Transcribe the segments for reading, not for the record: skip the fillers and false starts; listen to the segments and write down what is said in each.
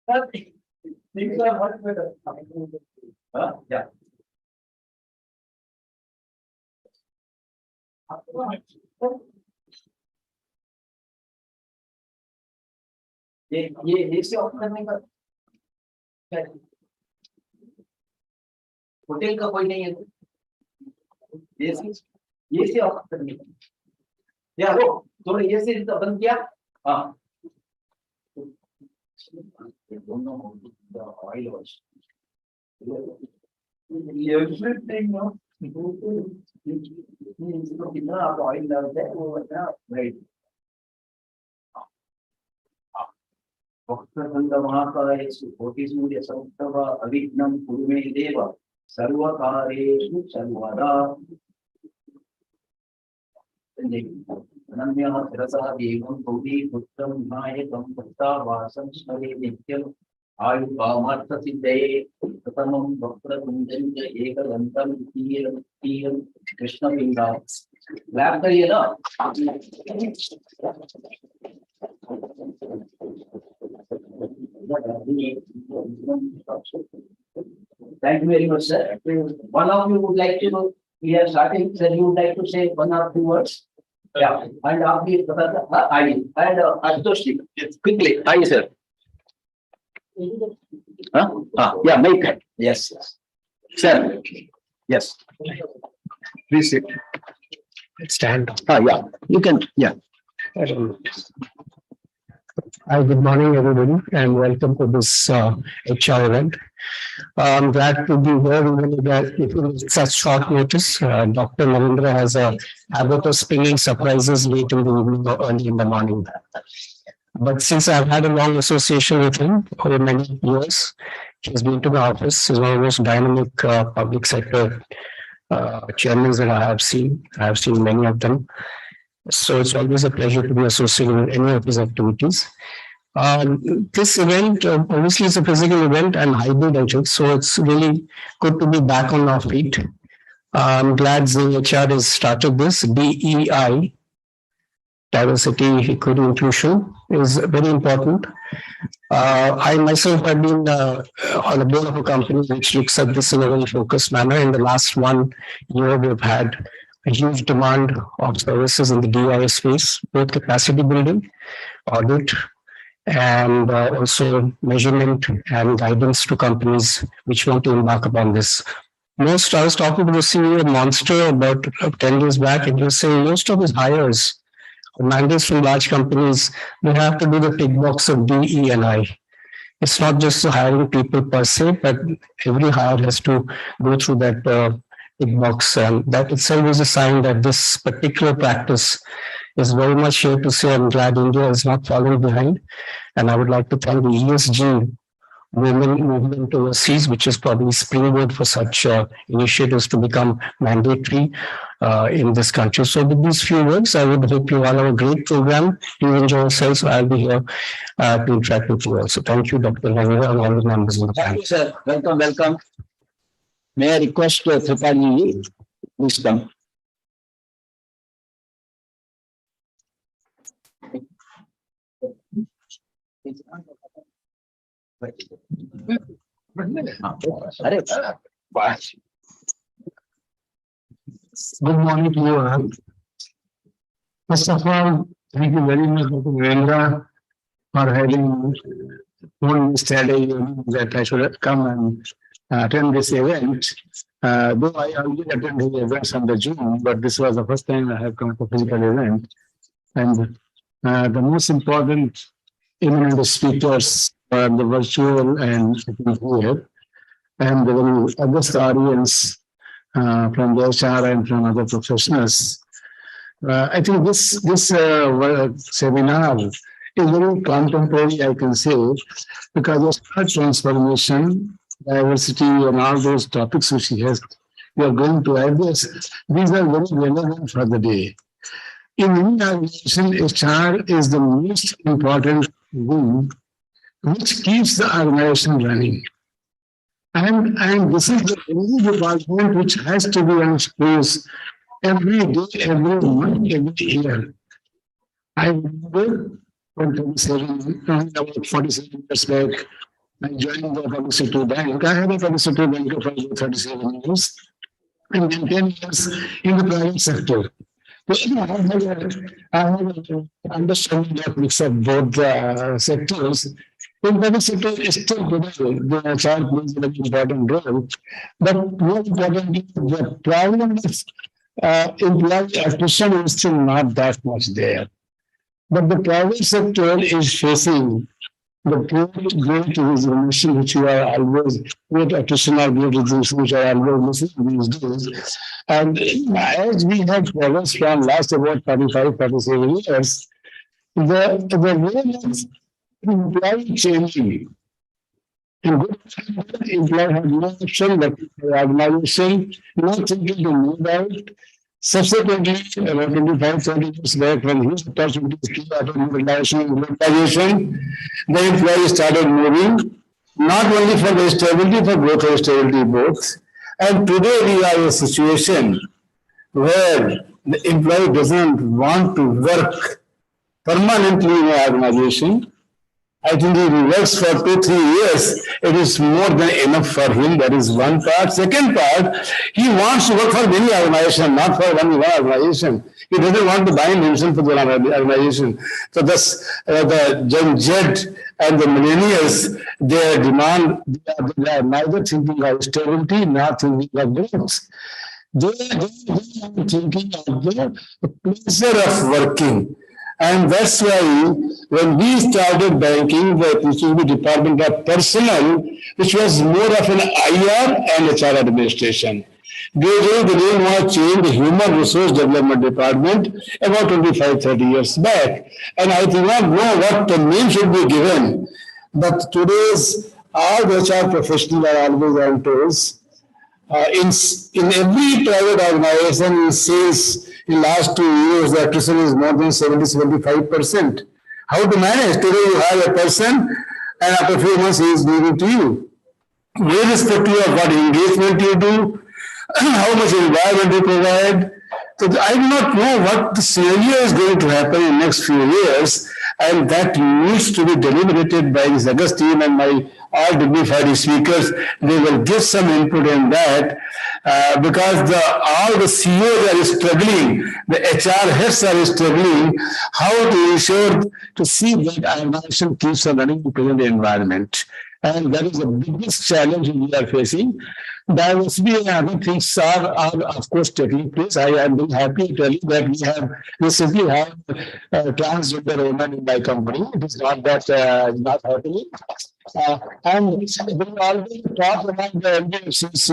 Things are much better. Yeah. ये से of करने का होटल का कोई नहीं है ये से ऑफ करने का या वो थोड़ा ये से बंद किया हाँ ऑयल वॉश everything no कितना आप ऑयल डालते हैं वो बता राइट भक्तवृन्दमहाकायेषु कोटिसूर्यसमुत्तम अविघ्नं कुरु मे देव सर्वकार्येषु सर्वदा अनन्यः शिरसः देवं गौरी पुत्रं नायकं भक्तावासं स्मरे नित्यम् आयुकामार्थसिद्धये प्रथमं वक्रतुण्डं च एकदन्तं द्वितीयं कृष्णपिण्डा लैब करिए ना Thank you very much, sir. One of you would like to, we are starting, sir, you would like to say one or two words? Yeah, and after I and Ashutosh, quickly, hi, sir. Yeah, make it. Yes, sir. Yes. Please sit. Stand. Yeah, you can, yeah. Hi, good morning, everybody, and welcome to this HR event. I'm glad to be here, even with such short notice. Dr. Narendra has a habit of springing surprises late in the evening or early in the morning. But since I've had a long association with him over many years, he's been to my office. He's one of the most dynamic public sector chairmen that I have seen. I have seen many of them. So it's always a pleasure to be associated with any of his activities. This event obviously is a physical event and hybrid, I think. So it's really good to be back on our feet. I'm glad ZHR has started this. DEI, diversity, equity, inclusion, is very important. I myself have been on the board of a company which looks at this in a very focused manner. In the last 1 year, we've had a huge demand of services in the DI space, both capacity building, audit, and also measurement and guidance to companies which want to embark upon this. I was talking to the CEO of Monster about 10 years back, and he was saying most of his hires, mandates from large companies, they have to do the tick box of D, E, and I. It's not just hiring people per se, but every hire has to go through that box, and that itself is a sign that this particular practice is very much here to say. I'm glad India is not following behind, and I would like to thank the ESG movement overseas, which is probably springboard for such initiatives to become mandatory in this country. So with these few words, I would hope you all have a great program. You enjoy yourselves. So I'll be here to interact with you also. Thank you, Dr. Narendra, and all the members of the panel. Thank you, sir. Welcome, welcome. May I request Tripali, please come. Good morning to you all. First of all, thank you very much, Dr. Narendra, for having told me yesterday that I should come and attend this event. Though I already attended the events on the Zoom, but this was the first time I have come to a physical event. And the most important eminent speakers are the virtual and here, and the very august audience from the HR and from other professionals. I think this seminar is very contemporary, I can say, because of such transformation, diversity, and all those topics which we are going to address. These are very relevant for the day. In any organization, HR is the most important thing which keeps the organization running. And this is the only department which has to be on space every day, every month, every year. I remember when about 47 years back, I joined the publicity bank. I had a publicity bank for over 37 years and then 10 years in the private sector. So, I have an understanding that mix of both the sectors. In private sector, still today, the child plays a very important role. But more importantly, the problem is employee attrition is still not that much there. But the private sector is facing the great resignation which you are always, great attrition or great resignation which are always missing these days. And as we have progressed from last about 45, 47 years, the way of employee changing. And good employee have no option but organization, not thinking to move out. Subsequently, about 25, 30 years back, when his opportunities came out of globalization, the employees started moving, not only for the stability, for growth and stability both. And today we are in a situation where the employee doesn't want to work permanently in an organization. I think if he works for 2-3 years, it is more than enough for him. That is one part. Second part, he wants to work for many organizations, not for only one organization. He doesn't want to bind himself to one organization. So thus, the Gen Z and the millennials, their demand, they are neither thinking of stability nor thinking of growth. They are thinking of the pleasure of working. And that's why when we started banking, the PCB Department of Personnel, which was more of an IR and HR administration. Gradually, the name was changed to Human Resource Development Department about 25, 30 years back. And I do not know what the name should be given. But today's all the HR professionals are always on toes. In every private organization, sales in last 2 years, the attrition is more than 70-75%. How to manage? Today you have a person, and after a few months he is leaving to you. Irrespective of what engagement you do, how much environment you provide. So I do not know what the scenario is going to happen in the next few years, and that needs to be deliberated by this august team and my all dignified speakers. They will give some input in that because all the CEOs are struggling, the HR heads are struggling, how to ensure to see that organization keeps on running within the environment. And that is the biggest challenge we are facing. Diversity and other things are of course taking place. I am very happy to tell you that we have recently had a transgender woman in my company. It is not that not happening. And we always talk about the NBFCs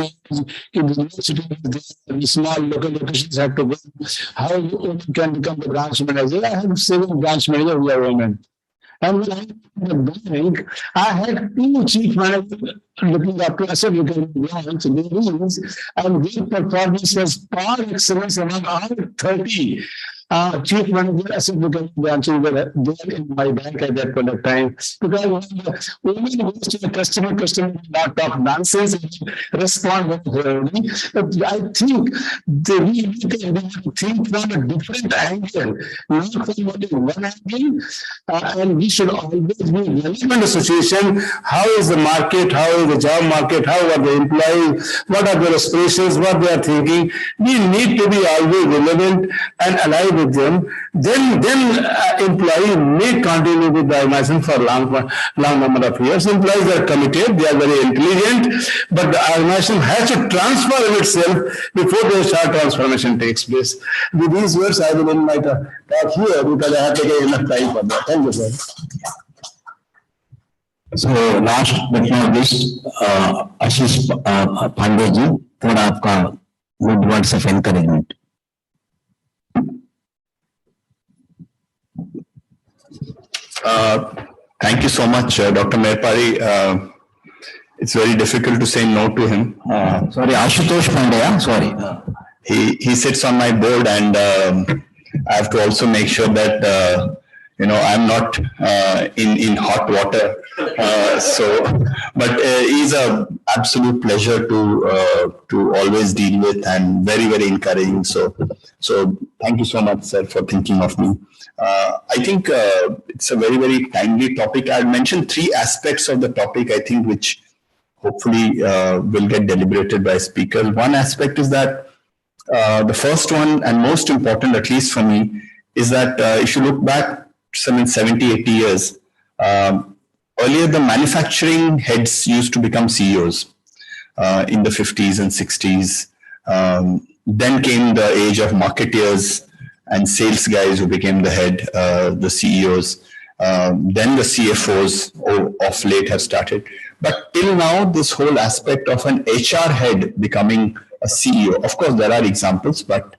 in the small local locations have to go. How women can become the branch manager? I have 7 branch managers who are women. And when I was in the bank, I had 2 chief managers looking after asset recovery branch, and their performance was par excellence among all 30 chief manager asset recovery branches were there in my bank at that point of time. Because when the women goes to the customer will not talk nonsense and respond very early. But I think we can think from a different angle, not from only one angle, and we should always be relevant to situation. How is the market? How is the job market? How are the employees? What are their aspirations? What they are thinking? We need to be always relevant and alive with them. Then employee may continue with the organization for long number of years. Employees are committed, they are very intelligent, but the organization has to transform itself before the start transformation takes place. With these words, I will end my talk here because I have taken enough time for that. Thank you, sir. So last but not least, Ashish Pandey ji, थोड़ा आपका good words of encouragement. Thank you so much, Dr. Merpari. It's very difficult to say no to him. Sorry, Ashutosh Pandey. Sorry. He sits on my board, and I have to also make sure that I'm not in hot water. But he's a absolute pleasure to always deal with and very, very encouraging. So thank you so much, sir, for thinking of me. I think it's a very, very timely topic. I'll mention three aspects of the topic, I think, which hopefully will get deliberated by speakers. One aspect is that the first one and most important, at least for me, is that if you look back some 70, 80 years, earlier the manufacturing heads used to become CEOs in the 50s and 60s. Then came the age of marketeers and sales guys who became the head, the CEOs. Then the CFOs of late have started. But till now, this whole aspect of an HR head becoming a CEO, of course, there are examples, but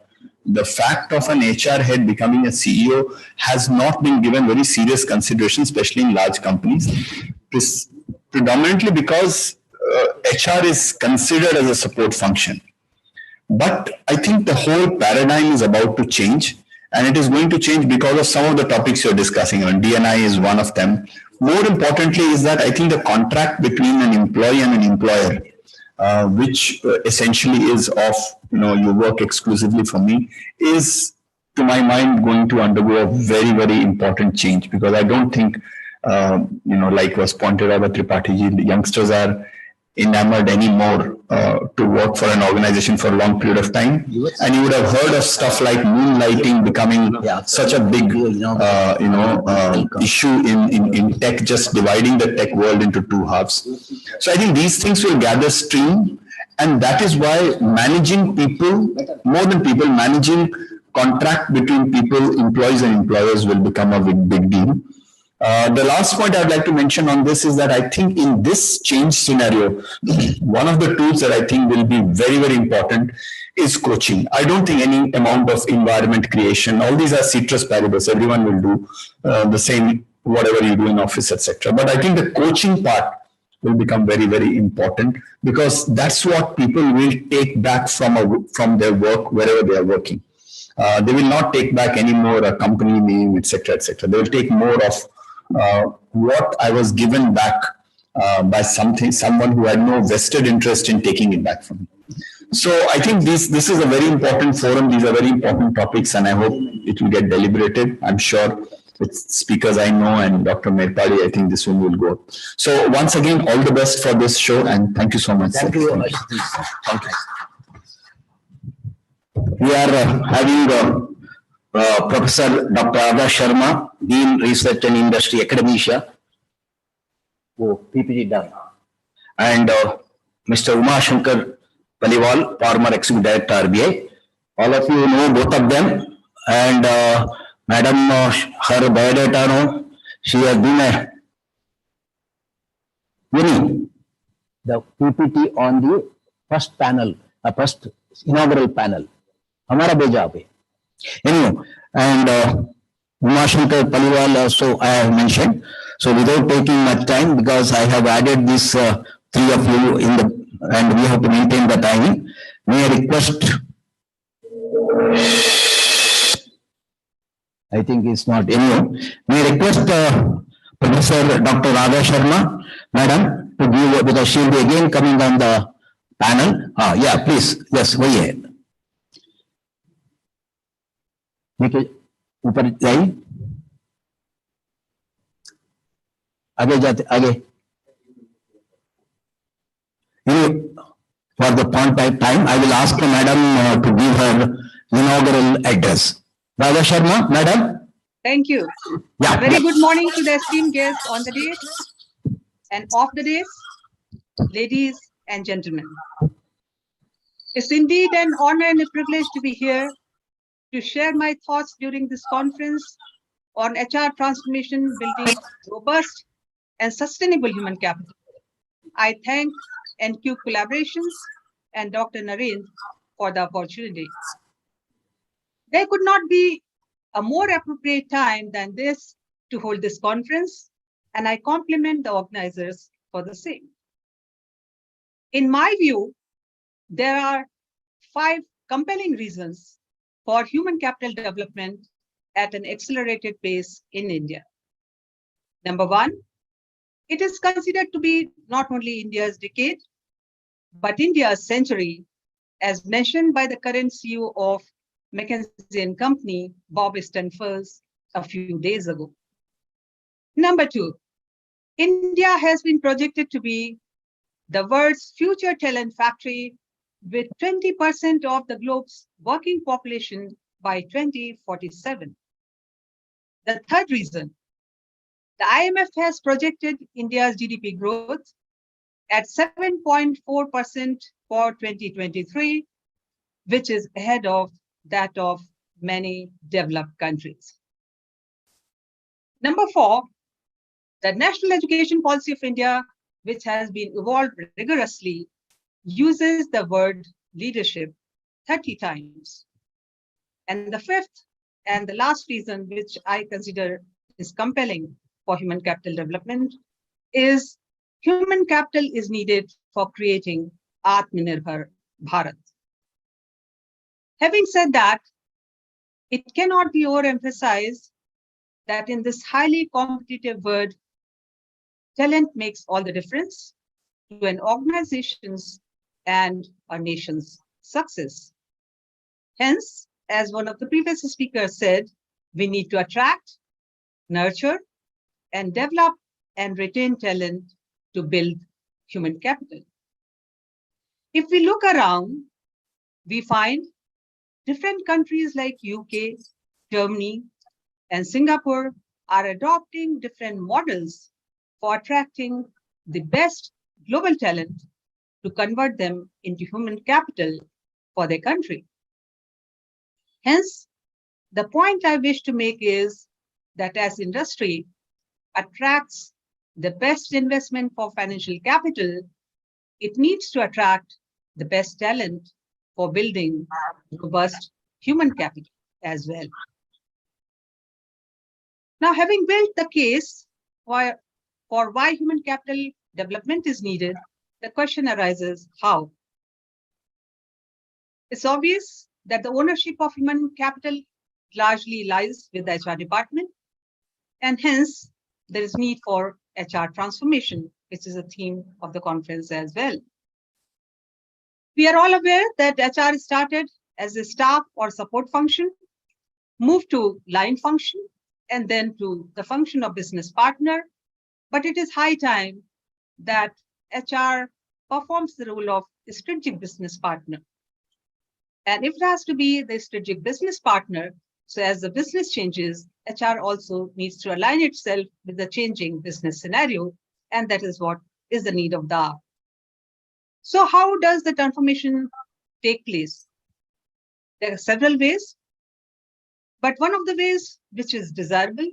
the fact of an HR head becoming a CEO has not been given very serious consideration, especially in large companies, predominantly because HR is considered as a support function. But I think the whole paradigm is about to change, and it is going to change because of some of the topics you're discussing. And D&I is one of them. More importantly is that I think the contract between an employee and an employer, which essentially is of, you work exclusively for me, is, to my mind, going to undergo a very, very important change, because I don't think, like was pointed out by Tripathi ji, the youngsters are enamored anymore to work for an organization for a long period of time. And you would have heard of stuff like moonlighting becoming such a big, issue in tech, just dividing the tech world into two halves. So I think these things will gather steam, and that is why managing people, more than people, managing contract between people, employees and employers will become a big deal. The last point I'd like to mention on this is that I think in this change scenario, one of the tools that I think will be very, very important is coaching. I don't think any amount of environment creation, all these are ceteris paribus, everyone will do the same, whatever you do in office, etc. But I think the coaching part will become very, very important, because that's what people will take back from their work, wherever they are working. They will not take back anymore a company name, etc., etc. They will take more of what I was given back by someone who had no vested interest in taking it back from me. So I think this is a very important forum. These are very important topics, and I hope it will get deliberated. I'm sure with speakers I know and Dr. Merpadi, I think this one will go. So once again, all the best for this show, and thank you so much. Thank you very much. Thank you. We are having Professor Dr. Radha Sharma, Dean Research and Industry Academia. Oh, PPG done. And Mr. Umashankar Paliwal, former Executive Director RBI. All of you know both of them. And Madam, her biodata, no, she has been winning the PPT on the first panel, first inaugural panel. Hamara beja pe. Anyway, and Umashankar Paliwal also I have mentioned. So without taking much time, because I have added these three of you in the, and we have to maintain the timing, may I request, I think it's not anymore, may I request Professor Dr. Radha Sharma, Madam, to give, because she will be again coming on the panel. Yeah, please, yes, go ahead. ऊपर जाइए, आगे जाते आगे. For the point of time, I will ask the madam to give her inaugural address. Radha Sharma, madam. Thank you. Yeah. Very good morning to the esteemed guests on the days and off the days, ladies and gentlemen. It's indeed an honor and a privilege to be here to share my thoughts during this conference on HR transformation, building robust and sustainable human capital. I thank NQ Collaborations and Dr. Narendra for the opportunity. There could not be a more appropriate time than this to hold this conference, and I compliment the organizers for the same. In my view, there are 5 compelling reasons for human capital development at an accelerated pace in India. Number one, it is considered to be not only India's decade, but India's century, as mentioned by the current CEO of McKinsey & Company, Bob Stenfels, a few days ago. Number two, India has been projected to be the world's future talent factory with 20% of the globe's working population by 2047. The third reason, the IMF has projected India's GDP growth at 7.4% for 2023, which is ahead of that of many developed countries. Number four, the National Education Policy of India, which has been evolved rigorously, uses the word leadership 30 times. And the fifth and the last reason, which I consider is compelling for human capital development, is human capital is needed for creating Atmanirbhar Bharat. Having said that, it cannot be overemphasized that in this highly competitive world, talent makes all the difference to an organization's and a nation's success. Hence, as one of the previous speakers said, we need to attract, nurture, and develop and retain talent to build human capital. If we look around, we find different countries like UK, Germany, and Singapore are adopting different models for attracting the best global talent to convert them into human capital for their country. Hence, the point I wish to make is that as industry attracts the best investment for financial capital, it needs to attract the best talent for building robust human capital as well. Now, having built the case for why human capital development is needed, the question arises, how? It's obvious that the ownership of human capital largely lies with the HR department, and hence there is need for HR transformation, which is a theme of the conference as well. We are all aware that HR started as a staff or support function, moved to line function, and then to the function of business partner. But it is high time that HR performs the role of strategic business partner. And if it has to be the strategic business partner, so as the business changes, HR also needs to align itself with the changing business scenario, and that is what is the need of the hour. So how does the transformation take place? There are several ways, but one of the ways which is desirable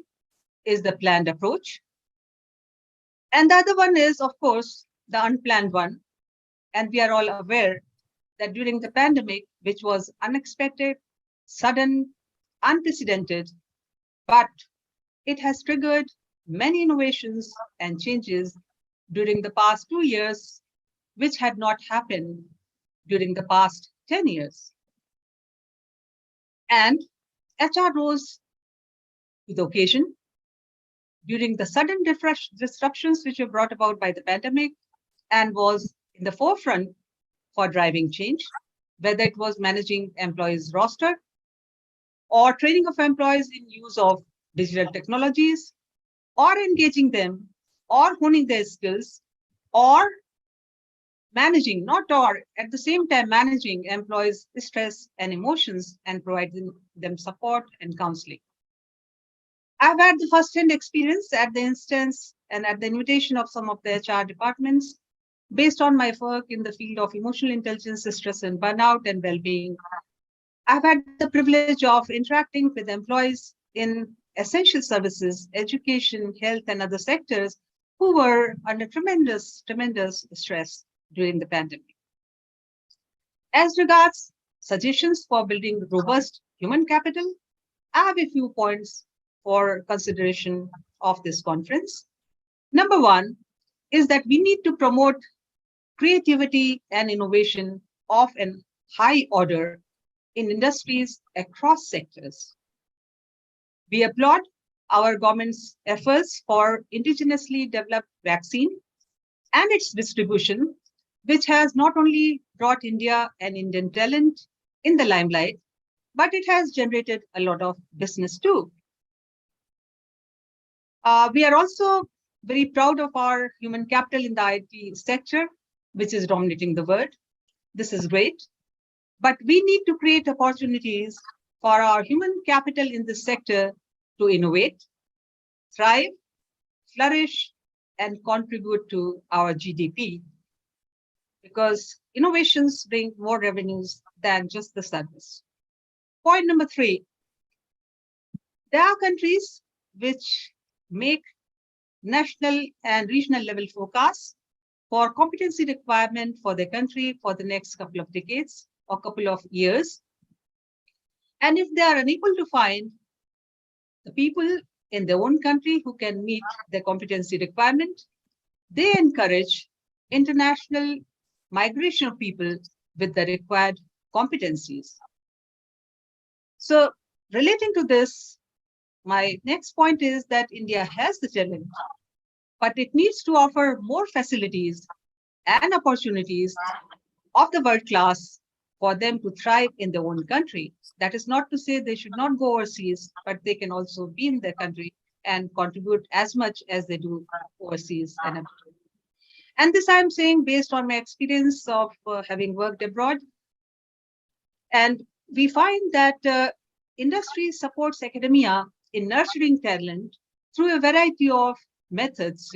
is the planned approach. And the other one is, of course, the unplanned one. And we are all aware that during the pandemic, which was unexpected, sudden, unprecedented, but it has triggered many innovations and changes during the past 2 years, which had not happened during the past 10 years. And HR rose to the occasion during the sudden disruptions which were brought about by the pandemic and was in the forefront for driving change, whether it was managing employees' roster or training of employees in use of digital technologies, or engaging them, or honing their skills, or managing, not or, at the same time managing employees' stress and emotions and providing them support and counseling. I've had the first-hand experience at the instance and at the invitation of some of the HR departments based on my work in the field of emotional intelligence, stress and burnout and well-being. I've had the privilege of interacting with employees in essential services, education, health, and other sectors who were under tremendous stress during the pandemic. As regards suggestions for building robust human capital, I have a few points for consideration of this conference. Number one is that we need to promote creativity and innovation of an high order in industries across sectors. We applaud our government's efforts for indigenously developed vaccine and its distribution, which has not only brought India and Indian talent in the limelight, but it has generated a lot of business too. We are also very proud of our human capital in the IT sector, which is dominating the world. This is great, but we need to create opportunities for our human capital in this sector to innovate, thrive, flourish, and contribute to our GDP. Because innovations bring more revenues than just the service. Point number 3, there are countries which make national and regional level forecasts for competency requirement for their country for the next couple of decades or couple of years. And if they are unable to find the people in their own country who can meet their competency requirement, they encourage international migration of people with the required competencies. So relating to this, my next point is that India has the talent, but it needs to offer more facilities and opportunities of the world class for them to thrive in their own country. That is not to say they should not go overseas, but they can also be in their country and contribute as much as they do overseas and abroad. And this I'm saying based on my experience of having worked abroad. And we find that industry supports academia in nurturing talent through a variety of methods.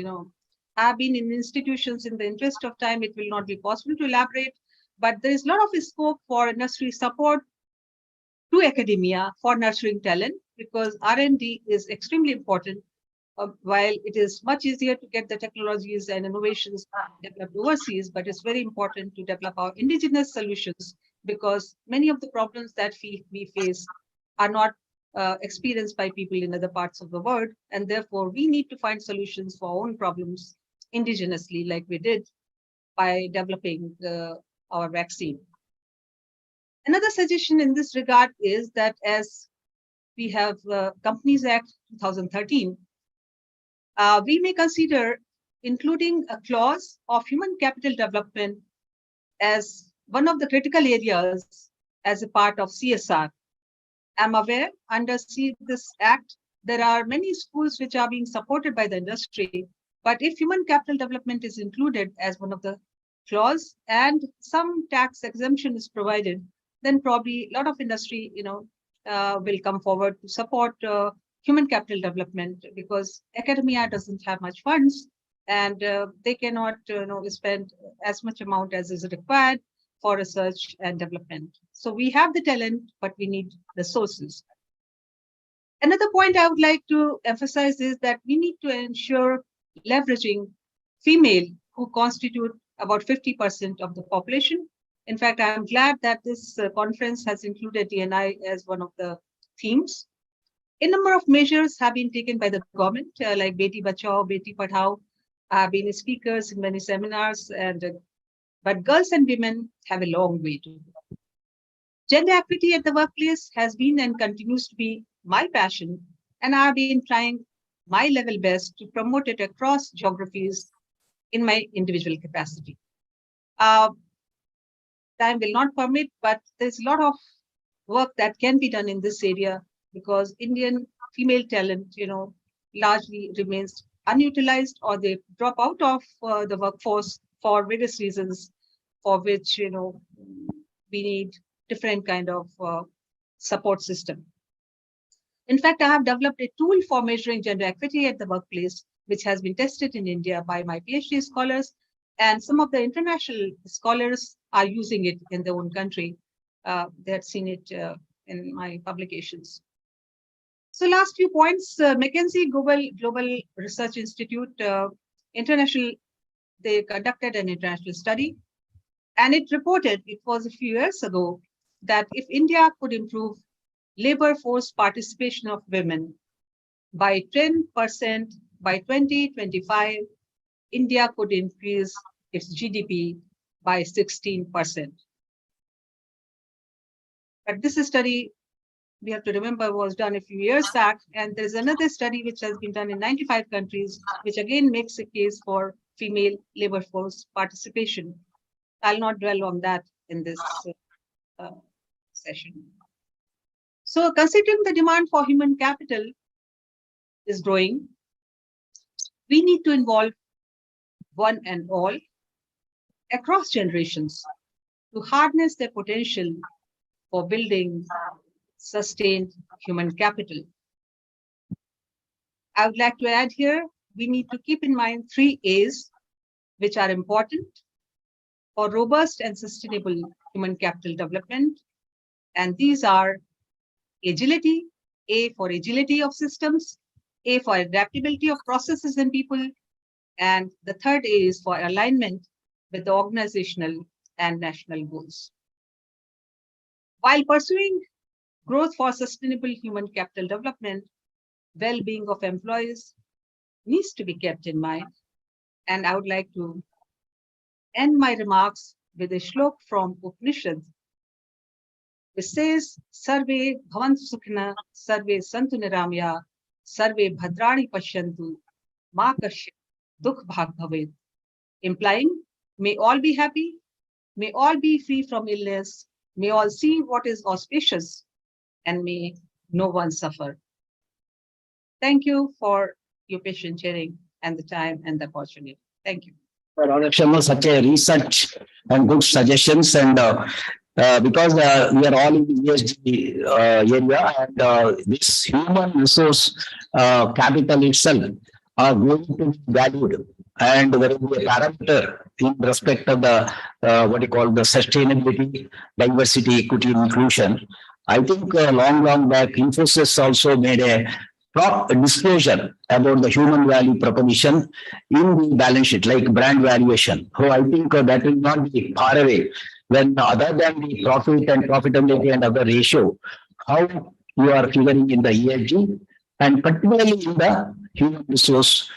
I've been in institutions. In the interest of time, it will not be possible to elaborate, but there is a lot of scope for industry support to academia for nurturing talent, because R&D is extremely important. While it is much easier to get the technologies and innovations developed overseas, but it's very important to develop our indigenous solutions, because many of the problems that we face are not experienced by people in other parts of the world. And therefore, we need to find solutions for our own problems indigenously, like we did by developing our vaccine. Another suggestion in this regard is that as we have Companies Act 2013, we may consider including a clause of human capital development as one of the critical areas as a part of CSR. I'm aware under this act, there are many schools which are being supported by the industry, but if human capital development is included as one of the clause and some tax exemption is provided, then probably a lot of industry, will come forward to support human capital development, because academia doesn't have much funds and they cannot spend as much amount as is required for research and development. So we have the talent, but we need resources. Another point I would like to emphasize is that we need to ensure leveraging female, who constitute about 50% of the population. In fact, I'm glad that this conference has included D&I as one of the themes. A number of measures have been taken by the government, like Beti Bachao, Beti Padhao. I've been speakers in many seminars, but girls and women have a long way to go. Gender equity at the workplace has been and continues to be my passion, and I've been trying my level best to promote it across geographies in my individual capacity. Time will not permit, but there's a lot of work that can be done in this area, because Indian female talent, largely remains unutilized, or they drop out of the workforce for various reasons, for which, we need different kind of support system. In fact, I have developed a tool for measuring gender equity at the workplace, which has been tested in India by my PhD scholars, and some of the international scholars are using it in their own country. They had seen it in my publications. So last few points, McKinsey Global Research Institute International, they conducted an international study, and it reported, it was a few years ago, that if India could improve labor force participation of women by 10% by 2025, India could increase its GDP by 16%. But this study we have to remember, was done a few years back. And there's another study which has been done in 95 countries, which again makes a case for female labor force participation. I'll not dwell on that in this session. So considering the demand for human capital is growing, we need to involve one and all across generations to harness their potential for building sustained human capital. I would like to add here, we need to keep in mind 3 A's, which are important for robust and sustainable human capital development. And these are agility, A for agility of systems, A for adaptability of processes and people, and the third A is for alignment with the organizational and national goals. While pursuing growth for sustainable human capital development, well-being of employees needs to be kept in mind. And I would like to end my remarks with a shlok from Upanishad, which says, Sarve bhavantu sukhina, sarve santu niramya, sarve bhadrani pashyantu, ma kashya dukh bhag bhavet, implying, may all be happy, may all be free from illness, may all see what is auspicious, and may no one suffer. Thank you for your patient hearing and the time and the opportunity. Thank you. Dr. Sharma, such a research and good suggestions, and because we are all in the ESG area, and this human resource capital itself are going to be valued, and there will be a parameter in respect of the what you call the sustainability, diversity, equity, inclusion. I think long back, Infosys also made a disclosure about the human value proposition in the balance sheet, like brand valuation. So I think that will not be far away when other than the profit and profitability and other ratio, how you are figuring in the ESG and particularly in the human resource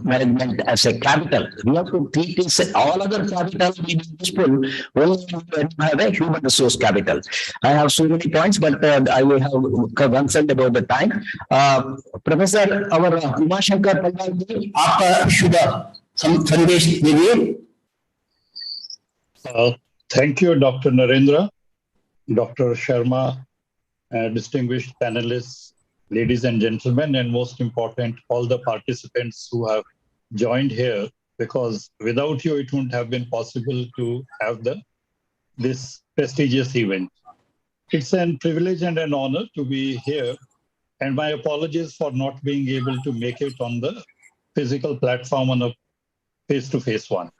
management as a capital. We have to treat this all other capital being useful only when you have a human resource capital. I have so many points, but I will have concerned about the time. Professor, our Umashankar Palwal, आपका शुभ संदेश दीजिए. Thank you, Dr. Narendra, Dr. Sharma, distinguished panelists, ladies and gentlemen, and most important, all the participants who have joined here, because without you, it wouldn't have been possible to have this prestigious event. It's a privilege and an honor to be here, and my apologies for not being able to make it on the physical platform on a face-to-face one.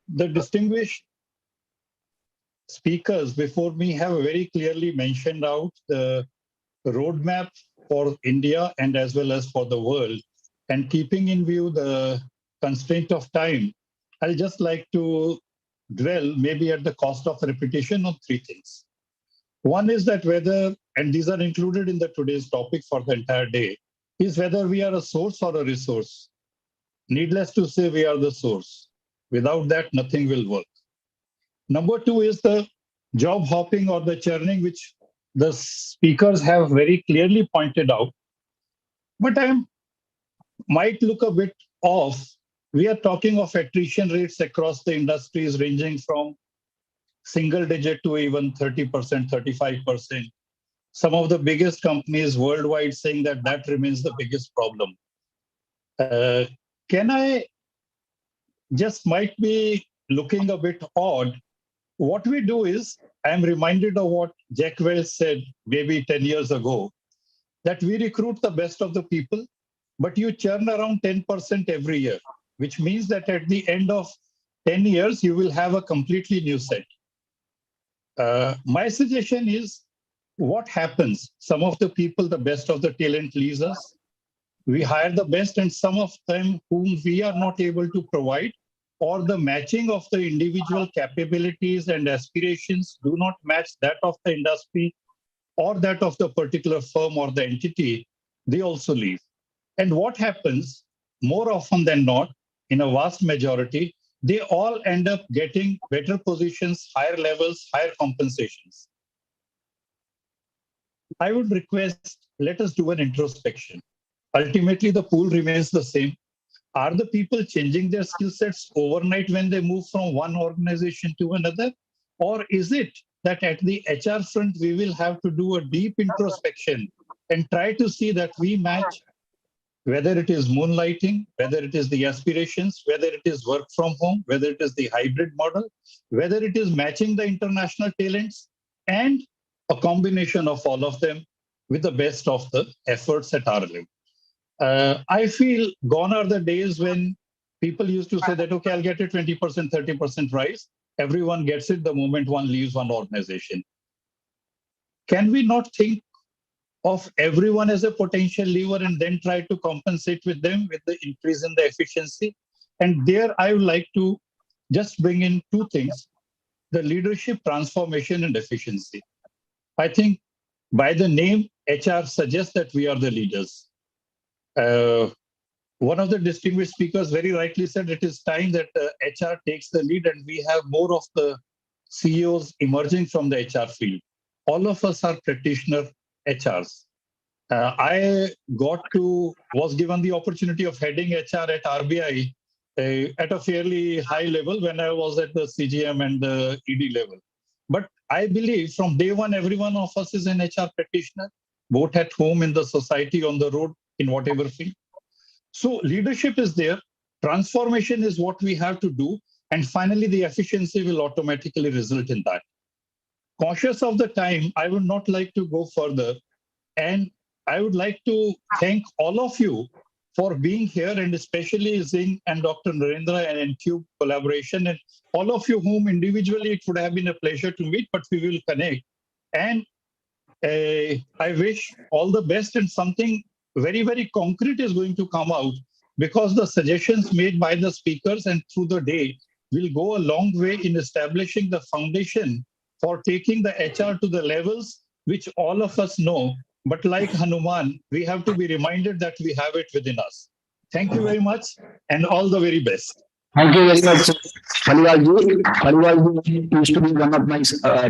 The distinguished speakers before me have very clearly mentioned out the roadmap for India and as well as for the world. And keeping in view the constraint of time, I'll just like to dwell, maybe at the cost of repetition, on 3 things. One is that whether, and these are included in the today's topic for the entire day, is whether we are a source or a resource. Needless to say, we are the source. Without that, nothing will work. Number 2 is the job hopping or the churning, which the speakers have very clearly pointed out. But I might look a bit off. We are talking of attrition rates across the industries ranging from single digit to even 30%, 35%. Some of the biggest companies worldwide saying that that remains the biggest problem. Can I just might be looking a bit odd. What we do is, I'm reminded of what Jack Welch said maybe 10 years ago, that we recruit the best of the people, but you churn around 10% every year, which means that at the end of 10 years, you will have a completely new set. My suggestion is, what happens? Some of the people, the best of the talent leaves us. We hire the best, and some of them whom we are not able to provide, or the matching of the individual capabilities and aspirations do not match that of the industry or that of the particular firm or the entity, they also leave. And what happens more often than not, in a vast majority, they all end up getting better positions, higher levels, higher compensations. I would request, let us do an introspection. Ultimately, the pool remains the same. Are the people changing their skill sets overnight when they move from one organization to another? Or is it that at the HR front, we will have to do a deep introspection and try to see that we match whether it is moonlighting, whether it is the aspirations, whether it is work from home, whether it is the hybrid model, whether it is matching the international talents, and a combination of all of them with the best of the efforts at our level. I feel gone are the days when people used to say that, okay, I'll get a 20%, 30% rise. Everyone gets it the moment one leaves one organization. Can we not think of everyone as a potential lever and then try to compensate with them with the increase in the efficiency? And there I would like to just bring in two things, the leadership transformation and efficiency. I think by the name, HR suggests that we are the leaders. One of the distinguished speakers very rightly said it is time that HR takes the lead and we have more of the CEOs emerging from the HR field. All of us are practitioner HRs. I was given the opportunity of heading HR at RBI at a fairly high level when I was at the CGM and the ED level. But I believe from day one, every one of us is an HR practitioner, both at home, in the society, on the road, in whatever field. So leadership is there. Transformation is what we have to do. And finally, the efficiency will automatically result in that. Cautious of the time, I would not like to go further. And I would like to thank all of you for being here, and especially Zing and Dr. Narendra and N-Cube collaboration, and all of you whom individually it would have been a pleasure to meet, but we will connect. And I wish all the best, and something very, very concrete is going to come out, because the suggestions made by the speakers and through the day will go a long way in establishing the foundation for taking the HR to the levels which all of us know. But like Hanuman, we have to be reminded that we have it within us. Thank you very much, and all the very best. Thank you very much, Paliwalji. Paliwalji used to be one of my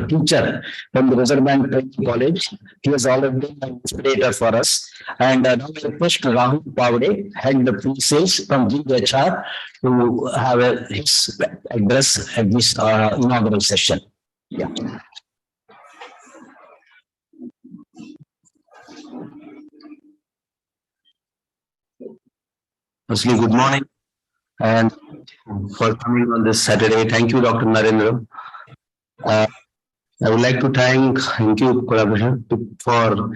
teacher from the Reserve Bank Training College. He has always been an inspirator for us. And now I request Rahul Pavade, head the pre-sales from GHR, to have his address at this inaugural session. Yeah. Firstly, good morning, and for coming on this Saturday. Thank you, Dr. Narendra. I would like to thank N-Cube Collaboration for,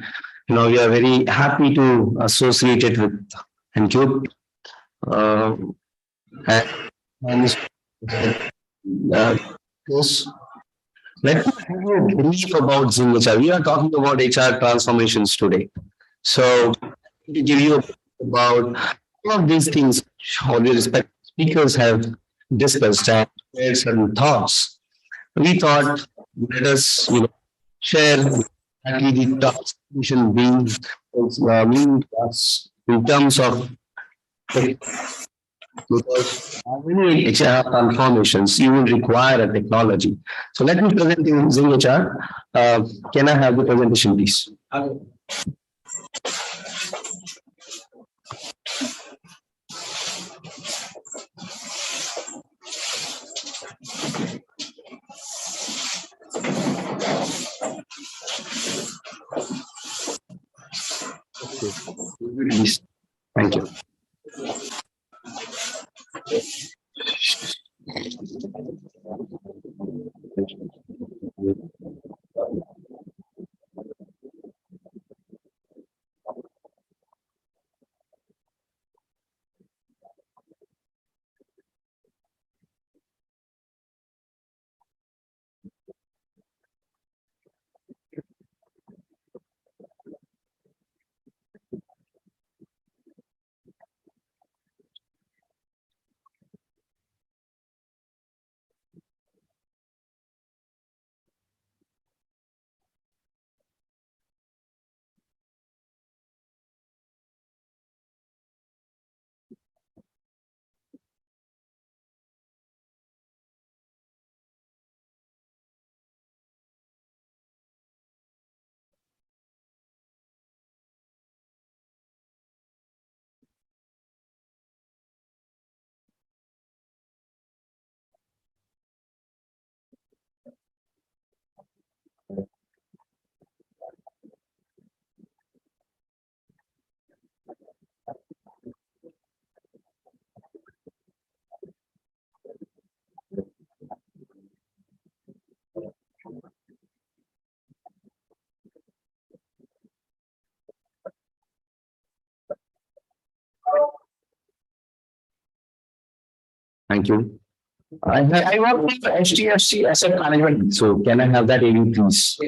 we are very happy to associate it with N-Cube. Let me give you a brief about Zing HR. We are talking about HR transformations today. So, to give you about all of these things, all the respected speakers have discussed and shared certain thoughts. We thought, let us share exactly the transformation being mean to us in terms of, because many HR transformations, you will require a technology. So let me present you Zing HR. Can I have the presentation, please? Please. Thank you. Thank you. I work with HDFC Asset Management, so can I have that AV, please?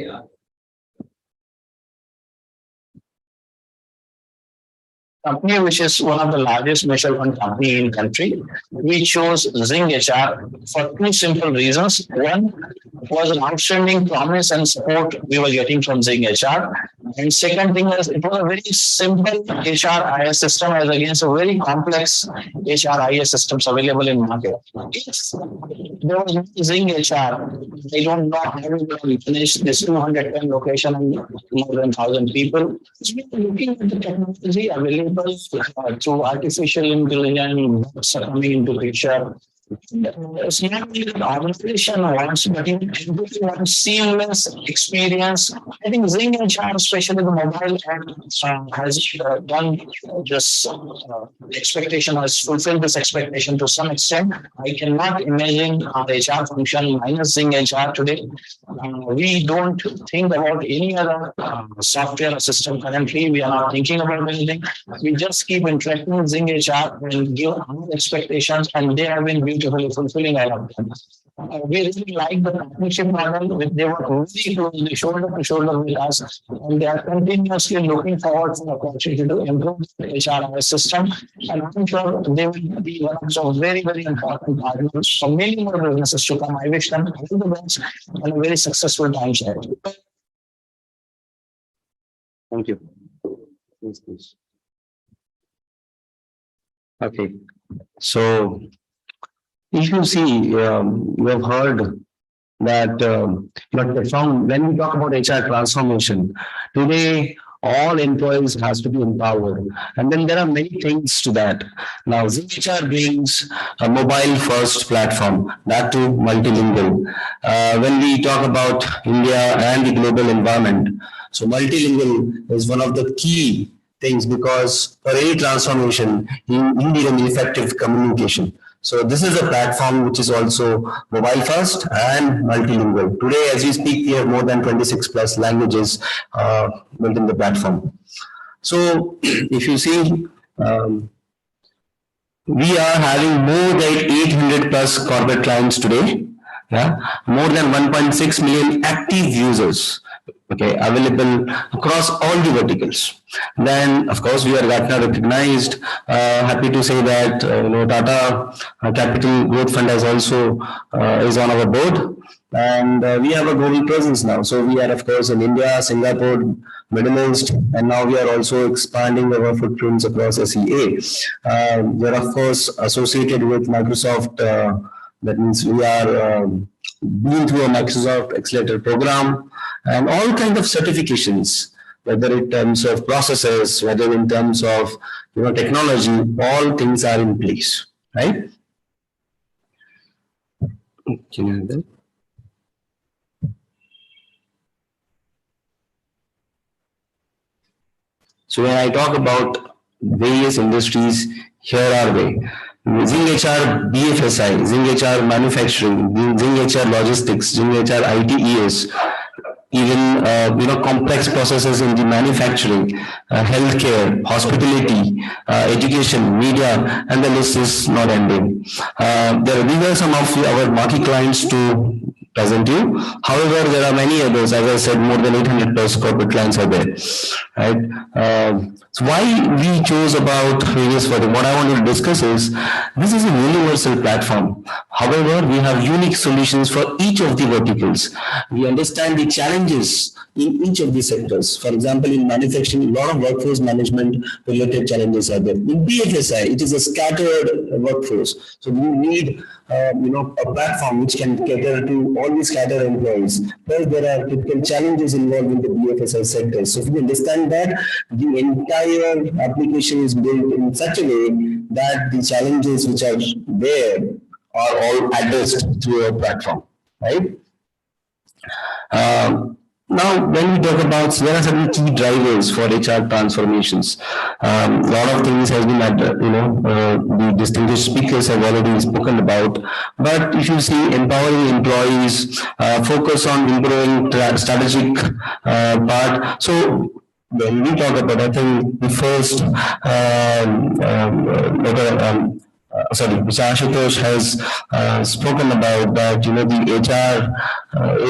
Company, which is one of the largest mutual fund company in country. We chose Zing HR for two simple reasons. One was an outstanding promise and support we were getting from Zing HR. And second thing is it was a very simple HRIS system as against a very complex HRIS systems available in market. Yes, there was no Zing HR. I don't know how we will finish this 210 location and more than 1,000 people. So we are looking at the technology available through artificial intelligence coming into picture. It's not only the organization wants, but everyone wants seamless experience. I think Zing HR, especially the mobile app, has done this expectation, has fulfilled this expectation to some extent. I cannot imagine our HR function minus Zing HR today. We don't think about any other software or system currently. We are not thinking about anything. We just keep interacting with Zing HR and give our expectations, and they have been beautifully fulfilling all of them. We really like the partnership model. They were really closely shoulder to shoulder with us, and they are continuously looking forward for the opportunity to improve the HRIS system. And I'm sure they will be one of the very, very important partners for many more businesses to come. I wish them all the best and a very successful time share. Thank you. Please. Okay, so if you see, you have heard that but from when we talk about HR transformation, today all employees has to be empowered. And then there are many things to that. Now, Zing HR brings a mobile first platform, that too multilingual. When we talk about India and the global environment, so multilingual is one of the key things because for any transformation, you need an effective communication. So this is a platform which is also mobile first and multilingual. Today, as we speak, we have more than 26 plus languages built in the platform. So if you see, we are having more than 800 plus corporate clients today. Yeah, more than 1.6 million active users. Okay, available across all the verticals. Then, of course, we are Gartner recognized. Happy to say that Tata Capital Growth Fund has also is on our board, and we have a global presence now. So we are, of course, in India, Singapore, Middle East, and now we are also expanding our footprints across SEA. We are, of course, associated with Microsoft. That means we are been through a Microsoft Accelerator program and all kinds of certifications, whether in terms of processes, whether in terms of technology, all things are in place, right? Can you have that? So when I talk about various industries, here are they. Zing HR BFSI, Zing HR Manufacturing, Zing HR Logistics, Zing HR ITES, even complex processes in the manufacturing, healthcare, hospitality, education, media, and the list is not ending. These are some of our marquee clients to present you. However, there are many others. As I said, more than 800 plus corporate clients are there, right? So why we chose about various for them? What I want to discuss is this is a universal platform. However, we have unique solutions for each of the verticals. We understand the challenges in each of the sectors. For example, in manufacturing, a lot of workforce management related challenges are there. In BFSI, it is a scattered workforce. So we need a platform which can cater to all these scattered employees. Plus, there are typical challenges involved in the BFSI sector. So if we understand that, the entire application is built in such a way that the challenges which are there are all addressed through a platform, right? Now, when we talk about, there are certain key drivers for HR transformations. A lot of things has been, the distinguished speakers have already spoken about. But if you see empowering employees, focus on improving strategic part. So when we talk about, I think the first Mr. Ashutosh has spoken about that, the HR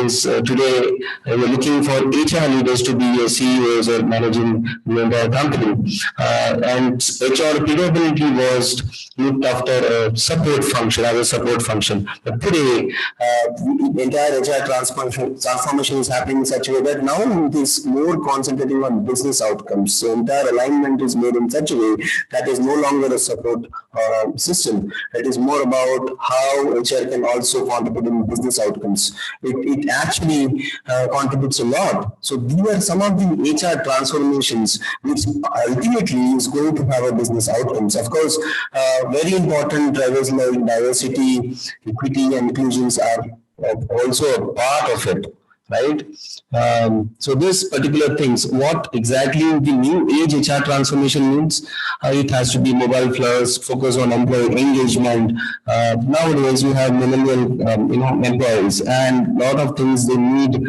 is today we're looking for HR leaders to be CEOs or managing the entire company. And HR predominantly was looked after a support function, as a support function. But today, the entire HR transformation is happening in such a way that now it is more concentrating on business outcomes. So entire alignment is made in such a way that is no longer a support system. It is more about how HR can also contribute in business outcomes. It actually contributes a lot. So these are some of the HR transformations which ultimately is going to have a business outcomes. Of course, very important drivers like diversity, equity, and inclusions are also a part of it. Right. So this particular things, what exactly the new age HR transformation means, it has to be mobile first, focus on employee engagement. Nowadays you have millennial, employees, and a lot of things they need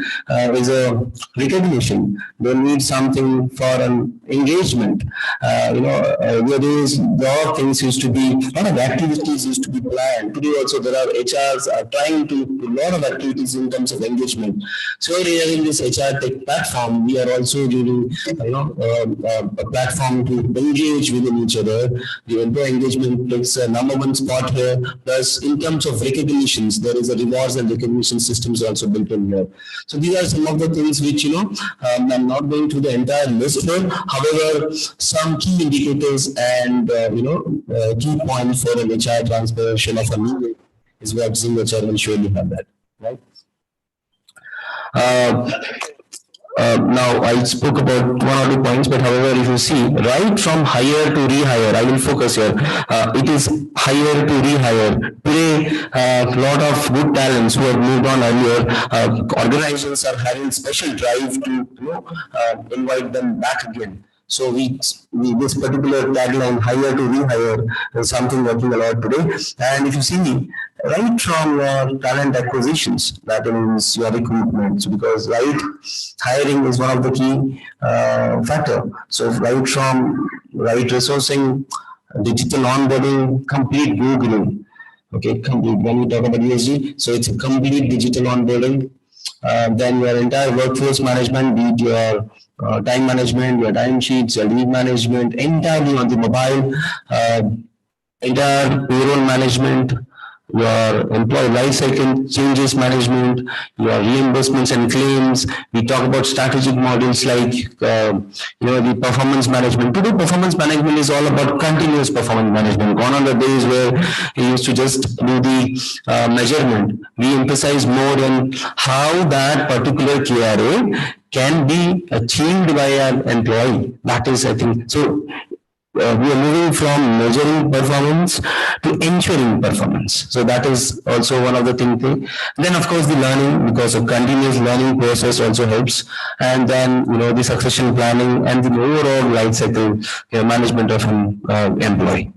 is a recognition. They need something for an engagement. There is a lot of things used to be, a lot of activities used to be planned. Today also there are HRs are trying to do a lot of activities in terms of engagement. So here in this HR Tech platform, we are also giving, a platform to engage within each other. The employee engagement takes a #1 spot here. Plus, in terms of recognitions, there is a rewards and recognition systems also built in here. So these are some of the things which, I'm not going through the entire list here. However, some key indicators and, key points for an HR transformation of a new way is what Zing HR will surely have that, right? Now I spoke about 1 or 2 points, but however, if you see, right from hire to rehire, I will focus here. It is hire to rehire. Today, a lot of good talents who have moved on earlier, organizations are having special drive to invite them back again. So we this particular tagline, hire to rehire, is something working a lot today. And if you see, right from your talent acquisitions, that means your recruitment, because hiring is one of the key factor. So right from resourcing, digital onboarding, complete Googling. Okay, complete. When we talk about ESG, so it's a complete digital onboarding. Then your entire workforce management, be it your time management, your time sheets, your leave management, entirely on the mobile, entire payroll management, your employee life cycle changes management, your reimbursements and claims. We talk about strategic models like, the performance management. Today, performance management is all about continuous performance management. Gone are the days where you used to just do the measurement. We emphasize more on how that particular KRA can be achieved by an employee. That is, I think, so. We are moving from measuring performance to ensuring performance. So that is also one of the things. Then of course the learning, because of continuous learning process also helps. And then, the succession planning and the overall life cycle management of an employee.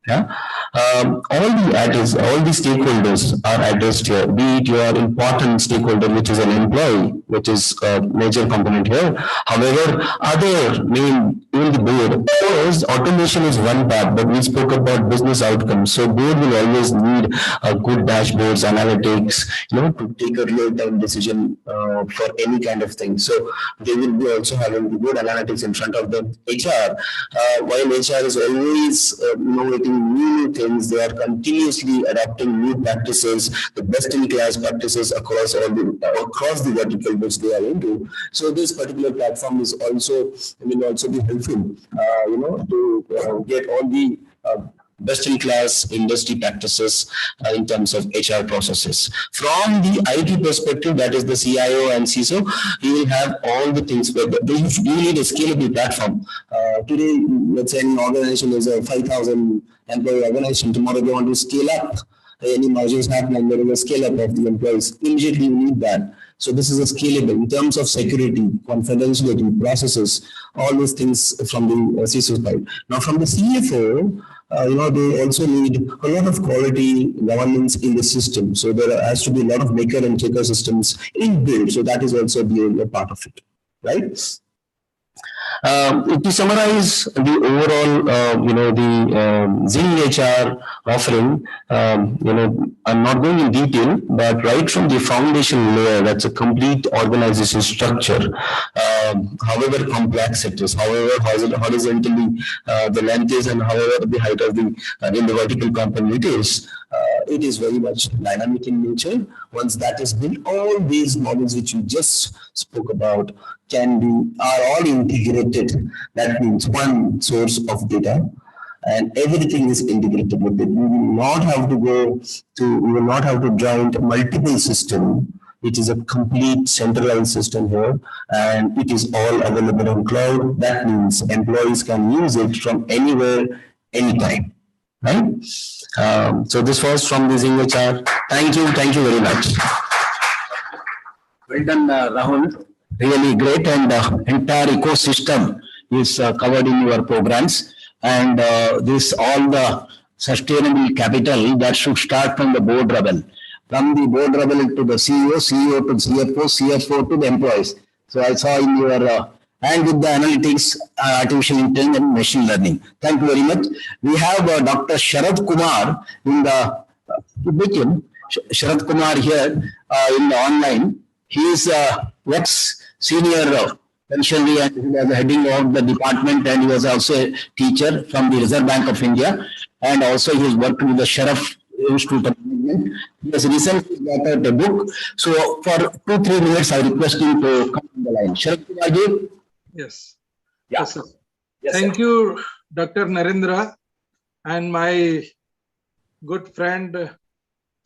Yeah. All the stakeholders are addressed here, be it your important stakeholder, which is an employee, which is a major component here. However, other main in the board, first, automation is one part, but we spoke about business outcomes. So board will always need good dashboards, analytics, to take a real-time decision for any kind of thing. So they will be also having the good analytics in front of them. HR, while HR is always innovating new things, they are continuously adapting new practices, the best-in-class practices across the vertical which they are into. So this particular platform is also will also be helpful, to get all the best-in-class industry practices in terms of HR processes. From the IT perspective, that is the CIO and CISO, you will have all the things. But you need a scalable platform. Today, let's say an organization is a 5,000 employee organization. Tomorrow they want to scale up. Any mergers happen and there is a scale up of the employees. Immediately you need that. So this is a scalable in terms of security, confidentiality, processes, all these things from the CISO side. Now from the CFO, they also need a lot of quality governance in the system. So there has to be a lot of maker and taker systems inbuilt. So that is also a part of it, right? To summarize the overall, Zing HR offering, I'm not going in detail, but right from the foundation layer, that's a complete organization structure. However complex it is, however horizontally the length is, and however the height of the in the vertical component it is very much dynamic in nature. Once that is built, all these models which you just spoke about are all integrated. That means one source of data, and everything is integrated with it. We will not have to join multiple systems. It is a complete centralized system here, and it is all available on cloud. That means employees can use it from anywhere, anytime. Right? So this was from the Zing HR. Thank you very much. Well done, Rahul. Really great, and entire ecosystem is covered in your programs, and this all the sustainable capital that should start from the board level, to the CEO, CEO to CFO, CFO to the employees. So I saw in your and with the analytics, artificial intelligence and machine learning. Thank you very much. We have Dr. Sharad Kumar in the Sharad Kumar here in the online. He is ex-senior pensionary, and he was heading of the department, and he was also a teacher from the Reserve Bank of India, and also he has worked with the Sharaf Institute of Management. He has recently got out a book. So for 2-3 minutes, I request him to come on the line. Sharaf Kumar ji. Yes. Yeah. Yes, sir. Yes, Thank you, Dr. Narendra, and my good friend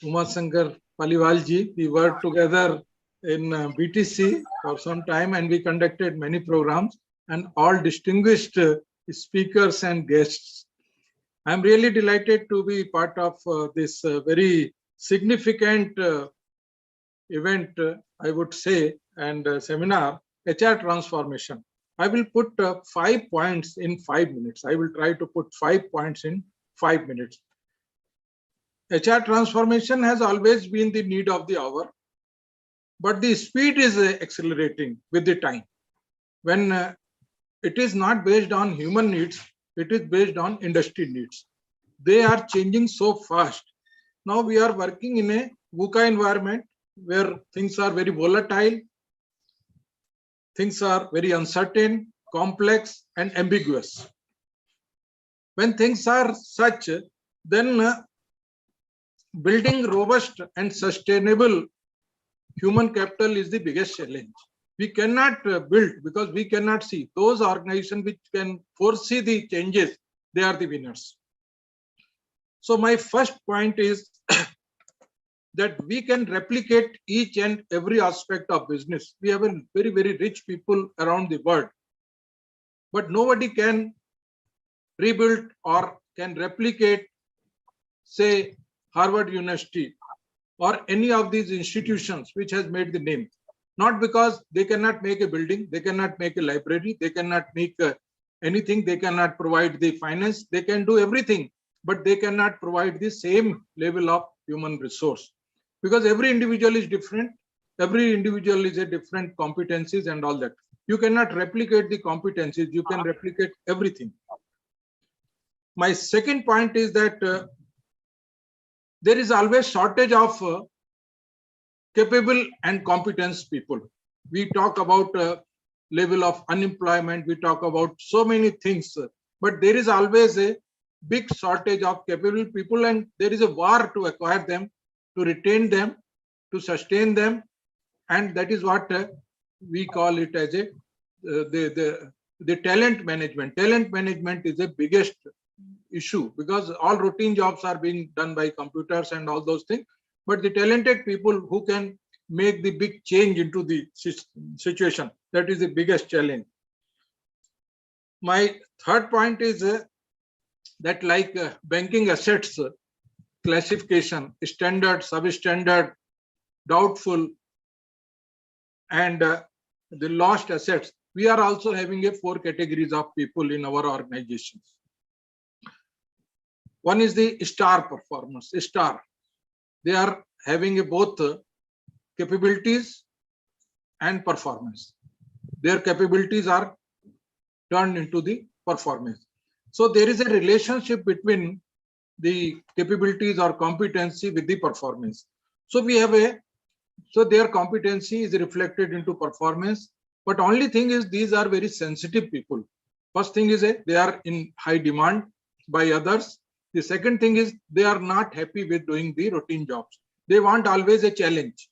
Umashankar Paliwalji. We worked together in BTC for some time, and we conducted many programs, and all distinguished speakers and guests. I'm really delighted to be part of this very significant event, I would say, and seminar, HR transformation. I will put 5 points in 5 minutes. I will try to put 5 points in 5 minutes. HR transformation has always been the need of the hour, but the speed is accelerating with the time. When it is not based on human needs, it is based on industry needs. They are changing so fast. Now we are working in a VUCA environment where things are very volatile, things are very uncertain, complex, and ambiguous. When things are such, then building robust and sustainable human capital is the biggest challenge. We cannot build because we cannot see. Those organizations which can foresee the changes, they are the winners. So my first point is that we can replicate each and every aspect of business. We have a very, very rich people around the world, but nobody can rebuild or can replicate, say, Harvard University or any of these institutions which has made the name. Not because they cannot make a building, they cannot make a library, they cannot make anything, they cannot provide the finance, they can do everything, but they cannot provide the same level of human resource. Because every individual is different, every individual is a different competencies and all that. You cannot replicate the competencies, you can replicate everything. My second point is that there is always shortage of capable and competence people. We talk about level of unemployment, we talk about so many things, but there is always a big shortage of capable people, and there is a war to acquire them, to retain them, to sustain them, and that is what we call it as a the talent management. Talent management is the biggest issue because all routine jobs are being done by computers and all those things, but the talented people who can make the big change into the situation, that is the biggest challenge. My third point is that like banking assets, classification, standard, substandard, doubtful, and the lost assets, we are also having 4 categories of people in our organizations. One is the star performers, star. They are having both capabilities and performance. Their capabilities are turned into the performance. So there is a relationship between the capabilities or competency with the performance. So we have so their competency is reflected into performance. But only thing is, these are very sensitive people. First thing is they are in high demand by others. The second thing is they are not happy with doing the routine jobs. They want always a challenge.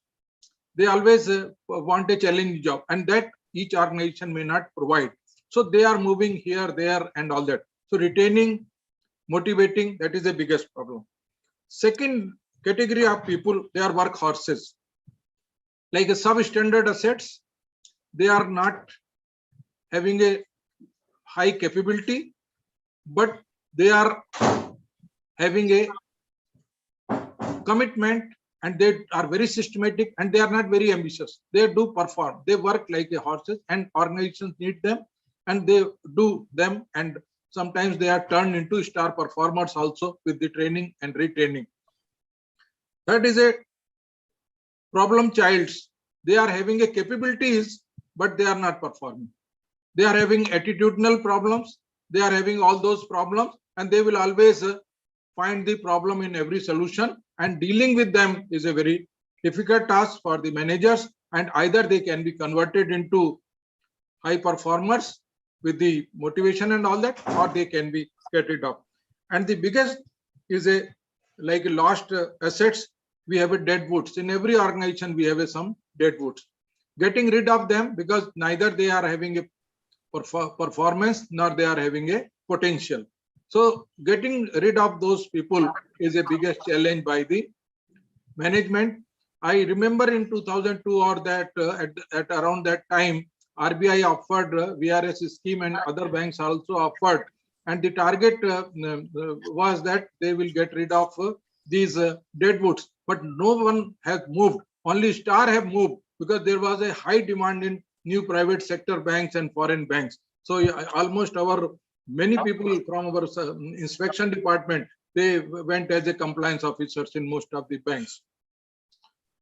They always want a challenge job, and that each organization may not provide. So they are moving here, there, and all that. So retaining, motivating, that is the biggest problem. Second category of people, they are workhorses. Like a substandard assets, they are not having a high capability, but they are having a commitment, and they are very systematic, and they are not very ambitious. They do perform. They work like a horses, and organizations need them, and they do them. And sometimes they are turned into star performers also with the training and retraining. That is a problem childs. They are having a capabilities, but they are not performing. They are having attitudinal problems. They are having all those problems, and they will always find the problem in every solution, and dealing with them is a very difficult task for the managers, and either they can be converted into high performers with the motivation and all that, or they can be get rid of. And the biggest is like lost assets. We have a dead woods. In every organization, we have some dead woods. Getting rid of them, because neither they are having a performance nor they are having a potential. So getting rid of those people is a biggest challenge by the management. I remember in 2002 or that at around that time, RBI offered VRS scheme, and other banks also offered, and the target was that they will get rid of these deadwoods, but no one has moved. Only Star have moved because there was a high demand in new private sector banks and foreign banks. So almost many people from our inspection department, they went as a compliance officers in most of the banks.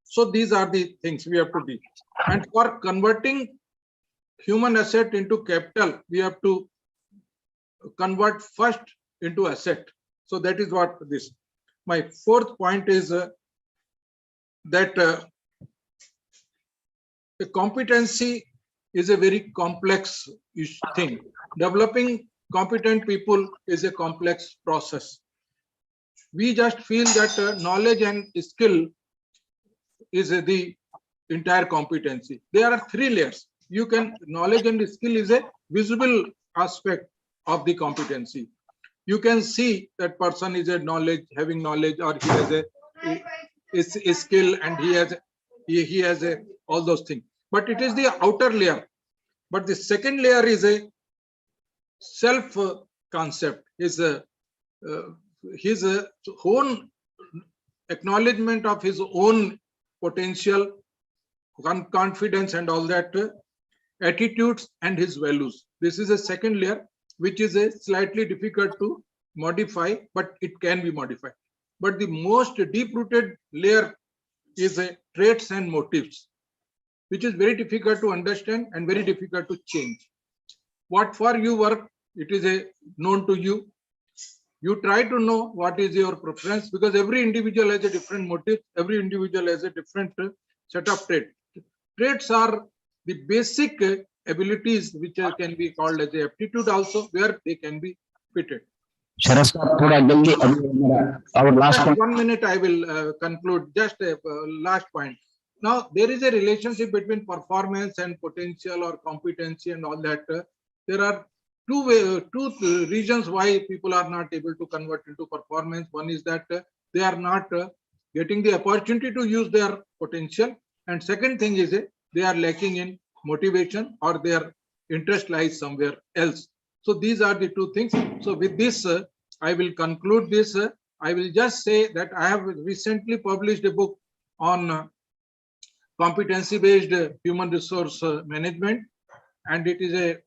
So these are the things we have to do. And for converting human asset into capital, we have to convert first into asset. So that is what this. My fourth point is that the competency is a very complex thing. Developing competent people is a complex process. We just feel that knowledge and skill is the entire competency. There are three layers. Knowledge and skill is a visible aspect of the competency. You can see that person is having knowledge, or he has a skill, and he has all those things. But it is the outer layer. But the second layer is a self concept, his own acknowledgement of his own potential, confidence, and all that, attitudes and his values. This is a second layer, which is a slightly difficult to modify, but it can be modified. But the most deep-rooted layer is traits and motives, which is very difficult to understand and very difficult to change. What for you work, it is known to you. You try to know what is your preference, because every individual has a different motive. Every individual has a different set of traits. Traits are the basic abilities which can be called as a aptitude also, where they can be fitted. Our last Just point. 1 minute, I will conclude. Just a last point. Now, there is a relationship between performance and potential or competency and all that. There are two reasons why people are not able to convert into performance. One is that they are not getting the opportunity to use their potential. And second thing is they are lacking in motivation, or their interest lies somewhere else. So these are the two things. So with this, I will conclude this. I will just say that I have recently published a book on competency-based human resource management, and it is a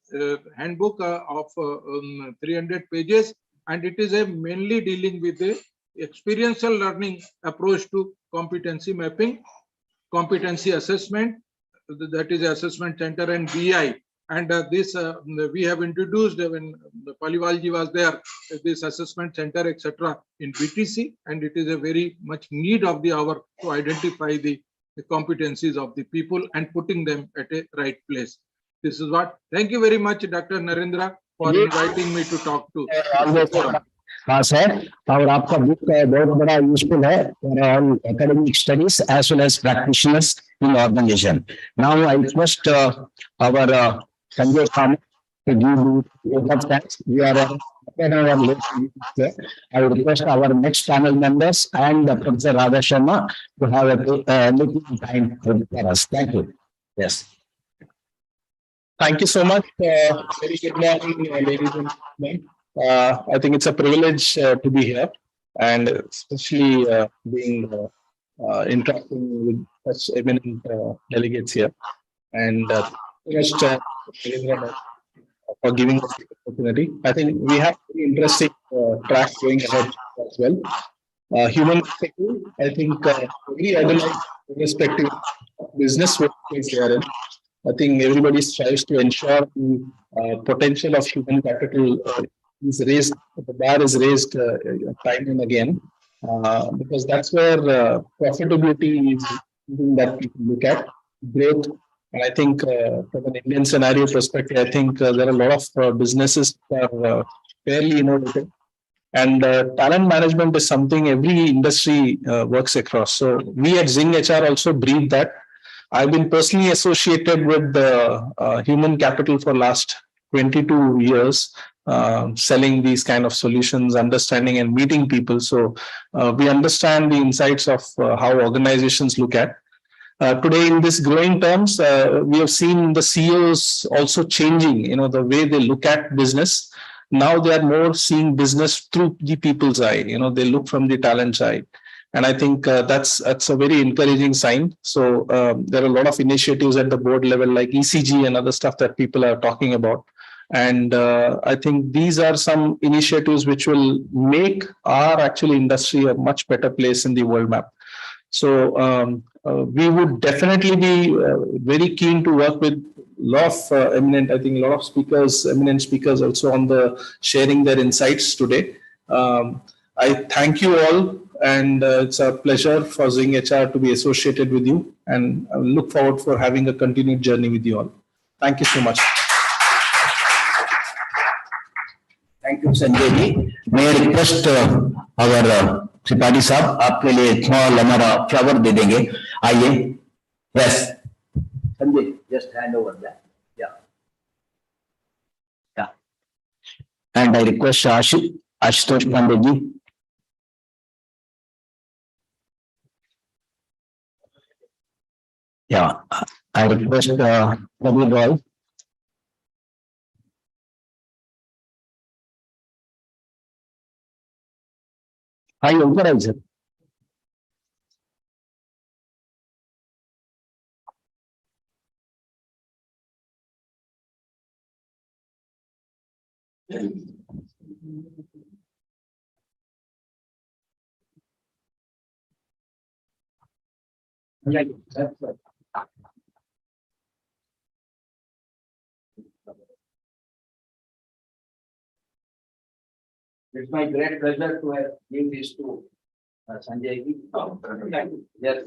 handbook of 300 pages, and it is mainly dealing with the experiential learning approach to competency mapping, competency assessment, that is assessment center, and BI. And we have introduced when Paliwalji was there, this assessment center, etc. in BTC, and it is a very much need of the hour to identify the competencies of the people and putting them at a right place. This is what. Thank you very much, Dr. Narendra, for inviting me to talk to. Pass है और आपका book बहुत बड़ा useful है for all academic studies as well as practitioners in organization. Now I request our Sanjay Kamath to give thanks. We are I would request our next panel members and Professor Radha Sharma to have a little time for us. Thank you. Yes. Thank you so much. Very good morning, ladies and gentlemen. I think it's a privilege to be here, and especially being interacting with such eminent delegates here. And just for giving us the opportunity. I think we have very interesting track going ahead as well. Human capital, I think every organized irrespective of business workplace they are in. I think everybody strives to ensure the potential of human capital is raised, the bar is raised time and again, because that's where profitability is something that we can look at, growth. And I think from an Indian scenario perspective, I think there are a lot of businesses that are fairly innovative. And talent management is something every industry works across. So we at Zing HR also breathe that. I've been personally associated with human capital for last 22 years, selling these kind of solutions, understanding and meeting people. So we understand the insights of how organizations look at. Today, in this growing terms, we have seen the CEOs also changing, the way they look at business. Now they are more seeing business through the people's eye. They look from the talent side. And I think that's a very encouraging sign. So there are a lot of initiatives at the board level like ECG and other stuff that people are talking about. And I think these are some initiatives which will make our actual industry a much better place in the world map. So we would definitely be very keen to work with a lot of eminent speakers also on the sharing their insights today. I thank you all, and it's a pleasure for Zing HR to be associated with you, and I look forward for having a continued journey with you all. Thank you so much. Thank you, Sanjay ji. May I request our Tripathi साहब आपके लिए small हमारा flower दे देंगे. आइए. Yes. Sanjay, just hand over that. Yeah. Yeah. And I request Ashutosh Pandey ji. Yeah. I request Prabir Roy. आइए ऊपर आइए sir. It's my great pleasure to have given this to Sanjay ji. Yes,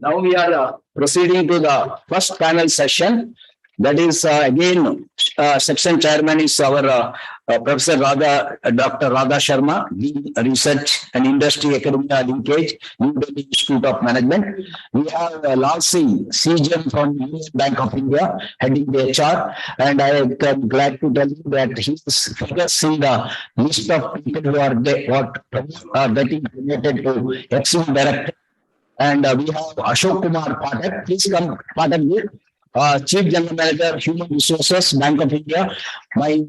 Now we are proceeding to the first panel session. That is again section chairman is our Professor Dr. Radha Sharma, Dean Research and Industry Academia Linkage, New Delhi Institute of Management. We have Lal Singh, CGM from Union Bank of India, heading the HR, and I am glad to tell you that he is figures in the list of people who are getting promoted to excellent director. And we have Ashok Kumar Pathak. Please come, Pathak. Chief General Manager, Human Resources, Bank of India, my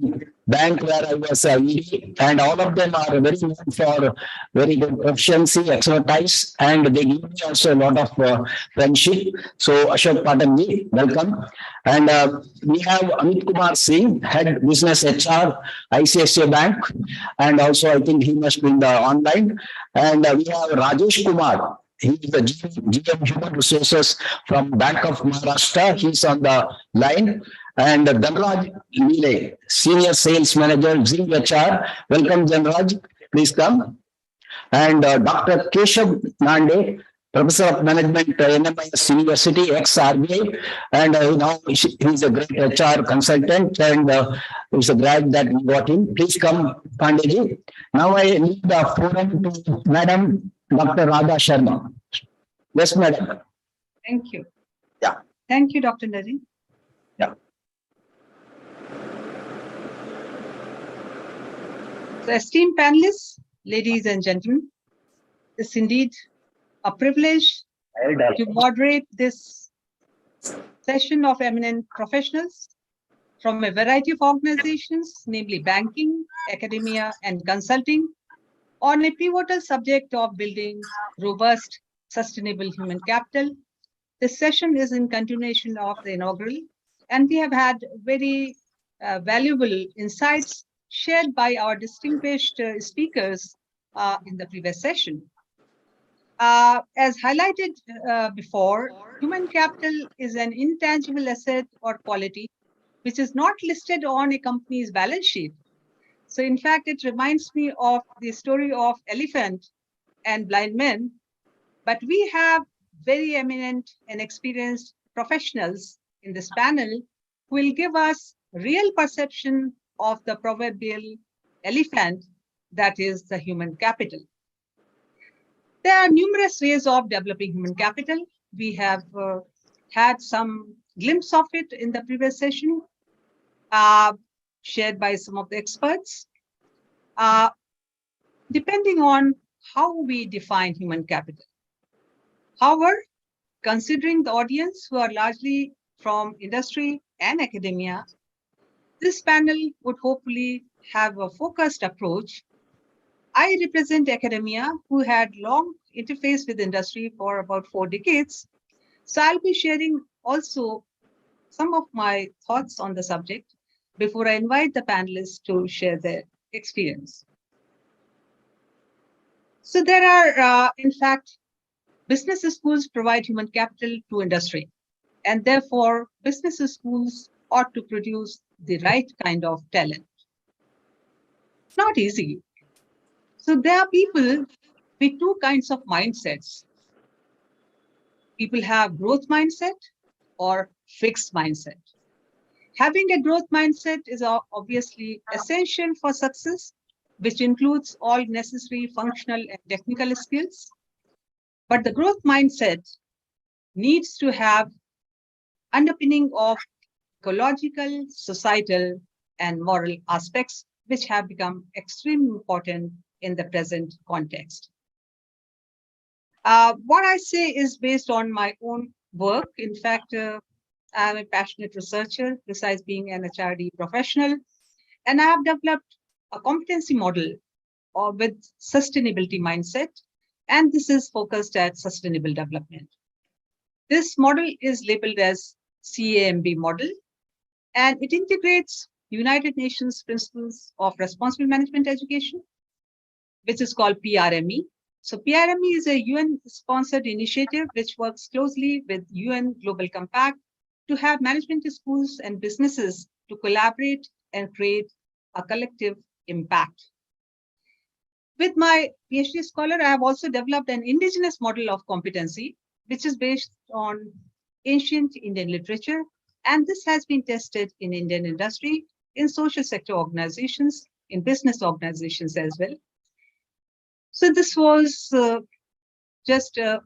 bank where I was ED, and all of them are very known for very good proficiency, expertise, and they give me also a lot of friendship. So Ashok Patanji, welcome. And we have Amit Kumar Singh, Head Business HR, ICICI Bank, and also I think he must be in the online. And we have Rajesh Kumar. He is the GM Human Resources from Bank of Maharashtra. He's on the line. And Dhanraj Leele, Senior Sales Manager, Zing HR. Welcome, Dhanraj. Please come. And Dr. Keshav Nande, Professor of Management, NMIS University, ex-RBI. And now he's a great HR consultant and he's a grad that we got him. Please come, Pandey. Now I leave the forum to Madam Dr. Radha Sharma. Yes, Madam. Thank you. Yeah. Thank you, Dr. Narendra. Yeah. So, esteemed panelists, ladies and gentlemen, it's indeed a privilege to moderate this session of eminent professionals from a variety of organizations, namely banking, academia, and consulting, on a pivotal subject of building robust, sustainable human capital. This session is in continuation of the inaugural, and we have had very valuable insights shared by our distinguished speakers in the previous session. As highlighted before, human capital is an intangible asset or quality which is not listed on a company's balance sheet. So in fact, it reminds me of the story of elephant and blind men, but we have very eminent and experienced professionals in this panel who will give us real perception of the proverbial elephant, that is the human capital. There are numerous ways of developing human capital. We have had some glimpse of it in the previous session, shared by some of the experts. Depending on how we define human capital. However, considering the audience who are largely from industry and academia, this panel would hopefully have a focused approach. I represent academia who had long interface with industry for about 4 decades. So I'll be sharing also some of my thoughts on the subject before I invite the panelists to share their experience. So there are, in fact, business schools provide human capital to industry, and therefore business schools ought to produce the right kind of talent. Not easy. So there are people with two kinds of mindsets. People have growth mindset or fixed mindset. Having a growth mindset is obviously essential for success, which includes all necessary functional and technical skills. But the growth mindset needs to have underpinning of ecological, societal, and moral aspects, which have become extremely important in the present context. What I say is based on my own work. In fact, I'm a passionate researcher, besides being an HRD professional, and I have developed a competency model with sustainability mindset, and this is focused at sustainable development. This model is labeled as CAMB model, and it integrates United Nations Principles of Responsible Management Education, which is called PRME. So PRME is a UN-sponsored initiative which works closely with UN Global Compact to have management schools and businesses to collaborate and create a collective impact. With my PhD scholar, I have also developed an indigenous model of competency, which is based on ancient Indian literature, and this has been tested in Indian industry, in social sector organizations, in business organizations as well. So this was just at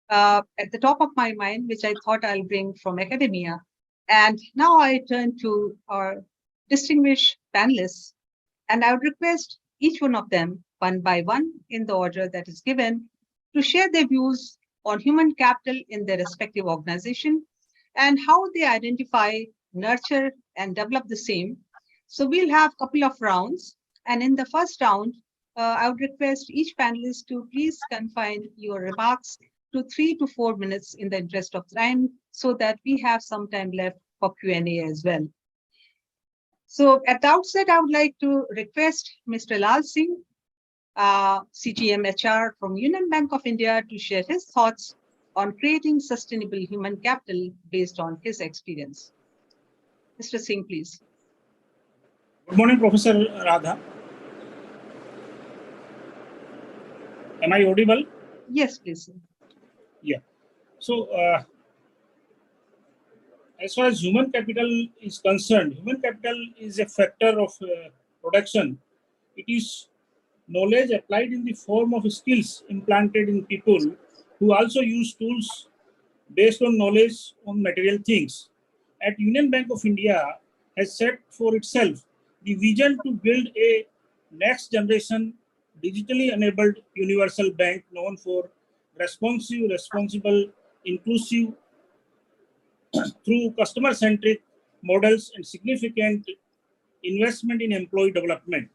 the top of my mind, which I thought I'll bring from academia. And now I turn to our distinguished panelists, and I would request each one of them, one by one, in the order that is given, to share their views on human capital in their respective organization, and how they identify, nurture, and develop the same. So we'll have a couple of rounds. And in the first round, I would request each panelist to please confine your remarks to 3 to 4 minutes in the interest of time, so that we have some time left for Q&A as well. So at the outset, I would like to request Mr. Lal Singh, CGM HR from Union Bank of India, to share his thoughts on creating sustainable human capital based on his experience. Mr. Singh, please. Good morning, Professor Radha. Am I audible? Yes, please. So, as far as human capital is concerned, human capital is a factor of production. It is knowledge applied in the form of skills implanted in people who also use tools based on knowledge on material things. At Union Bank of India has set for itself the vision to build a next generation digitally enabled universal bank known for responsive, responsible, inclusive through customer-centric models and significant investment in employee development.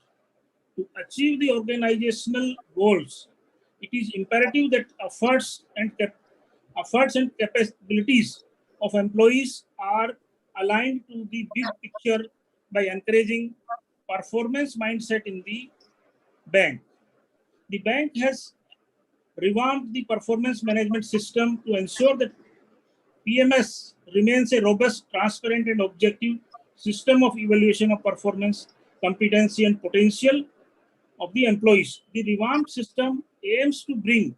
To achieve the organizational goals, it is imperative that efforts and capabilities of employees are aligned to the big picture by encouraging performance mindset in the bank. The bank has revamped the performance management system to ensure that PMS remains a robust, transparent, and objective system of evaluation of performance, competency, and potential of the employees. The revamped system aims to bring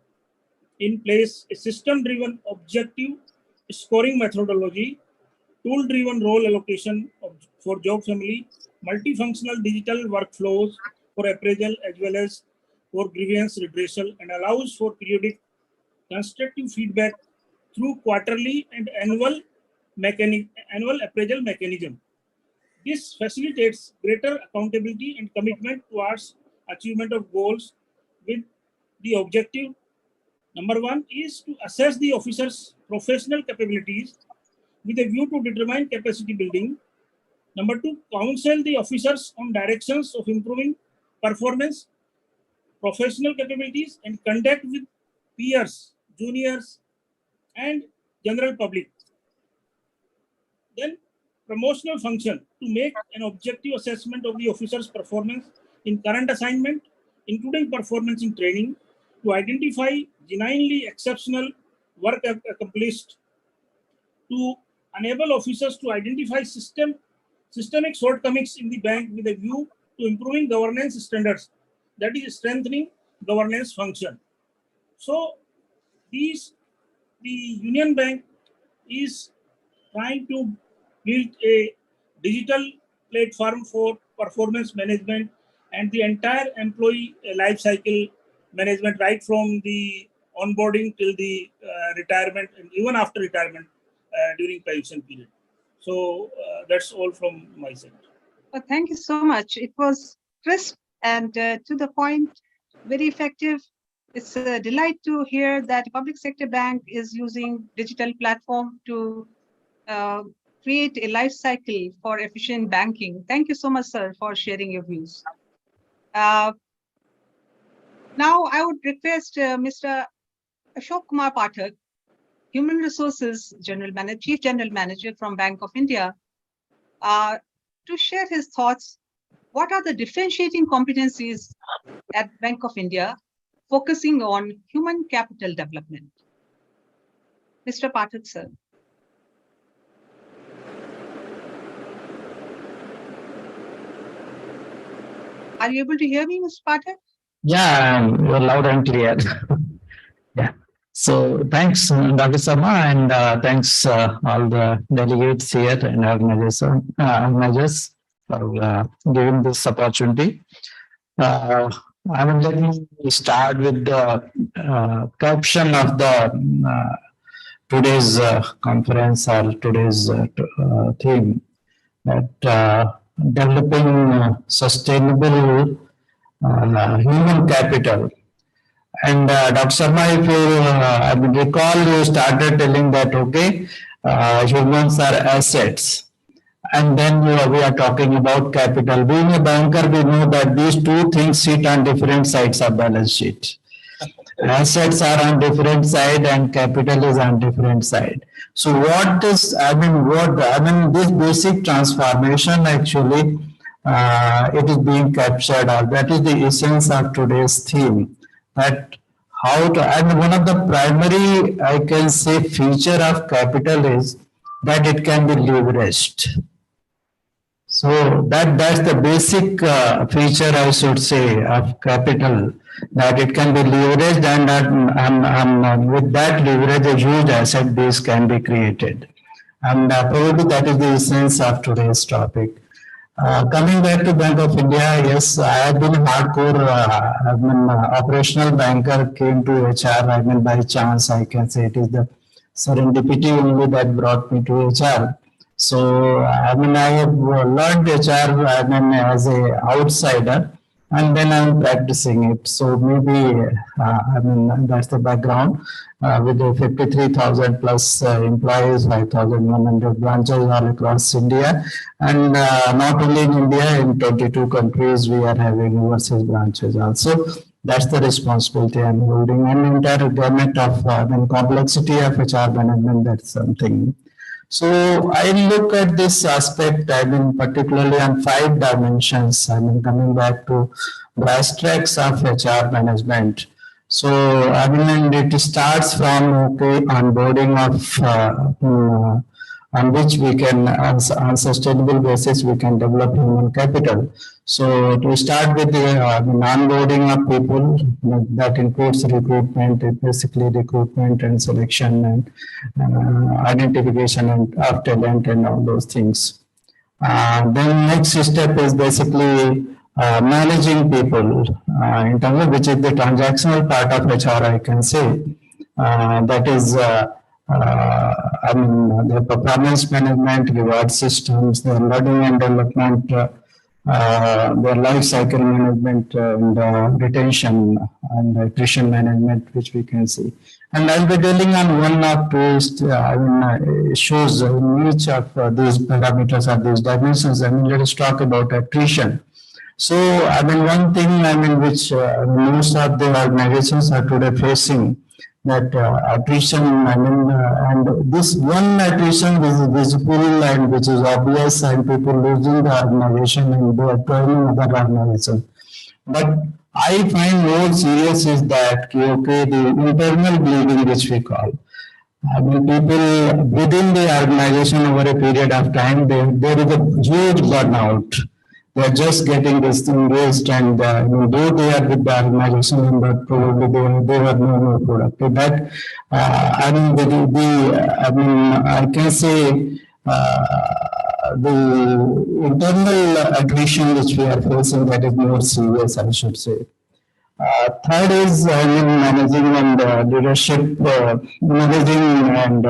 in place a system-driven objective scoring methodology, tool-driven role allocation for job family, multifunctional digital workflows for appraisal as well as for grievance redressal, and allows for periodic constructive feedback through quarterly and annual appraisal mechanism. This facilitates greater accountability and commitment towards achievement of goals with the objective. Number one is to assess the officer's professional capabilities with a view to determine capacity building. Number two, counsel the officers on directions of improving performance, professional capabilities, and conduct with peers, juniors, and general public. Then promotional function to make an objective assessment of the officer's performance in current assignment, including performance in training, to identify genuinely exceptional work accomplished, to enable officers to identify systemic shortcomings in the bank with a view to improving governance standards, that is strengthening governance function. So the Union Bank is trying to build a digital platform for performance management and the entire employee life cycle management, right from the onboarding till the retirement and even after retirement during pension period. So that's all from my side. Well, thank you so much. It was crisp and to the point, very effective. It's a delight to hear that public sector bank is using digital platform to create a life cycle for efficient banking. Thank you so much, sir, for sharing your views. Now, I would request Mr. Ashok Kumar Pathak, Human Resources Chief General Manager from Bank of India, to share his thoughts. What are the differentiating competencies at Bank of India focusing on human capital development? Mr. Pathak, sir. Are you able to hear me, Mr. Pathak? Yeah, you're loud and clear. Yeah. So thanks, Dr. Sharma, and thanks all the delegates here and organizers for giving this opportunity. I mean, let me start with the caption of the today's conference or today's theme, that developing sustainable human capital. And Dr. Sharma, if you recall, you started telling that, okay, humans are assets. And then we are talking about capital. Being a banker, we know that these two things sit on different sides of balance sheet. Assets are on different side and capital is on different side. So this basic transformation actually, it is being captured, or that is the essence of today's theme. That and one of the primary, I can say, feature of capital is that it can be leveraged. So that's the basic feature, I should say, of capital, that it can be leveraged, and with that leverage, a huge asset base can be created. And probably that is the essence of today's topic. Coming back to Bank of India, yes, I have been hardcore, operational banker, came to HR, by chance, I can say it is the serendipity only that brought me to HR. So, I have learned HR, as a outsider, and then I'm practicing it. So maybe, that's the background. With the 53,000 plus employees, 5,100 branches all across India. And not only in India, in 22 countries, we are having overseas branches also. That's the responsibility I'm holding. And entire gamut of complexity of HR management, that's something. So I look at this aspect, particularly on 5 dimensions. Coming back to brass tracks of HR management. So, and it starts from, onboarding of, on which we can, on sustainable basis, we can develop human capital. So, to start with the onboarding of people, that includes recruitment, basically recruitment and selection and identification of talent and all those things. Then next step is basically managing people in terms of which is the transactional part of HR, I can say. That is, the performance management, reward systems, the learning and development, their life cycle management, and retention and attrition management, which we can see. And I'll be dealing on one or two issues in each of these parameters or these dimensions. Let us talk about attrition. So, one thing, which most of the organizations are today facing, that attrition, and this one attrition is visible and which is obvious, and people losing the organization and they are joining other organizations. But I find more serious is that, the internal bleeding, which we call. People within the organization over a period of time, there is a huge burnout. They're just getting disengaged, and though they are with the organization, but probably they were no more productive. That I can say the internal attrition which we are facing, that is more serious, I should say. Third is managing and leadership, managing and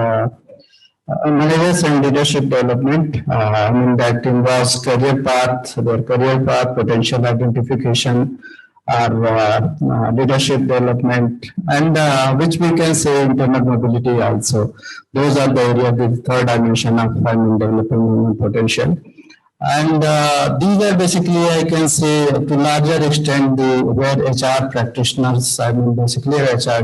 managers and leadership development. That involves career path, their career path, potential identification, or leadership development, and which we can say internal mobility also. Those are the areas, the third dimension of developing human potential. And these are basically, I can say, to larger extent, where HR practitioners, basically HR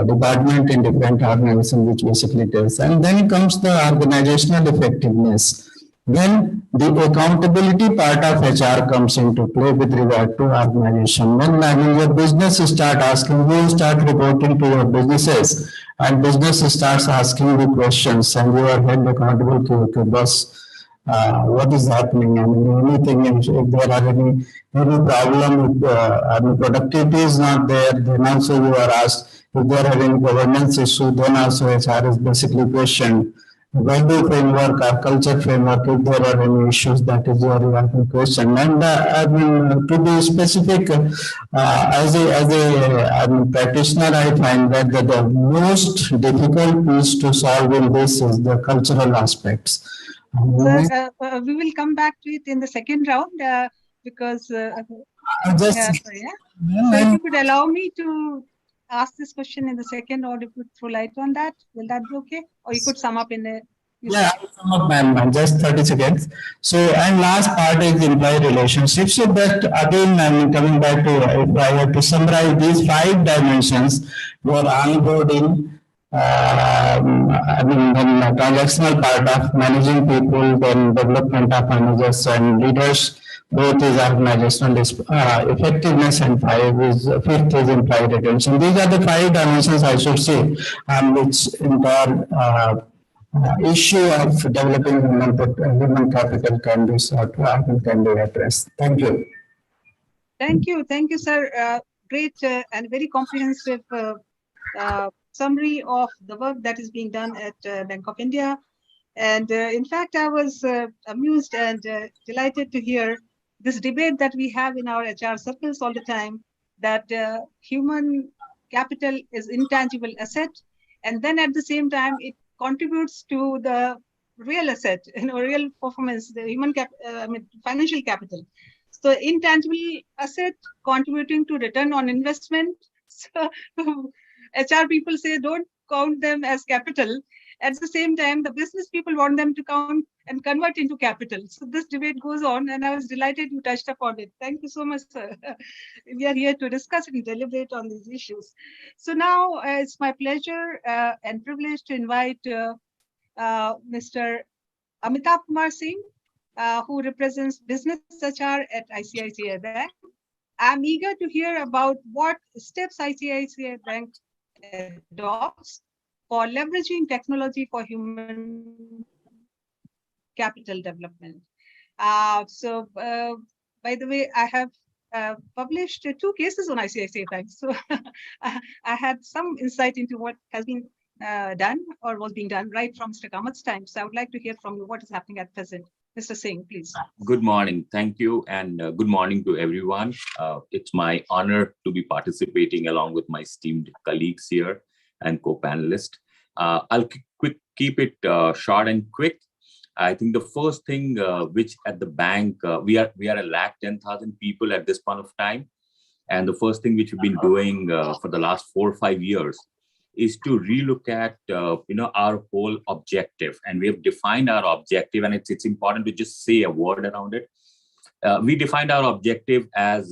department in different organizations, which basically tells. And then comes the organizational effectiveness. Then the accountability part of HR comes into play with regard to organization. When your business start asking, you start reporting to your businesses, and business starts asking the questions, and you are held accountable to boss. What is happening? Anything, if there are any problem with productivity is not there, then also you are asked. If there are any governance issue, then also HR is basically questioned. Value framework or culture framework, if there are any issues, that is your question. And to be specific, as a practitioner, I find that the most difficult piece to solve in this is the cultural aspects. Sir, we will come back to it in the second round because. So if you could allow me to ask this question in the second, or you could throw light on that? Will that be okay? Or you could sum up in a. Yeah, I will sum up, ma'am, just 30 seconds. So, and last part is employee relationships. So that again, I'm coming back to, if I have to summarize these 5 dimensions for onboarding, I mean, then the transactional part of managing people, then development of managers and leaders, both is organizational effectiveness, and fifth is employee retention. These are the 5 dimensions, I should say, which entire issue of developing human capital can be addressed. Thank you. Thank you, sir. Great and very comprehensive summary of the work that is being done at Bank of India. And in fact, I was amused and delighted to hear this debate that we have in our HR circles all the time, that human capital is intangible asset, and then at the same time it contributes to the real asset, real performance, the financial capital. So intangible asset contributing to return on investment. So HR people say don't count them as capital. At the same time, the business people want them to count and convert into capital. So this debate goes on, and I was delighted you touched upon it. Thank you so much, sir. We are here to discuss and deliberate on these issues. So now it's my pleasure and privilege to invite Mr. Amitabh Kumar Singh, who represents Business HR at ICICI Bank. I'm eager to hear about what steps ICICI Bank adopts for leveraging technology for human capital development. By the way, I have published 2 cases on ICICI Bank. So I had some insight into what has been done or was being done right from Mr. Kamat's time. So I would like to hear from you what is happening at present. Mr. Singh, please. Good morning. Thank you. And good morning to everyone. It's my honor to be participating along with my esteemed colleagues here and co-panelists. I'll keep it short and quick. I think the first thing which at the bank, we are 110,000 people at this point of time. And the first thing which we've been doing for the last 4 or 5 years is to relook at our whole objective. And we have defined our objective, and it's important to just say a word around it. We defined our objective as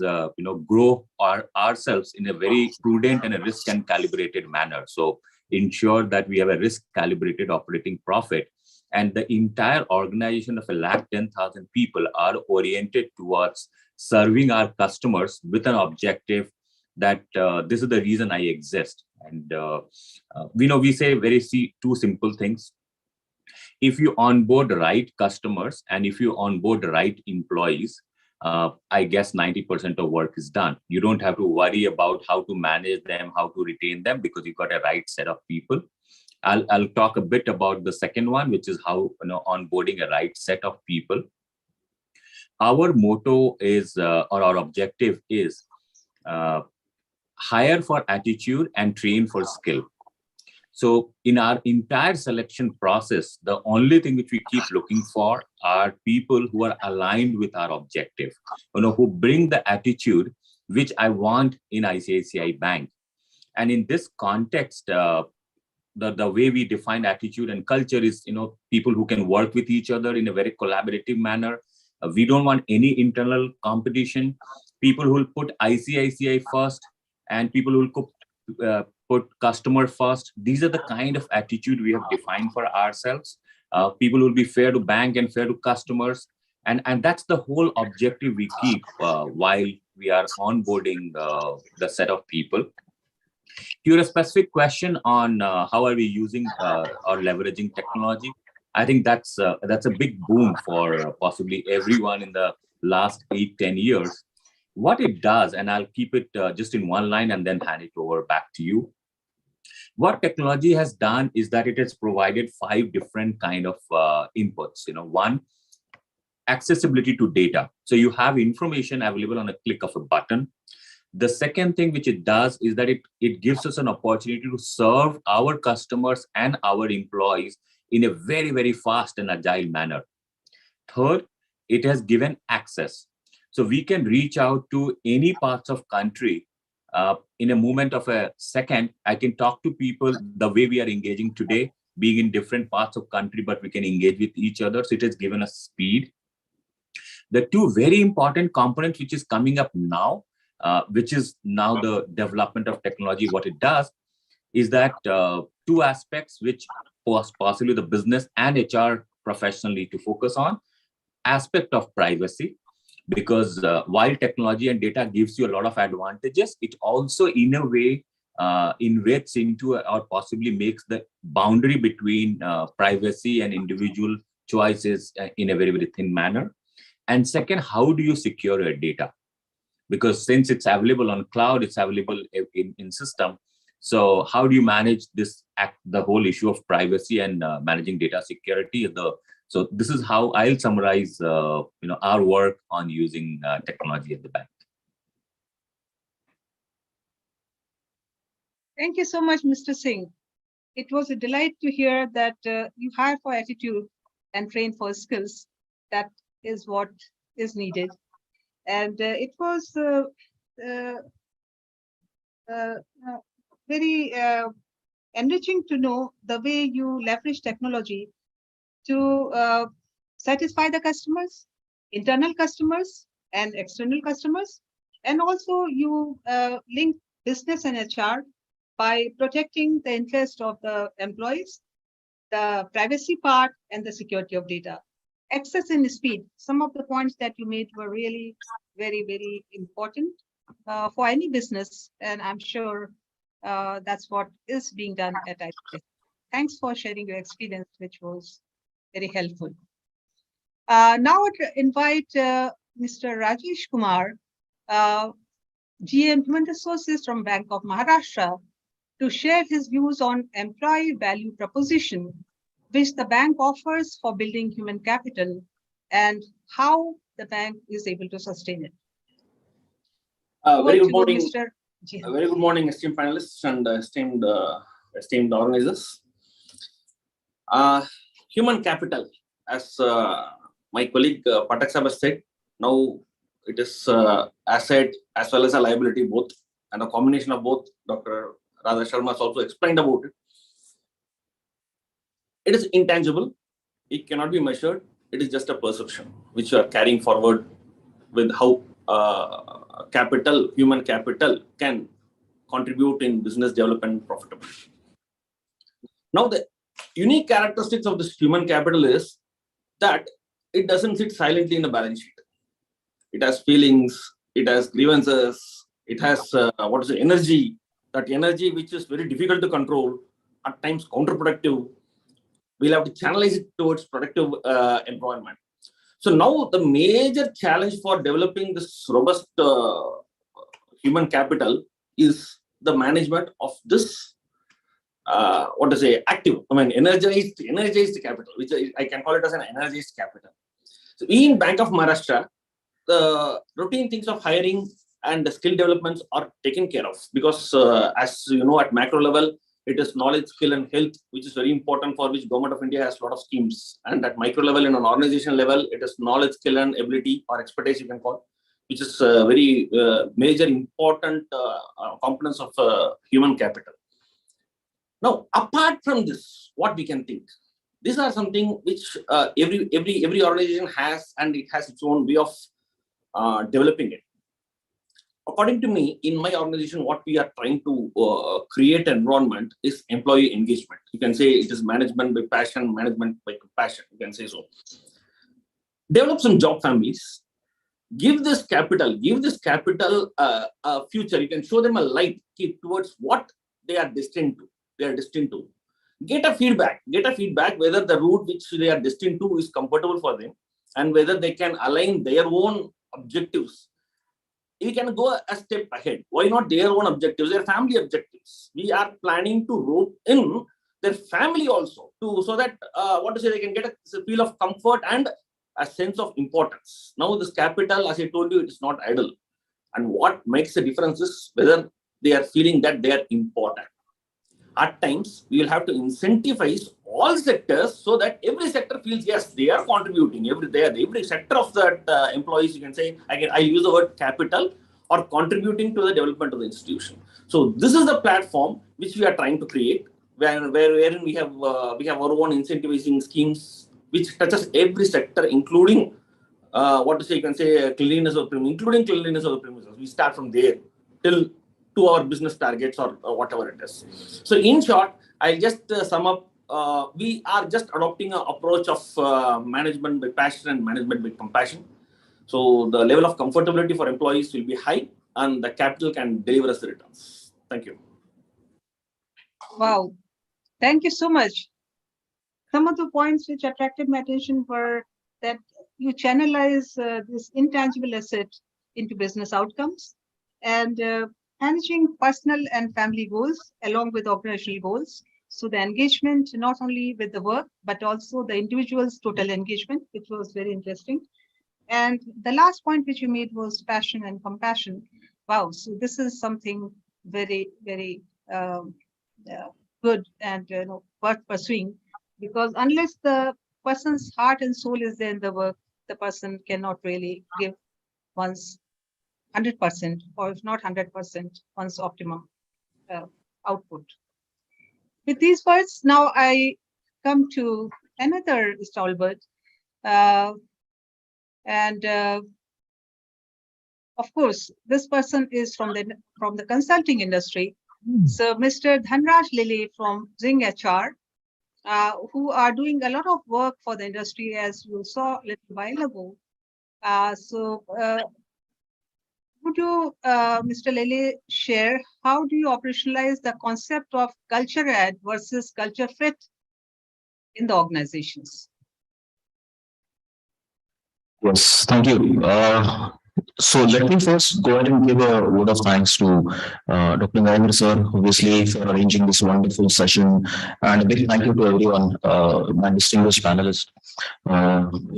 grow ourselves in a very prudent and a risk and calibrated manner. So ensure that we have a risk calibrated operating profit, and the entire organization of 110,000 people are oriented towards serving our customers with an objective that this is the reason I exist. And we say two simple things. If you onboard the right customers and if you onboard the right employees, I guess 90% of work is done. You don't have to worry about how to manage them, how to retain them, because you've got a right set of people. I'll talk a bit about the second one, which is how onboarding a right set of people. Our motto is, or our objective is, hire for attitude and train for skill. So in our entire selection process, the only thing which we keep looking for are people who are aligned with our objective, who bring the attitude which I want in ICICI Bank. And in this context, the way we define attitude and culture is, people who can work with each other in a very collaborative manner. We don't want any internal competition. People who will put ICICI first and people who will put customer first. These are the kind of attitude we have defined for ourselves. People will be fair to bank and fair to customers. And that's the whole objective we keep while we are onboarding the set of people. To your specific question on how are we using or leveraging technology, I think that's a big boom for possibly everyone in the last 8-10 years. What it does, and I'll keep it just in one line and then hand it over back to you. What technology has done is that it has provided 5 different kind of inputs. One, accessibility to data. So you have information available on a click of a button. The second thing which it does is that it gives us an opportunity to serve our customers and our employees in a very, very fast and agile manner. Third, it has given access. So we can reach out to any parts of country in a moment of a second, I can talk to people the way we are engaging today, being in different parts of country, but we can engage with each other. So it has given us speed. The two very important components which is coming up now, which is now the development of technology, what it does is that two aspects which possibly the business and HR professional need to focus on. Aspect of privacy, because while technology and data gives you a lot of advantages, it also in a way invades into or possibly makes the boundary between privacy and individual choices in a very, very thin manner. And second, how do you secure your data? Because since it's available on cloud, it's available in system. So how do you manage this the whole issue of privacy and managing data security? So this is how I'll summarize our work on using technology at the bank. Thank you so much, Mr. Singh. It was a delight to hear that you hire for attitude and train for skills. That is what is needed. And it was very enriching to know the way you leverage technology to satisfy the customers, internal customers and external customers. And also you link business and HR by protecting the interest of the employees, the privacy part and the security of data. Access and speed. Some of the points that you made were really very, very important for any business. And I'm sure that's what is being done at ICICI. Thanks for sharing your experience, which was very helpful. Now I invite Mr. Rajesh Kumar, GM Human Resources from Bank of Maharashtra, to share his views on employee value proposition, which the bank offers for building human capital and how the bank is able to sustain it. Very good morning, Mr. very good morning, esteemed panelists and esteemed organizers. Human capital, as my colleague Pathak Sahab has said, now it is asset as well as a liability both, and a combination of both. Dr. Radha Sharma has also explained about it. It is intangible. It cannot be measured. It is just a perception which you are carrying forward with how capital, human capital, can contribute in business development profitability. Now, the unique characteristics of this human capital is that it doesn't sit silently in a balance sheet. It has feelings, it has grievances, it has energy. That energy which is very difficult to control, at times counterproductive. We'll have to channelize it towards productive employment. So now the major challenge for developing this robust human capital is the management of this active, energized capital, which I can call it as an energized capital. So we in Bank of Maharashtra, the routine things of hiring and the skill developments are taken care of, because as you know, at macro level, it is knowledge, skill and health, which is very important, for which Government of India has a lot of schemes. And at micro level, in an organization level, it is knowledge, skill and ability or expertise, you can call, which is very major important components of human capital. Now, apart from this, what we can think? These are something which every organization has, and it has its own way of developing it. According to me, in my organization, what we are trying to create an environment is employee engagement. You can say it is management by passion, management by compassion. You can say so. Develop some job families. Give this capital a future. You can show them a light towards what they are destined to. Get a feedback whether the route which they are destined to is comfortable for them, and whether they can align their own objectives. We can go a step ahead. Why not their own objectives, their family objectives? We are planning to rope in their family also, so that they can get a feel of comfort and a sense of importance. Now this capital, as I told you, it is not idle. And what makes the difference is whether they are feeling that they are important. At times, we will have to incentivize all sectors so that every sector feels, yes, they are contributing. Every sector of that employees, you can say, I use the word capital, or contributing to the development of the institution. So this is the platform which we are trying to create, wherein we have our own incentivizing schemes which touches every sector, including you can say cleanliness of premises, including cleanliness of the premises. We start from there till to our business targets or whatever it is. So in short, I'll just sum up. We are just adopting an approach of management by passion and management by compassion. So the level of comfortability for employees will be high and the capital can deliver us the returns. Thank you. Wow. Thank you so much. Some of the points which attracted my attention were that you channelize this intangible asset into business outcomes and managing personal and family goals along with operational goals. So the engagement, not only with the work, but also the individual's total engagement, which was very interesting. And the last point which you made was passion and compassion. Wow. So this is something very, very good and worth pursuing, because unless the person's heart and soul is there in the work, the person cannot really give one's 100%, or if not 100%, one's optimum output. With these words, now I come to another stalwart, and of course, this person is from the consulting industry. So Mr. Dhanraj Lele from Zing HR, who are doing a lot of work for the industry, as you saw a little while ago. Would you, Mr. Lele, share how do you operationalize the concept of culture add versus culture fit in the organizations? Yes, thank you. So let me first go ahead and give a word of thanks to Dr. Narendra sir, obviously, for arranging this wonderful session, and a big thank you to everyone, my distinguished panelists.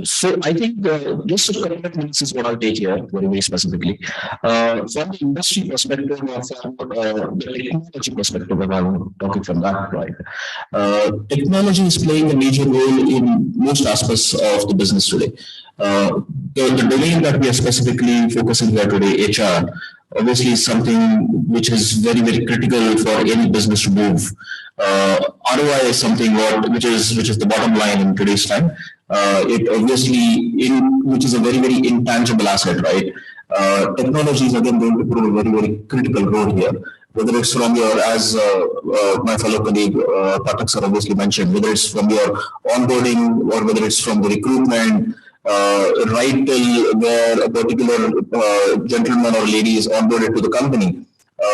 So I think just a couple of minutes is what I'll take here, very, very specifically. From the industry perspective, or from the technology perspective, if I'm talking from that, right? Technology is playing a major role in most aspects of the business today. The domain that we are specifically focusing here today, HR, obviously is something which is very, very critical for any business to move. ROI is something which is the bottom line in today's time. It obviously which is a very, very intangible asset, right? Technology is again going to play a very, very critical role here. Whether it's from your, as my fellow colleague Pathak sir obviously mentioned, whether it's from your onboarding or whether it's from the recruitment, right till where a particular gentleman or lady is onboarded to the company,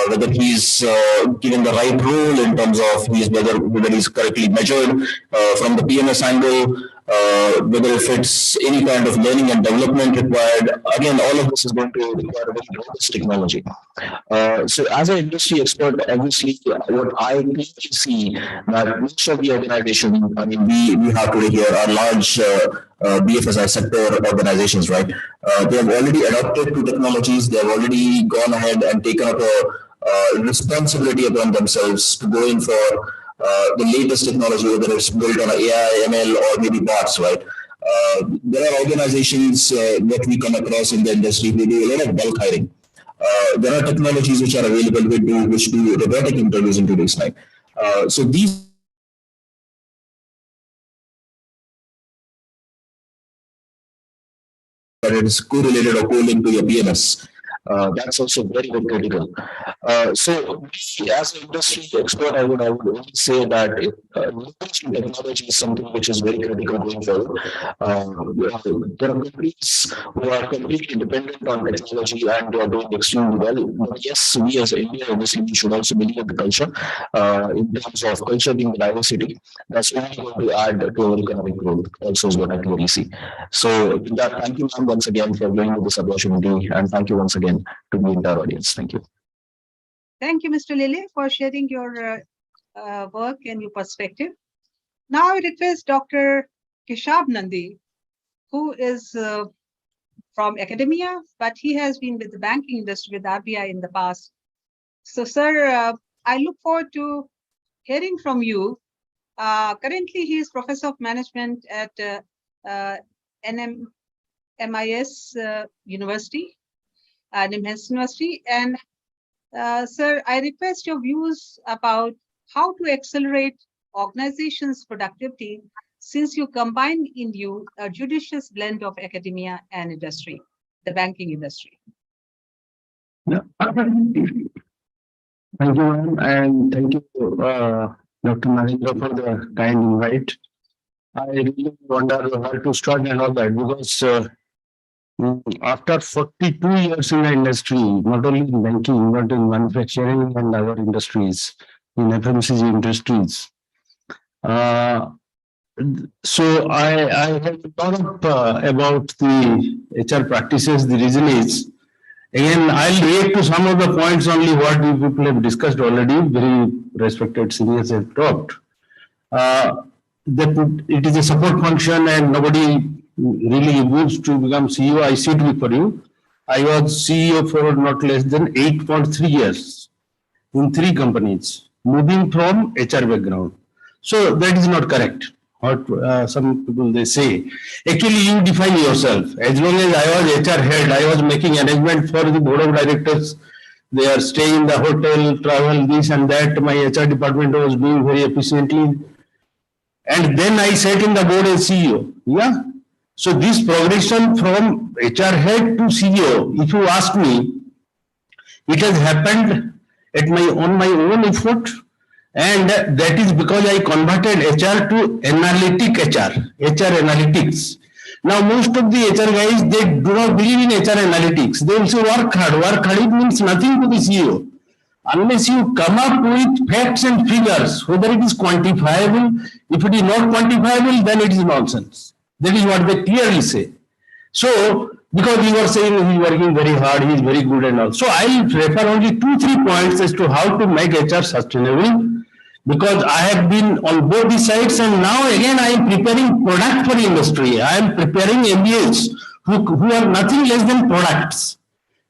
whether he's given the right role in terms of whether he's correctly measured from the PMS angle, whether if it's any kind of learning and development required. Again, all of this is going to require a very robust technology. So as an industry expert, obviously, what I clearly see that most of the organizations, I mean, we have today here are large BFSI sector organizations, right? They have already adopted to technologies. They have already gone ahead and taken up a responsibility upon themselves to go in for the latest technology, whether it's built on AI, ML, or maybe bots, right? There are organizations that we come across in the industry who do a lot of bulk hiring. There are technologies which are available which do robotic interviews in today's time. So these that it is correlated or co-linked to your PMS. That's also very, very critical. So, as an industry expert, I would only say that leveraging technology is something which is very critical going forward. There are companies who are completely dependent on technology and they are doing extremely well. But yes, we as India, obviously, we should also believe in the culture in terms of culture being diversity. That's only going to add to our economic growth. Also, is what I clearly see. So, with that, thank you, ma'am, once again for giving me this opportunity, and thank you once again to the entire audience. Thank you. Thank you, Mr. Lele, for sharing your work and your perspective. Now I request Dr. Keshab Nandi, who is from academia, but he has been with the banking industry with RBI in the past. So, sir, I look forward to hearing from you. Currently, he is Professor of Management at NMIS University. Nimhans University. And sir, I request your views about how to accelerate organizations' productivity since you combine in you a judicious blend of academia and industry, the banking industry. Thank you, ma'am, and thank you, Dr. Narendra, for the kind invite. I really wonder how to start and all that because after 42 years in the industry, not only in banking, but in manufacturing and other industries, in FMCG industries. So I have a lot of about the HR practices. The reason is, again, I'll react to some of the points only what we people have discussed already, very respected seniors have talked. That it is a support function and nobody really moves to become CEO. I sit before you. I was CEO for not less than 8.3 years in 3 companies, moving from HR background. So that is not correct. What some people they say. Actually, you define yourself. As long as I was HR head, I was making arrangement for the board of directors. They are staying in the hotel, travel, this and that. My HR department was doing very efficiently. And then I sat in the board as CEO. Yeah. So this progression from HR head to CEO, if you ask me, it has happened on my own effort. And that is because I converted HR to analytic HR analytics. Now, most of the HR guys, they do not believe in HR analytics. They will say work hard. Work hard, it means nothing to the CEO. Unless you come up with facts and figures, whether it is quantifiable, if it is not quantifiable, then it is nonsense. That is what they clearly say. So, because you are saying he is working very hard, he is very good and all. So, I will refer only 2-3 points as to how to make HR sustainable. Because I have been on both the sides and now again I am preparing product for industry. I am preparing MBAs who are nothing less than products.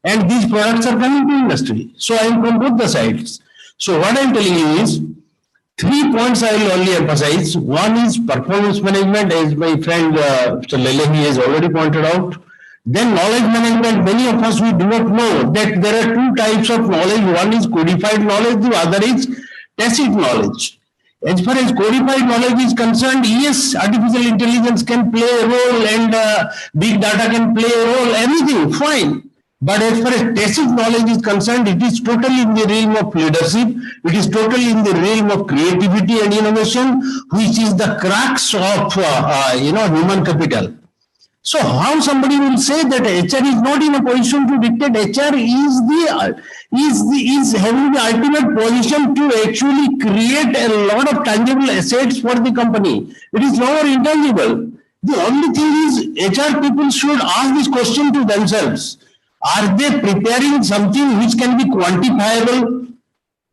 And these products are coming to industry. So I am from both the sides. So what I am telling you is 3 points I will only emphasize. One is performance management, as my friend Mr. Lelehi has already pointed out. Then knowledge management, many of us we do not know that there are 2 types of knowledge. One is codified knowledge, the other is tacit knowledge. As far as codified knowledge is concerned, yes, artificial intelligence can play a role and big data can play a role, everything, fine. But as far as tacit knowledge is concerned, it is totally in the realm of leadership. It is totally in the realm of creativity and innovation, which is the crux of human capital. So how somebody will say that HR is not in a position to dictate? HR is having the ultimate position to actually create a lot of tangible assets for the company. It is not intangible. The only thing is HR people should ask this question to themselves. Are they preparing something which can be quantifiable?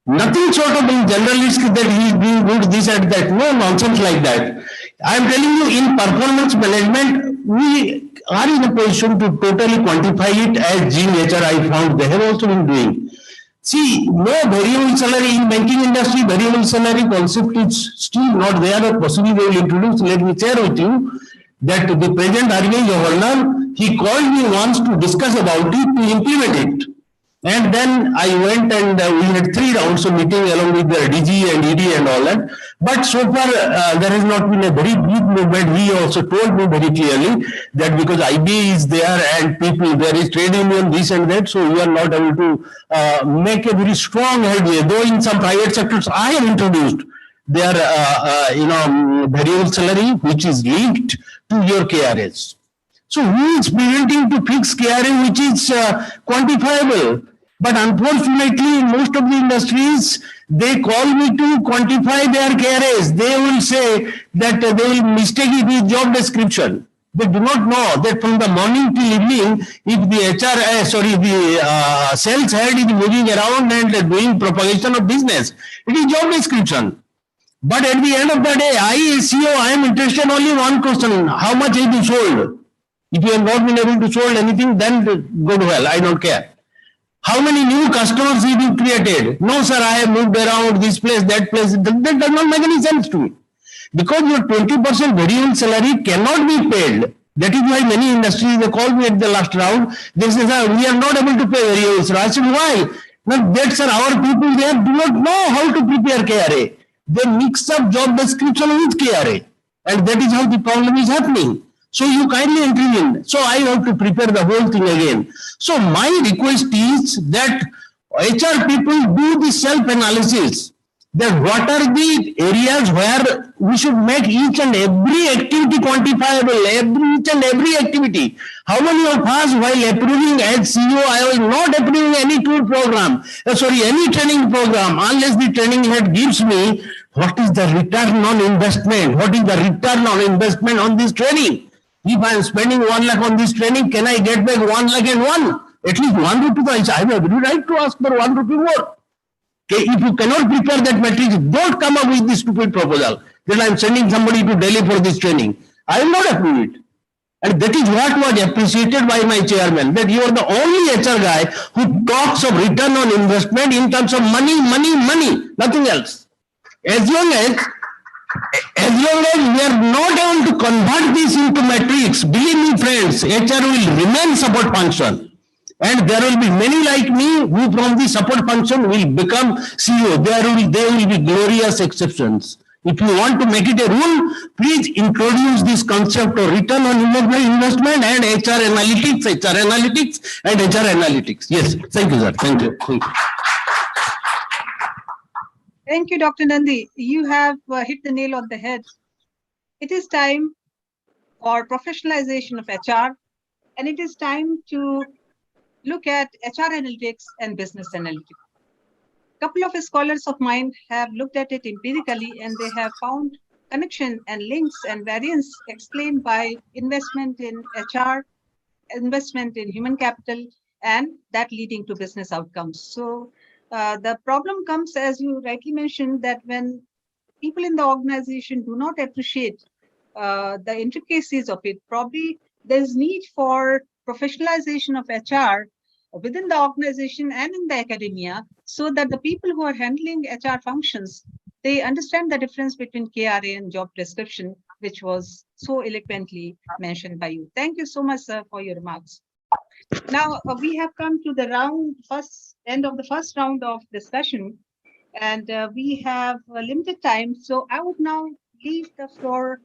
Nothing sort of in generalist that he is doing good, this and that. No nonsense like that. I am telling you, in performance management, we are in a position to totally quantify it, as Gene HR I found they have also been doing. See, no variable salary in banking industry, variable salary concept is still not there, or possibly they will introduce. Let me share with you that the present RBI governor, he called me once to discuss about it, to implement it. And then I went and we had 3 rounds of meeting along with the DG and ED and all that. But so far, there has not been a very big movement. He also told me very clearly that because IBA is there and people, there is trade union, this and that, so we are not able to make a very strong headway. Though in some private sectors, I have introduced their, variable salary, which is linked to your KRAs. So who is preventing to fix KRA which is quantifiable? But unfortunately, in most of the industries, they call me to quantify their KRAs. They will say that they will mistake it with job description. They do not know that from the morning till evening, if the sales head is moving around and doing propagation of business, it is job description. But at the end of the day, I as CEO, I am interested in only one question: how much have you sold? If you have not been able to sold anything, then go to hell. I don't care. How many new customers have you created? No, sir, I have moved around this place, that place. That does not make any sense to me. Because your 20% variable salary cannot be paid That is why many industries, they called me at the last round. They say, sir, we are not able to pay variable. So I said, why? Now, that's our people there do not know how to prepare KRA. They mix up job description with KRA. And that is how the problem is happening. So you kindly intervene. So I have to prepare the whole thing again. So my request is that HR people do the self-analysis. That what are the areas where we should make each and every activity quantifiable, each and every activity. How many of us, while approving as CEO, I was not approving any tool program, any training program, unless the training head gives me what is the return on investment, what is the return on investment on this training. If I am spending 1 lakh on this training, can I get back 1 lakh and 1? At least 1 rupee. I have every right to ask for 1 rupee more. Okay, if you cannot prepare that matrix, don't come up with this stupid proposal that I am sending somebody to Delhi for this training. I will not approve it. And that is what was appreciated by my chairman, that you are the only HR guy who talks of return on investment in terms of money, nothing else. As long as we are not able to convert this into matrix, believe me friends, HR will remain support function. And there will be many like me who from the support function will become CEO. There will be glorious exceptions. If you want to make it a rule, please introduce this concept of return on investment and HR analytics and HR analytics. Yes, thank you, sir. Thank you. Thank you, Dr. Nandi. You have hit the nail on the head. It is time for professionalization of HR, and it is time to look at HR analytics and business analytics. A couple of scholars of mine have looked at it empirically, and they have found connection and links and variance explained by investment in HR, investment in human capital, and that leading to business outcomes. So the problem comes, as you rightly mentioned, that when people in the organization do not appreciate the intricacies of it, probably there's need for professionalization of HR within the organization and in the academia, so that the people who are handling HR functions, they understand the difference between KRA and job description, which was so eloquently mentioned by you. Thank you so much, sir, for your remarks. Now, we have come to the end of the first round of discussion, and we have a limited time. So I would now leave the floor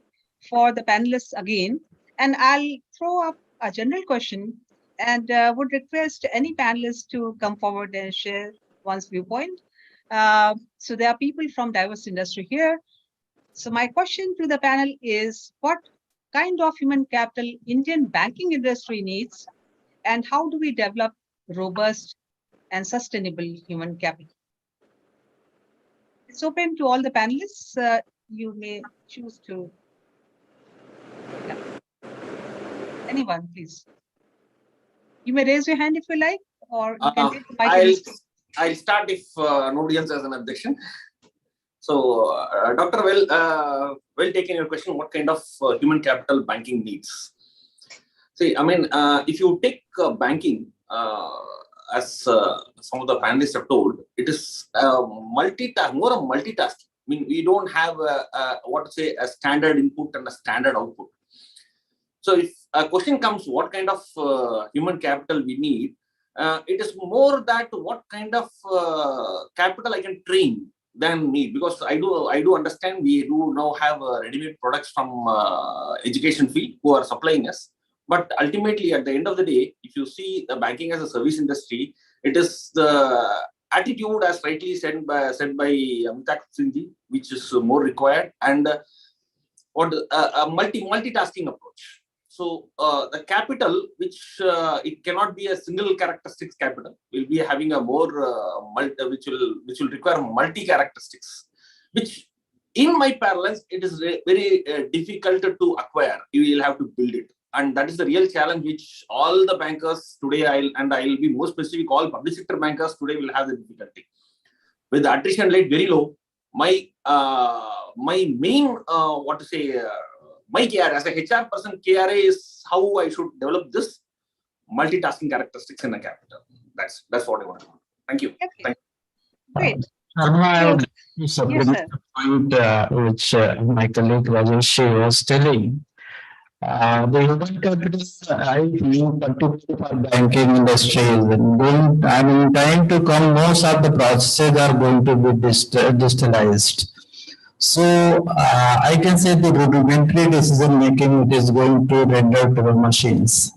for the panelists again, and I'll throw up a general question and would request any panelists to come forward and share one's viewpoint. So there are people from diverse industry here. So my question to the panel is, what kind of human capital Indian banking industry needs, and how do we develop robust and sustainable human capital? It's open to all the panelists. You may choose to. Yeah. Anyone, please. You may raise your hand if you like, or you can take the mic. I'll start if nobody else has an objection. So, Dr. Well taken your question, what kind of human capital banking needs? See, I mean, if you take banking, as some of the panelists have told, it is more a multitasking. I mean, we don't have a standard input and a standard output. So if a question comes, what kind of human capital we need, it is more that what kind of capital I can train than need, because I do understand we do now have ready-made products from education field who are supplying us. But ultimately, at the end of the day, if you see the banking as a service industry, it is the attitude, as rightly said by Amitabh Singh, which is more required, and a multitasking approach. So the capital, which it cannot be a single characteristics capital, will be having a more which will require multi characteristics, which in my parlance it is very difficult to acquire. You will have to build it, and that is the real challenge which all the bankers today, I will be more specific, all public sector bankers today will have the difficulty. With the attrition rate very low, my main my KRA as a HR person, KRA is how I should develop this multitasking characteristics in a capital. That's what I want to do. Thank you. Okay. Thank you. Great. I would supplement the point which my colleague Rajesh was telling. The human capital, I feel, particularly for banking industries, and in time to come, most of the processes are going to be digitalized. So I can say the rudimentary decision making it is going to render to the machines.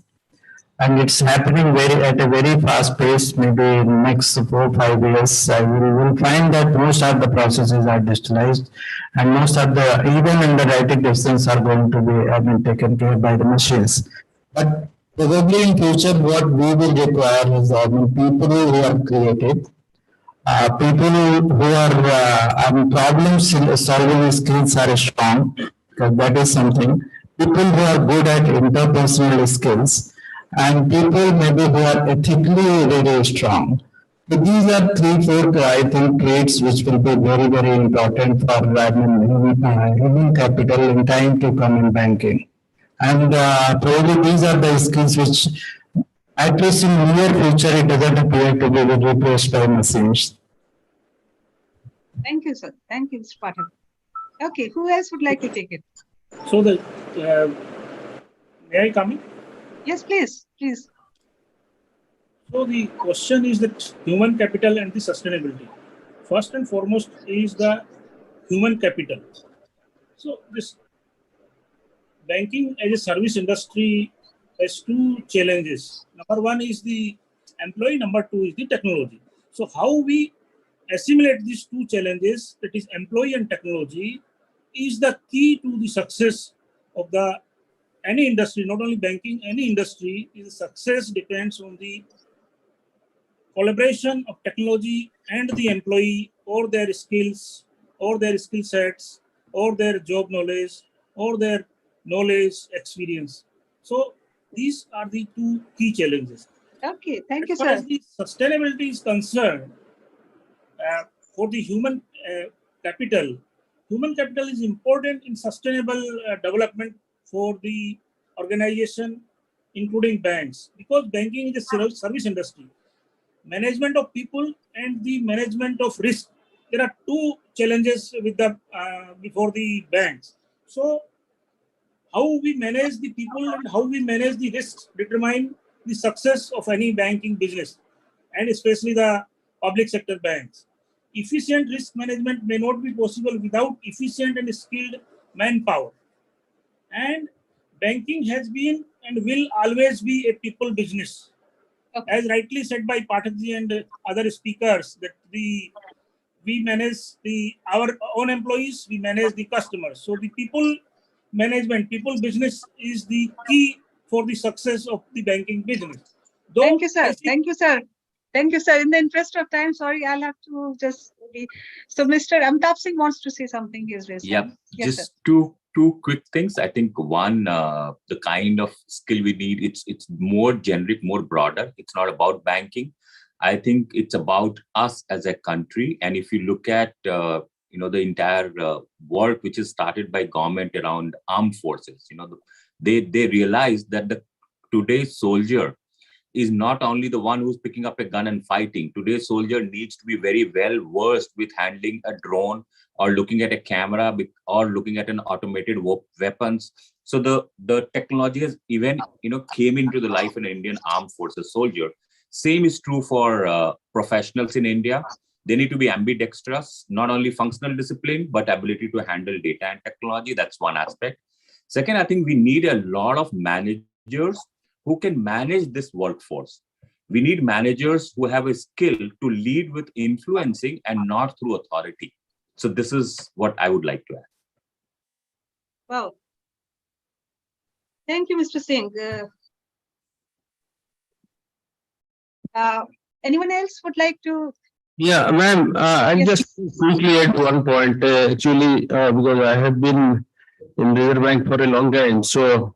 And it's happening at a very fast pace, maybe in next 4 or 5 years. We will find that most of the processes are digitalized and most of the, even underwriting decisions are going to be taken care by the machines. But probably in future, what we will require is people who are creative, people who are problem solving skills are strong, because that is something. People who are good at interpersonal skills, and people maybe who are ethically very strong. So these are 3, 4, I think, traits which will be very, very important for human capital in time to come in banking. And probably these are the skills which, at least in near future, it doesn't appear to be replaced by machines. Thank you, sir. Thank you, Mr. Pathak. Okay, who else would like to take it? So may I come in? Yes, please, please. So the question is that human capital and the sustainability. First and foremost is the human capital. So this banking as a service industry has 2 challenges. Number 1 is the employee, number 2 is the technology. So how we assimilate these 2 challenges, that is employee and technology, is the key to the success of any industry, not only banking, any industry. Is success depends on the collaboration of technology and the employee, or their skills, or their skill sets, or their job knowledge, or their knowledge experience. So these are the 2 key challenges. Okay, thank you, As far sir. as the sustainability is concerned, for the human capital is important in sustainable development for the organization, including banks, because banking is a service industry. Management of people and the management of risk. There are 2 challenges with before the banks. So how we manage the people and how we manage the risks determine the success of any banking business, and especially the public sector banks. Efficient risk management may not be possible without efficient and skilled manpower. And banking has been and will always be a people business. Okay. As rightly said by Pathakji and other speakers, that we manage our own employees, we manage the customers. So the people management, people business is the key for the success of the banking business. Thank you, sir. Thank you, sir. Thank you, sir. In the interest of time, sorry, I'll have to just be. So Mr. Amitabh Singh wants to say something. He is raised. Yeah, Yes, just two quick things. I think one, the kind of skill we need, it's more generic, more broader. It's not about banking. I think it's about us as a country. And if you look at the entire work which is started by government around armed forces, they realized that today's soldier is not only the one who's picking up a gun and fighting. Today's soldier needs to be very well versed with handling a drone, or looking at a camera, or looking at an automated weapons. So the technology has even came into the life of an Indian armed forces soldier. Same is true for professionals in India. They need to be ambidextrous, not only functional discipline, but ability to handle data and technology. That's one aspect. Second, I think we need a lot of managers who can manage this workforce. We need managers who have a skill to lead with influencing and not through authority. So this is what I would like to add. Wow. Thank you, Mr. Singh. Anyone else would like to? Yeah, ma'am, I'll Yes, just quickly add one point, actually, because I have been in Reserve Bank for a long time. So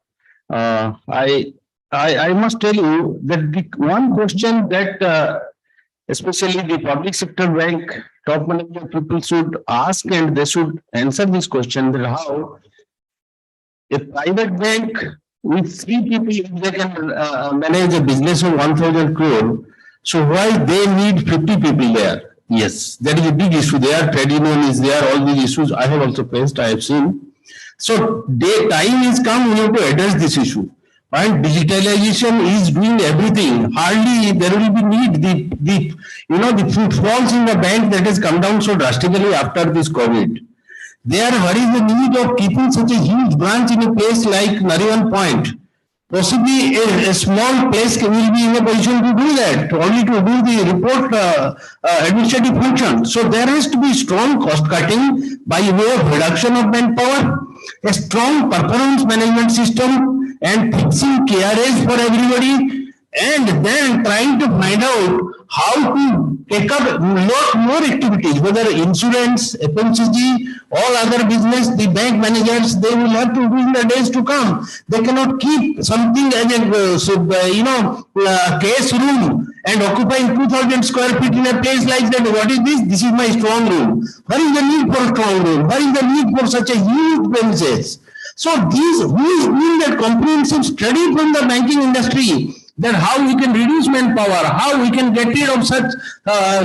I must tell you that the one question that especially the public sector bank top management people should ask, and they should answer this question, that how a private bank with 3 people, if they can manage a business of 1,000 crore, so why they need 50 people there? Yes, that is a big issue. There, trade union is there, all these issues I have also faced, I have seen. So time is come, we have to address this issue. And digitalization is doing everything. Hardly there will be need the footfalls in the bank that has come down so drastically after this COVID. There, what is the need of keeping such a huge branch in a place like Nariman Point? Possibly a small place will be in a position to do that, only to do the report administrative function. So there has to be strong cost cutting by way of reduction of manpower, a strong performance management system, and fixing KRAs for everybody, and then trying to find out how to take up a lot more activities, whether insurance, FMCG, all other business, the bank managers, they will have to do in the days to come. They cannot keep something as a case room and occupying 2,000 square feet in a place like that. What is this? This is my strong room. What is the need for a strong room? What is the need for such a huge premises? So these, who is doing that comprehensive study from the banking industry, that how we can reduce manpower, how we can get rid of such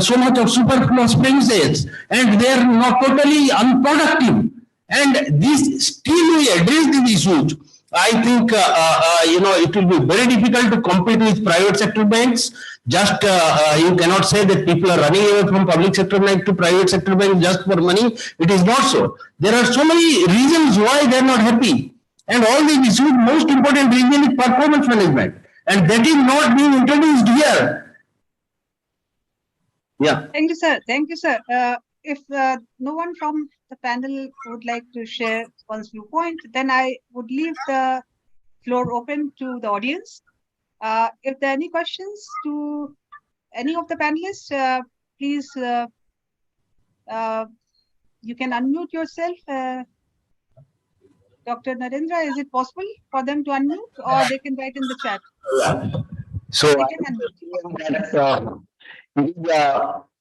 so much of superfluous premises, and they are not totally unproductive. And this still we address these issues. I think it will be very difficult to compete with private sector banks. Just you cannot say that people are running away from public sector bank to private sector bank just for money. It is not so. There are so many reasons why they are not happy, and all these issues. Most important reason is performance management. And that is not being introduced here. Yeah. Thank you, sir. Thank you, sir. If no one from the panel would like to share one's viewpoint, then I would leave the floor open to the audience. If there are any questions to any of the panelists, please, you can unmute yourself. Dr. Narendra, is it possible for them to unmute, or they can write in the chat? So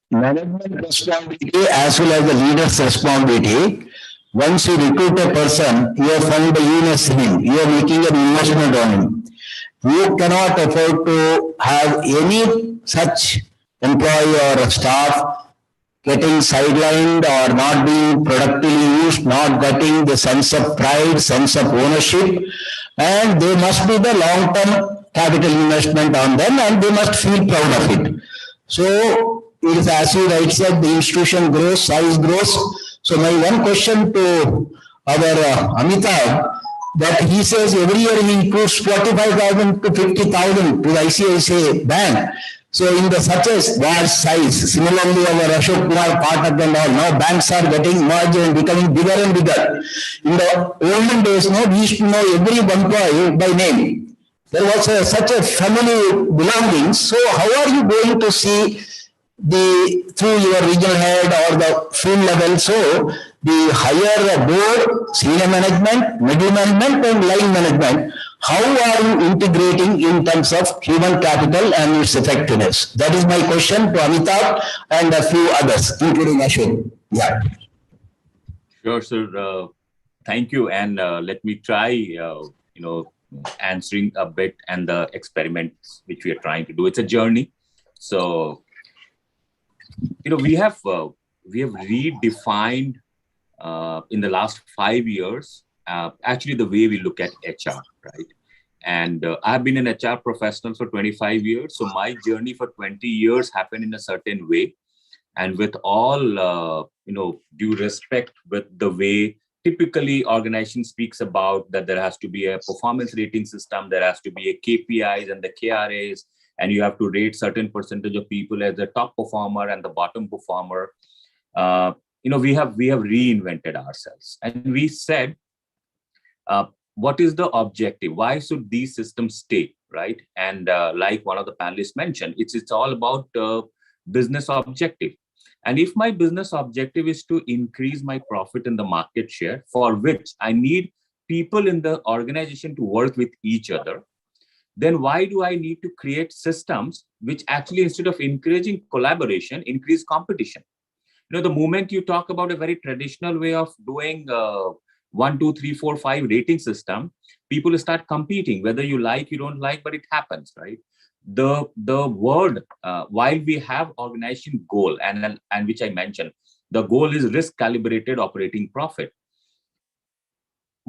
management responsibility as well as the leader's responsibility. Once you recruit a person, you have found a union him, you are making an investment on him. You cannot afford to have any such employee or staff getting sidelined or not being productively used, not getting the sense of pride, sense of ownership, and there must be the long-term capital investment on them, and they must feel proud of it. So it is, as you rightly said, the institution grows, size grows. So my one question to our Amitabh, that he says every year he includes 45,000 to 50,000 to the ICICI Bank. So in the such a large size, similarly our Ashok Kumar Pathak and all, now banks are getting merged and becoming bigger and bigger. In the olden days, we used to know every employee by name. There was such a family belonging. So how are you going to see through your regional head or the field level? So the higher board, senior management, middle management and line management, how are you integrating in terms of human capital and its effectiveness? That is my question to Amitabh and a few others, including Ashwin. Yeah. Sure, sir. Thank you. And let me try, answering a bit and the experiments which we are trying to do. It's a journey. So, we have redefined in the last 5 years, actually the way we look at HR, right? And I've been an HR professional for 25 years. So my journey for 20 years happened in a certain way. And with all, due respect with the way typically organization speaks about that there has to be a performance rating system, there has to be a KPIs and the KRAs, and you have to rate certain percentage of people as the top performer and the bottom performer. We have reinvented ourselves, and we said, what is the objective? Why should these systems stay, right? And like one of the panelists mentioned, it's all about business objective. And if my business objective is to increase my profit in the market share, for which I need people in the organization to work with each other, then why do I need to create systems which actually, instead of encouraging collaboration, increase competition? The moment you talk about a very traditional way of doing 1, 2, 3, 4, 5 rating system, people start competing, whether you like, you don't like, but it happens, right? The word, while we have organization goal, and which I mentioned, the goal is risk calibrated operating profit.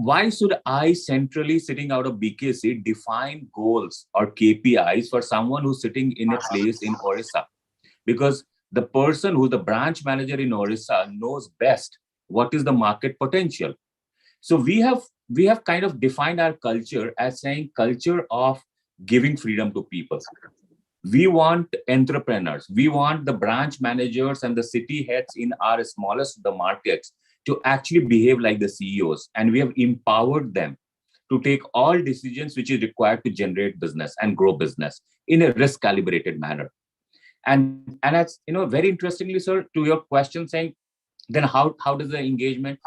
why should I centrally sitting out of BKC define goals or KPIs for someone who's sitting in a place in Orissa? Because the person who's the branch manager in Orissa knows best what is the market potential. So we have kind of defined our culture as saying culture of giving freedom to people. We want entrepreneurs, we want the branch managers and the city heads in our smallest of the markets to actually behave like the CEOs. And we have empowered them to take all decisions which is required to generate business and grow business in a risk calibrated manner. And that's, very interestingly, sir, to your question saying, then how does the engagement,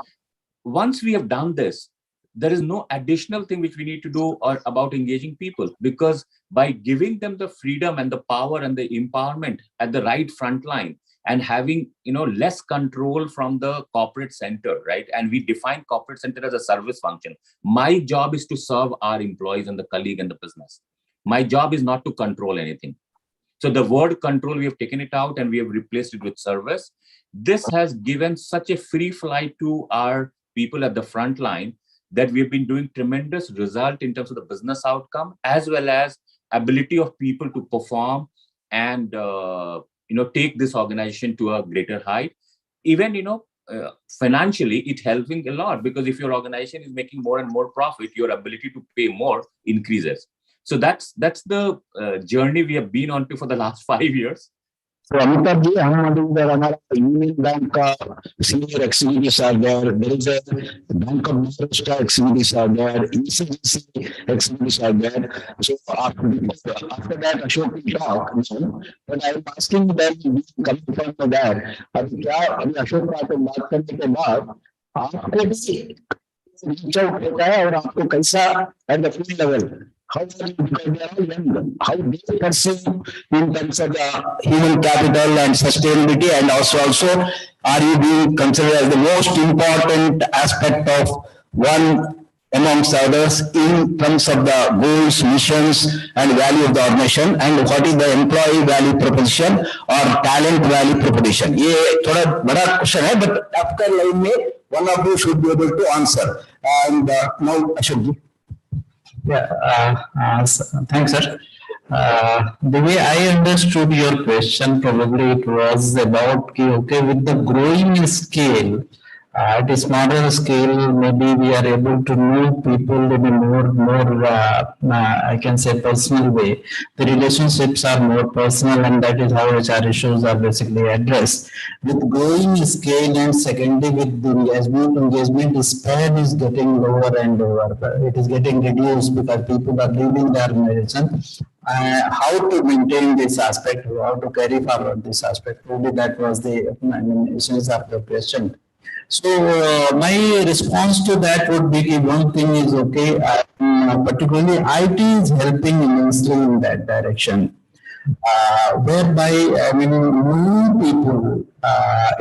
once we have done this, there is no additional thing which we need to do or about engaging people, because by giving them the freedom and the power and the empowerment at the right front line and having, less control from the corporate center, right? And we define corporate center as a service function. My job is to serve our employees and the colleague and the business. My job is not to control anything. So the word control, we have taken it out and we have replaced it with service. This has given such a free flight to our people at the front line that we've been doing tremendous result in terms of the business outcome, as well as ability of people to perform and, take this organization to a greater height. Even, financially, it helping a lot, because if your organization is making more and more profit, your ability to pay more increases. So that's the journey we have been on to for the last 5 years. So Amitabh ji, our Union Bank senior executives are there. There is a Bank of Maharashtra executives are there. ECGC executives are there. So after that, Ashok will talk. But I am asking them coming from that. अभी अशोक का तो बात करने के बाद आपको भी reach out होता है और आपको कैसा at the field level, how are you, because they are all young, how they perceive in terms of the human capital and sustainability, and also are you being considered as the most important aspect of one amongst others in terms of the goals, missions and value of the organization, and what is the employee value proposition or talent value proposition? ये थोड़ा बड़ा question है, but आपका line में one of you should be able to answer. And now Ashok ji. Yeah, thanks, sir. The way I understood your question, probably it was about with the growing scale, at a smaller scale, maybe we are able to know people in a more I can say personal way. The relationships are more personal, and that is how HR issues are basically addressed. With growing scale and secondly with the engagement span is getting lower and lower. It is getting reduced because people are leaving the organization. How to maintain this aspect, how to carry forward this aspect, probably that was the essence of the question. So my response to that would be one thing is particularly IT is helping immensely in that direction, whereby many people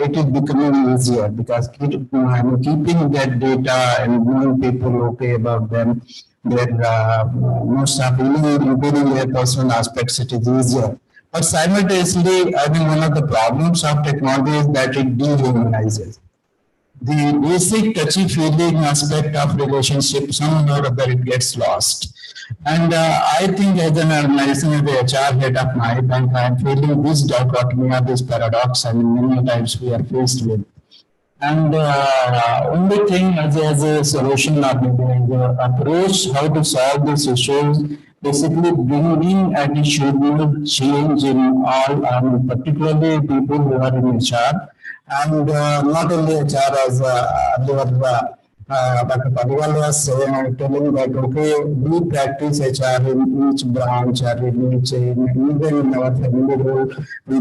it is becoming easier because keeping that data and knowing people about them, their most of including their personal aspects, it is easier. But simultaneously, one of the problems of technology is that it dehumanizes. The basic touchy-feeling aspect of relationship, somehow or other, it gets lost. And I think as an organization, as the HR head of my bank, I am feeling this dichotomy or this paradox, many times we are faced with. And only thing as a solution or maybe as an approach how to solve these issues, basically bringing attitudinal change in all, particularly people who are in HR. And not only HR, as Dr. Paliwal was saying, telling that, we practice HR in each branch or in each, even in our family role, we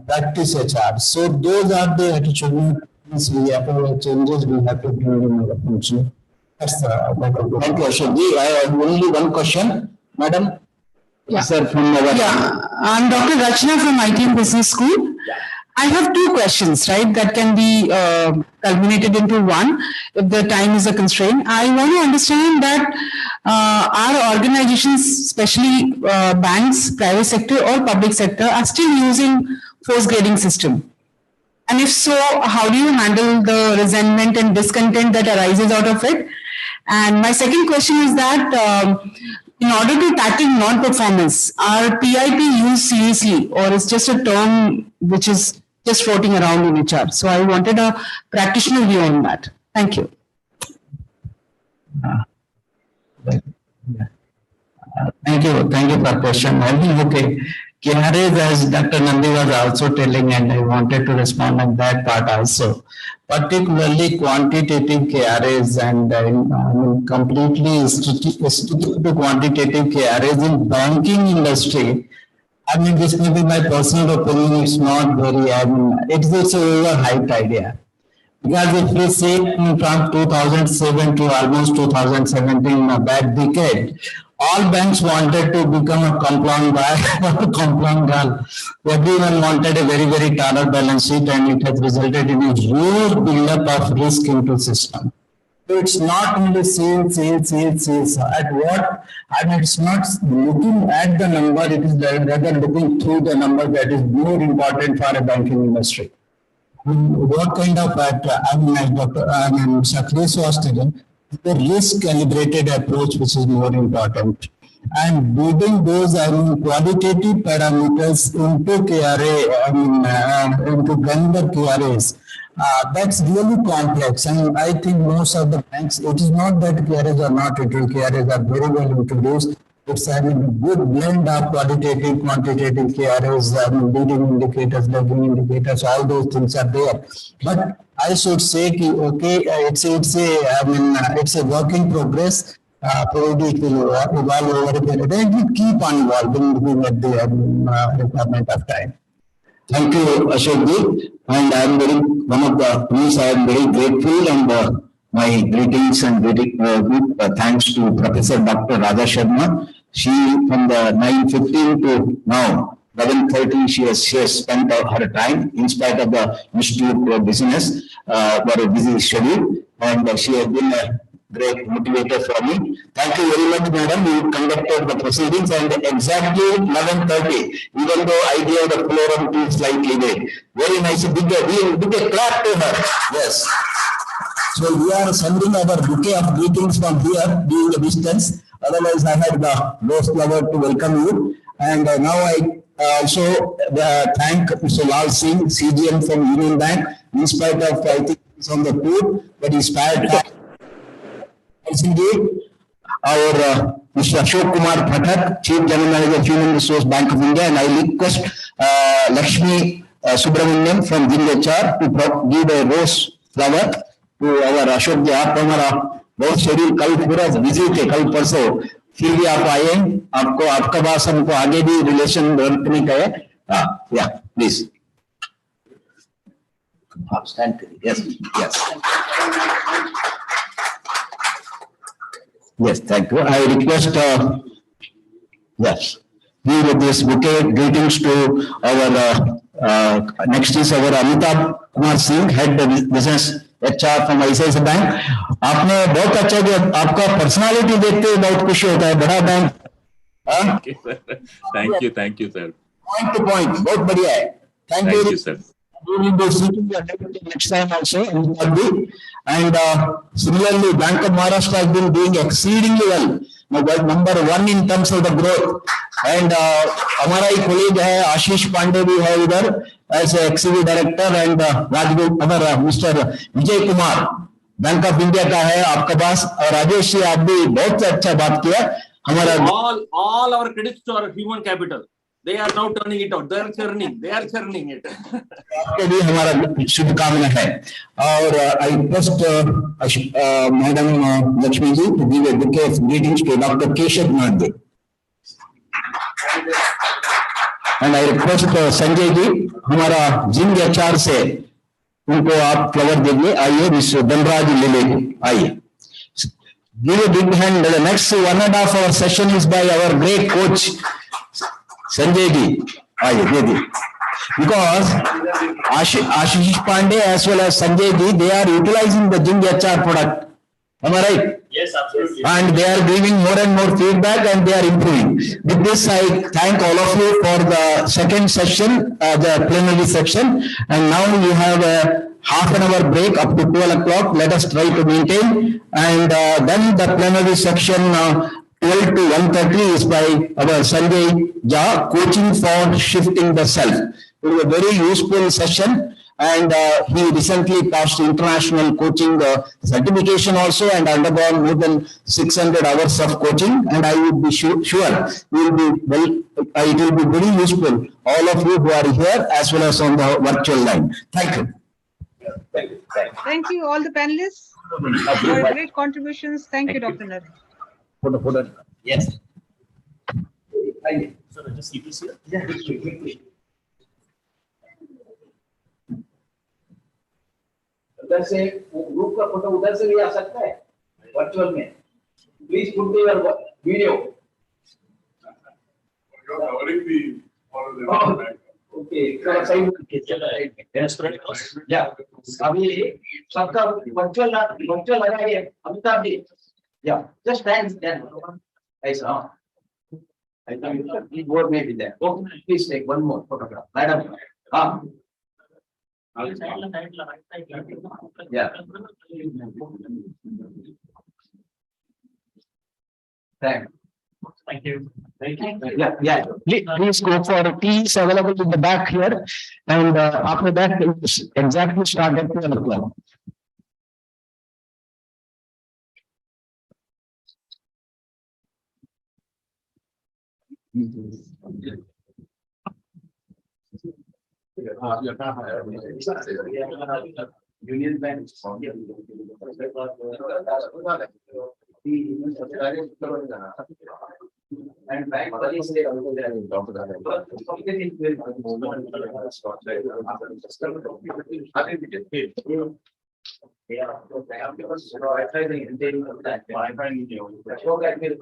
practice HR. So those are the attitudinal changes we have to bring in our function. That's thank you, Ashok ji. I have only one question, madam. Yeah. Sir, from I'm Dr. Rachna from IT Business School. I have two questions, right, that can be culminated into one if the time is a constraint. I want to understand that our organizations, especially banks, private sector or public sector, are still using force grading system. And if so, how do you handle the resentment and discontent that arises out of it? And my second question is that in order to tackle non-performance, are PIP used seriously, or is just a term which is just floating around in HR? So I wanted a practitioner view on that. Thank you. Thank you for question. I think, okay, KRAs, as Dr. Nandi was also telling, and I wanted to respond on that part also, particularly quantitative KRAs, and completely sticking to quantitative KRAs in banking industry. I mean, this may be my personal opinion, it's not very, it's an overhyped idea. Because if we say from 2007 to almost 2017, a bad decade, all banks wanted to become a compliant girl. Everyone wanted a very, very taller balance sheet, and it has resulted in a huge buildup of risk into system. So it's not only sales. At what? I mean, it's not looking at the number, it is rather looking through the number that is more important for a banking industry. What kind of, as Shaklesh was telling, the risk calibrated approach which is more important, and building those qualitative parameters into KRA, into granular KRAs, that's really complex. And I think most of the banks, it is not that KRAs are not retail, KRAs are very well introduced. It's a good blend of qualitative, quantitative KRAs, leading indicators, lagging indicators, all those things are there. But I should say, okay, it's a work in progress. Probably it will evolve over a period. It will keep on evolving at the requirement of time. Thank you, Ashok. And I am very grateful, and my greetings and thanks to Professor Dr. Raja Sharma. She, from the 9:15 to now 11:30, she has spent her time in spite of the Institute business for a busy schedule, and she has been a great motivator for me. Thank you very much, madam. You conducted the proceedings, and exactly 11:30, even though I gave the floor to slightly late. Very nice. Big clap to her. Yes. So we are sending our bouquet of greetings from here, being a distance. Otherwise, I had the most pleasure to welcome you. And now I also thank Mr. Lal Singh, CGM from Union Bank, in spite of, I think, it's on the tour, but he spared time. Our Mr. Ashok Kumar Phatak, Chief General Manager, Human Resource Bank of India, and I request Lakshmi Subramanian from GINHR to give a rose flower to our Ashok जी. आप हमारा बहुत schedule कल पूरा busy थे, कल परसों, फिर भी आप आए, आपको आपका पास हमको आगे भी रिलेशन डेवलप करने का है. या प्लीज आप स्टैंड करिए. Yes, thank you. I request, give this bouquet greetings to our, next is our Amitabh Kumar Singh, Head of Business HR from ICICI Bank. आपने बहुत अच्छा किया, आपका पर्सनालिटी देखते हुए बहुत खुशी होता है, बड़ा bank. Thank you, sir. Point to point, बहुत बढ़िया है. Thank you, sir. We will be seeking your next time also, and similarly, Bank of Maharashtra has been doing exceedingly well. Number one in terms of the growth, and हमारा ही colleague है आशीष पांडे भी है इधर as a executive director, and Rajagopal अगर Mr. Vijay Kumar bank of India का है आपका पास, और राजेश जी आप भी बहुत अच्छा बात किया. हमारा all our credits to our human capital. They are now turning it out. They are churning it. आपके भी हमारा शुभकामना है. और I request Madam Lakshmi ji to give a bouquet of greetings to Dr. Keshav Nagde. And I request Sanjay ji, हमारा जिंग HR से उनको आप फ्लावर दीजिए. आइए मिस्टर धनराज लेले जी, आइए. Give a big hand. The next 1.5 hour session is by our great coach Sanjay ji. आइए दे दी. Because Ashish Pandey as well as Sanjay ji, they are utilizing the Jing HR product. Am I right? Yes, absolutely. And they are giving more and more feedback and they are improving. With this, I thank all of you for the second session, the plenary section. And now we have a half an hour break up to 12 o'clock. Let us try to maintain. And then the plenary section 12 to 1:30 is by our Sanjay Jha, coaching for shifting the self. It was a very useful session. And he recently passed international coaching certification also and undergone more than 600 hours of coaching. And I would be sure will be it will be very useful, all of you who are here as well as on the virtual line. Thank you. Thank you, all the panelists, for your great contributions. Thank you, Dr. Narendra. Yes. So just keep this here. Yeah. उधर से group का photo उधर से भी आ सकता है virtual में please put your video okay या अभी सबका वर्चुअल लगाइए अमिताभ जी या जस्ट स्टैंड ऐसा आई थिंक बोर्ड में भी है okay please take one more photograph madam हां Yeah. Thank you. Yeah. Please go for tea is available in the back here. And after that, it's exactly start at 12 o'clock. Union Bank. And bank policy they also there in top of that. Yeah, so I try to maintain that. I find you. So that will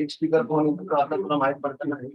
एक speaker phone का आता थोड़ा mic पड़ता है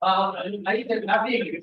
I can happy.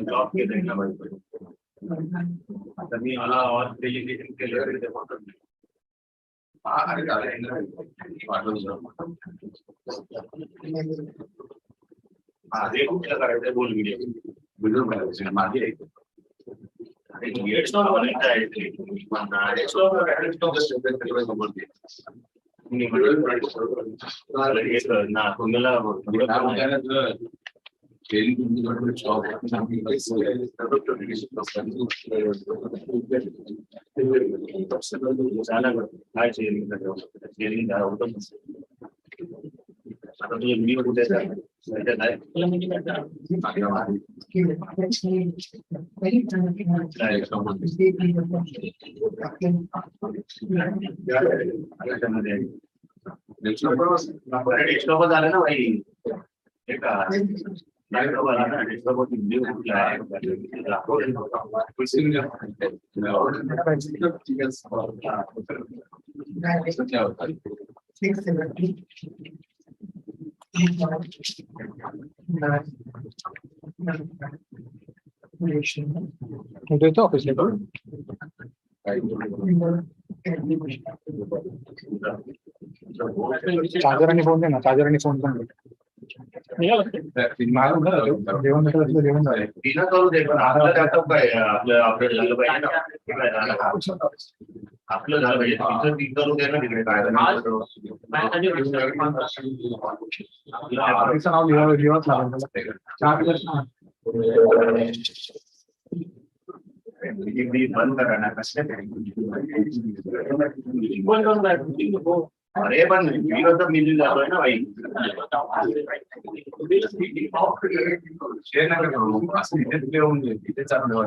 Block केलंय ना आता मी मला प्रेझेंटेशन केलं माझे कुठलं करायचं बोल व्हिडिओ करायचं माझे ना तुम्हाला काय शेअरिंग आता तुझे व्हिडिओ कुठे डेस्कटॉप झालं ना भाई देतो ऑफिसला चार्जर आणि फोन दे ना चार्जर आणि फोन पण जेवण करू दे पण आपलं त्याचं काय आपलं अपडेट झालं पाहिजे आपलं झालं पाहिजे तिथं ती करू दे ना तिकडे काय नाव लिहावंच बंद करा ना कसं अरे पण विरोध मिळून जातोय ना भाई तिथे चालू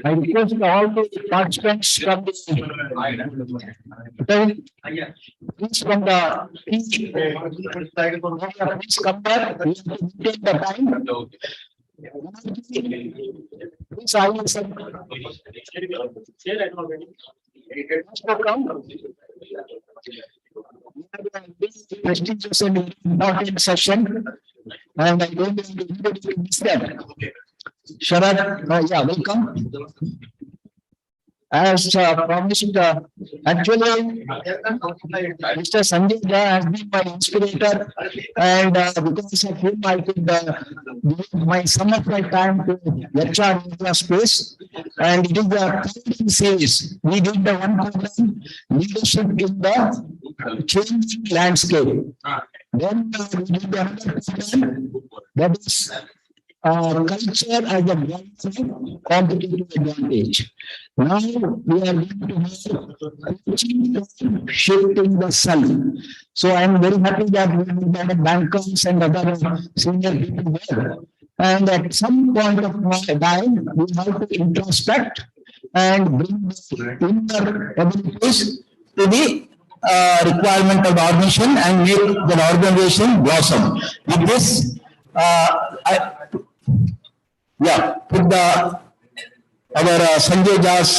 I request all the participants from the please from the please come back. We have to maintain the time. Please, I will send. Prestigious and important session, and I don't want anybody to miss that. Sharad, yeah, welcome. As promised, actually, Mr. Sanjay Jha has been my inspirator, and because of him, I could give some of my time to HR media space. And it is the third series. We did the one program, leadership in the changing landscape. Then we did another program, that is culture as a competitive advantage. Now we are going to have shifting the sun. So I am very happy that we have bankers and other senior people there. And at some point of time, we have to introspect and bring the inner abilities to the requirement of the organization and make the organization blossom. With this, put our Sanjay Jha's,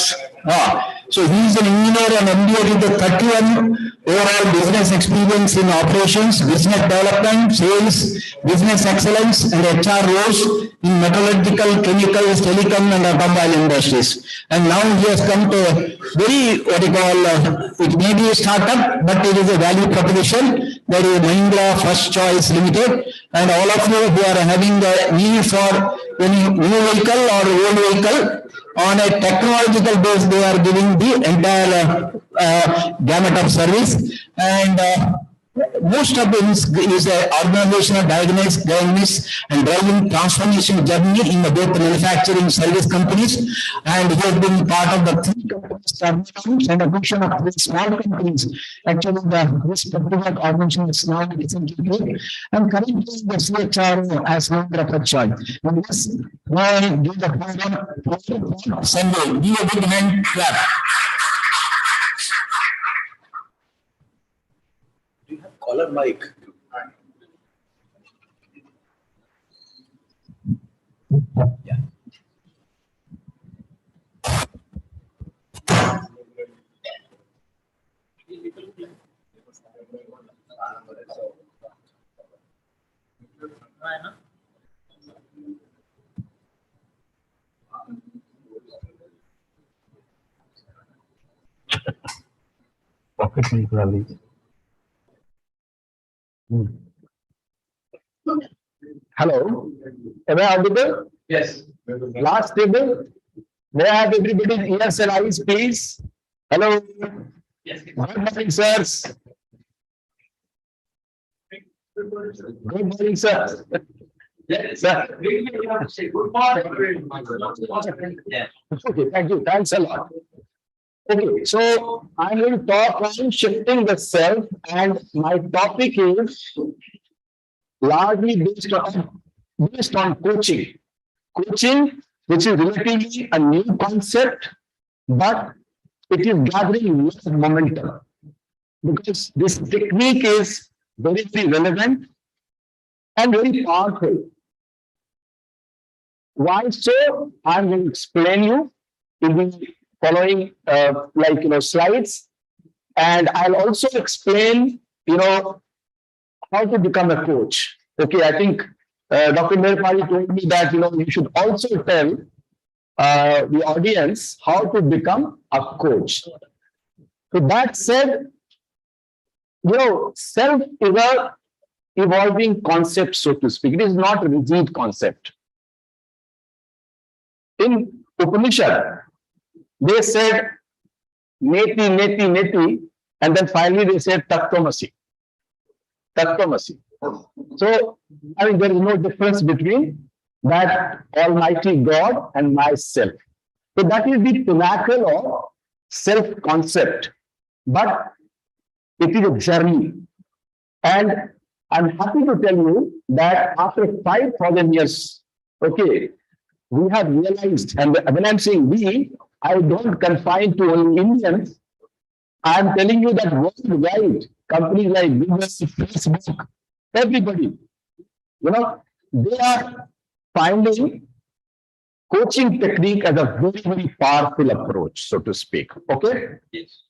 so he is an engineer and MBA with the 31 overall business experience in operations, business development, sales, business excellence, and HR roles in metallurgical, chemicals, telecom, and automobile industries. And now he has come to a very, it may be a startup, but it is a value proposition. That is Mahindra First Choice Limited. And all of you who are having the need for any new vehicle or old vehicle, on a technological base, they are giving the entire gamut of service. And most of it is a organizational diagnosis and driving transformation journey in both manufacturing service companies, and he has been part of the 3 companies turnarounds and a function of 3 small companies. Actually, this particular organization is now recently built, and currently the CHRO as Narendra Prachad. And this will give the program Sunday. Give a big hand clap. Caller mic. Hello, am I audible? Yes. Last table. May I have everybody's ears and eyes, please? Hello. Yes. Good morning, sirs. Good morning, sir. Yes. Sir. We have to say good morning. Yeah. Okay, thank you. Thanks a lot. Okay, so I'm going to talk on shifting the self, and my topic is largely based on coaching. Coaching, which is relatively a new concept, but it is gathering lot of momentum because this technique is very, very relevant and very powerful. Why so? I'm going to explain you in the following slides, and I'll also explain how to become a coach. Okay, I think Dr. Nirpali told me that you should also tell the audience how to become a coach. So that said, self is a evolving concept, so to speak. It is not a rigid concept. In Upanishad, they said neti, neti, neti, and then finally they said tattvamasi. Tattvamasi. So, I mean, there is no difference between that Almighty God and myself. So that is the pinnacle of self-concept. But it is a journey. And I'm happy to tell you that after 5,000 years, okay, we have realized, and when I'm saying we, I don't confine to only Indians. I'm telling you that worldwide, companies like Google, Facebook, everybody, they are finding coaching technique as a very, very powerful approach, so to speak. Okay? Yes.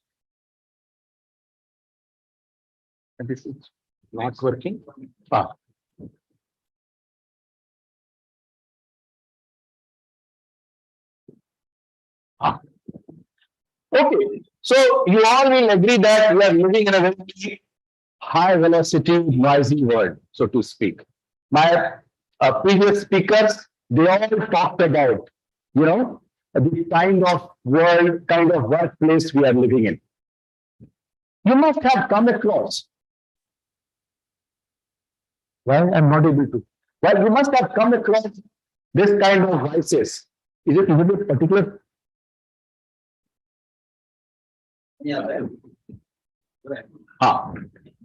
And this is not working. Okay, so you all will agree that we are living in a very high velocity, noisy world, so to speak. My previous speakers, they all talked about, the kind of world, kind of workplace we are living in. You must have come across. Well, I'm not able to. Well, you must have come across this kind of voices. Is it particular? Yeah.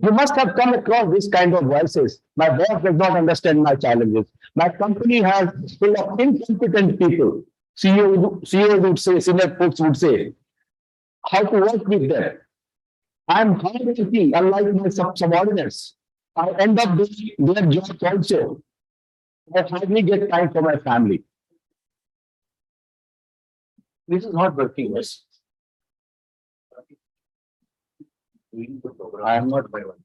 You must have come across this kind of voices. My boss does not understand my challenges. My company has full of incompetent people. CEO would say, senior folks would say, how to work with them. I'm hardworking, unlike my subordinates. I end up doing their jobs also. I hardly get time for my family. This is not working, yes. I am not by one.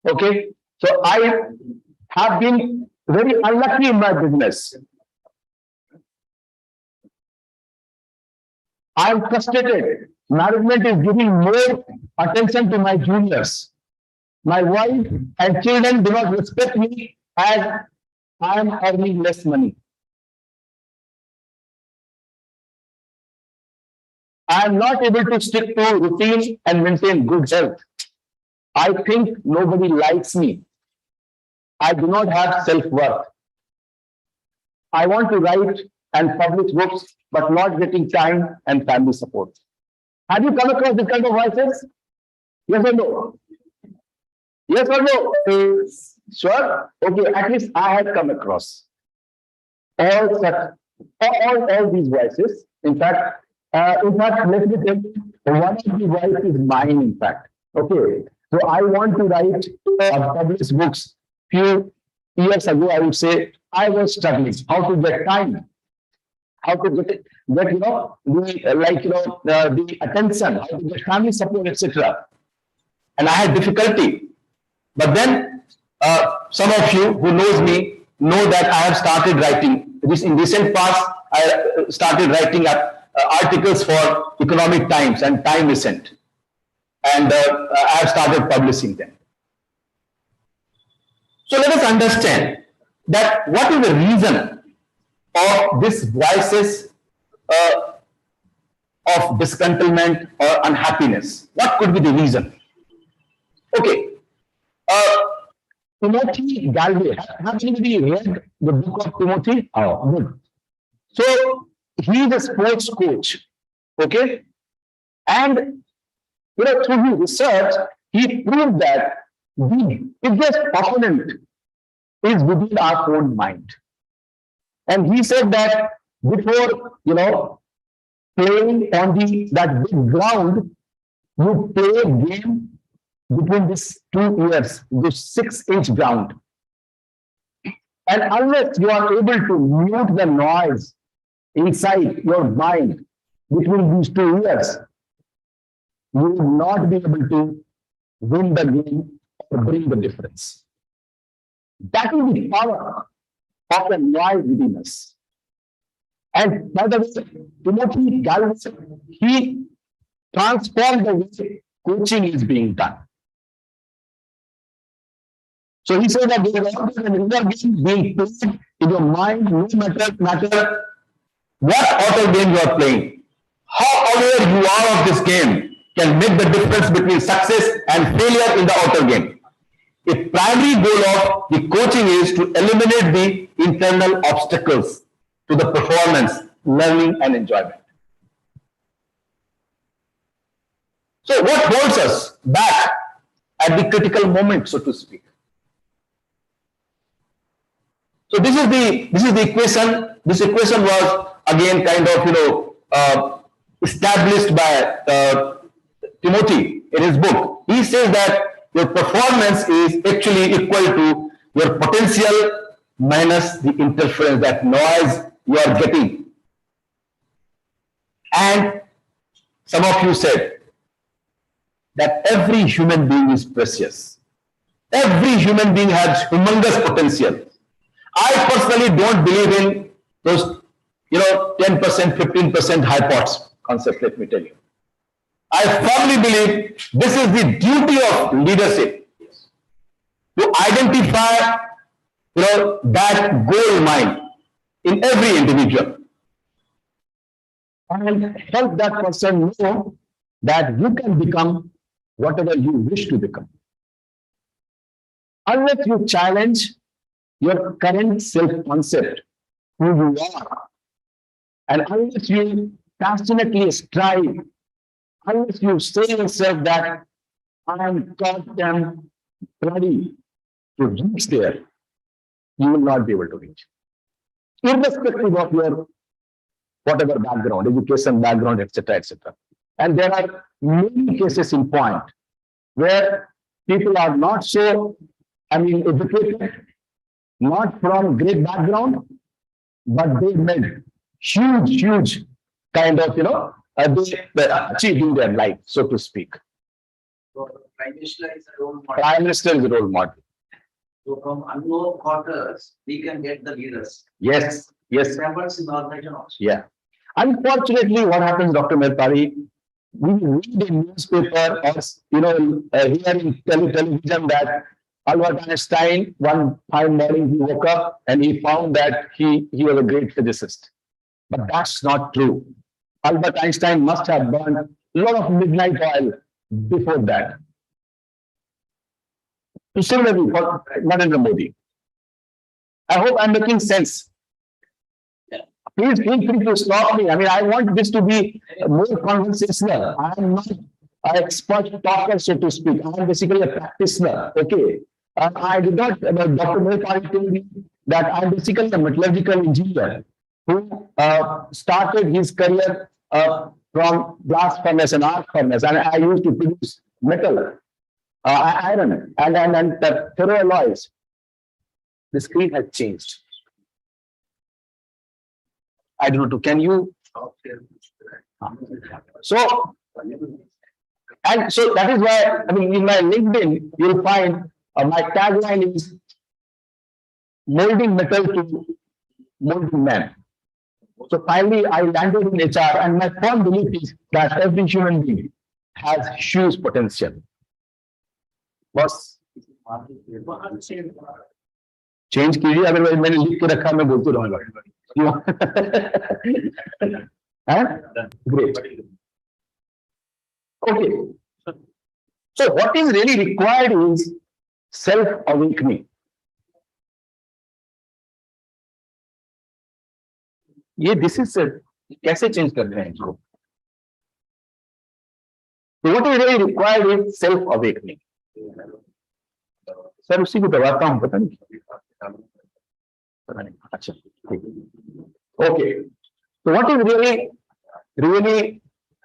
Okay, so I have been very unlucky in my business. I am frustrated. Management is giving more attention to my juniors. My wife and children do not respect me as I am earning less money. I am not able to stick to routine and maintain good health. I think nobody likes me. I do not have self-worth. I want to write and publish books, but not getting time and family support. Have you come across this kind of voices? Yes or no? Yes or no? Sure. Okay, at least I have come across all these voices. In fact, let me tell you, one of the voices is mine, in fact. Okay. So I want to write publish books. Few years ago, I would say I was struggling how to get time, how to get the attention, how to get family support, etc. And I had difficulty. But then some of you who knows me know that I have started writing. In recent past, I started writing articles for Economic Times and Time Recent. And I have started publishing them. So let us understand that what is the reason of these voices of discontentment or unhappiness? What could be the reason? Okay. Timothy Galway. Have anybody read the book of Timothy? Oh, good. So he is a sports coach. Okay. And through his research, he proved that the biggest opponent is within our own mind. And he said that before, playing on that big ground, you play a game between these 2 years, this 6-inch ground. And unless you are able to mute the noise inside your mind between these 2 years, you will not be able to win the game or bring the difference. That is the power of the noise within us. And by the way, Timothy Galway, he transformed the way coaching is being done. So he said that there is always an inner game being played in your mind, no matter what outer game you are playing. How aware you are of this game can make the difference between success and failure in the outer game. A primary goal of the coaching is to eliminate the internal obstacles to the performance, learning, and enjoyment. So what holds us back at the critical moment, so to speak? So this is the equation. This equation was again kind of established by Timothy in his book. He says that your performance is actually equal to your potential minus the interference, that noise you are getting. And some of you said that every human being is precious. Every human being has humongous potential. I personally don't believe in those, 10%, 15% hypots concept, let me tell you. I firmly believe this is the duty of leadership to identify, that goal in mind in every individual and help that person know that you can become whatever you wish to become. Unless you challenge your current self-concept, who you are, and unless you passionately strive, unless you say yourself that I am goddamn ready to reach there, you will not be able to reach. Irrespective of your whatever background, education background, etc., etc. And there are many cases in point where people are not so, educated, not from great background, but they made huge kind of, they achieved in their life, so to speak. So Prime Minister is a role model. Prime Minister is a role model. So from unknown quarters, we can get the leaders. Yes. Members in the organization also. Yeah. Unfortunately, what happens, Dr. Melpari, we read in newspaper or, hear in television that Albert Einstein, one fine morning, he woke up and he found that he was a great physicist. But that's not true. Albert Einstein must have burned a lot of midnight oil before that. So similarly for Narendra Modi. I hope I'm making sense. Please feel free to stop me. I mean, I want this to be more conversational. I am not an expert talker, so to speak. I am basically a practitioner. Okay. I did not, Dr. Mohpal told me that I'm basically a metallurgical engineer who started his career from blast furnace and arc furnace, and I used to produce metal, iron, and the ferroalloys. The screen has changed. I don't know. Can you? So, and so that is why, I mean, in my LinkedIn, you'll find my tagline is molding metal to molding man. So finally, I landed in HR, and my firm belief is that every human being has huge potential. Boss, change कीजिए, otherwise मैंने लिख के रखा, मैं बोलते रहूंगा. Great. Okay. So what is really required is self-awakening. This is कैसे change कर रहे हैं इसको? So what is really required is self-awakening. Sir उसी को दबाता हूँ, पता नहीं. अच्छा, okay. So what is really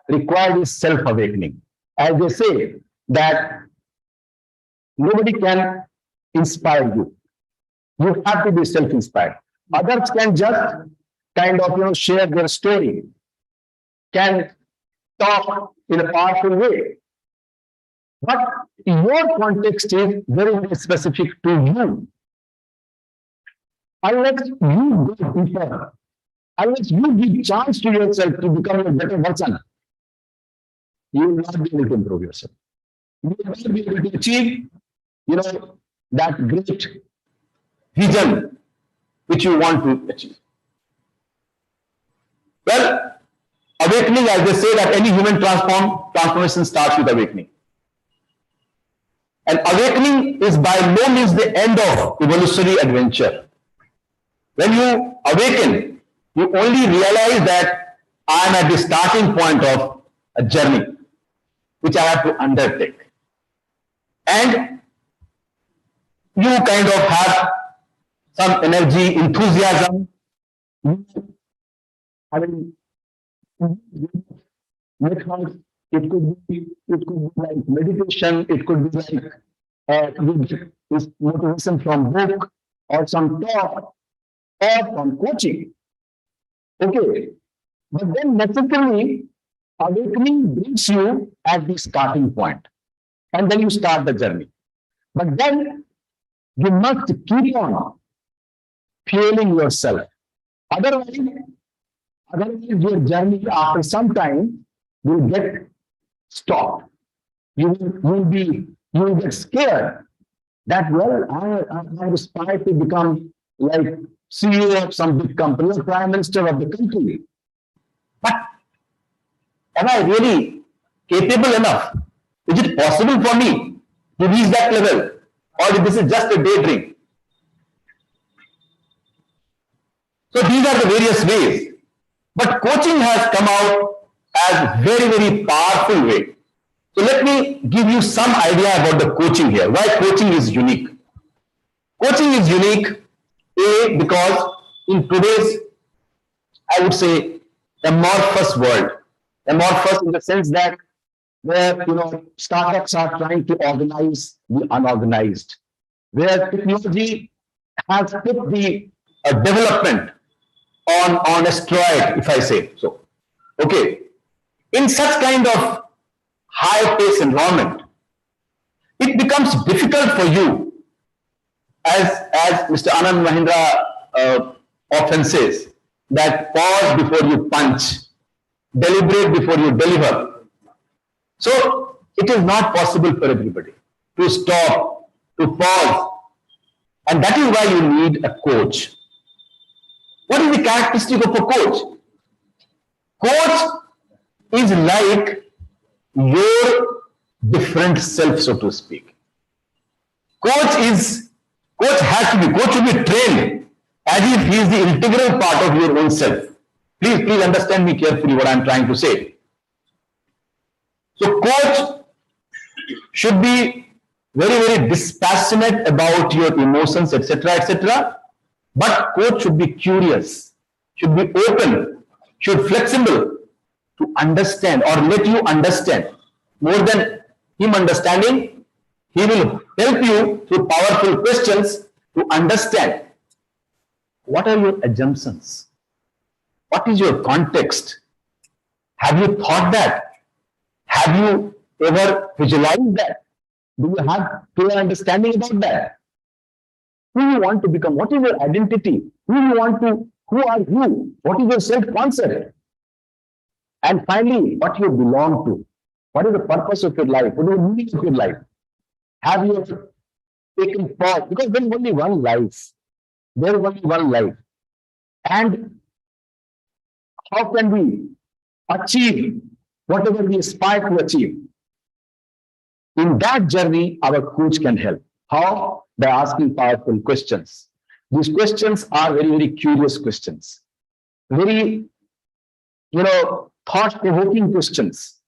required is self-awakening. As they say that nobody can inspire you. You have to be self-inspired. Others can just kind of, share their story, can talk in a powerful way. But your context is very, very specific to you. Unless you go deeper, unless you give chance to yourself to become a better person, you will not be able to improve yourself. You will not be able to achieve, that great vision which you want to achieve. Well, awakening, as they say, that any human transformation starts with awakening. And awakening is by no means the end of evolutionary adventure. When you awaken, you only realize that I am at the starting point of a journey which I have to undertake. And you kind of have some energy, enthusiasm. I mean, it could be like meditation, it could be like you get this motivation from book or some talk or from coaching. Okay. But then necessarily awakening brings you at the starting point, and then you start the journey. But then you must keep on fueling yourself. Otherwise your journey after some time will get stopped. You will get scared that, well, I aspire to become like CEO of some big company or Prime Minister of the country. But am I really capable enough? Is it possible for me to reach that level? Or this is just a daydream? So these are the various ways. But coaching has come out as very, very powerful way. So let me give you some idea about the coaching here. Why coaching is unique? Coaching is unique, because in today's, I would say, amorphous world, amorphous in the sense that where startups are trying to organize the unorganized, where technology has put the development on a steroid, if I say so. Okay. In such kind of high-paced environment, it becomes difficult for you, as Mr. Anand Mahindra often says, that pause before you punch, deliberate before you deliver. So it is not possible for everybody to stop, to pause, and that is why you need a coach. What is the characteristic of a coach? Coach is like your different self, so to speak. Coach has to be trained as if he is the integral part of your own self. Please understand me carefully what I am trying to say. So coach should be very dispassionate about your emotions, etc., etc. But coach should be curious, should be open, should be flexible to understand or let you understand. More than him understanding, he will help you through powerful questions to understand what are your assumptions, what is your context. Have you thought that? Have you ever visualized that? Do you have clear understanding about that? Who you want to become? What is your identity? Who are you? What is your self-concept? And finally, what you belong to? What is the purpose of your life? What is the meaning of your life? Have you ever taken pause? Because there is only one life. There is only one life. And how can we achieve whatever we aspire to achieve? In that journey, our coach can help. How? By asking powerful questions. These questions are very curious questions. Very, thought-provoking questions.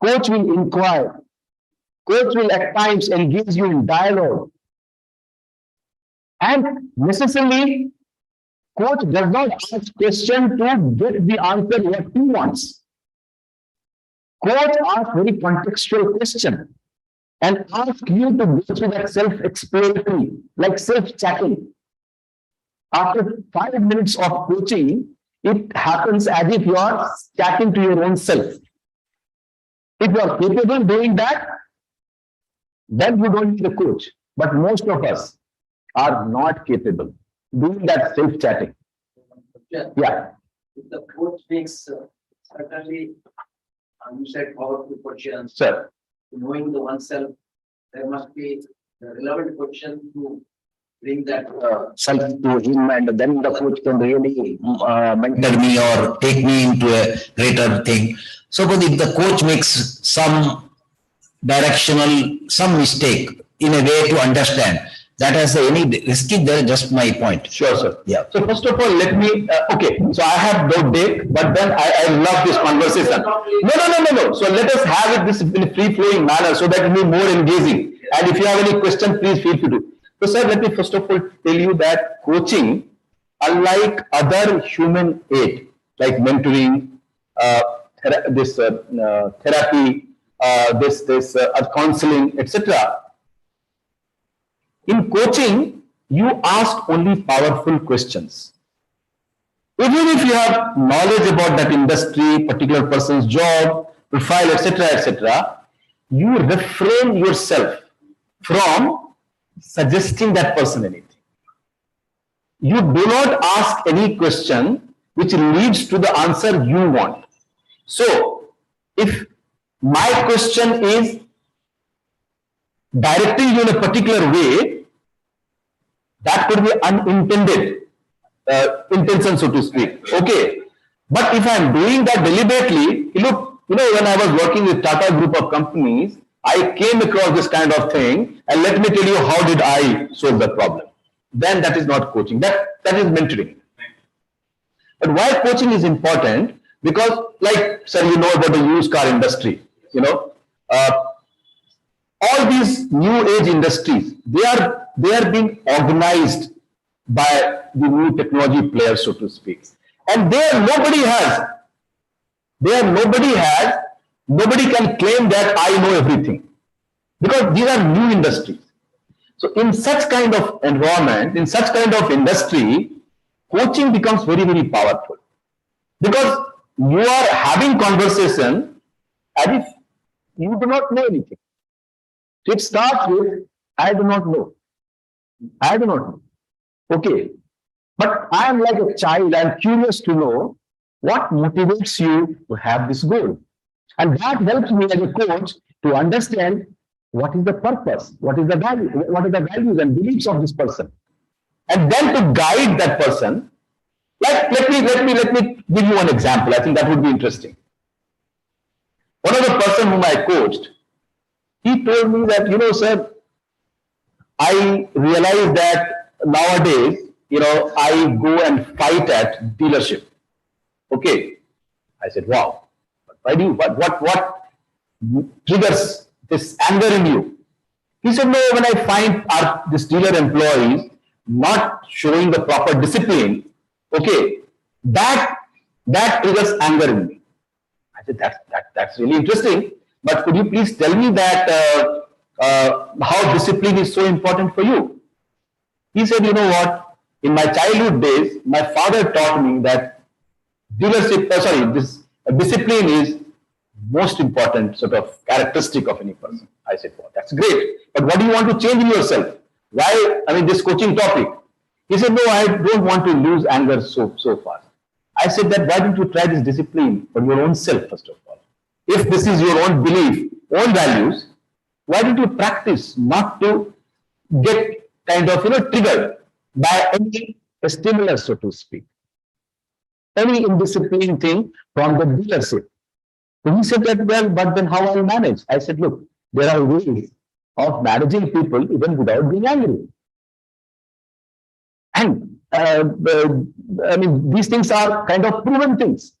Coach will inquire. Coach will at times engage you in dialogue. And necessarily, coach does not ask question to get the answer what he wants. Coach asks very contextual question and ask you to go through that self-exploratory, like self-chatting. After 5 minutes of coaching, it happens as if you are chatting to your own self. If you are capable of doing that, then you don't need a coach. But most of us are not capable doing that self-chatting. Yeah. The coach makes certainly, you said powerful questions. Sir. Knowing the oneself, there must be a relevant question to bring that Self to him, and then the coach can really mentor me or take me into a greater thing. Suppose if the coach makes some mistake in a way to understand, that has any risky there, just my point. Sure, sir. Yeah. So first of all, let me, so I have no date, but then I love this conversation. No. So let us have it this in a free-flowing manner so that it will be more engaging. And if you have any question, please feel free to. So sir, let me first of all tell you that coaching, unlike other human aid, like mentoring, therapy, counseling, etc. In coaching, you ask only powerful questions. Even if you have knowledge about that industry, particular person's job, profile, etc., you refrain yourself from suggesting that person anything. You do not ask any question which leads to the answer you want. So, if my question is directing you in a particular way, that could be unintended intention, so to speak. Okay. But if I am doing that deliberately, when I was working with Tata Group of companies, I came across this kind of thing, and let me tell you how did I solve the problem. Then that is not coaching. That is mentoring. But why coaching is important? Because, like, sir, you know about the used car industry. All these new age industries, they are being organized by the new technology players, so to speak. And nobody can claim that I know everything, because these are new industries. So in such kind of environment, in such kind of industry, coaching becomes very, very powerful, because you are having conversation as if you do not know anything. So it starts with, I do not know. I do not know. Okay. But I am like a child. I am curious to know what motivates you to have this goal. And that helps me as a coach to understand what is the purpose, what is the value, what are the values and beliefs of this person. And then to guide that person Let me give you one example. I think that would be interesting. One of the person whom I coached, he told me that, sir, I realize that nowadays, I go and fight at dealership. Okay. I said, wow. Why do you, what triggers this anger in you? He said, no, when I find this dealer employees not showing the proper discipline, okay, that triggers anger in me. I said, that's really interesting. But could you please tell me that how discipline is so important for you? He said, you know what? In my childhood days, my father taught me that discipline is most important sort of characteristic of any person. I said, well, that's great. But what do you want to change in yourself? Why? I mean, this coaching topic. He said, no, I don't want to lose anger so fast. I said that why don't you try this discipline for your own self, first of all? If this is your own belief, own values, why don't you practice not to get kind of, triggered by any stimulus, so to speak, any indisciplined thing from the dealership. So he said that, well, but then how I'll manage? I said, look, there are ways of managing people even without being angry. And I mean, these things are kind of proven things.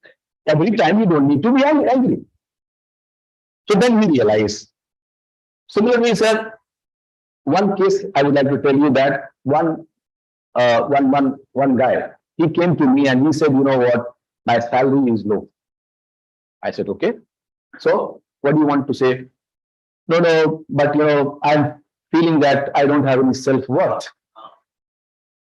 Every time you don't need to be angry. So then we realize. Similarly, sir, one case I would like to tell you that one guy, he came to me and he said, you know what, my salary is low. I said, okay. So what do you want to say? No, but I'm feeling that I don't have any self-worth.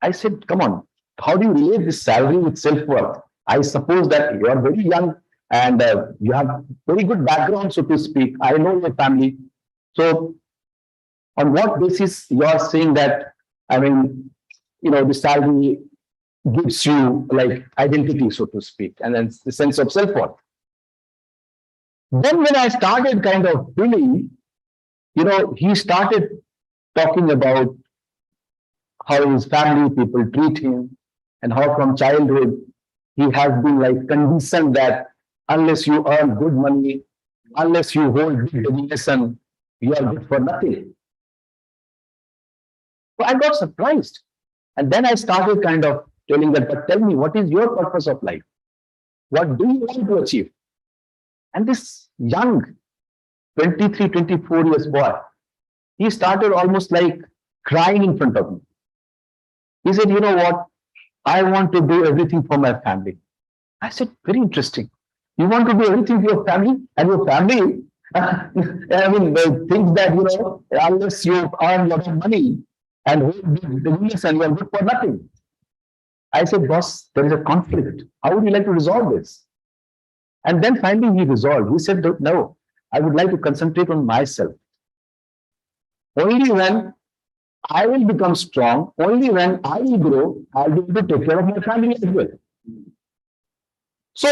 I said, come on, how do you relate this salary with self-worth? I suppose that you are very young and you have very good background, so to speak. I know your family. So on what basis you are saying that, I mean, the salary gives you like identity, so to speak, and then the sense of self-worth. Then when I started kind of feeling, he started talking about how his family people treat him and how from childhood he has been like conditioned that unless you earn good money, unless you hold big designation, you are good for nothing. So I got surprised. And then I started kind of telling that, but tell me, what is your purpose of life? What do you want to achieve? And this young 23, 24 years boy, he started almost like crying in front of me. He said, you know what? I want to do everything for my family. I said, very interesting. You want to do everything for your family? And your family, I mean, thinks that, unless you earn a lot of money and hold big business and you are good for nothing. I said, boss, there is a conflict. How would you like to resolve this? And then finally he resolved. He said, no, I would like to concentrate on myself. Only when I will become strong, only when I will grow, I will be able to take care of my family as well. So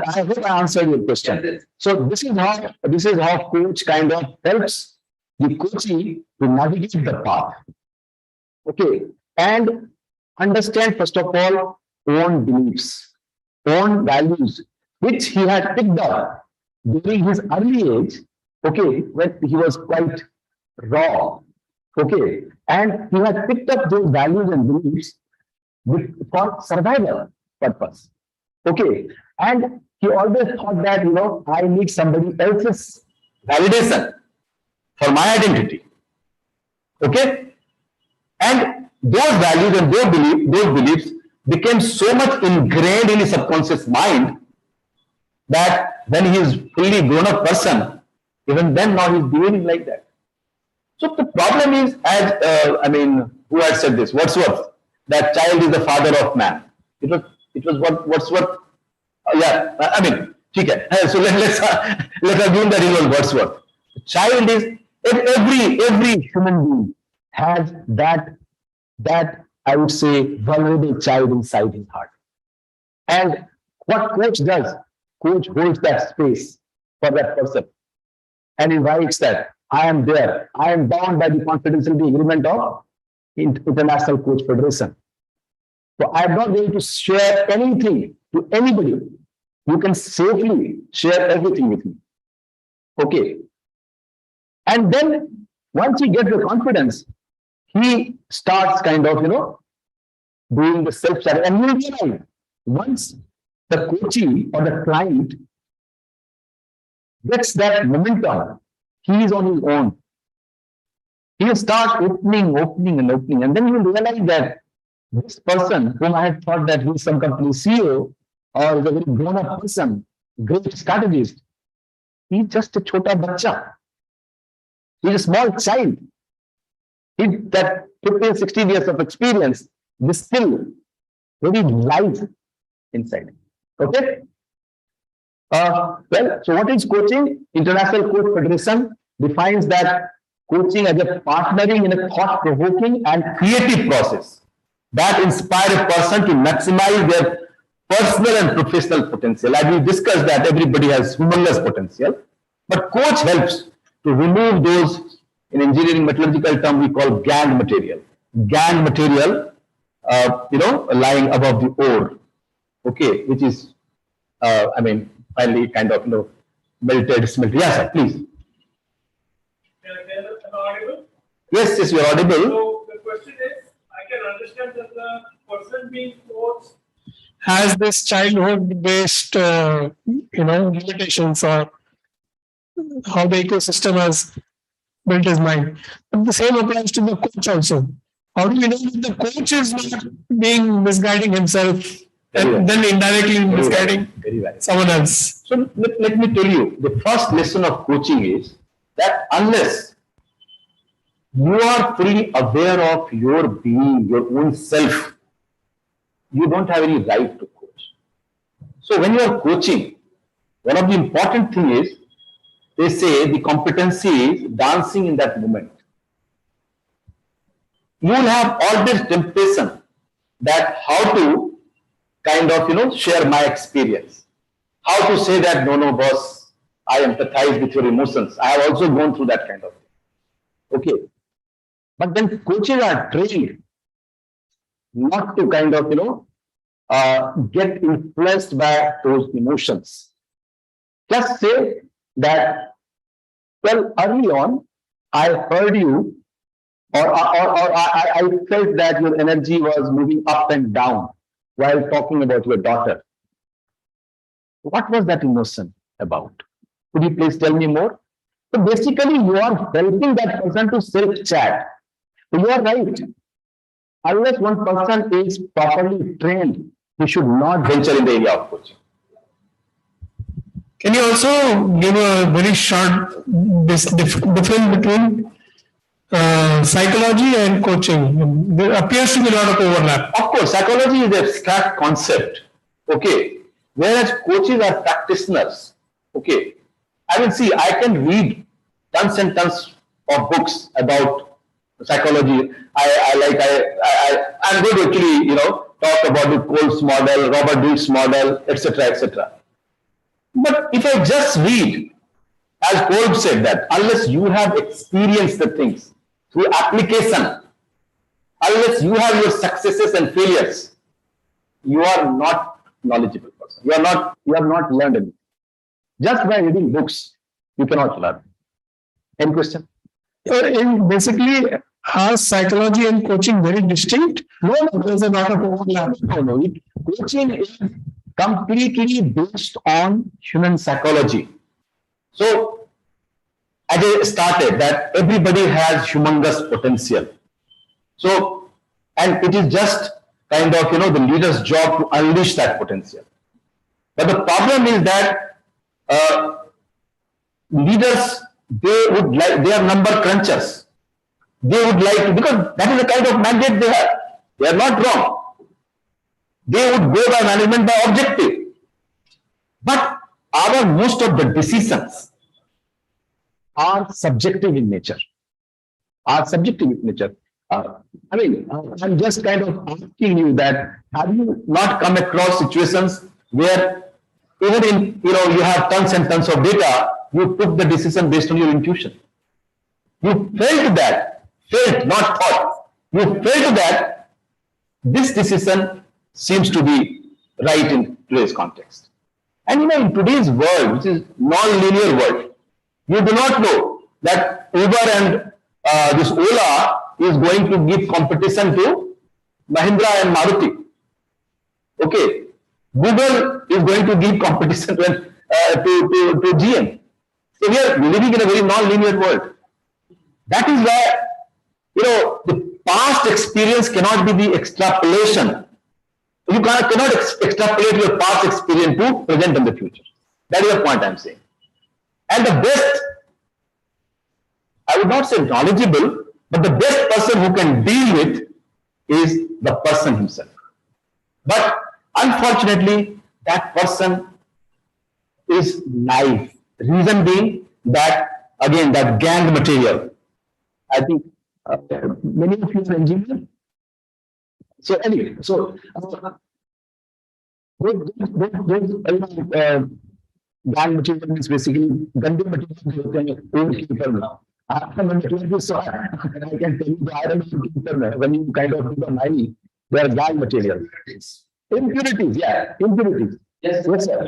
I hope I answered your question. So this is how coach kind of helps the coachee to navigate the path. Okay. And understand, first of all, own beliefs, own values, which he had picked up during his early age, okay, when he was quite raw, okay, and he had picked up those values and beliefs for survival purpose, okay, and he always thought that, I need somebody else's validation for my identity, okay, and those values and those beliefs became so much ingrained in his subconscious mind that when he is fully grown-up person, even then now he is behaving like that. So the problem is, as who had said this? Wordsworth, that child is the father of man. It was what Wordsworth. Okay. So let's assume that he was Wordsworth. The child is every human being has that I would say vulnerable child inside his heart. And what coach does? Coach holds that space for that person and invites that I am there. I am bound by the confidentiality agreement of International Coach Federation. So I'm not going to share anything to anybody. You can safely share everything with me. Okay. And then once he gets the confidence, he starts kind of, doing the self-study. And you will realize once the coachee or the client gets that momentum, he is on his own. He will start opening. And then you will realize that this person whom I had thought that he is some company CEO or is a very grown-up person, great strategist, he is just a chota bacha. He is a small child. He that 15, 16 years of experience, is still very live inside. Okay? Well, so what is coaching? International Coach Federation defines that coaching as a partnering in a thought-provoking and creative process that inspire a person to maximize their personal and professional potential. As we discussed that everybody has humongous potential, but coach helps to remove those, in engineering metallurgical term we call gang material. Gang material, lying above the ore, okay, which is, finally kind of, melted, smelted. Yes, sir, please. Yes, you are audible. So the question is, I can understand that the person being coached has this childhood-based, limitations or how the ecosystem has built his mind. But the same applies to the coach also. How do we know that the coach is not being misguiding himself and then indirectly misguiding someone else? So let me tell you, the first lesson of coaching is that unless you are fully aware of your being, your own self, you don't have any right to coach. So when you are coaching, one of the important things is, they say the competency is dancing in that moment. You will have always temptation that how to kind of, share my experience. How to say that, no, boss, I empathize with your emotions. I have also gone through that kind of thing. Okay. But then coaches are trained not to kind of, get influenced by those emotions. Just say that, well, early on, I heard you, or I felt that your energy was moving up and down while talking about your daughter. What was that emotion about? Could you please tell me more? So basically, you are helping that person to self-chat. So you are right. Unless one person is properly trained, he should not venture in the area of coaching. Can you also give a very short difference between psychology and coaching? There appears to be a lot of overlap. Of course, psychology is an abstract concept. Okay. Whereas coaches are practitioners. Okay. I mean, see, I can read tons and tons of books about psychology. I'm going to actually, talk about the Coles model, Robert Duke's model, etc., etc. But if I just read, as Kolb said that, unless you have experienced the things through application, unless you have your successes and failures, you are not knowledgeable person. You have not learned anything. Just by reading books, you cannot learn. Any question? Basically, are psychology and coaching very distinct? No, there's a lot of overlap. No. Coaching is completely based on human psychology. So, as I started, that everybody has humongous potential. So, and it is just kind of, the leader's job to unleash that potential. But the problem is that leaders, they are number crunchers. They would like to, because that is the kind of mandate they have. They are not wrong. They would go by management by objective. But most of the decisions are subjective in nature. I'm just kind of asking you that, have you not come across situations where even in, you have tons and tons of data, you took the decision based on your intuition. You felt, not thought. You felt that this decision seems to be right in today's context. And in today's world, which is non-linear world, you do not know that Uber and this Ola is going to give competition to Mahindra and Maruti. Okay, Google is going to give competition to GM. So we are living in a very non-linear world. That is why, the past experience cannot be the extrapolation. You cannot extrapolate your past experience to present and the future. That is the point I am saying. And the best, I would not say knowledgeable, but the best person who can deal with is the person himself. But unfortunately, that person is naive. Reason being that, again, that gang material. I think many of you are engineers. So anyway, so gang material is basically gandhi material. I can tell you the iron when you kind of do the mining, they are gang material. Impurities, yeah, impurities. Yes, Yes, sir.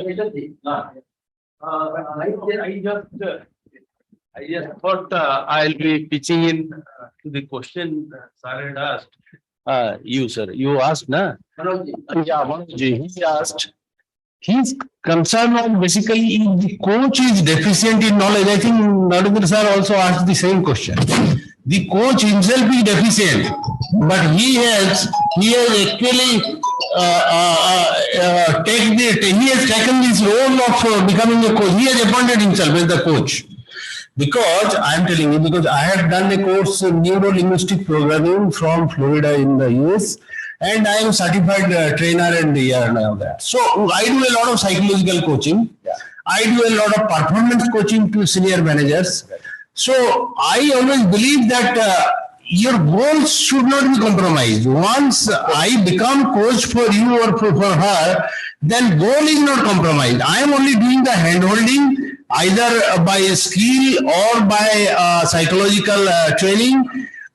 I just thought I'll be pitching in to the question sir had asked. You, sir, you asked, na? Yeah, Manojji, he asked. His concern was basically if the coach is deficient in knowledge. I think Narendra sir also asked the same question. The coach himself is deficient, but he has actually he has taken this role of becoming a coach. He has appointed himself as the coach. Because I am telling you, because I have done a course in neuro-linguistic programming from Florida in the US, and I am a certified trainer and all that. So I do a lot of psychological coaching. Yeah. I do a lot of performance coaching to senior managers. Right. So I always believe that your goals should not be compromised. Once I become coach for you or for her, then goal is not compromised. I am only doing the hand-holding, either by skill or by psychological training,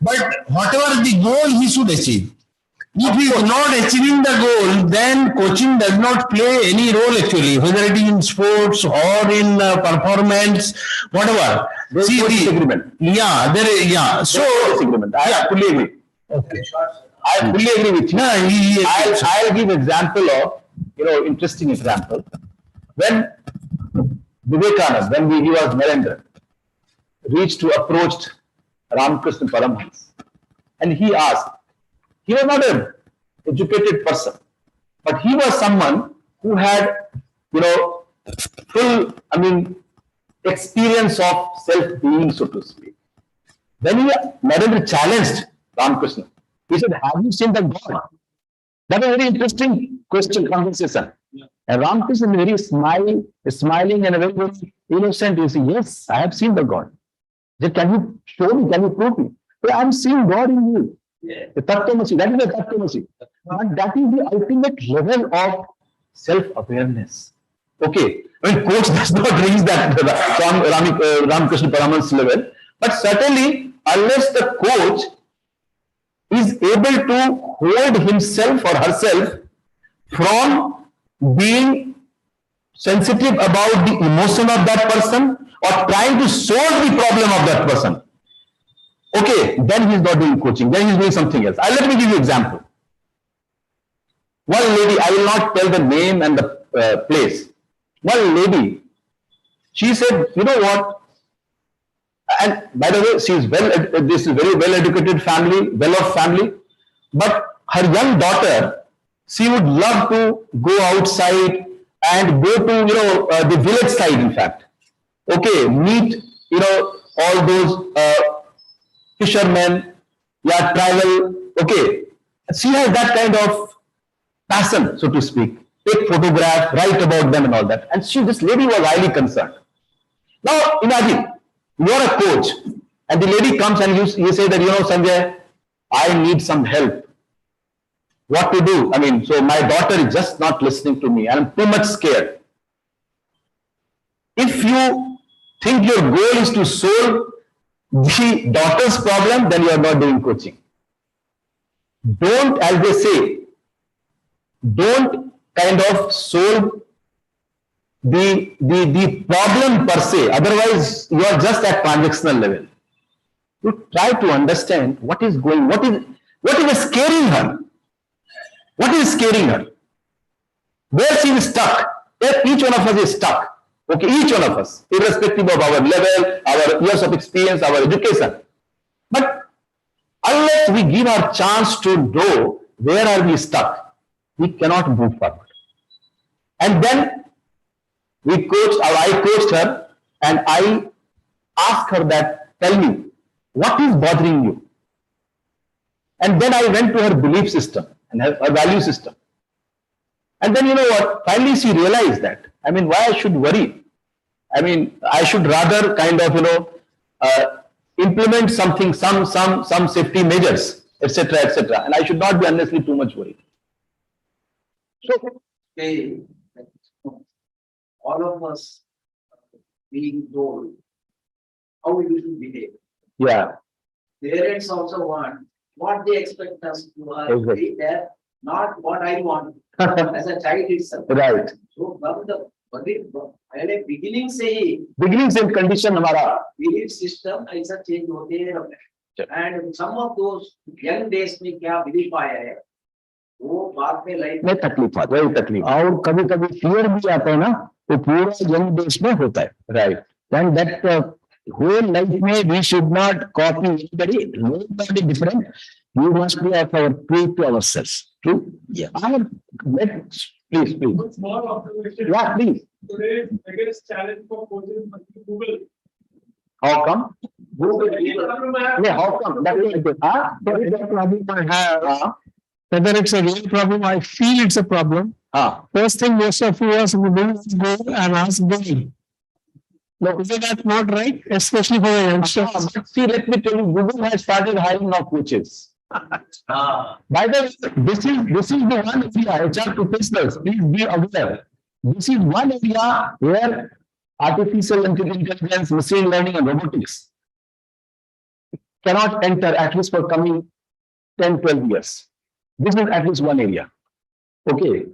but whatever the goal he should achieve. If he is not achieving the goal, then coaching does not play any role actually, whether it is in sports or in performance, whatever. There is no disagreement. Yeah, there is, yeah. So, disagreement. I fully agree. Okay. I fully agree with you. No, I'll give example of, interesting example. When Vivekananda, when he was Narendra, approached Ramakrishna Paramahansa, and he asked, he was not an educated person, but he was someone who had, full, experience of self-being, so to speak. When Narendra challenged Ramakrishna, he said, have you seen the God? That was a very interesting conversation. Yeah. And Ramakrishna is very smiling and very, very innocent. He said, yes, I have seen the God. He said, can you show me? Can you prove me? I am seeing God in you. Yeah. The Tattvamasi, that is the Tattvamasi. But that is the ultimate level of self-awareness. Okay, coach does not reach that from Ramakrishna Paramahansa level, but certainly unless the coach is able to hold himself or herself from being sensitive about the emotion of that person or trying to solve the problem of that person, okay, then he is not doing coaching, then he is doing something else. Let me give you an example. One lady, I will not tell the name and the place. One lady, she said, you know what? And by the way, she is this is very well-educated family, well-off family. But her young daughter, she would love to go outside and go to, the village side, in fact. Okay, meet, all those fishermen, yeah, travel, okay. She has that kind of passion, so to speak. Take photograph, write about them and all that. And this lady was highly concerned. Now, imagine, you are a coach and the lady comes and you say that, Sanjay, I need some help. What to do? So my daughter is just not listening to me. I'm too much scared. If you think your goal is to solve the daughter's problem, then you are not doing coaching. Don't, as they say, don't kind of solve the problem per se. Otherwise, you are just at transactional level. You try to understand what is going, what is scaring her? What is scaring her? Where she is stuck. Each one of us is stuck. Okay, each one of us, irrespective of our level, our years of experience, our education. But unless we give our chance to know where are we stuck, we cannot move forward. And then we coached, or I coached her, and I asked her that, tell me, what is bothering you? And then I went to her belief system and her value system. And then you know what? Finally, she realized that. I mean, why I should worry? I mean, I should rather kind of, implement something, some safety measures, etc., etc. And I should not be unnecessarily too much worried. So, all of us being told how we should behave. Yeah. Parents also want what they expect us to Exactly. be there, not what I want as a child itself. Right. So from the पहले beginning से ही Beginning same condition हमारा. belief system ऐसा change होते हैं, and some of those young days में क्या belief आया है वो बाद में लाइफ में तकलीफ आता है, वही तकलीफ। और कभी कभी फियर भी आता है ना, तो पूरा यंग देश में होता है। Right. And that whole life में we should not copy anybody, nobody different. You must be of our true to ourselves. True? Yeah. Please. Small observation. Yeah, please. Today's biggest challenge for coaches must be Google. How come? Yeah, how come? That is good. The problem I have, whether it's a real problem, I feel it's a problem. First thing most of us would do is go and ask Google. No, is that not right? Especially for the youngsters. See, let me tell you, Google has started hiring now coaches. By the way, this is the one area, HR professionals, please be aware. This is one area where artificial intelligence, machine learning and robotics cannot enter, at least for coming 10, 12 years. This is at least one area. Okay.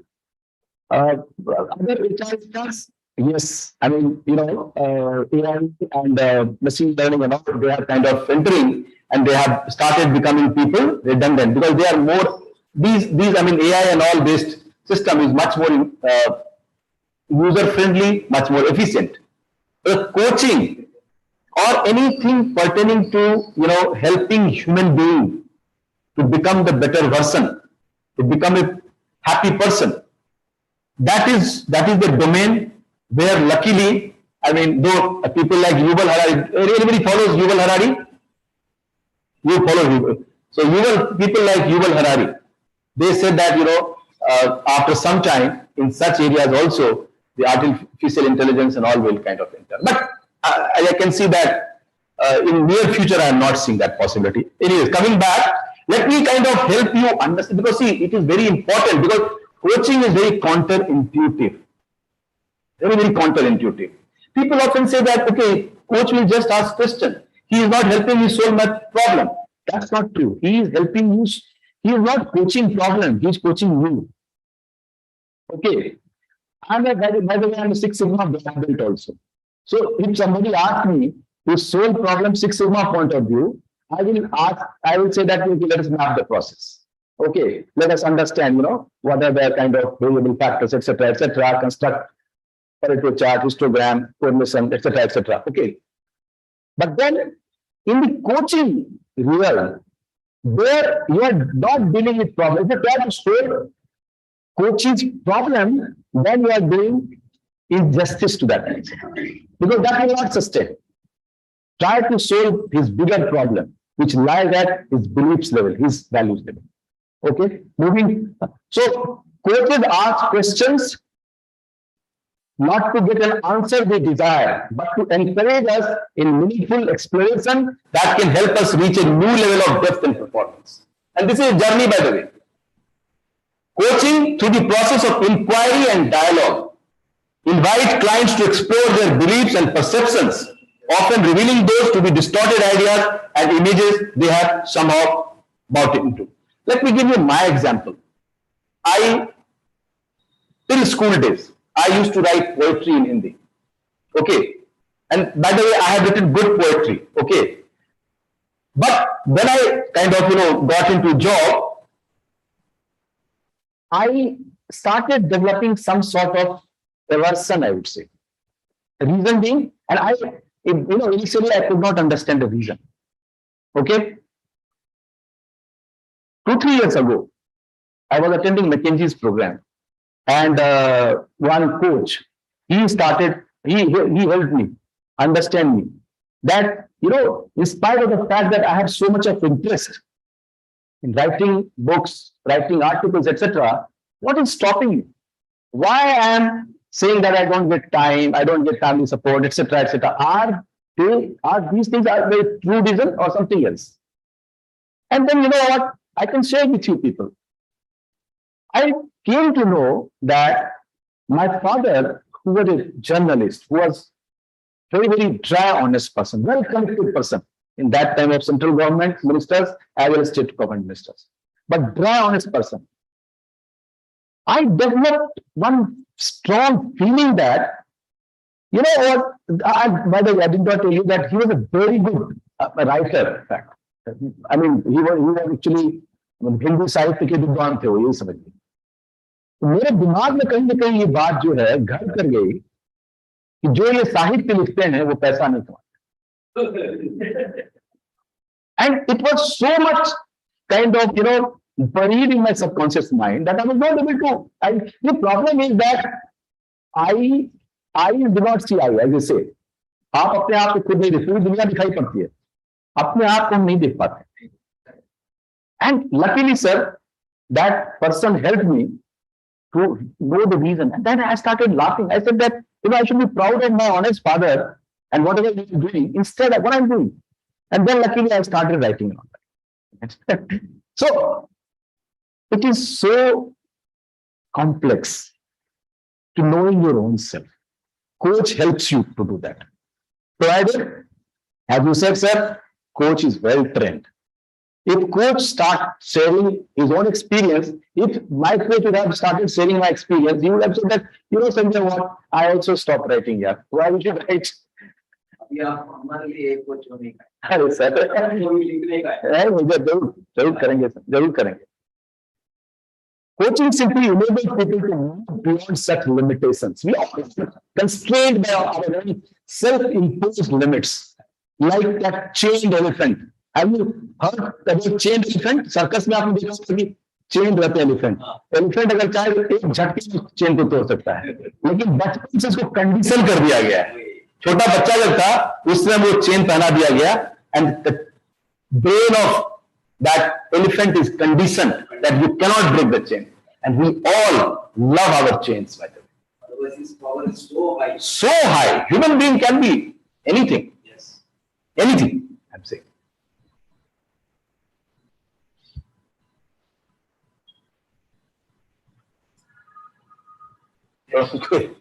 Other HR stars, yes, I mean, AI and machine learning and all, they are kind of entering and they have started becoming people redundant because they are more, these I mean, AI and all based system is much more user friendly, much more efficient. Coaching or anything pertaining to, helping human being to become the better version, to become a happy person. That is the domain where luckily, I mean, though people like Yuval Harari, everybody follows Yuval Harari? You follow Yuval. So people like Yuval Harari, they said that, after some time in such areas also, the artificial intelligence and all will kind of enter. But I can see that in near future, I am not seeing that possibility. Anyways, coming back, let me kind of help you understand, because see, it is very important because coaching is very counterintuitive. Very, very counterintuitive. People often say that, okay, coach will just ask question. He is not helping you solve my problem. That's not true. He is helping you. He is not coaching problem. He is coaching you. Okay. And by the way, I'm a Six Sigma black belt also. So if somebody asks me to solve problem Six Sigma point of view, I will say that, okay, let us map the process. Okay, let us understand, what are the kind of variable factors, etc., construct Pareto chart, histogram, correlation, etc., etc. Okay. But then in the coaching realm, where you are not dealing with problem, if you try to solve coaching's problem, then you are doing injustice to that because that will not sustain. Try to solve his bigger problem, which lies at his beliefs level, his values level. Okay, moving. So coaches ask questions not to get an answer they desire, but to encourage us in meaningful exploration that can help us reach a new level of depth and performance. And this is a journey, by the way. Coaching through the process of inquiry and dialogue invite clients to explore their beliefs and perceptions, often revealing those to be distorted ideas and images they have somehow bought into. Let me give you my example. I till school days, I used to write poetry in Hindi. Okay. And by the way, I have written good poetry. Okay. But when I kind of, got into job, I started developing some sort of aversion, I would say. The reason being, and initially I could not understand the reason. Okay. 2-3 years ago, I was attending McKinsey's program, and one coach, he helped me understand me that, in spite of the fact that I have so much of interest in writing books, writing articles, etc., what is stopping me? Why I am saying that I don't get time, I don't get family support, etc., etc. Are these things are very true reason or something else? And then you know what? I can share with you people. I came to know that my father, who was a journalist, who was very, very dry, honest person, well connected person in that time of central government ministers as well as state government ministers, but dry, honest person. I developed one strong feeling that, you know what, by the way, I did not tell you that he was a very good writer, in fact. I mean, he was actually Hindi साहित्य के विद्वान थे वो, ये समझिए। तो मेरे दिमाग में कहीं ना कहीं ये बात जो है घर कर गई कि जो ये साहित्य लिखते हैं वो पैसा नहीं कमाते। And it was so much kind of, buried in my subconscious mind that I was not able to. And the problem is that I do not see eye, as you say. आप अपने आप को खुद नहीं देखते, पूरी दुनिया दिखाई पड़ती है, अपने आप को हम नहीं देख पाते। And luckily, sir, that person helped me to know the reason. And then I started laughing. I said that, I should be proud of my honest father and whatever he is doing, instead of what I'm doing. And then luckily I started writing on that. So it is so complex to knowing your own self. Coach helps you to do that. Provided, as you said, sir, coach is well trained. If coach starts sharing his own experience, if my coach would have started sharing my experience, he would have said that, Sanjay, what? I also stopped writing here. Why would you write? हमारे लिए एक कुछ होने का है। अरे sir, लिखने का है। मुझे जरूर करेंगे सर, जरूर करेंगे। Coaching simply enables people to move beyond such limitations. We are constrained by our own self-imposed limits, like that chained elephant. Have you heard about chained elephant? Circus में आपने देखा होगा कि chained रहते एलिफेंट। एलिफेंट अगर चाहे एक झटके में चेन को तोड़ सकता है, लेकिन बचपन से इसको कंडीशन कर दिया गया है। छोटा बच्चा जब था उसमें वो चेन पहना दिया गया, and the brain of that elephant is conditioned that you cannot break the chain, and we all love our chains, by the way. Otherwise his power is so high. So high. Human being can be anything. Yes. Anything, I'm saying. Okay.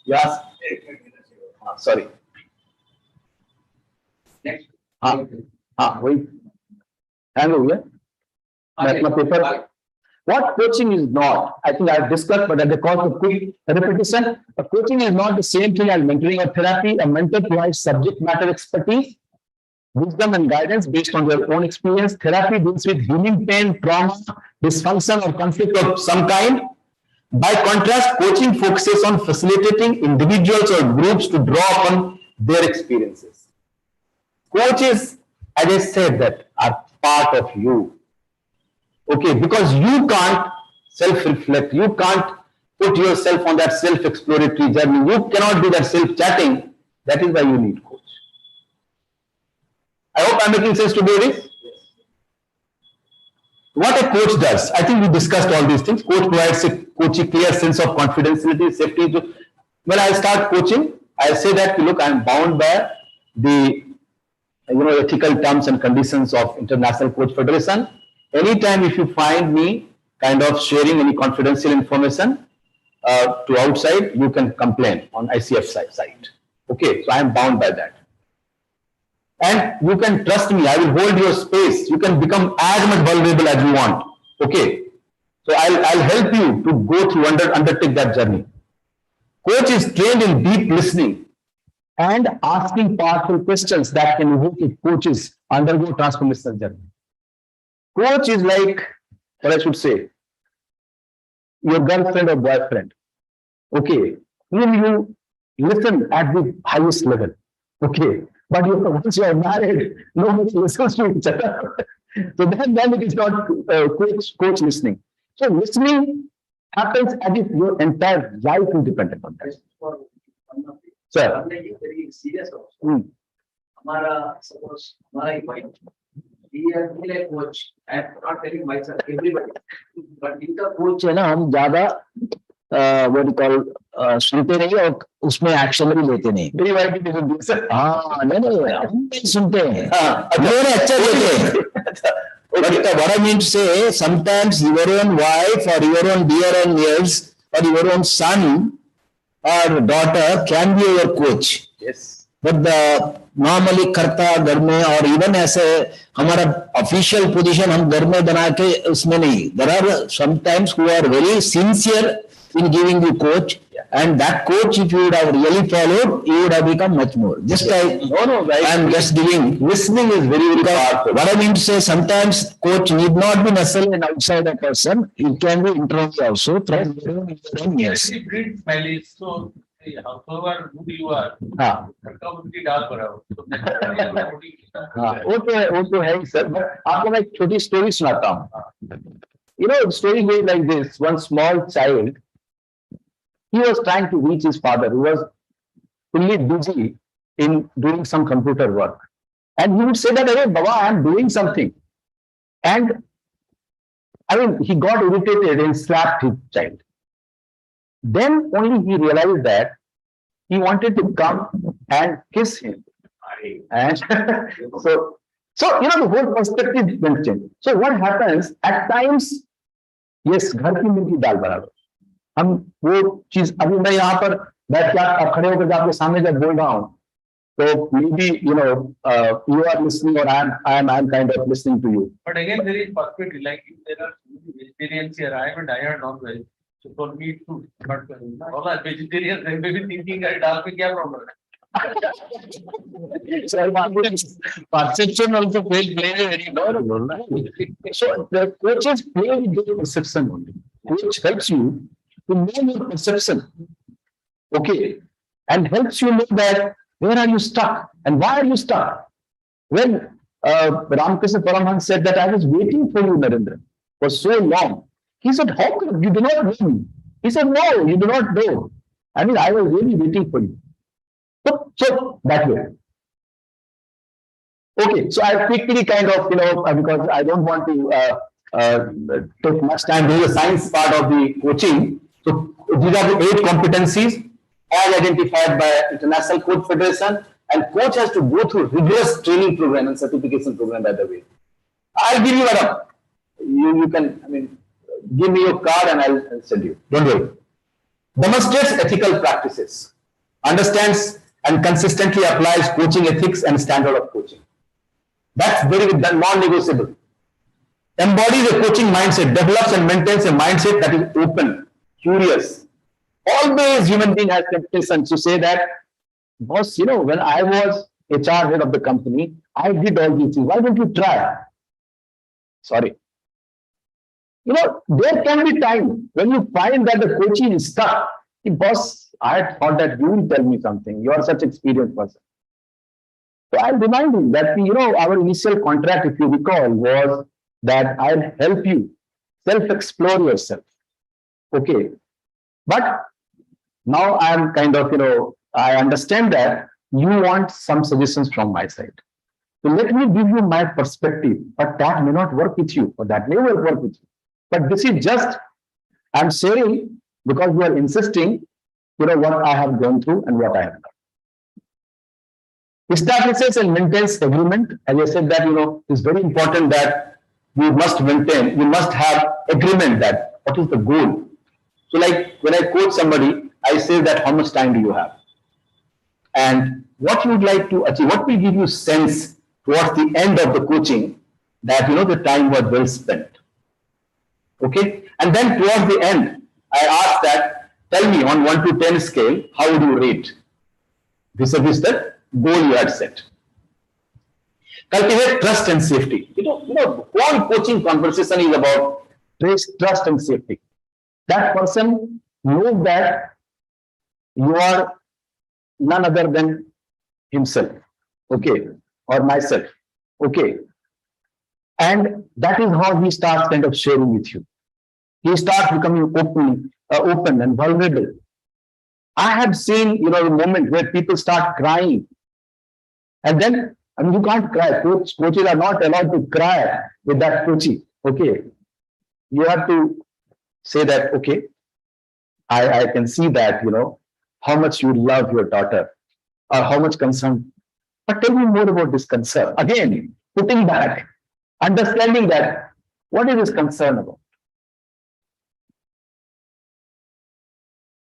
Yes. Sorry. Next. Wait. Hang over here. That's my paper. What coaching is not, I think I've discussed, but at the cost of quick repetition, coaching is not the same thing as mentoring or therapy. A mentor provides subject matter expertise, wisdom and guidance based on their own experience. Therapy deals with healing pain, trauma, dysfunction or conflict of some kind. By contrast, coaching focuses on facilitating individuals or groups to draw upon their experiences. Coaches, as I said, that are part of you. Okay, because you can't self-reflect, you can't put yourself on that self-exploratory journey, you cannot do that self-chatting. That is why you need coach. I hope I'm making sense to do this. What a coach does, I think we discussed all these things. Coach provides a clear sense of confidentiality, safety. When I start coaching, I say that, look, I'm bound by the ethical terms and conditions of International Coach Federation. Anytime if you find me kind of sharing any confidential information to outside, you can complain on ICF site. Okay, so I am bound by that. And you can trust me, I will hold your space. You can become as much vulnerable as you want. Okay. So I'll help you to go through, undertake that journey. Coach is trained in deep listening and asking powerful questions that can evoke coaches undergo transformational journey. Coach is like, what I should say, your girlfriend or boyfriend. Okay, whom you listen at the highest level. Okay, but once you are married, nobody listens to each other. So then it is not coach listening. So listening happens as if your entire life is dependent on that. Sir. Very serious also. Suppose my wife, he has been a coach. I am not telling myself, everybody. But in the coach है ना, हम ज्यादा what do you call सुनते नहीं और उसमें action भी लेते नहीं. मेरी वाइफ भी नहीं सुनती सर. हाँ नहीं हम नहीं सुनते हैं. मेरे अच्छा देते हैं. But what I mean to say, sometimes your own wife or your own dear and nears or your own son or daughter can be your coach. Yes. But the normally करता घर में और even ऐसे हमारा official position हम घर में बना के उसमें नहीं. There are sometimes who are very sincere in giving you coach, and that coach, if you would have really followed, you would have become much more. Just I am just giving. Listening is very, very powerful. What I mean to say, sometimes coach need not be necessarily an outsider person. It can be internally also from your own years. So however good you are, हाँ. वो तो है ही sir. आपको मैं एक छोटी story सुनाता हूँ. You know, the story goes like this. One small child, he was trying to reach his father, who was fully busy in doing some computer work. And he would say that, "Hey, Baba, I am doing something." And I mean, he got irritated and slapped his child. Then only he realized that he wanted to come and kiss him. And so you know, the whole perspective will change. So what happens at times, yes, घर की मुर्गी दाल बराबर. हम वो चीज अभी मैं यहाँ पर बैठ के आप खड़े होकर आपके सामने जब बोल रहा हूँ, तो maybe you know you are listening or I am kind of listening to you. But again, there is perspective. Like if there are vegetarians here, I am a diet non-veg. So for me too, but all are vegetarians. They may be thinking that dal mein kya problem hai. So perception also play a very role. So the coaches play with your perception only. Coach helps you to know your perception. Okay. And helps you know that where are you stuck and why are you stuck. When Ramakrishna Paramhans said that I was waiting for you, Narendra, for so long. He said, how come you do not know me? He said, no, you do not know. I mean, I was really waiting for you. So that way. Okay, so I quickly kind of, because I don't want to take much time doing the science part of the coaching. So these are the 8 competencies as identified by International Coach Federation, and coach has to go through rigorous training program and certification program, by the way. I'll give you a, you can, I mean, give me your card and I'll send you. Don't worry. Demonstrates ethical practices, understands and consistently applies coaching ethics and standard of coaching. That's very non-negotiable. Embodies a coaching mindset, develops and maintains a mindset that is open, curious. Always human being has temptation to say that, boss, when I was HR head of the company, I did all these things. Why don't you try? Sorry. There can be time when you find that the coaching is stuck. Boss, I had thought that you will tell me something. You are such an experienced person. So I'll remind you that, our initial contract, if you recall, was that I'll help you self-explore yourself. Okay. But now I am kind of, I understand that you want some suggestions from my side. So let me give you my perspective, but that may not work with you, or that may well work with you. But this is just, I'm sharing because you are insisting, what I have gone through and what I have done. Establishes and maintains agreement. As I said that, it's very important that you must maintain, you must have agreement that what is the goal. So like when I coach somebody, I say that how much time do you have? And what you would like to achieve, what will give you sense towards the end of the coaching that, the time was well spent. Okay. And then towards the end, I asked that, tell me on 1 to 10 scale, how would you rate vis-a-vis the goal you had set? Cultivate trust and safety. All coaching conversation is about trust and safety. That person knows that you are none other than himself, okay, or myself, okay. And that is how he starts kind of sharing with you. He starts becoming open and vulnerable. I have seen, the moment where people start crying, and then, you can't cry. Coaches are not allowed to cry with that coachee. Okay. You have to say that, okay, I can see that, how much you love your daughter or how much concern. But tell me more about this concern. Again, putting back, understanding that, what is this concern about?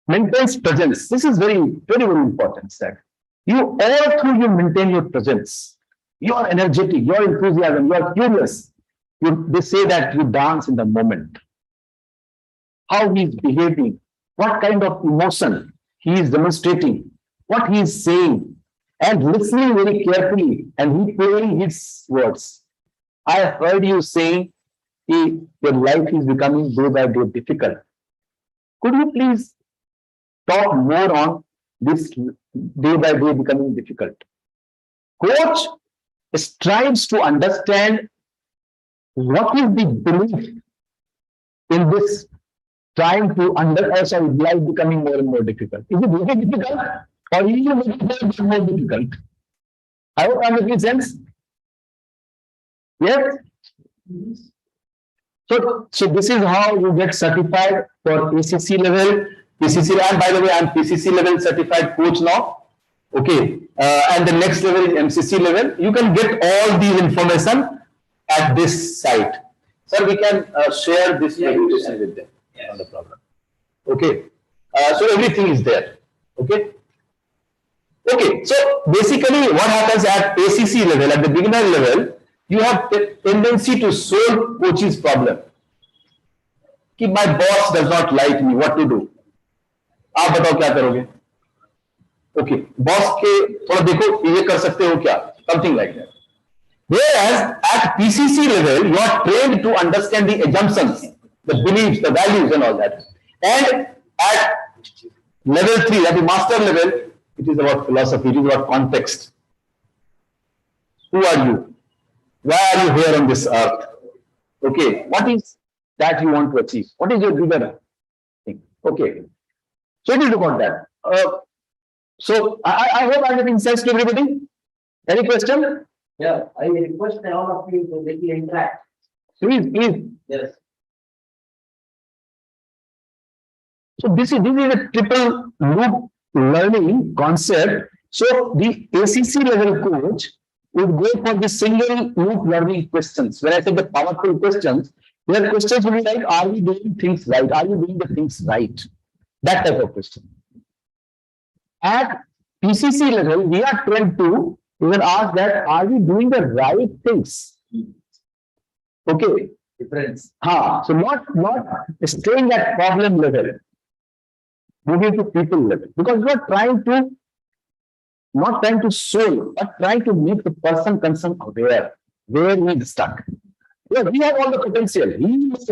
Maintains presence. This is very, very, very important. That you all through you maintain your presence. You are energetic, you are enthusiasm, you are curious. They say that you dance in the moment. How he is behaving, what kind of emotion he is demonstrating, what he is saying, and listening very carefully and replaying his words. I have heard you saying your life is becoming day by day difficult. Could you please talk more on this day by day becoming difficult? Coach strives to understand what is the belief in this trying to life becoming more and more difficult. Is it really difficult or is it more difficult? I hope I'm making sense. Yes? So this is how you get certified for ACC level. PCC, and by the way, I'm PCC level certified coach now. Okay. And the next level is MCC level. You can get all these information at this site. Sir, we can share this presentation with them. Not a problem. Okay. So everything is there. Okay. Okay. So basically what happens at ACC level, at the beginner level, you have tendency to solve coach's problem. Ki my boss does not like me, what to do? आप बताओ क्या करोगे? Okay, boss के थोड़ा देखो ये कर सकते हो क्या? Something like that. Whereas at PCC level, you are trained to understand the assumptions, the beliefs, the values, and all that. And at level 3, at the master level, it is about philosophy. It is about context. Who are you? Why are you here on this earth? Okay, what is that you want to achieve? What is your bigger thing? Okay, so it is about that. So I hope I'm giving sense to everybody. Any question? Yeah, I request all of you to make you interact. Please, please. Yes. So this is a triple loop learning concept. So the ACC level coach would go for the single loop learning questions. When I say the powerful questions, their questions will be like, are we doing things right? Are you doing the things right? That type of question. At PCC level, we are trained to even ask that, are we doing the right things? Okay. Difference. So not staying at problem level, moving to people level. Because we are not trying to solve, but trying to make the person concerned aware where he is stuck. Yeah, we have all the potential. He knows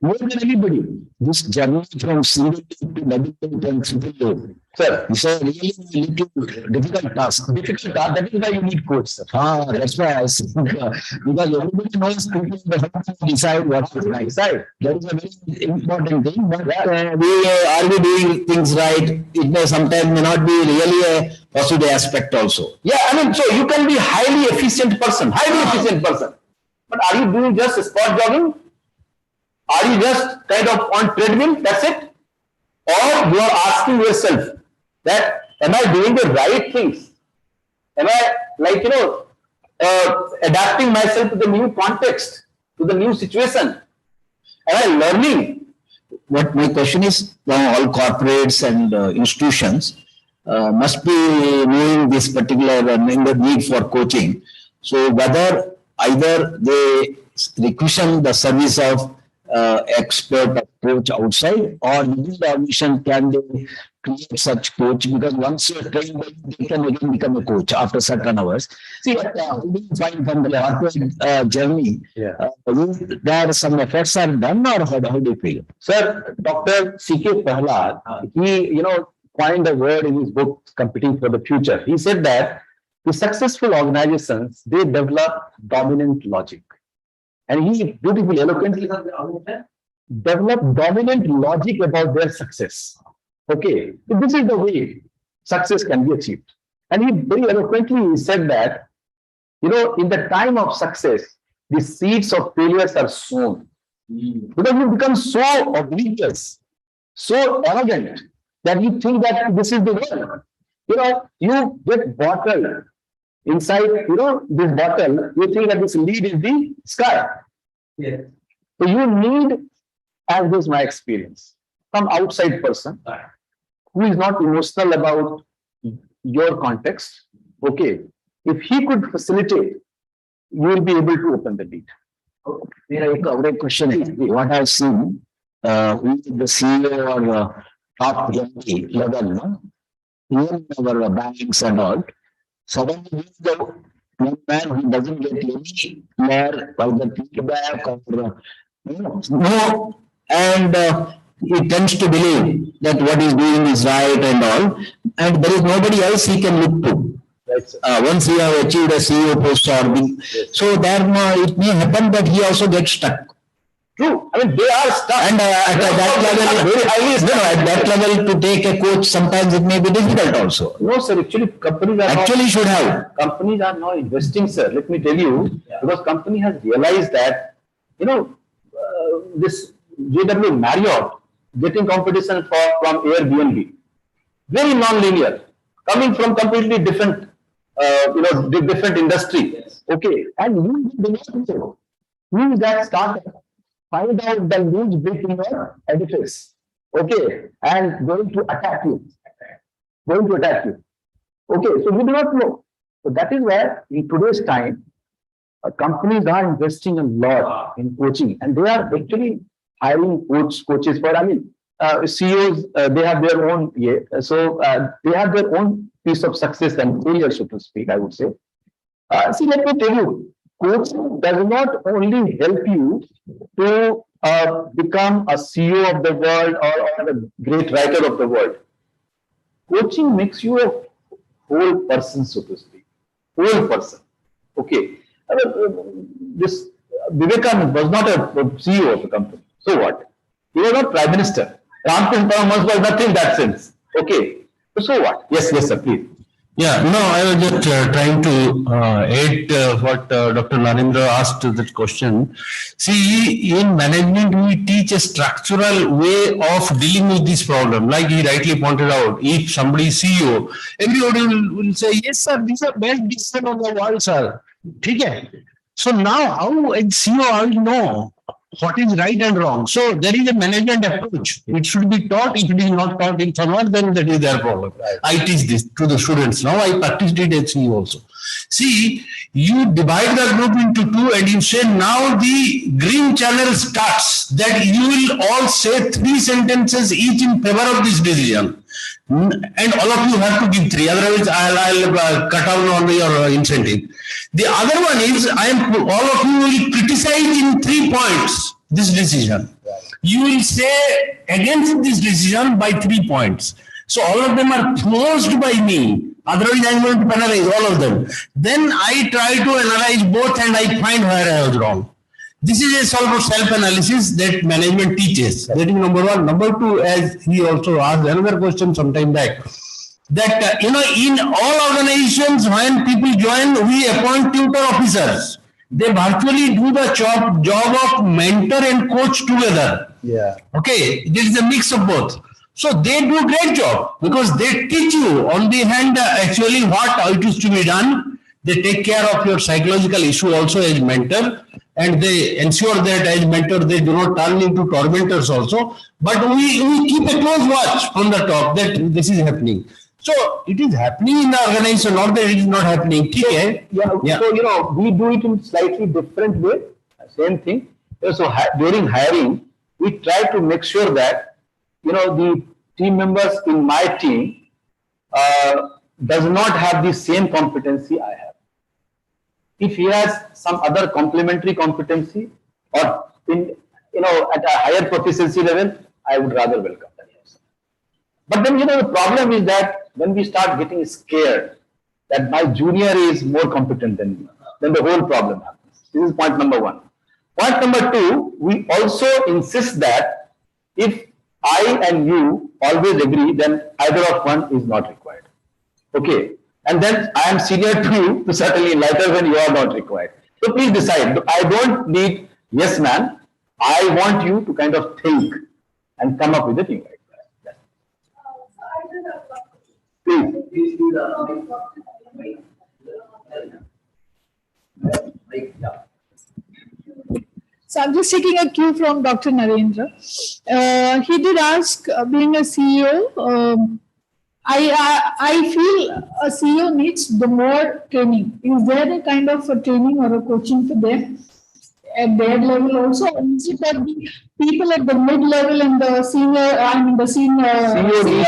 more than anybody. This journey from single to double and triple loop. Sir, it's a really little difficult task. Difficult task. That is why you need coach, sir. That's why I think because everybody knows people to decide what to decide. That is a very important thing. But are we doing things right? It may sometimes may not be really a positive aspect also. Yeah, I mean, so you can be highly efficient person. But are you doing just spot jogging? Are you just kind of on treadmill? That's it? Or you are asking yourself that, am I doing the right things? Am I adapting myself to the new context, to the new situation? Am I learning? What my question is, all corporates and institutions must be knowing this particular need for coaching. So whether either they requisition the service of expert coach outside, or within the organization can they create such coach? Because once you are trained, they can again become a coach after certain hours. See, how do you find from the corporate journey? There some efforts are done, or how do you feel? Sir, Dr. C.K. Prahalad, he, coined a word in his book, Competing for the Future. He said that the successful organizations, they develop dominant logic. And he beautifully, eloquently develop dominant logic about their success. Okay, so this is the way success can be achieved. And he very eloquently said that, in the time of success, the seeds of failures are sown. Because you become so oblivious, so arrogant, that you think that this is the world. You get bottled inside, this bottle, you think that this lead is the sky. Yes. So you need, as was my experience, some outside person who is not emotional about your context. Okay. If he could facilitate, you will be able to open the lead. मेरा एक question है, what I've seen, the CEO or top level, even our banks and all, suddenly the one man who doesn't get any more by the feedback or and he tends to believe that what he's doing is right and all, and there is nobody else he can look to. Once he have achieved a CEO post or so there it may happen that he also gets stuck. True. I mean, they are stuck. And at that level, very highly, at that level to take a coach, sometimes it may be difficult also. No, sir. Actually, companies are should have. Companies are now investing, sir. Let me tell you, because company has realized that, this JW Marriott getting competition from Airbnb, very non-linear, coming from completely different, different industry. Okay, and you do not know who that startup. Find out the huge brick in your edifice, okay, and going to attack you. Okay, so we do not know. So that is where in today's time, companies are investing a lot in coaching, and they are actually hiring coaches for, CEOs, they have their own, they have their own piece of success and failure, so to speak, I would say. See, let me tell you, coaching does not only help you to become a CEO of the world or a great writer of the world. Coaching makes you a whole person, so to speak. Whole person. Okay. This Vivekananda was not a CEO of a company. So what? He was not Prime Minister. Ramchandra Paramas was nothing in that sense. Okay. So what? Yes, sir, please. Yeah, no, I was just trying to add what Dr. Narendra asked that question. See, in management, we teach a structural way of dealing with this problem. Like he rightly pointed out, if somebody is CEO, everybody will say, yes, sir, these are best decisions on the world, sir. Okay. So now, how as CEO, I will know what is right and wrong. So there is a management approach. It should be taught. If it is not taught in someone, then that is their problem. Right. I teach this to the students. Now I practiced it at CEO also. See, you divide the group into two and you say now the green channel starts, that you will all say 3 sentences each in favor of this decision. And all of you have to give 3. Otherwise, I'll cut down on your incentive. The other one is all of you will criticize in 3 points this decision. You will say against this decision by 3 points. So all of them are closed by me. Otherwise, I'm going to penalize all of them. Then I try to analyze both and I find where I was wrong. This is a sort of self-analysis that management teaches. That is number 1. Number 2, as he also asked another question sometime back, that in all organizations, when people join, we appoint tutor officers. They virtually do the job of mentor and coach together. Yeah. Okay, there is a mix of both. So they do a great job because they teach you on the hand actually how it is to be done. They take care of your psychological issue also as mentor, and they ensure that as mentor they do not turn into tormentors also. But we keep a close watch from the top that this is happening. So it is happening in the organization, not that it is not happening. So, we do it in slightly different way. Same thing. So during hiring, we try to make sure that, the team members in my team does not have the same competency I have. If he has some other complementary competency or at a higher proficiency level, I would rather welcome that person. But then, the problem is that when we start getting scared that my junior is more competent than me, then the whole problem happens. This is point number one. Point number two, we also insist that if I and you always agree, then either of one is not required. Okay. And then I am senior to you to certainly later when you are not required. So please decide. I don't need yes man. I want you to kind of think and come up with a thing like that. Please do the. So I'm just taking a cue from Dr. Narendra. He did ask, being a CEO, I feel a CEO needs the more training. Is there a kind of a training or a coaching for them at their level also? Or is it that the people at the mid-level and the senior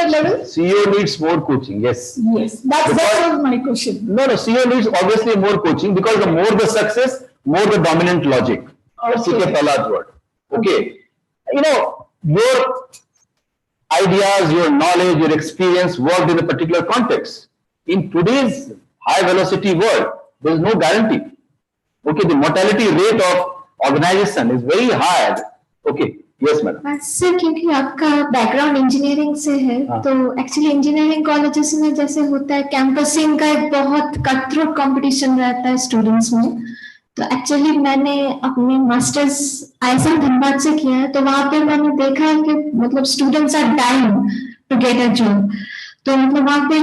level? CEO needs more coaching, yes. Yes, that was my question. No, CEO needs obviously more coaching because the more the success, more the dominant logic. That's Okay. Prahlad word. Okay. Your ideas, your knowledge, your experience worked in a particular context. In today's high velocity world, there is no guarantee. Okay, the mortality rate of organization is very high. Okay, yes, madam. Sir क्योंकि आपका background engineering से है तो actually engineering colleges में जैसे होता है कैंपसिंग का एक बहुत कटथ्रोट कंपटीशन रहता है स्टूडेंट्स में तो एक्चुअली मैंने अपने मास्टर्स आईएसएम धनबाद से किया है तो वहां पे मैंने देखा है कि मतलब students are dying to get a job तो मतलब वहां पे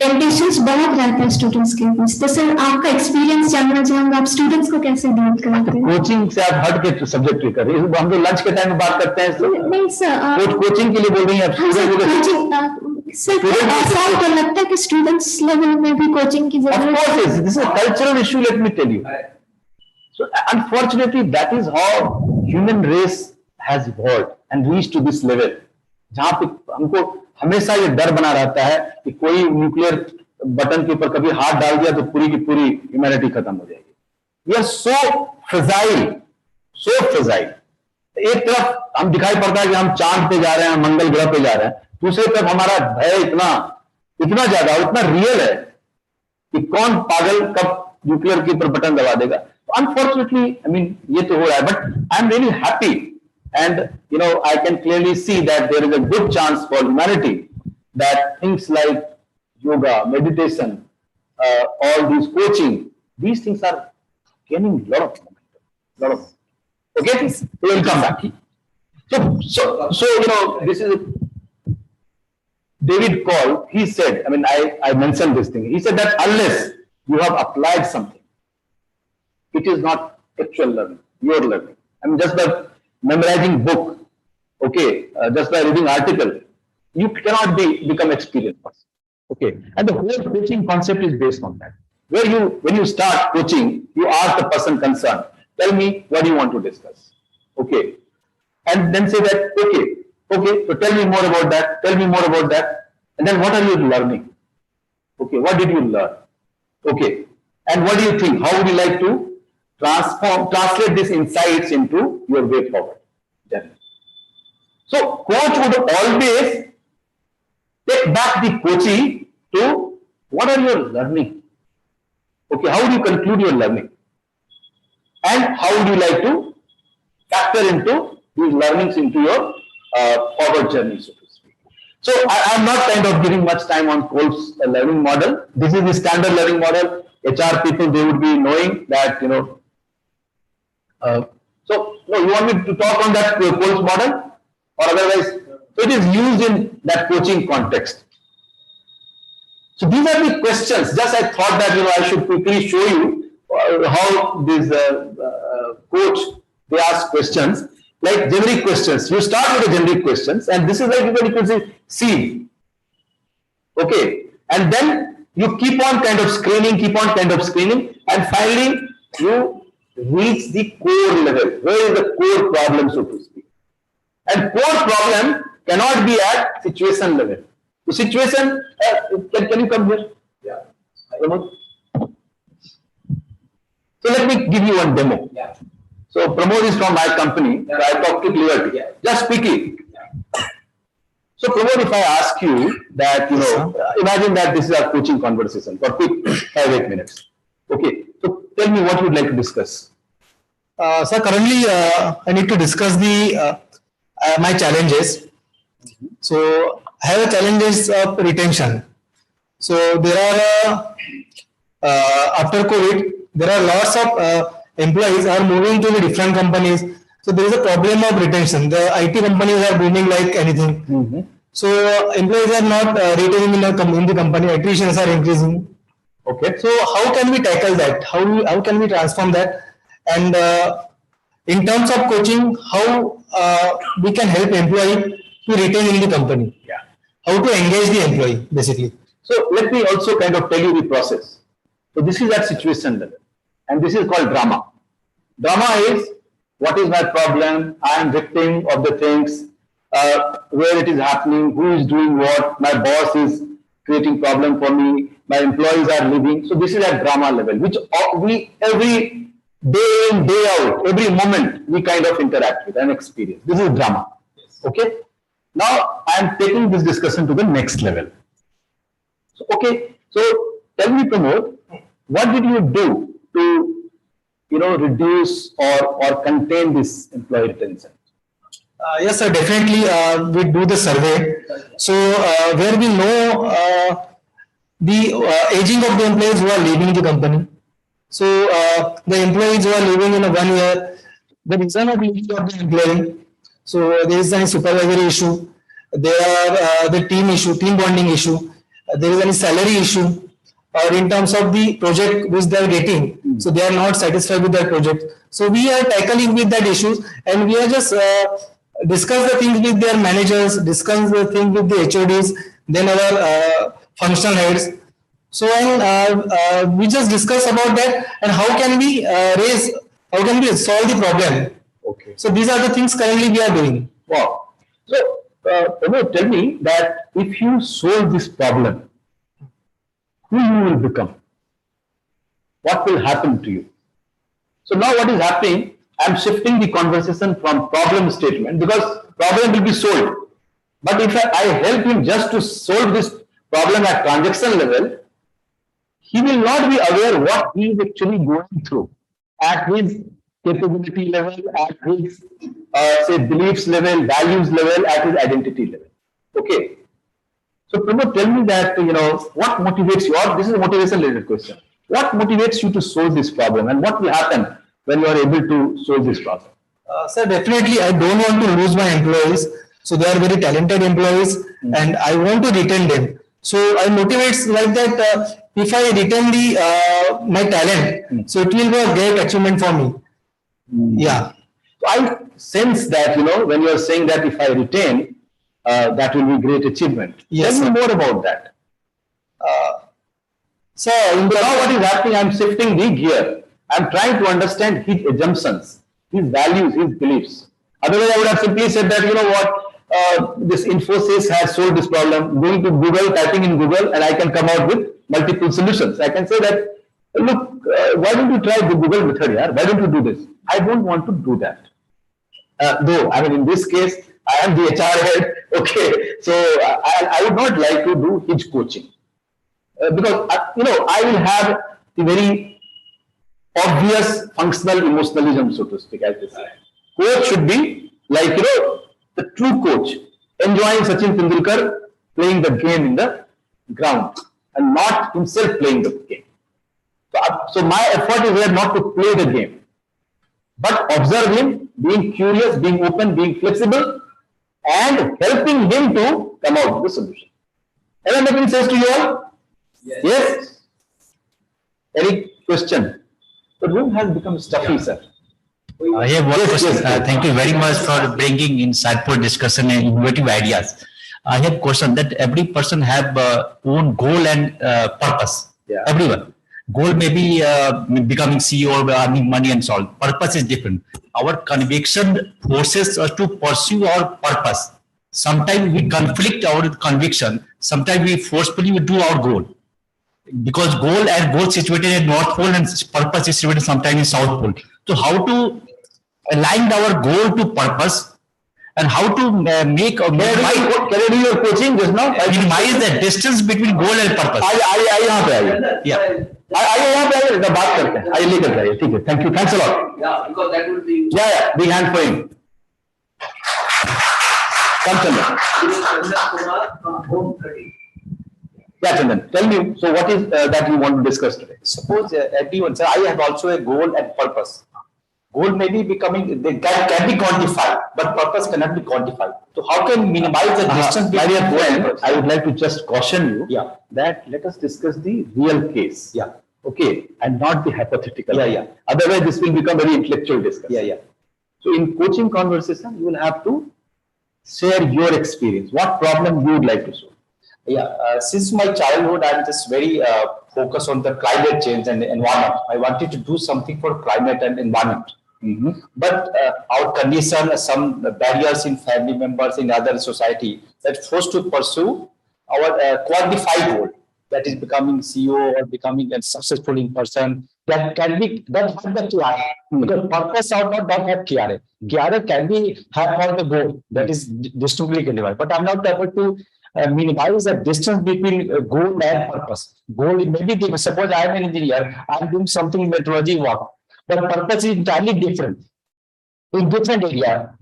टेम्पटेशंस बहुत रहते हैं स्टूडेंट्स के बीच तो सर आपका एक्सपीरियंस जानना चाहूंगा आप स्टूडेंट्स को कैसे डील करते हैं कोचिंग से आप हट के सब्जेक्ट कर रहे हैं हम तो लंच के टाइम में बात करते हैं नहीं सर कोचिंग के लिए बोल रही हैं सर ऐसा तो लगता है कि स्टूडेंट्स लेवल में भी कोचिंग की जरूरत है this is a cultural issue let me tell you So unfortunately, that is how human race has evolved and reached to this level. जहाँ पे हमको हमेशा ये डर बना रहता है कि कोई न्यूक्लियर बटन के ऊपर कभी हाथ डाल दिया तो पूरी की पूरी ह्यूमैनिटी खत्म हो जाएगी. We are so fragile, so fragile. एक तरफ हम दिखाई पड़ता है कि हम चांद पे जा रहे हैं, मंगल ग्रह पे जा रहे हैं. दूसरी तरफ हमारा भय इतना ज्यादा, इतना रियल है कि कौन पागल कब न्यूक्लियर के ऊपर बटन दबा देगा. Unfortunately, I mean, ये तो हो रहा है, but I'm really happy, and I can clearly see that there is a good chance for humanity that things like yoga, meditation, all these coaching, these things are gaining a lot of. Okay, we will come back. So this is David Cole. He said, I mean, I mentioned this thing. He said that unless you have applied something, it is not actual learning, your learning. I mean, just by memorizing book, okay, just by reading article, you cannot become experienced person. Okay, and the whole coaching concept is based on that. When you start coaching, you ask the person concerned, tell me what do you want to discuss. Okay, and then say that, okay, so tell me more about that, and then what are you learning? Okay, what did you learn? Okay, and what do you think? How would you like to translate these insights into your way forward journey? So coach would always take back the coachee to what are you learning? Okay, how would you conclude your learning? And how would you like to factor into these learnings into your forward journey, so to speak. So I'm not kind of giving much time on Cole's learning model. This is the standard learning model. HR people, they would be knowing that, so no, you want me to talk on that Cole's model or otherwise? So it is used in that coaching context. So these are the questions. Just I thought that, I should quickly show you how this coach, they ask questions, like generic questions. You start with the generic questions and this is like you can say seed. Okay. And then you keep on kind of screening, and finally you reach the core level. Where is the core problem, so to speak? And core problem cannot be at situation level. The situation, can you come here? Yeah. Pramod? So let me give you one demo. Yeah. So Pramod is from my company. So I talk to Liberty. Yeah. Just speak it. So Pramod, if I ask you that, you know, imagine that this is our coaching conversation for quick 5-8 minutes. Okay. So tell me what you would like to discuss. Sir, currently I need to discuss the my challenges. So I have a challenges of retention. So there are after COVID, there are lots of employees are moving to the different companies. So there is a problem of retention. The IT companies are booming like anything. So employees are not retaining in the company. Attritions are increasing. Okay. So how can we tackle that? How can we transform that? And in terms of coaching, how we can help employee to retain in the company? Yeah. How to engage the employee, basically. So let me also kind of tell you the process. So this is at situation level, and this is called drama. Drama is what is my problem? I am victim of the things, where it is happening, who is doing what, my boss is creating problem for me, my employees are leaving. So this is at drama level, which we every day in, day out, every moment we kind of interact with and experience. This is drama. Okay. Now I am taking this discussion to the next level. So, okay. So tell me, Pramod, what did you do to, you know, reduce or contain this employee retention? Yes, sir. Definitely, we do the survey. So where we know the aging of the employees who are leaving the company. So the employees who are leaving in 1 year, the reason of leaving of the employee. So there is any supervisory issue. There are the team issue, team bonding issue. There is any salary issue, or in terms of the project which they are getting. So they are not satisfied with that project. So we are tackling with that issues, and we are just discuss the things with their managers, discuss the things with the HODs, then our functional heads. So and we just discuss about that and how can we solve the problem. Okay. So these are the things currently we are doing. Wow. So tell me that if you solve this problem, who you will become? What will happen to you? So now what is happening? I am shifting the conversation from problem statement, because problem will be solved. But if I help him just to solve this problem at transaction level, he will not be aware what he is actually going through at his capability level, at his say beliefs level, values level, at his identity level. Okay. So Pramod, tell me that, you know, what motivates you, or this is a motivation related question. What motivates you to solve this problem, and what will happen when you are able to solve this problem? Sir, definitely I don't want to lose my employees. So they are very talented employees and I want to retain them. So I motivates like that if I retain the my talent, so it will be a great achievement for me. Yeah. So I sense that, you know, when you are saying that if I retain, that will be great achievement. Yes, tell me more about that. So now what is happening, I am shifting the gear. I am trying to understand his assumptions, his values, his beliefs. Otherwise, I would have simply said that, you know what, this Infosys has solved this problem. Going to Google, typing in Google, and I can come out with multiple solutions. I can say that, look, why don't you try the Google method here? Why don't you do this? I don't want to do that. Though, I mean, in this case, I am the HR head. Okay, so I would not like to do his coaching. Because, you know, I will have the very obvious functional emotionalism, so to speak, as they say. Coach should be like, you know, the true coach, enjoying Sachin Tendulkar playing the game in the ground and not himself playing the game. So my effort is here not to play the game, but observe him, being curious, being open, being flexible, and helping him to come out with the solution. Am I making sense to you all? Yes? Any question? The room has become stuffy, sir. I have one question. Thank you very much for bringing insightful discussion and innovative ideas. I have a question that every person have own goal and purpose. Yeah. Everyone. Goal may be becoming CEO or earning money and so on. Purpose is different. Our conviction forces us to pursue our purpose. Sometimes we conflict our conviction. Sometimes we forcefully do our goal. Because goal and goal situated in North Pole and purpose is situated sometimes in South Pole. So how to align our goal to purpose and how to make or minimize your coaching just now? Minimize the distance between goal and purpose. यहाँ पे आइए. Yeah. आइए यहाँ पे आइए. बात करते हैं. आइए लेकर जाइए. ठीक है. Thank you. Thanks a lot. Yeah, because that will be. Yeah. Big hand for him. Come, Chandan. Yeah, Chandan. Tell me. So, what is that you want to discuss today? Suppose everyone, sir, I have also a goal and purpose. Goal may be becoming, they can be quantified, but purpose cannot be quantified. So how can minimize the distance My between dear goal and friend, purpose? I would like to just caution you Yeah. that let us discuss the real case. Yeah. Okay, and not the hypothetical. Yeah, yeah. Otherwise, this will become very intellectual discussion. Yeah, yeah. So, in coaching conversation, you will have to share your experience. What problem you would like to solve? Yeah, since my childhood, I'm just very focused on the climate change and the environment. I wanted to do something for climate and environment. But our condition, some barriers in family members, in other society, that forced to pursue our quantified goal, that is becoming CEO or becoming a successful in person. That can be, that have the KRA. Because purpose or not, that have KRA. KRA can be have all the goal, that is distinctly qualified. But I'm not able to minimize the distance between goal and purpose. Goal may be different. Suppose I am an engineer, I'm doing something in meteorology work, but purpose is entirely different in different area.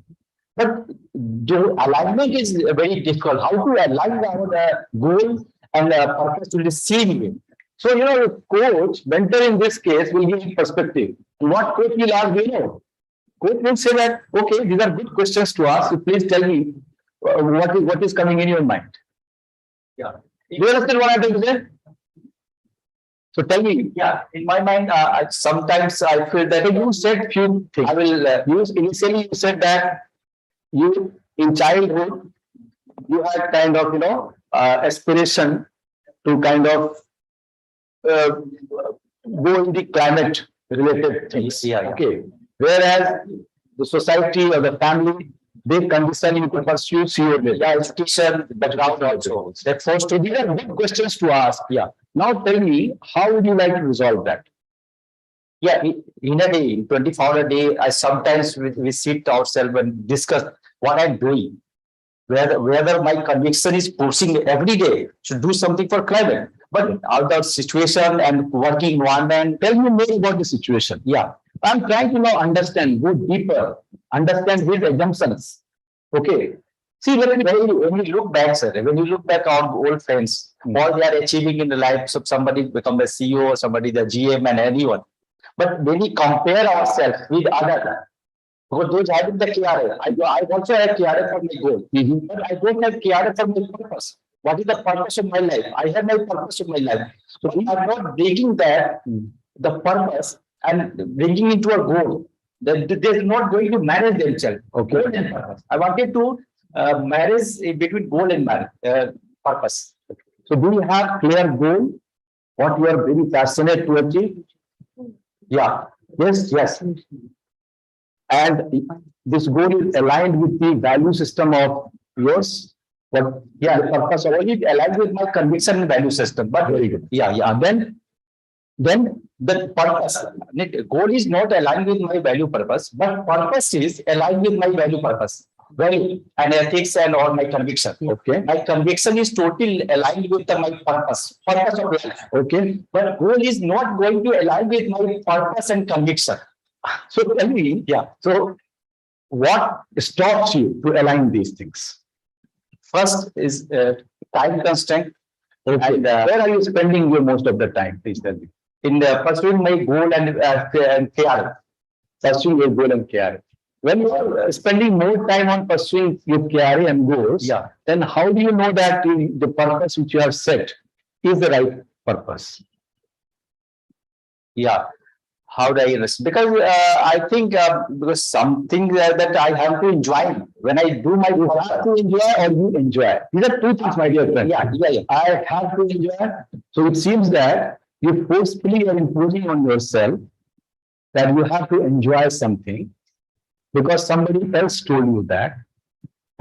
But the alignment is very difficult. How to align our goal and purpose to the same way. So, you know, coach, mentor in this case will give perspective. What coach will ask, you know? Coach will say that, okay, these are good questions to ask. So please tell me what is coming in your mind. Yeah. Do you understand what I'm trying to say? So tell me. Yeah, in my mind, sometimes I feel that you said few things. I will use initially you said that you in childhood you had kind of aspiration to kind of go in the climate related things. Yeah. Okay. Whereas the society or the family, they condition you to pursue CEO, education, background also. Therefore, so these are good questions to ask. Yeah. Now tell me, how would you like to resolve that? Yeah, in a day, in 24-hour day, I sometimes we sit ourselves and discuss what I'm doing. Whether my conviction is pushing every day to do something for climate. But out of situation and working environment, tell me more about the situation. Yeah. I'm trying to now understand, go deeper, understand his assumptions. Okay. See, when we look back, sir, when you look back on old friends, all they are achieving in the lives of somebody become the CEO or somebody the GM and anyone. But when we compare ourselves with others, because those having the KRA, I also have KRA for my goal, but I don't have KRA for my purpose. What is the purpose of my life? I have my purpose of my life. So we are not breaking that, the purpose, and bringing into a goal. They're not going to manage themselves. Okay. I wanted to marriage between goal and purpose. So do you have clear goal? What you are very passionate to achieve? Yeah. Yes. Yes. And this goal is aligned with the value system of yours. But yeah, the purpose of it aligned with my conviction and value system. But very good. Yeah. Yeah. Then the purpose, goal is not aligned with my value purpose, but purpose is aligned with my value purpose. Value and ethics and all my conviction. Okay. My conviction is totally aligned with my purpose of life. Okay. But goal is not going to align with my purpose and conviction. So tell me, yeah. So what stops you to align these things? First is time constraint. Okay. And where are you spending your most of the time? Please tell me. In pursuing my goal and care. Pursuing your goal and care. When you are spending more time on pursuing your care and goals, yeah, then how do you know that the purpose which you have set is the right purpose? Yeah. How do I rest? Because I think because something that I have to enjoy. When I do my work, I have to enjoy or you enjoy. These are two things, my dear friend. Yeah. I have to enjoy. So it seems that you forcefully are imposing on yourself that you have to enjoy something because somebody else told you that,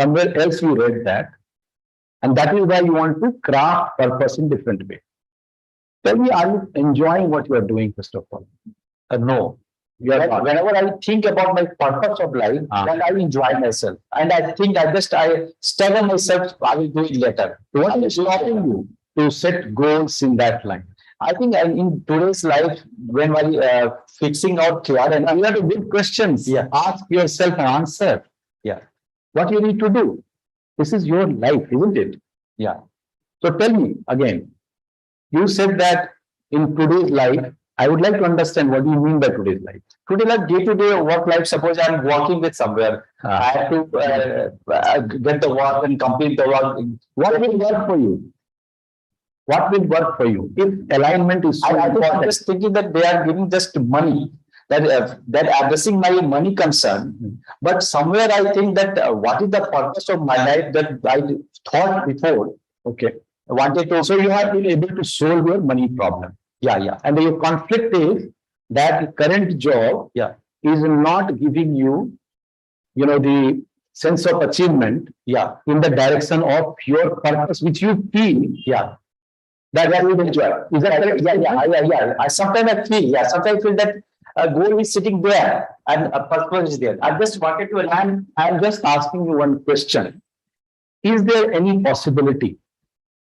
somewhere else you read that, and that is why you want to craft purpose in different way. Tell me, are you enjoying what you are doing, first of all? No. Whenever I think about my purpose of life, then I enjoy myself. And I think I stagger myself, I will do it later. What is stopping you to set goals in that line? I think in today's life, when we are fixing out clear, and you have to good questions, ask yourself and answer. Yeah. What you need to do. This is your life, isn't it? Yeah. So tell me again, you said that in today's life, I would like to understand what you mean by today's life. Today, like day-to-day work life, suppose I'm working with somewhere, I have to get the work and complete the work. What will work for you? What will work for you? If alignment is so important. I'm just thinking that they are giving just money, that addressing my money concern. But somewhere I think that what is the purpose of my life that I thought before? Okay, I wanted to. So you have been able to solve your money problem. Yeah. And your conflict is that current job, is not giving you, the sense of achievement, in the direction of your purpose, which you feel, that you will enjoy. Is that correct? Yeah. Sometimes I feel that a goal is sitting there and a purpose is there. I just wanted to align. I'm just asking you one question. Is there any possibility?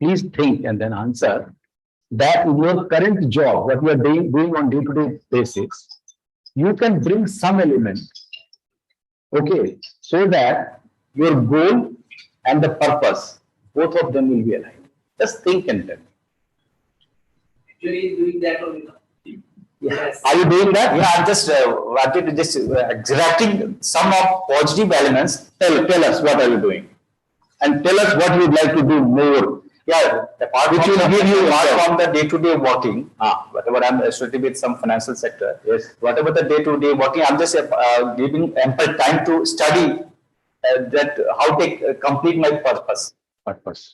Please think and then answer. That in your current job, what you are doing on day-to-day basis, you can bring some element, okay, so that your goal and the purpose, both of them will be aligned. Just think and tell. Actually doing that only. Yes. Are you doing that? Yeah, I'm just wanted to just extracting some of positive elements. Tell us what are you doing, and tell us what you'd like to do more. Yeah, which will give you apart from the day-to-day working. Whatever I'm associated with some financial sector. Yes. Whatever the day-to-day working, I'm just giving ample time to study that how to complete my purpose.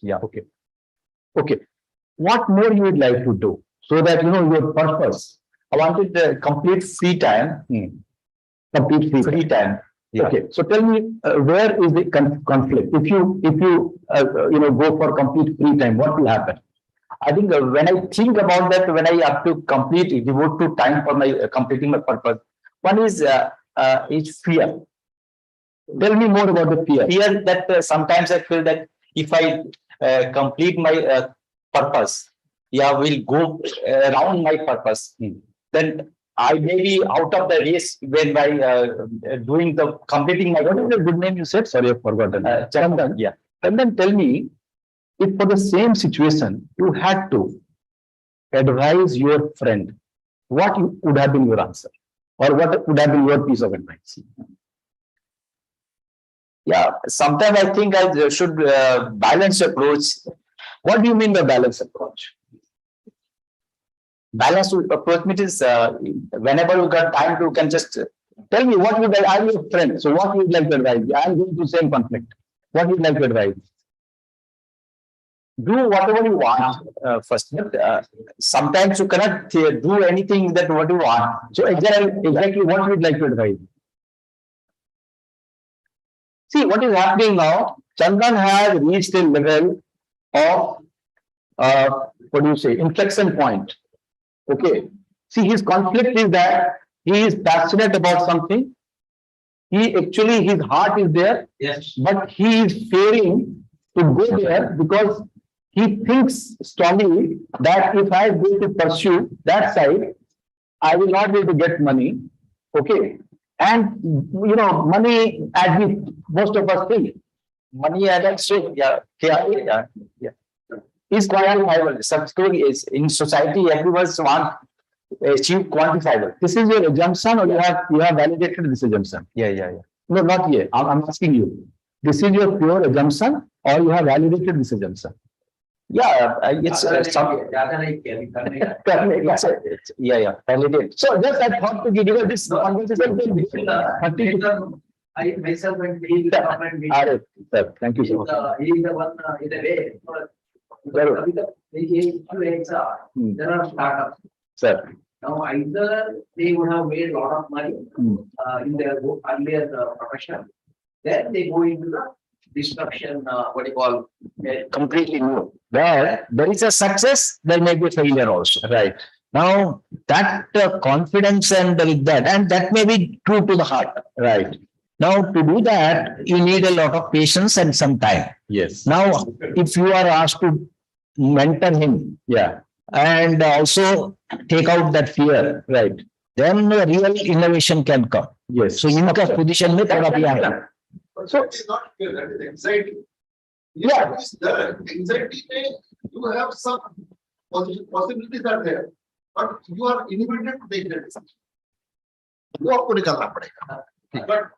Yeah. Okay. What more you would like to do so that your purpose? I wanted complete free time. Complete free time. Yeah. Okay, so tell me, where is the conflict? If you go for complete free time, what will happen? I think when I think about that, when I have to devote to time for my completing my purpose, one is fear. Tell me more about the fear. Fear that sometimes I feel that if I complete my purpose, will go around my purpose, then I may be out of the race when by completing my, what is the good name you said? Sorry, I've forgotten. Chandan. Yeah. And then tell me, if for the same situation, you had to advise your friend, what would have been your answer? Or what would have been your piece of advice? Yeah, sometimes I think I should balance approach. What do you mean by balance approach? Balanced approach means whenever you got time to can just tell me what would I'm your friend. So what would you like to advise? I'm going to same conflict. What would you like to advise? Do whatever you want first. Sometimes you cannot do anything that what you want. So exactly what would you like to advise? See what is happening now. Chandan has reached a level of inflection point. Okay. See, his conflict is that he is passionate about something. His heart is there. Yes. But he is failing to go there because he thinks strongly that if I go to pursue that side, I will not be able to get money. Okay. And money, as most of us think, money is quantifiable. Some story is in society, everyone wants to achieve quantifiable. This is your assumption, or you have validated this assumption? Yeah. No, not yet. I'm asking you. This is your pure assumption, or you have validated this assumption? Yeah, it's some. Yeah. Validate. So just I thought to give you this conversation. I myself and he will come and meet. Thank you so much. He is the one in the way. There are startups. Sir. Now, either they would have made a lot of money in their earlier profession, then they go into the destruction, what you call. Completely new. Where there is a success, there may be a failure also. Right. Now, that confidence and with that, and that may be true to the heart. Right. Now, to do that, you need a lot of patience and some time. Yes. Now, if you are asked to mentor him, Yeah. and also take out that fear, Right. then real innovation can come. Yes. So, इनका position में थोड़ा भी आना. So It's not fear, that is anxiety. Yeah. Anxiety may you have some possibilities are there, but you are inhibited to take that decision. वो आपको निकालना पड़ेगा. But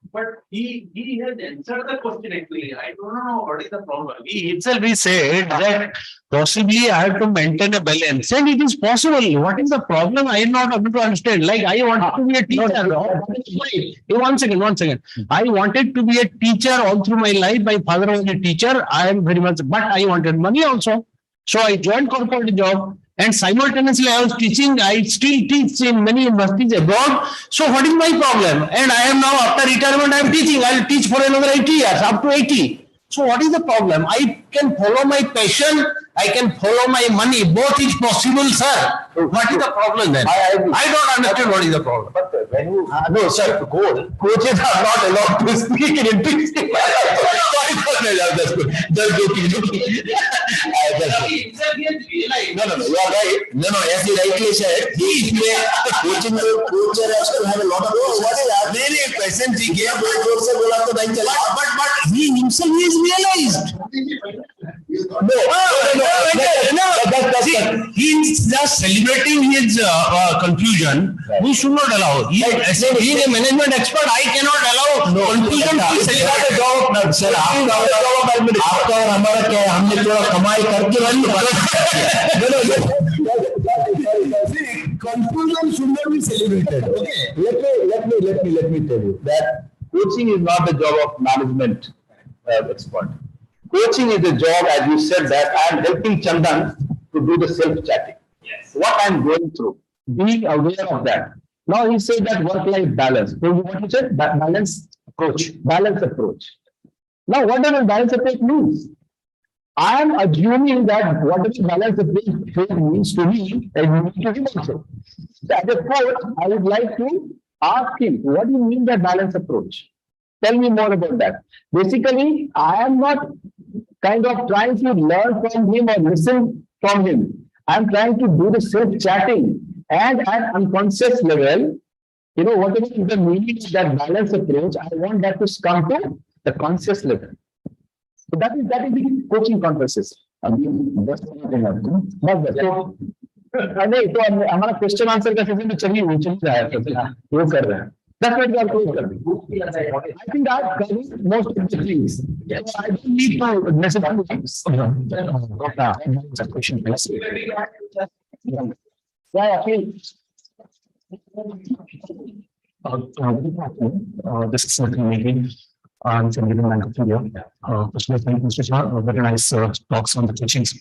he has answered the question actually. I don't know what is the problem. He itself he said that possibly I have to maintain a balance, and it is possible. What is the problem? I am not able to understand. Like I wanted to be a teacher. One second. I wanted to be a teacher all through my life. My father was a teacher. I am very much, but I wanted money also. So I joined corporate job. And simultaneously, I was teaching. I still teach in many universities abroad. So, what is my problem? And I am now after retirement. I am teaching. I will teach for another 80 years, up to 80. So, what is the problem? I can follow my passion. I can follow my money. Both is possible, sir. What is the problem then? I don't understand what is the problem. But when you no, sir, coaches are not allowed to speak in interesting. That's joking. No, you are right. No, as you rightly said, Coaching coach has to have a lot of. What is that? many questions he gave, but he himself is realized. He is just celebrating his confusion. We should not allow. Being a management expert, I cannot allow confusion to celebrate. Sir, आपका और हमारा क्या है? हमने थोड़ा कमाई करके Confusion should not be celebrated. Okay. Let me tell you that coaching is not the job of management expert. Coaching is the job, as you said, that I am helping Chandan to do the self-chatting. Yes. What I am going through, being aware of that. Now he said that work-life balance. So what you said? Balance approach. Balance approach. Now what does balance approach mean? I am assuming that whatever balance approach means to me, I mean to him also. So as a coach, I would like to ask him, what do you mean by balance approach? Tell me more about that. Basically, I am not kind of trying to learn from him or listen from him. I am trying to do the self-chatting, and at unconscious level, whatever is the meaning of that balance approach, I want that to come to the conscious level. So that is the coaching conferences. हमारा question answer का session तो चलिए चल रहा है वो कर रहे हैं 10 मिनट का क्लोज कर दें I think I've covered most of the things. So I don't need to necessarily question. Yeah, please. This is something maybe I'm from the Bank of India. Thank you, Mr. Shah. Very nice talks on the teachings.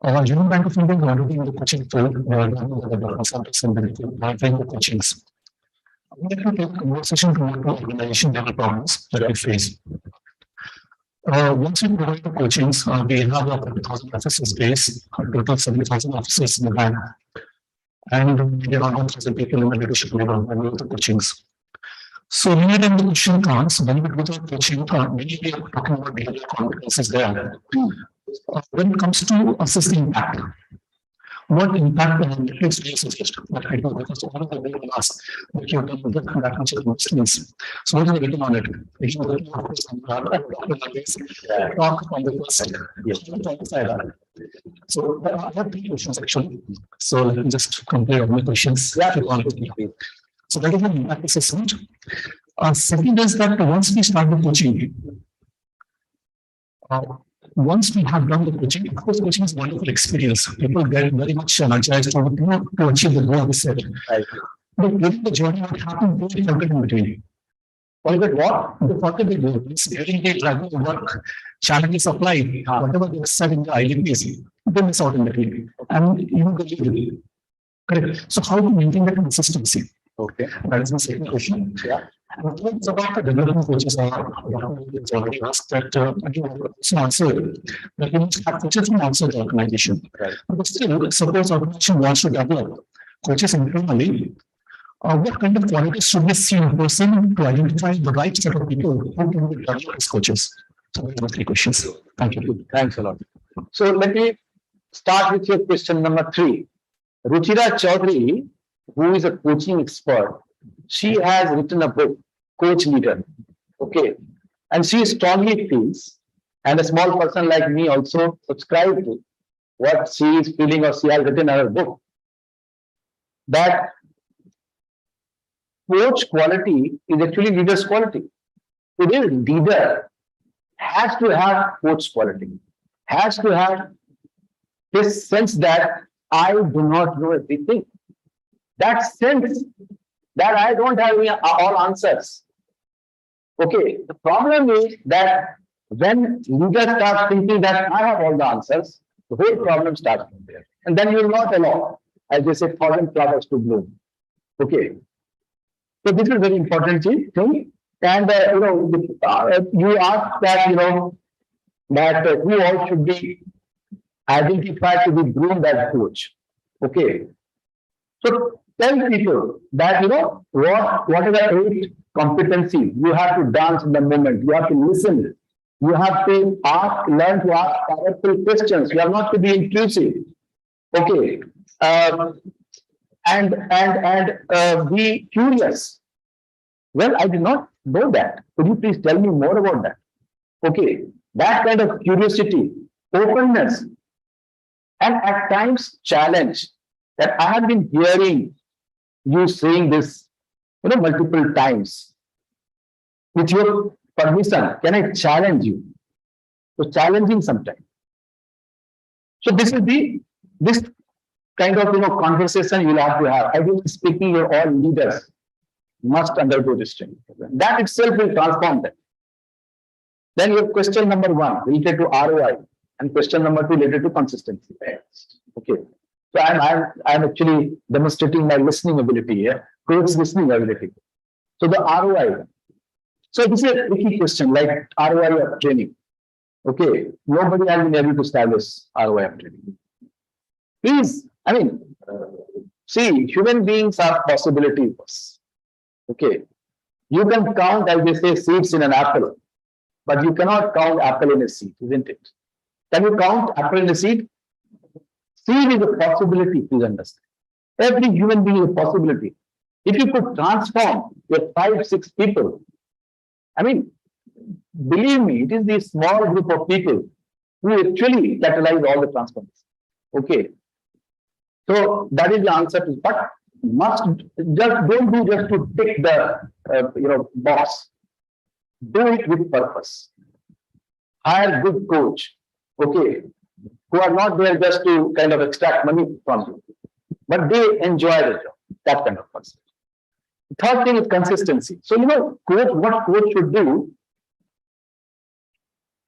Union Bank of India is already in the coaching field. I think the teachings. I'm going to take a conversation to organization level problems that we face. Once we provide the coachings, we have a 30,000 offices base, total 70,000 offices in the bank. And we have 1,000 people in the leadership level when we do the coachings. So many of the question comes when we do the coaching, many we are talking about behavioral competencies there. When it comes to assess the impact, what impact on the metrics we assessed that I do, because one of the big ask that you have done that much of things. So what is the written on it? Talk on the first side. So I have 3 questions actually. So let me just complete all my questions. So that is an impact assessment. Second is that once we start the coaching, once we have done the coaching, of course, coaching is a wonderful experience. People get very much energized to achieve the goal we set. But during the journey, what happens is forget in between. Forget what? Forget the goal. During the work, challenges of life, whatever they said in the IDPs, they miss out in the field. And even the leader. Correct. So how do you maintain that consistency? Okay. That is my second question. Yeah. And it's about the development coaches already asked that so answer that you must have coaches from outside the organization. Right. But still, suppose organization wants to develop coaches internally. What kind of qualities should we see in a person to identify the right set of people who can be developed as coaches? So those are 3 questions. Thank you. Thanks a lot. So let me start with your question number 3. Ruchira Chaudhary, who is a coaching expert, she has written a book, Coach Leader. Okay. And she strongly feels, and a small person like me also subscribe to what she is feeling or she has written in her book, that coach quality is actually leader's quality. Today's leader has to have coach quality, has to have this sense that I do not know everything. That sense that I don't have all answers. Okay, the problem is that when leaders start thinking that I have all the answers, the whole problem starts from there. And then you will not allow, as they say, 1,000 flowers to bloom. Okay. So this is very important thing. And you asked that, that who all should be identified to be groomed as coach. Okay. So tell people that, what are the 8 competencies? You have to dance in the moment. You have to listen. You have to learn to ask powerful questions. You have not to be intrusive. Okay. And be curious. Well, I did not know that. Could you please tell me more about that? Okay. That kind of curiosity, openness, and at times challenge. That I have been hearing you saying this, multiple times. With your permission, can I challenge you? So challenging sometimes. So this is this kind of conversation you will have to have. I will be speaking, all leaders must undergo this training. That itself will transform them. Then your question number 1 related to ROI and question number 2 related to consistency. Okay. So I'm actually demonstrating my listening ability here, coach listening ability. So the ROI. So this is a tricky question, like ROI of training. Okay, nobody has been able to establish ROI of training. Please, see, human beings are possibilities. Okay, you can count, as they say, seeds in an apple, but you cannot count apple in a seed, isn't it? Can you count apple in a seed? Seed is a possibility, please understand. Every human being is a possibility. If you could transform your 5-6 people, believe me, it is the small group of people who actually catalyze all the transformations. Okay. So that is the answer to, but don't do just to tick the box. Do it with purpose. Hire good coach. Okay. Who are not there just to kind of extract money from you, but they enjoy the job, that kind of person. Third thing is consistency. So, what coach should do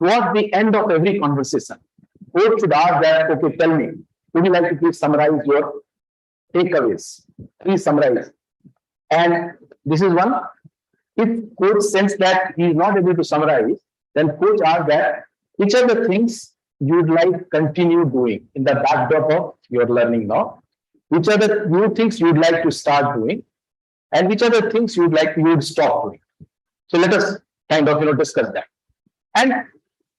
towards the end of every conversation, coach should ask that, okay, tell me, would you like to please summarize your takeaways? Please summarize. And this is one. If coach senses that he is not able to summarize, then coach asks that, which are the things you would like to continue doing in the backdrop of your learning now? Which are the new things you would like to start doing? And which are the things you would stop doing? So let us kind of discuss that. And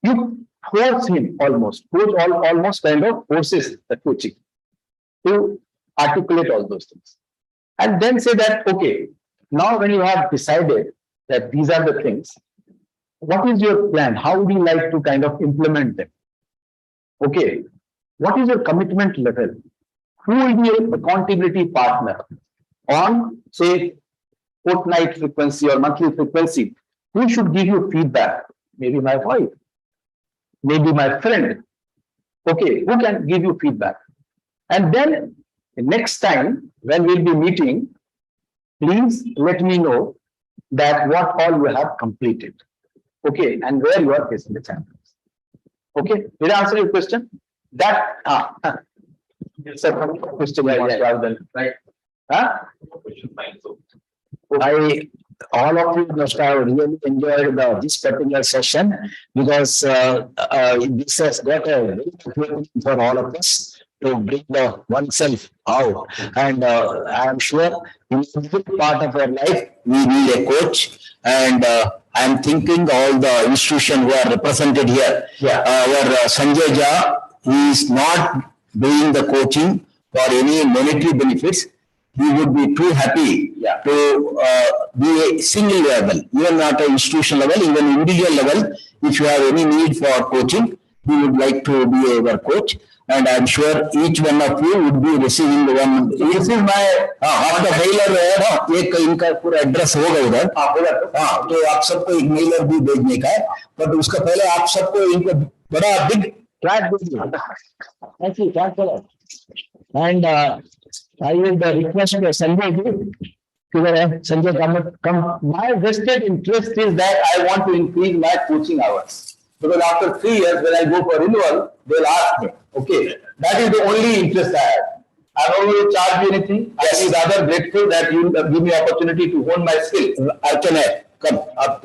you force him almost. Coach almost kind of forces the coaching to articulate all those things. And then say that, okay, now when you have decided that these are the things, what is your plan? How would you like to kind of implement them? Okay, what is your commitment level? Who will be your accountability partner on, say, fortnight frequency or monthly frequency? Who should give you feedback? Maybe my wife, maybe my friend. Okay, who can give you feedback? And then next time when we'll be meeting, please let me know that what all you have completed. Okay, and where you are facing the challenges. Okay, did I answer your question? That, sir, question right. Huh? All of you must have really enjoyed this particular session because this has got a very good for all of us to bring the oneself out. And I am sure in every part of our life, we need a coach. And I am thinking all the institutions who are represented here. Where Sanjay Jha, he is not doing the coaching for any monetary benefits. He would be too happy to be a single level, even not an institutional level, even individual level. If you have any need for coaching, he would like to be our coach. And I'm sure each one of you would be receiving the one. This is my आपका mailer है ना, एक इनका पूरा address होगा उधर, हाँ, तो आप सबको एक मेलर भी भेजने का है, but उसका पहले आप सबको इनको बड़ा big track भेजिए. Thank you, thank you. And I will request Sanjay ji, Sanjay come. My vested interest is that I want to increase my coaching hours. Because after 3 years, when I go for renewal, they'll ask me. Okay, that is the only interest I have. I don't want to charge you anything. I am rather grateful that you give me opportunity to hone my skill. I can come up.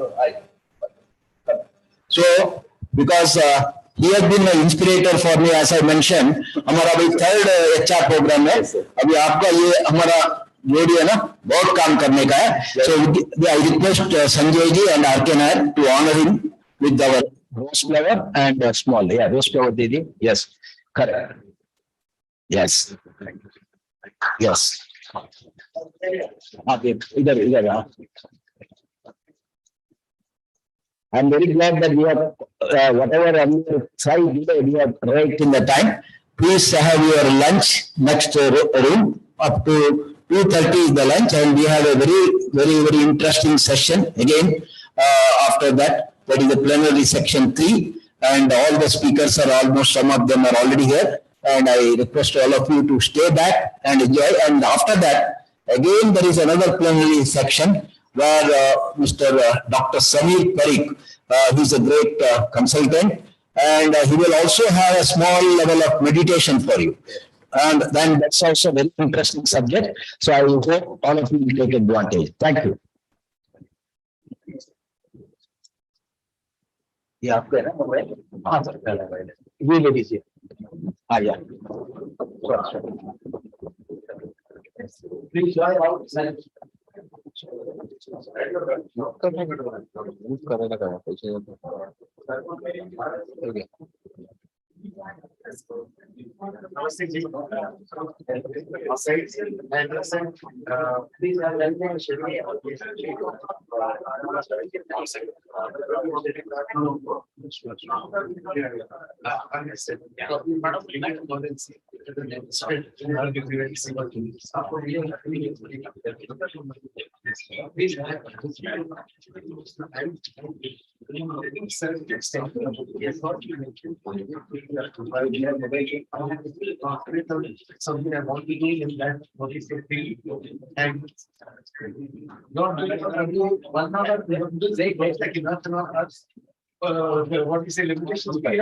So, because he has been an inspirator for me, as I mentioned. हमारा अभी third HR program है. अभी आपका ये हमारा जोड़ी है ना, बहुत काम करने का है. So I request Sanjay ji and RK Nair to honor him with our rose flower and small. Yeah, rose flower Didi. Yes, correct. Yes. Yes. Okay, इधर. I'm very glad that we have whatever we have right in the time. Please have your lunch next room up to 2:30 is the lunch, and we have a very interesting session again. After that is the plenary section 3, and all the speakers are almost, some of them are already here, and I request all of you to stay back and enjoy. And after that, again there is another plenary section where Mr. Dr. Samir Parikh, he is a great consultant, and he will also have a small level of meditation for you. And then that's also a very interesting subject. So I hope all of you will take advantage. Thank you. ये आपका है ना mobile? हाँ sir, ये ले लीजिए. हाँ यार. Please join outside. Something I want to do in that, what is the thing, and not doing 1 hour, we have to say, like enough us. What we say limitations. I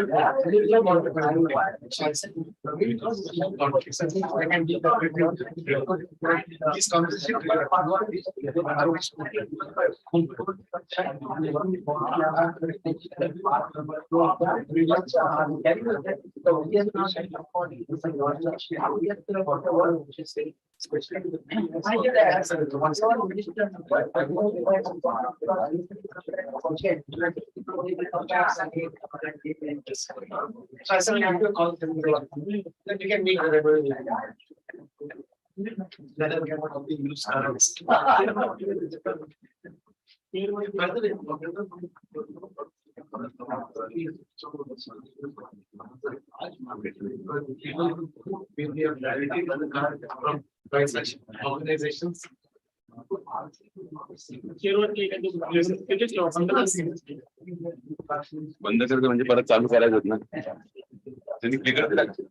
can do this conversation. So I said, I have to call them. Then you can meet whatever you like. Let them get what we use. Organizations. बंद करते म्हणजे परत चालू करायचं होत ना त्यांनी click करते लागते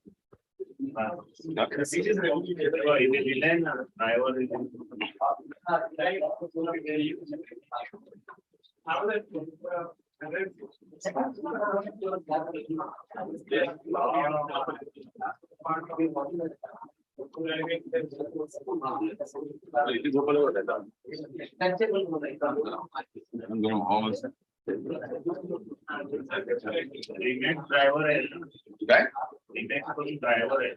ड्रायव्हर आहे काय ड्रायव्हर आहे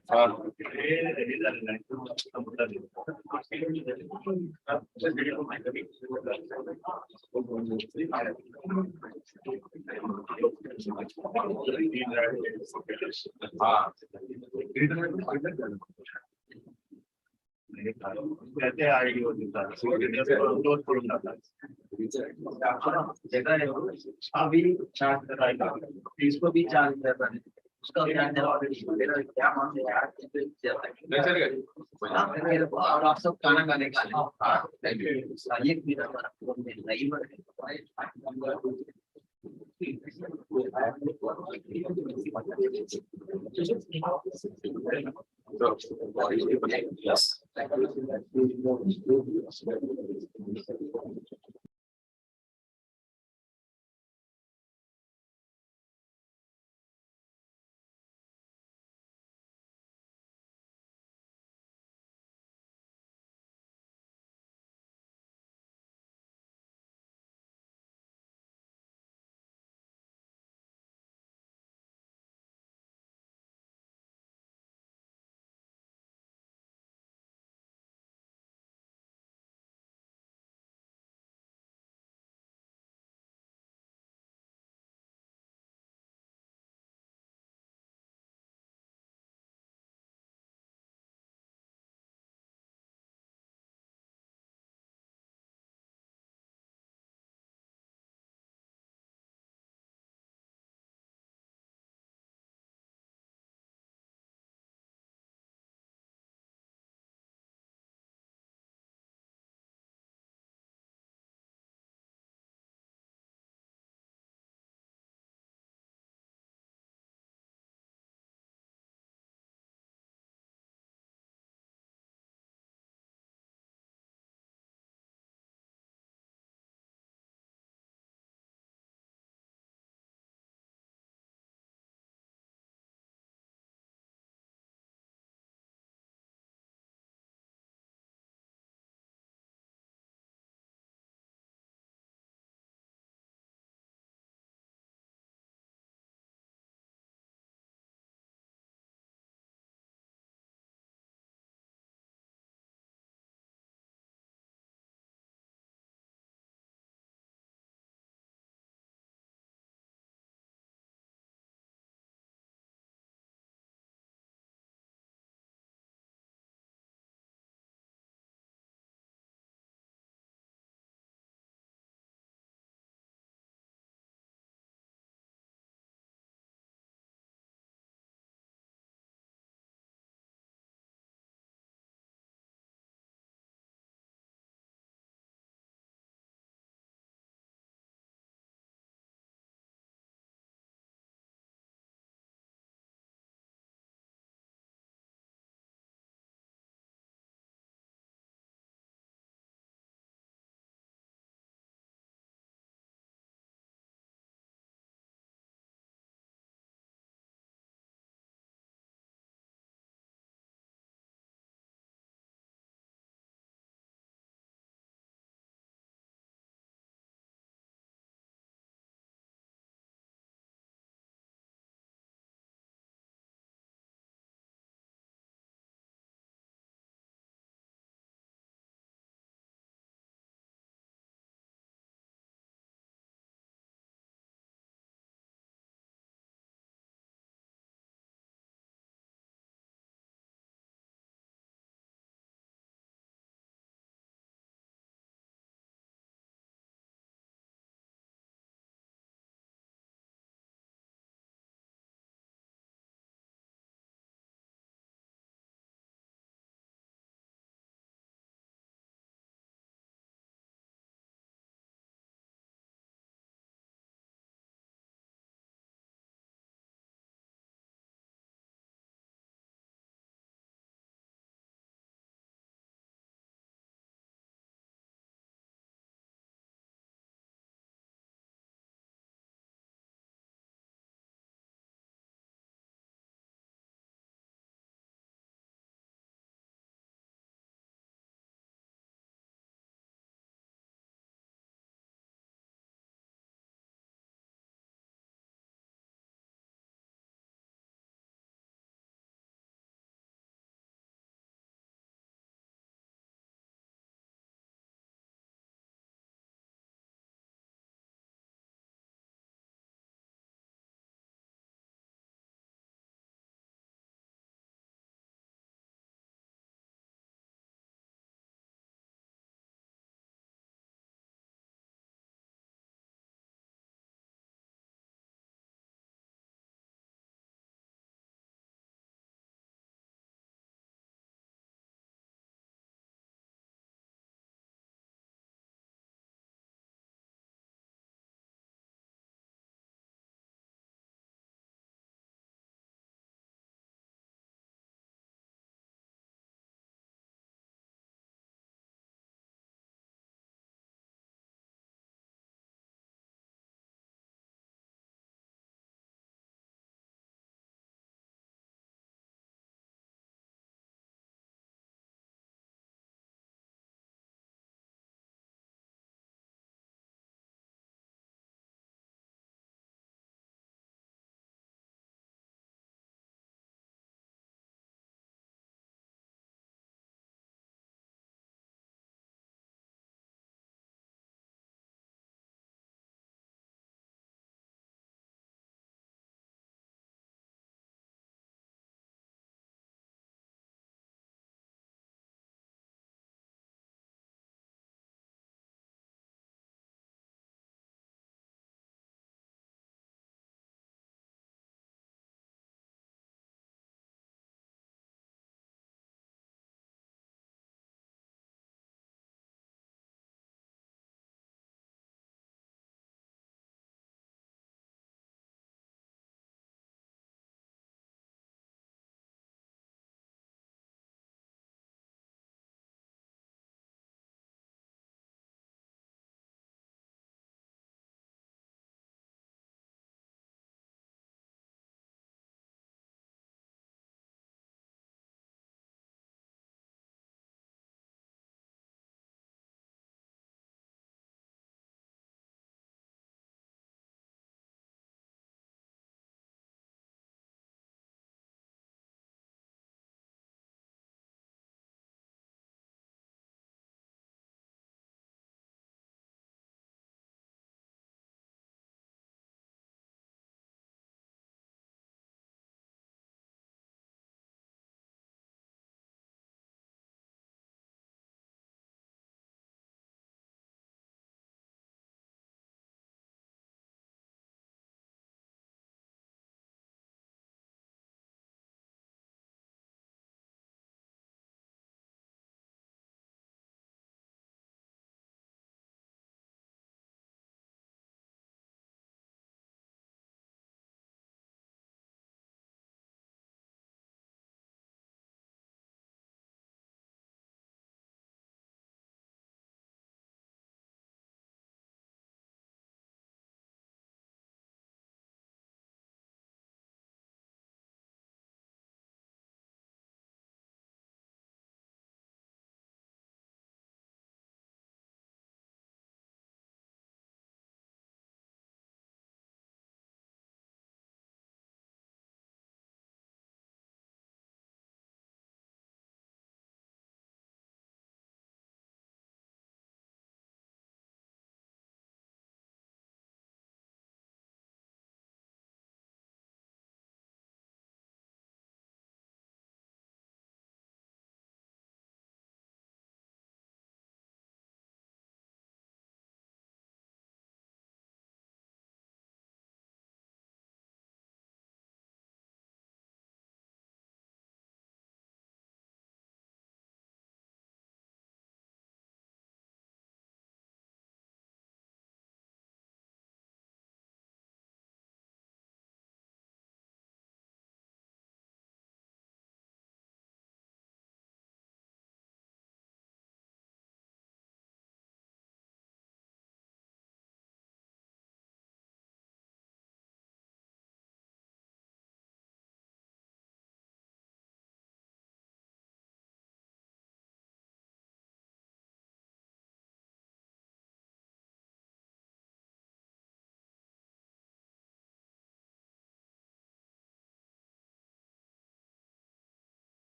त्याचे आयडी होती दोन पडून जातात अभी चार्ज कराएगा इसको भी चार्ज करता है उसका क्या ऑलरेडी और आप सब खाना खाने का एक minute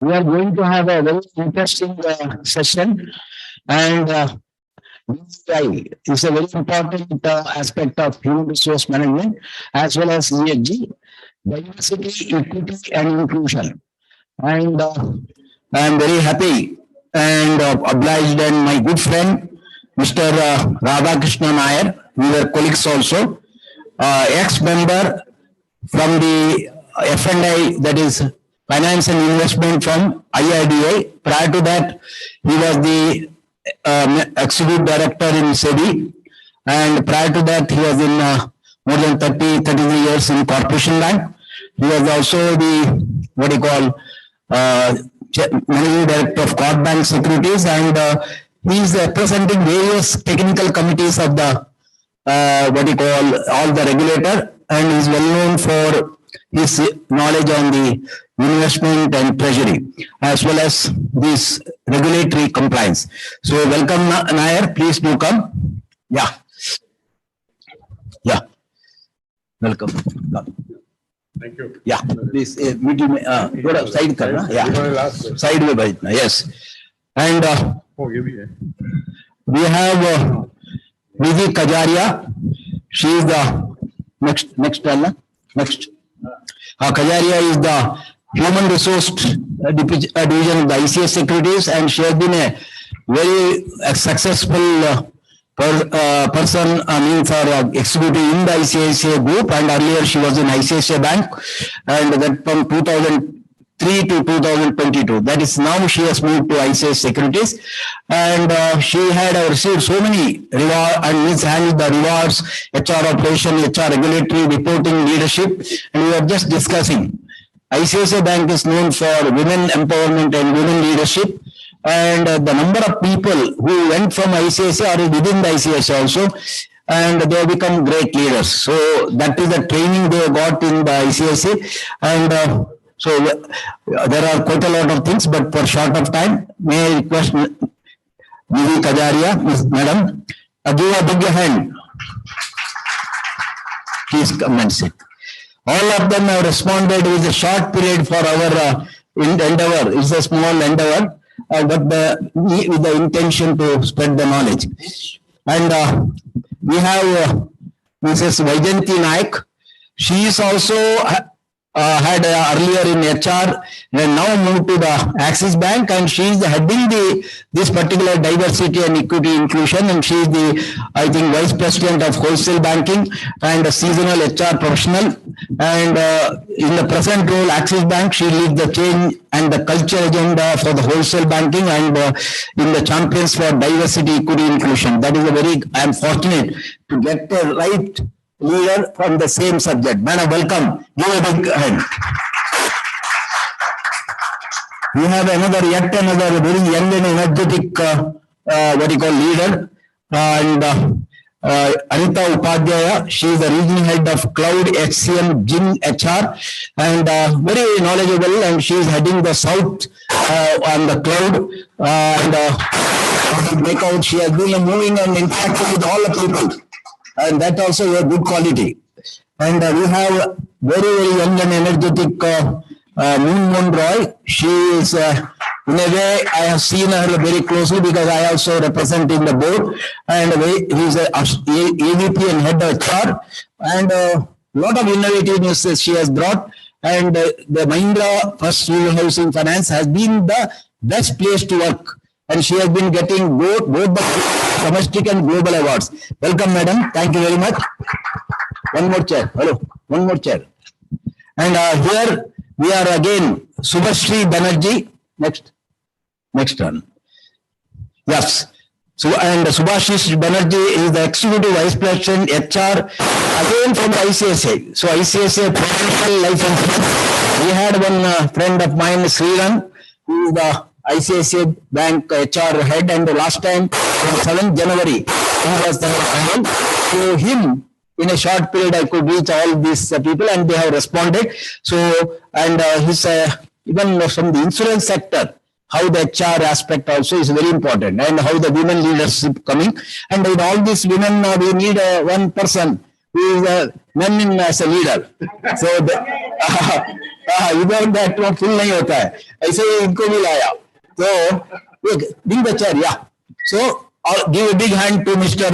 we are going to have a very interesting session, and DEI is a very important aspect of human resource management as well as ESG, diversity, equity, and inclusion. And I am very happy and obliged, and my good friend, Mr. Radhakrishnan Nair, we were colleagues also, ex-member from the F&I, that is Finance and Investment from IRDA. Prior to that, he was the Executive Director in SEBI, and prior to that, he was in more than 33 years in Corporation Bank. He was also the, Managing Director of Corp Bank Securities, and he is representing various technical committees of the, all the regulator, and is well known for his knowledge on the investment and treasury, as well as this regulatory compliance. So welcome, Nair, please do come. Yeah. Yeah. Welcome. Thank you. Yeah, please, meet you, go to side karna, yeah, side mein baithna, yes. And we have Nidhi Kajaria, she is the next Kajaria is the Human Resource Division of the ICS Securities, and she has been a very successful person, for executive in the ICICI group, and earlier she was in ICICI Bank, and that from 2003 to 2022. That is, now she has moved to ICICI Securities, and she had received so many rewards and has handled the rewards, HR operation, HR regulatory, reporting, leadership, and we were just discussing. ICICI Bank is known for women empowerment and women leadership. And the number of people who went from ICICI are within the ICICI also, and they have become great leaders. So that is the training they got in the ICICI, and so there are quite a lot of things, but for short of time, may I request Nidhi Kajaria, Madam, give a big hand. Please come and sit. All of them have responded with a short period for our endeavor. It's a small endeavor. But with the intention to spread the knowledge. And we have Mrs. Vaijanti Naik. She is also had earlier in HR and now moved to the Axis Bank, and she is heading this particular diversity and equity inclusion, and she is the, I think, Vice President of Wholesale Banking and a seasonal HR professional. And in the present role, Axis Bank, she leads the change and the culture agenda for the wholesale banking, and in the champions for diversity, equity, inclusion. That is a very, I am fortunate to get the right leader from the same subject. Madam, welcome. Give a big hand. We have yet another very young and energetic, leader, and Anita Upadhyaya. She is the regional head of Cloud HCM Gin HR, and very knowledgeable, and she is heading the South on the cloud, and breakout. She has been moving and interacting with all the people, and that also a good quality. And we have very, very young and energetic Moon Roy. She is, in a way, I have seen her very closely because I also represent in the board, and he is a AVP and head of HR, and a lot of innovativeness she has brought. And the Mahindra First Rural Housing Finance has been the best place to work, and she has been getting both the domestic and global awards. Welcome, madam. Thank you very much. One more chair. Hello. One more chair. And here we are again, Subhashri Banerjee. Next turn. Yes. So, and Subhashri Banerjee is the Executive Vice President, HR, again from the ICICI. So ICICI professional life insurance. We had one friend of mine, Sriran, who is the ICICI Bank HR head, and the last time, on 7th January, he was the head. So him, in a short period, I could reach all these people, and they have responded. So, and he's even from the insurance sector, how the HR aspect also is very important, and how the women leadership coming. And in all these women, we need one person who is a man as a leader. So Without that वो full नहीं होता है. ऐसे ही इनको भी लाया. So big bachar, yeah. So give a big hand to Mr.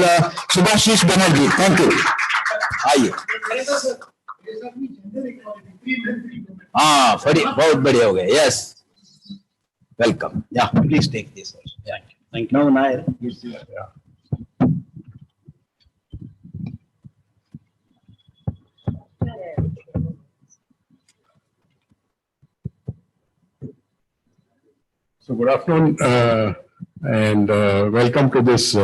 Subhashish Banerjee. Thank you. आइए. हाँ, बहुत बढ़िया हो गए. Yes. Welcome. Yeah, please take this. Yeah. Thank you. No, Nair. Yeah. So good afternoon and welcome to this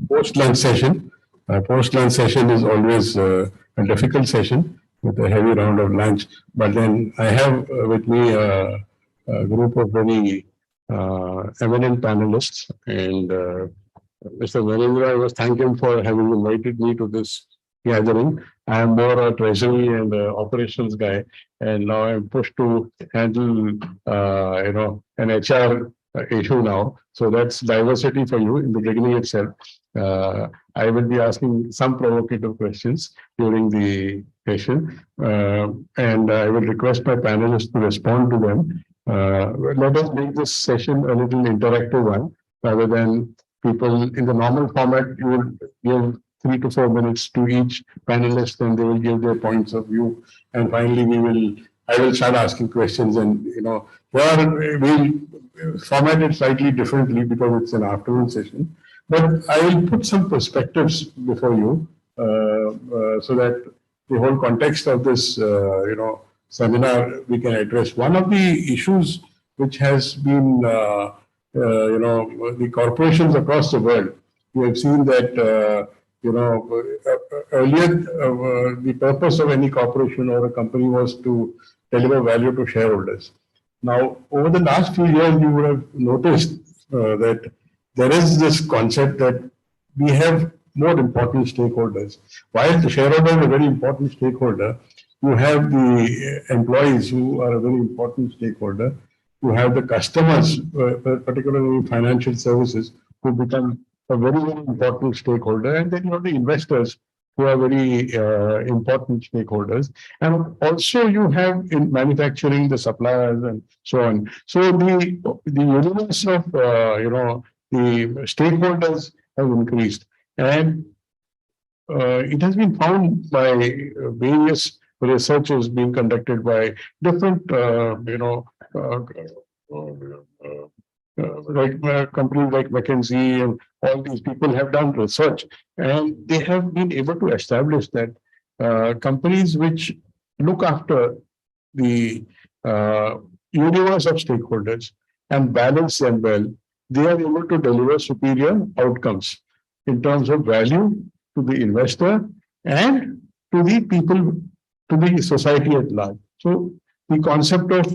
post-lunch session. Post-lunch session is always a difficult session with a heavy round of lunch. But then I have with me a group of very eminent panelists, and Mr. Narendra, I was thanking him for having invited me to this gathering. I am more a treasury and operations guy, and now I'm pushed to handle, an HR issue now. So that's diversity for you in the beginning itself. I will be asking some provocative questions during the session, and I will request my panelists to respond to them. Let us make this session a little interactive one, rather than people in the normal format. You will give 3 to 4 minutes to each panelist, and they will give their points of view. And finally, I will start asking questions, and we'll format it slightly differently because it's an afternoon session. But I will put some perspectives before you, so that the whole context of this, seminar we can address. One of the issues which has been, the corporations across the world. We have seen that, earlier the purpose of any corporation or a company was to deliver value to shareholders. Now, over the last few years, you would have noticed that there is this concept that we have more important stakeholders. While the shareholder is a very important stakeholder, you have the employees who are a very important stakeholder. You have the customers, particularly financial services, who become a very, very important stakeholder. And then you have the investors, who are very important stakeholders. And also you have in manufacturing the suppliers and so on. So the universe of, the stakeholders have increased. And it has been found by various researches being conducted by different, companies like McKinsey, and all these people have done research, and they have been able to establish that companies which look after the universe of stakeholders and balance them well, they are able to deliver superior outcomes in terms of value to the investor and to the people, to the society at large. So the concept of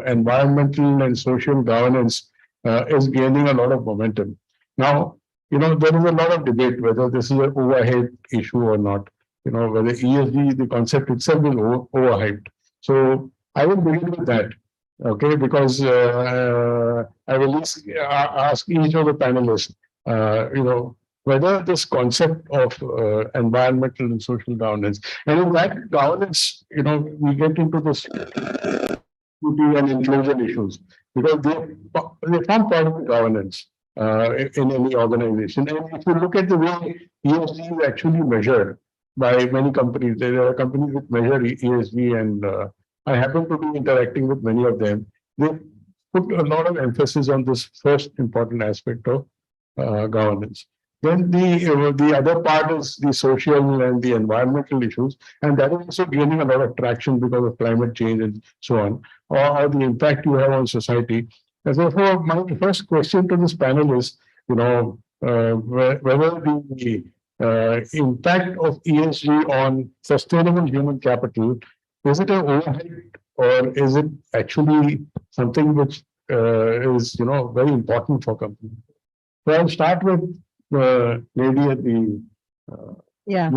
environmental and social governance is gaining a lot of momentum. Now, there is a lot of debate whether this is an overhyped issue or not. Whether ESG, the concept itself is overhyped. So I will begin with that, okay? Because I will ask each of the panelists, whether this concept of environmental and social governance, and in that governance, we get into this equity and inclusion issues, because they form part of the governance in any organization. And if you look at the way ESG is actually measured by many companies, there are companies which measure ESG, and I happen to be interacting with many of them. They put a lot of emphasis on this first important aspect of governance. Then the other part is the social and the environmental issues, and that is also gaining a lot of traction because of climate change and so on, or the impact you have on society. And therefore, my first question to this panel is, whether the impact of ESG on sustainable human capital, is it an overhype, or is it actually something which is very important for companies? So I'll start with the lady at the Yeah.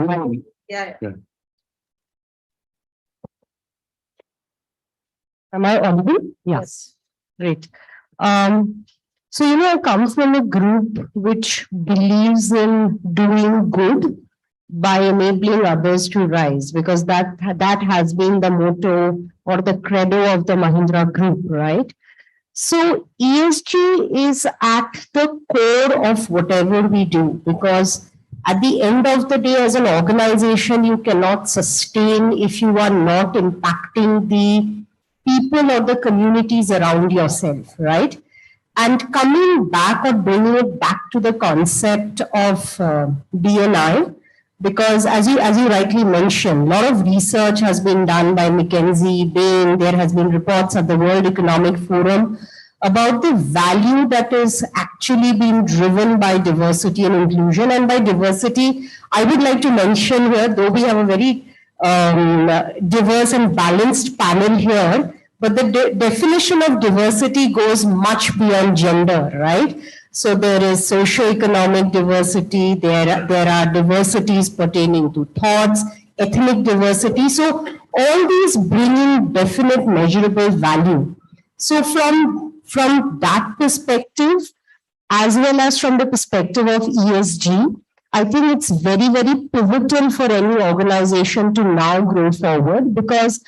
Am I audible? Yes. Great. So, I come from a group which believes in doing good by enabling others to rise, because that has been the motto or the credo of the Mahindra Group, right? So ESG is at the core of whatever we do, because at the end of the day, as an organization, you cannot sustain if you are not impacting the people or the communities around yourself, right? And coming back or bringing it back to the concept of D&I, because as you rightly mentioned, a lot of research has been done by McKinsey, Bain, there has been reports at the World Economic Forum about the value that is actually being driven by diversity and inclusion. And by diversity, I would like to mention here, though we have a very diverse and balanced panel here, but the definition of diversity goes much beyond gender, right? So there is socio-economic diversity, there are diversities pertaining to thoughts, ethnic diversity. So all these bring in definite measurable value. So from that perspective, as well as from the perspective of ESG, I think it's very, very pivotal for any organization to now grow forward, because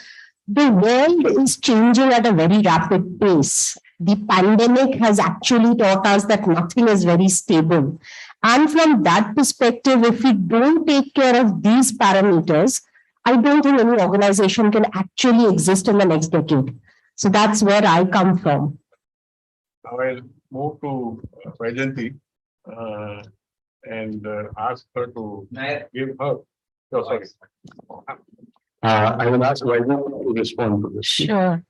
the world is changing at a very rapid pace. The pandemic has actually taught us that nothing is very stable. And from that perspective, if we don't take care of these parameters, I don't think any organization can actually exist in the next decade. So that's where I come from. Now I'll move to Vaijayanti and ask her to give her. Oh, sorry. I will ask Vaijayanti to respond to this. Sure.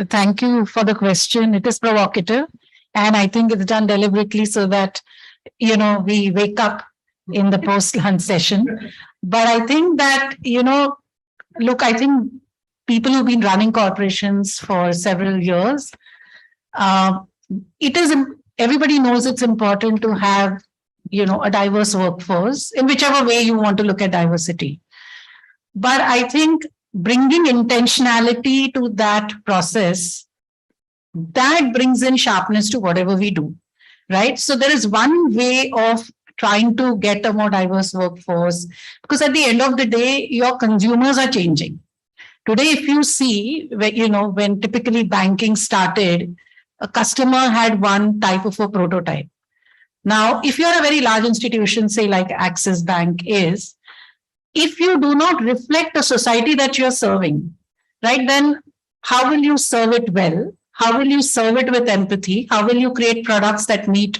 Thank you for the question. It is provocative, and I think it's done deliberately so that, we wake up in the post-lunch session. But I think that, look, I think people who've been running corporations for several years, everybody knows it's important to have, a diverse workforce in whichever way you want to look at diversity. But I think bringing intentionality to that process, that brings in sharpness to whatever we do, right? So there is one way of trying to get a more diverse workforce, because at the end of the day, your consumers are changing. Today, if you see, when typically banking started, a customer had one type of a prototype. Now, if you're a very large institution, say like Axis Bank is, if you do not reflect the society that you're serving, right, then how will you serve it well? How will you serve it with empathy? How will you create products that meet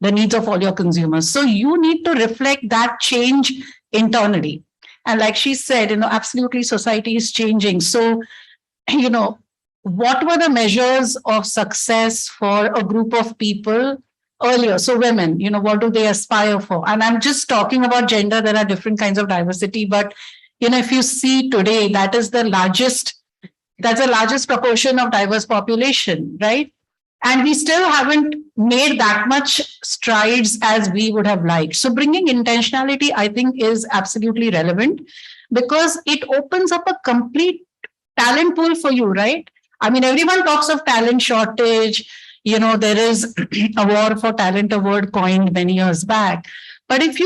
the needs of all your consumers? So you need to reflect that change internally. And like she said, absolutely society is changing. So, what were the measures of success for a group of people earlier? So women, what do they aspire for? And I'm just talking about gender. There are different kinds of diversity, but, if you see today, that's the largest proportion of diverse population, right? And we still haven't made that much strides as we would have liked. So bringing intentionality, I think, is absolutely relevant, because it opens up a complete talent pool for you, right? I mean, everyone talks of talent shortage. There is a war for talent, a word coined many years back. But if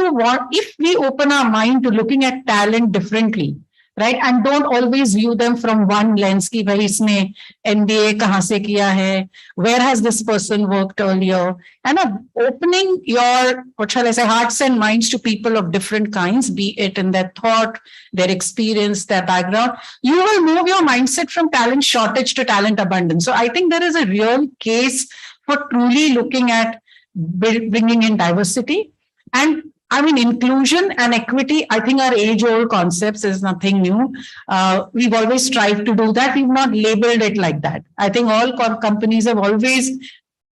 we open our mind to looking at talent differently, right, and don't always view them from one lens, ki bhai isne MBA kahan se kiya hai, where has this person worked earlier, and opening your, what shall I say, hearts and minds to people of different kinds, be it in their thought, their experience, their background, you will move your mindset from talent shortage to talent abundance. So I think there is a real case for truly looking at bringing in diversity. And I mean, inclusion and equity, I think, are age-old concepts, is nothing new. We've always strived to do that. We've not labeled it like that. I think all companies have always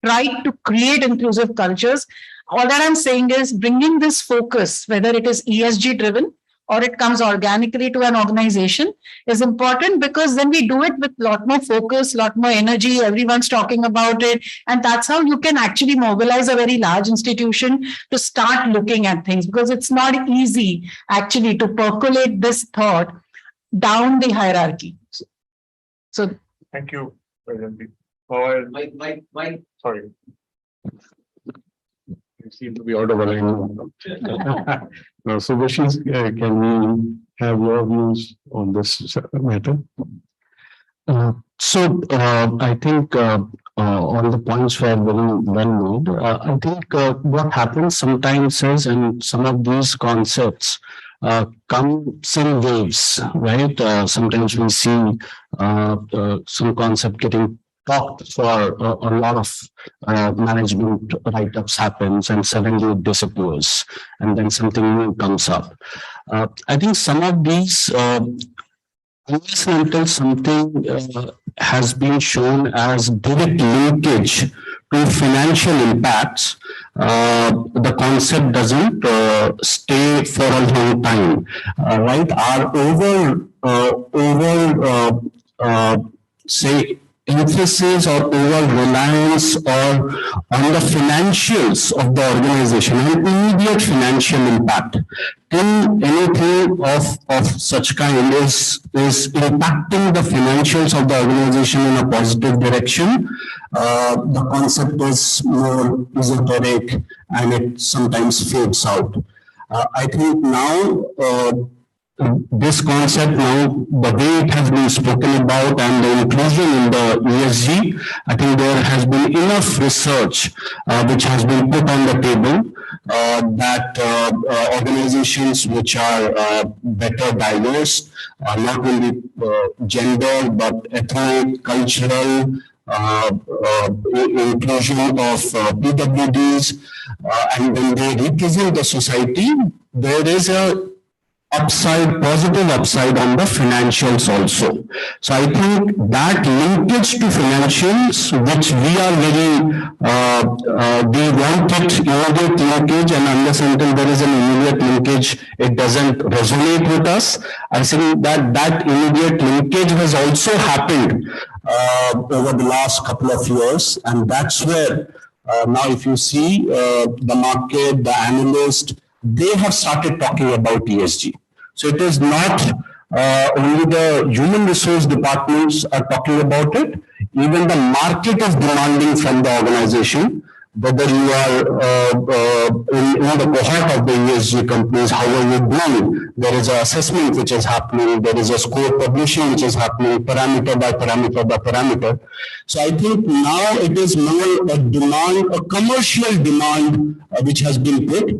tried to create inclusive cultures. All that I'm saying is bringing this focus, whether it is ESG driven or it comes organically to an organization, is important, because then we do it with a lot more focus, a lot more energy. Everyone's talking about it. And that's how you can actually mobilize a very large institution to start looking at things, because it's not easy actually to percolate this thought down the hierarchy. So thank you, Vaijayanti. Mike. Sorry. seem to be out of alignment. Now, Subhashish, can we have your views on this matter? I think all the points were very well made. I think what happens sometimes is in some of these concepts come in waves, right? Sometimes we see some concept getting talked for a lot of management write-ups happens and suddenly it disappears and then something new comes up. I think some of these unless and until something has been shown as direct linkage to financial impacts, the concept doesn't stay for a long time, right? Our say emphasis or over reliance or on the financials of the organization, an immediate financial impact till anything of such kind is impacting the financials of the organization in a positive direction. The concept is more esoteric and it sometimes fades out. I think now this concept now, the way it has been spoken about and the inclusion in the ESG, I think there has been enough research which has been put on the table that organizations which are better diverse, not only gender but ethnic, cultural, inclusion of PWDs, and when they represent the society, there is a positive upside on the financials also. So I think that linkage to financials, which we are we want it immediate linkage, and unless until there is an immediate linkage, it doesn't resonate with us. I think that immediate linkage has also happened over the last couple of years, and that's where now if you see the market, the analyst, they have started talking about ESG. So it is not only the human resource departments are talking about it, even the market is demanding from the organization, whether you are in the cohort of the ESG companies, how are you doing? There is an assessment which is happening, there is a score publishing which is happening, parameter by parameter by parameter. So I think now it is more a demand, a commercial demand which has been put,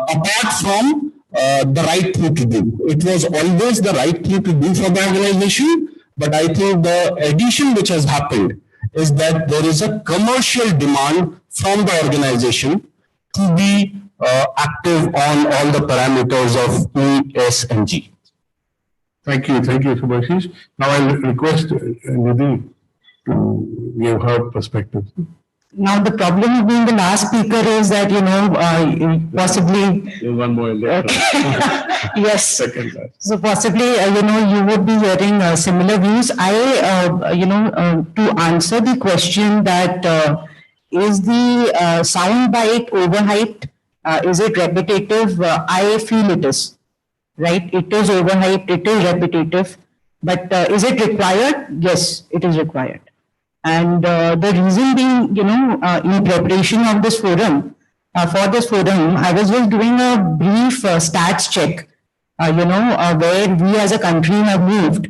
apart from the right thing to do. It was always the right thing to do for the organization, but I think the addition which has happened is that there is a commercial demand from the organization to be active on all the parameters of E, S, and G. Thank you, Subhashish. Now I'll request Nidhi to give her perspective. Now, the problem of being the last speaker is that, possibly. One more in there. Yes. Second class. So possibly, you would be hearing similar views. To answer the question that is the soundbite overhyped? Is it repetitive? I feel it is, right? It is overhyped, it is repetitive, but is it required? Yes, it is required. And the reason being, in preparation of this forum, I was just doing a brief stats check, where we as a country have moved.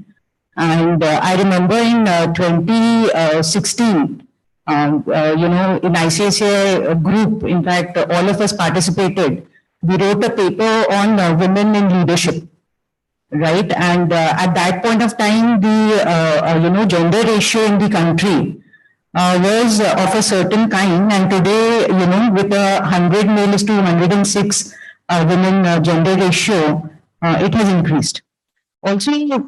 And I remember in 2016, in ICICI group, in fact, all of us participated. We wrote a paper on women in leadership. Right, and at that point of time, the gender ratio in the country was of a certain kind, and today, with 100 male is to 106 women gender ratio, it has increased. Also, the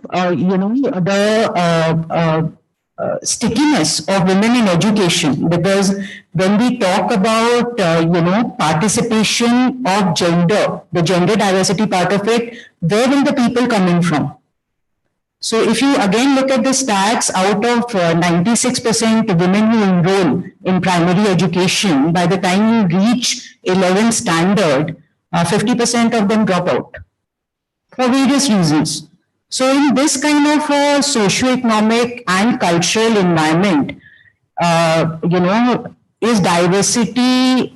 stickiness of women in education, because when we talk about participation of gender, the gender diversity part of it, where will the people coming from? So if you again look at the stats, out of 96% women who enroll in primary education, by the time you reach 11th standard, 50% of them drop out for various reasons. So in this kind of a socio-economic and cultural environment, is diversity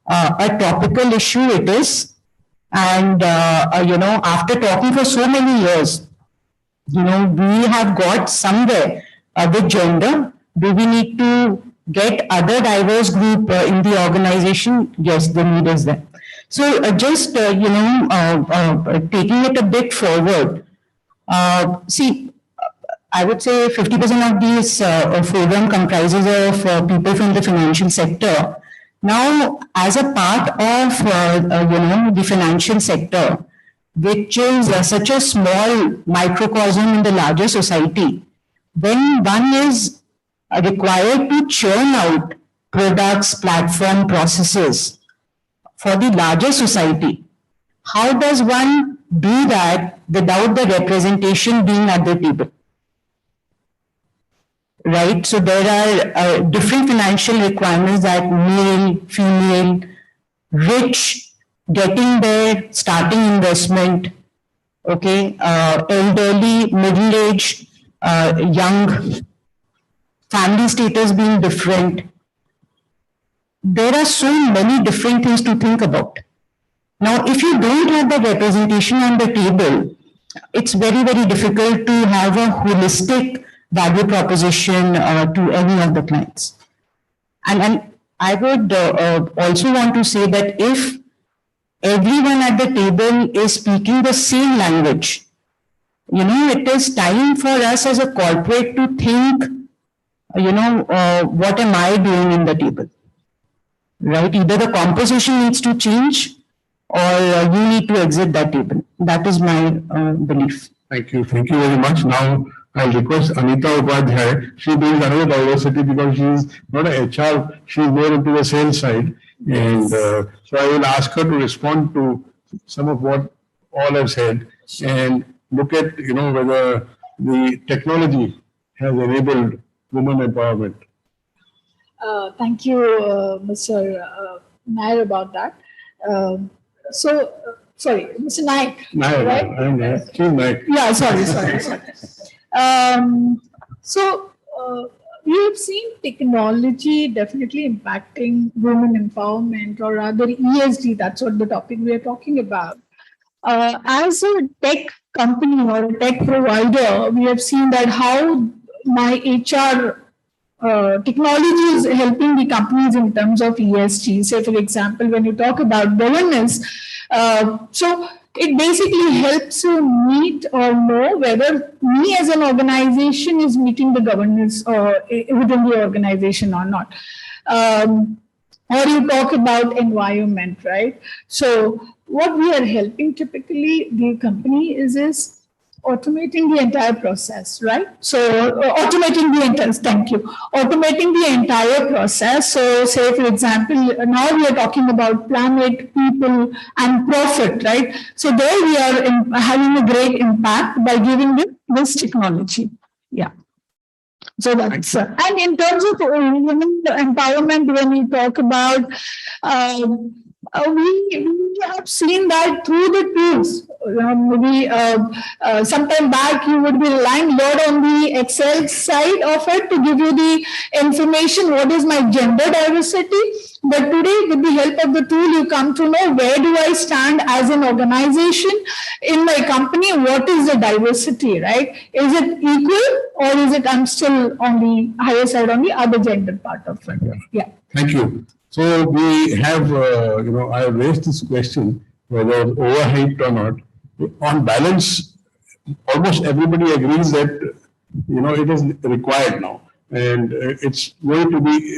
a topical issue it is. And, after talking for so many years, we have got somewhere with gender. Do we need to get other diverse group in the organization? Yes, the need is there. So just, taking it a bit forward, see, I would say 50% of this forum comprises of people from the financial sector. Now, as a part of, the financial sector, which is such a small microcosm in the larger society, when one is required to churn out products, platform, processes for the larger society, how does one do that without the representation being at the table? Right? So there are different financial requirements that male, female, rich, getting there, starting investment, okay, elderly, middle-aged, young, family status being different. There are so many different things to think about. Now, if you don't have the representation on the table, it's very, very difficult to have a holistic value proposition to any of the clients. And I would also want to say that if everyone at the table is speaking the same language, it is time for us as a corporate to think, what am I doing in the table? Right? Either the composition needs to change or you need to exit that table. That is my belief. Thank you. Thank you very much. Now, I'll request Anita Upadhyay. She brings another diversity because she's not a HR, she's more into the sales side. And so I will ask her to respond to some of what all have said and look at, whether the technology has enabled women empowerment. Thank you, Mr. Nair, about that. Sorry, Mr. Naik. Nair, right? I'm Nair. She's Naik. Yeah, sorry. We have seen technology definitely impacting women empowerment, or rather ESG, that's what the topic we are talking about. As a tech company or a tech provider, we have seen that how my HR technology is helping the companies in terms of ESG. Say, for example, when you talk about governance, so it basically helps you meet or know whether me as an organization is meeting the governance within the organization or not. Or you talk about environment, right? So what we are helping typically the company is automating the entire process, right? So automating the entire process. So say, for example, now we are talking about planet, people, and profit, right? So there we are having a great impact by giving this technology. Yeah. So that's, and in terms of women empowerment, when we talk about, we have seen that through the tools. Maybe sometime back you would be relying a lot on the Excel side of it to give you the information, what is my gender diversity. But today, with the help of the tool, you come to know where do I stand as an organization in my company, what is the diversity, right? Is it equal or is it I'm still on the higher side on the other gender part of it? Yeah. Thank you. So we have, I have raised this question, whether overhyped or not. On balance, almost everybody agrees that, it is required now, and it's going to be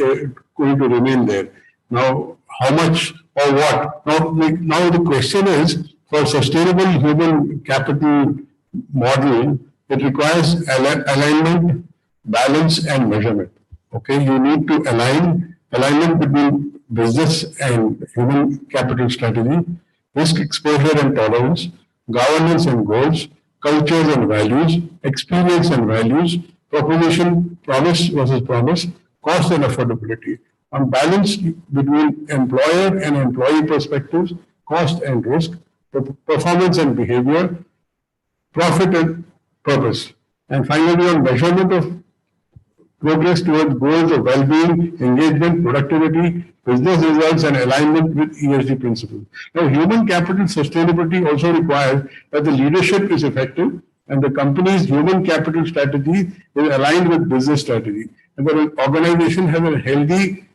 going to remain there. Now, how much or what? Now the question is, for sustainable human capital model, it requires alignment, balance, and measurement. Okay, you need to alignment between business and human capital strategy, risk exposure and tolerance, governance and goals, cultures and values, experience and values, proposition, promise versus promise, cost and affordability. On balance between employer and employee perspectives, cost and risk, performance and behavior, profit and purpose. And finally, on measurement of progress towards goals of well-being, engagement, productivity, business results, and alignment with ESG principles. Now, human capital sustainability also requires that the leadership is effective and the company's human capital strategy is aligned with business strategy. And the organization has a healthy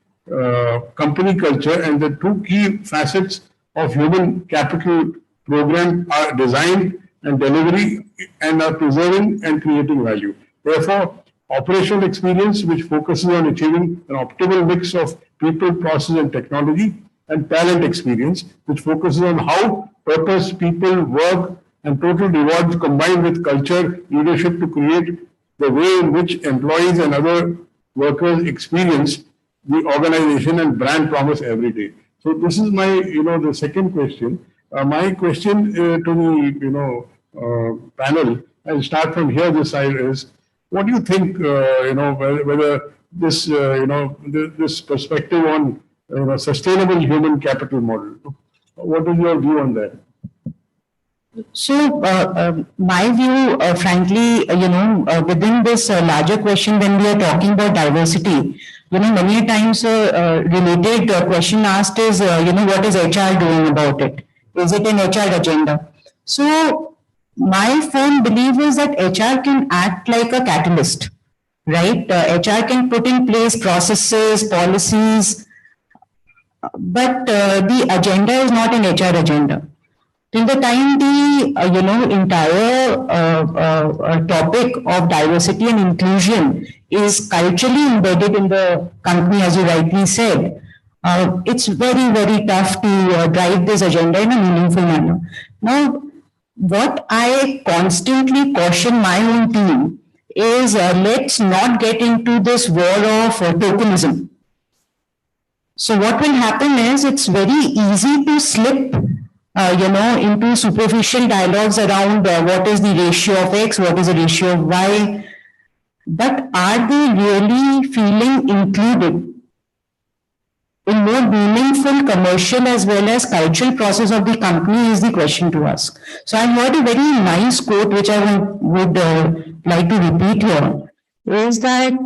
company culture, and the two key facets of human capital program are design and delivery and are preserving and creating value. Therefore, operational experience, which focuses on achieving an optimal mix of people, process, and technology, and talent experience, which focuses on how purpose, people, work, and total rewards combined with culture, leadership to create the way in which employees and other workers experience the organization and brand promise every day. So this is my, the second question. My question to the, panel, I'll start from here, this side is, what do you think, whether this, this perspective on, sustainable human capital model, what is your view on that? So, my view, frankly, within this larger question, when we are talking about diversity, many times related question asked is, what is HR doing about it? Is it an HR agenda? So, my firm belief is that HR can act like a catalyst, right? HR can put in place processes, policies, but the agenda is not an HR agenda. Till the time the entire topic of diversity and inclusion is culturally embedded in the company, as you rightly said, it's very, very tough to drive this agenda in a meaningful manner. Now, what I constantly caution my own team is let's not get into this war of tokenism. So what will happen is it's very easy to slip into superficial dialogues around what is the ratio of X, what is the ratio of Y, but are they really feeling included in more meaningful commercial as well as cultural process of the company is the question to ask. So I heard a very nice quote which I would like to repeat here, is that,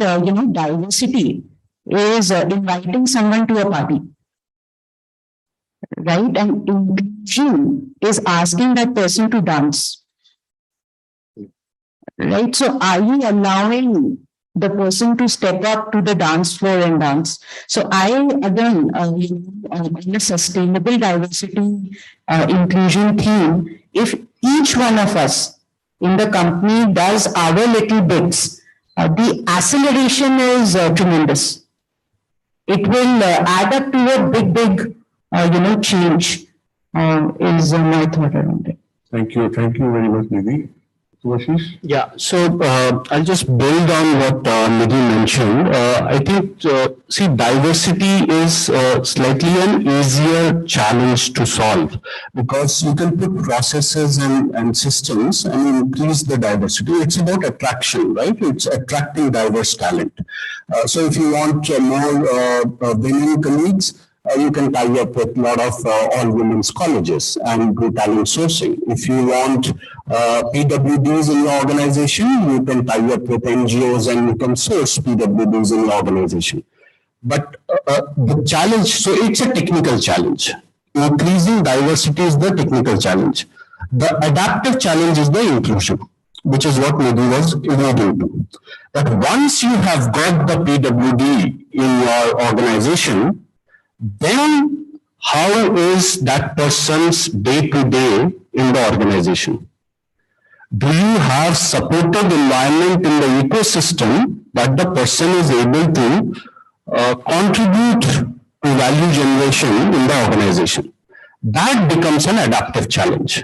diversity is inviting someone to a party. Right? And inclusion is asking that person to dance. Right? So are you allowing the person to step up to the dance floor and dance? So I, again, in a sustainable diversity inclusion theme, if each one of us in the company does our little bits, the acceleration is tremendous. It will add up to a big, change is my thought around it. Thank you very much, Nidhi. Ashish? Yeah, so I'll just build on what Nidhi mentioned. I think, see, diversity is slightly an easier challenge to solve because you can put processes and systems and increase the diversity. It's about attraction, right? It's attracting diverse talent. So if you want more women colleagues, you can tie up with a lot of all women's colleges and do talent sourcing. If you want PWDs in your organization, you can tie up with NGOs and you can source PWDs in your organization. But the challenge, so it's a technical challenge. Increasing diversity is the technical challenge. The adaptive challenge is the inclusion, which is what Nidhi was alluding to. But once you have got the PWD in your organization, then how is that person's day-to-day in the organization? Do you have supportive environment in the ecosystem that the person is able to contribute to value generation in the organization? That becomes an adaptive challenge.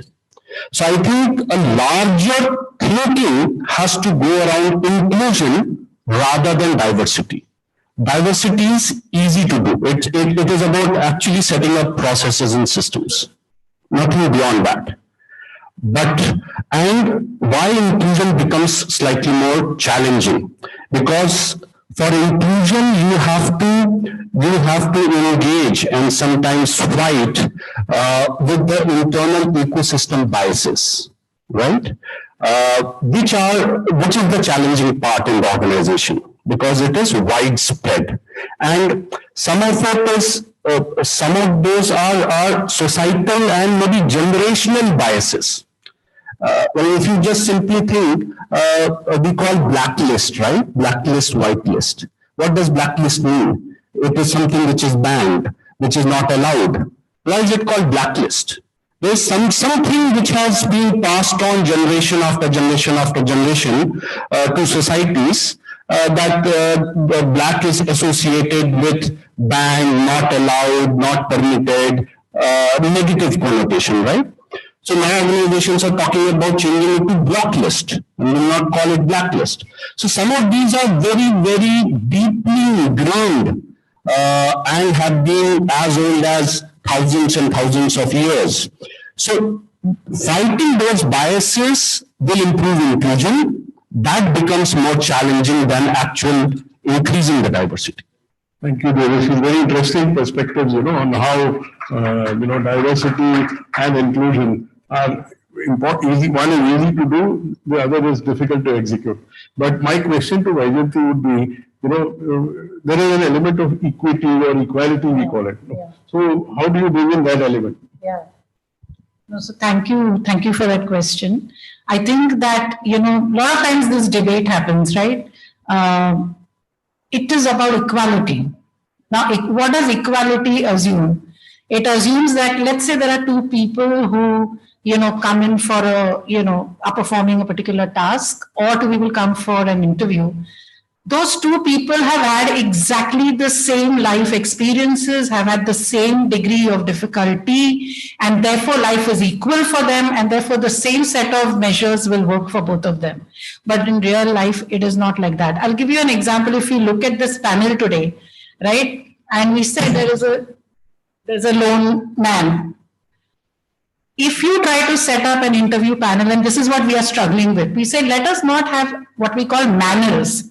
So I think a larger thinking has to go around inclusion rather than diversity. Diversity is easy to do. It is about actually setting up processes and systems, nothing beyond that. And why inclusion becomes slightly more challenging? Because for inclusion, you have to engage and sometimes fight with the internal ecosystem biases, right? Which is the challenging part in the organization. because it is widespread. And some of it is, some of those are societal and maybe generational biases. Well, if you just simply think, we call blacklist, right? Blacklist, whitelist. What does blacklist mean? It is something which is banned, which is not allowed. Why is it called blacklist? There's something which has been passed on generation after generation after generation to societies that black is associated with banned, not allowed, not permitted, negative connotation, right? So now organizations are talking about changing it to blacklist, and will not call it blacklist. So some of these are very, very deeply ingrained and have been as old as thousands and thousands of years. So fighting those biases will improve inclusion. That becomes more challenging than actual increasing the diversity. Thank you, Devesh. It's very interesting perspectives, on how, diversity and inclusion are important. Easy, one is easy to do, the other is difficult to execute. But my question to Vaijayanti would be, there is an element of equity or equality, we call it. Yeah. So how do you bring in that element? Yeah. No, so thank you for that question. I think that, a lot of times this debate happens, right? It is about equality. Now, what does equality assume? It assumes that, let's say there are two people who, come in for are performing a particular task, or two people come for an interview. Those two people have had exactly the same life experiences, have had the same degree of difficulty, and therefore life is equal for them, and therefore the same set of measures will work for both of them. But in real life, it is not like that. I'll give you an example. If you look at this panel today, right, and we say there's a lone man. If you try to set up an interview panel, and this is what we are struggling with, we say, let us not have what we call manners,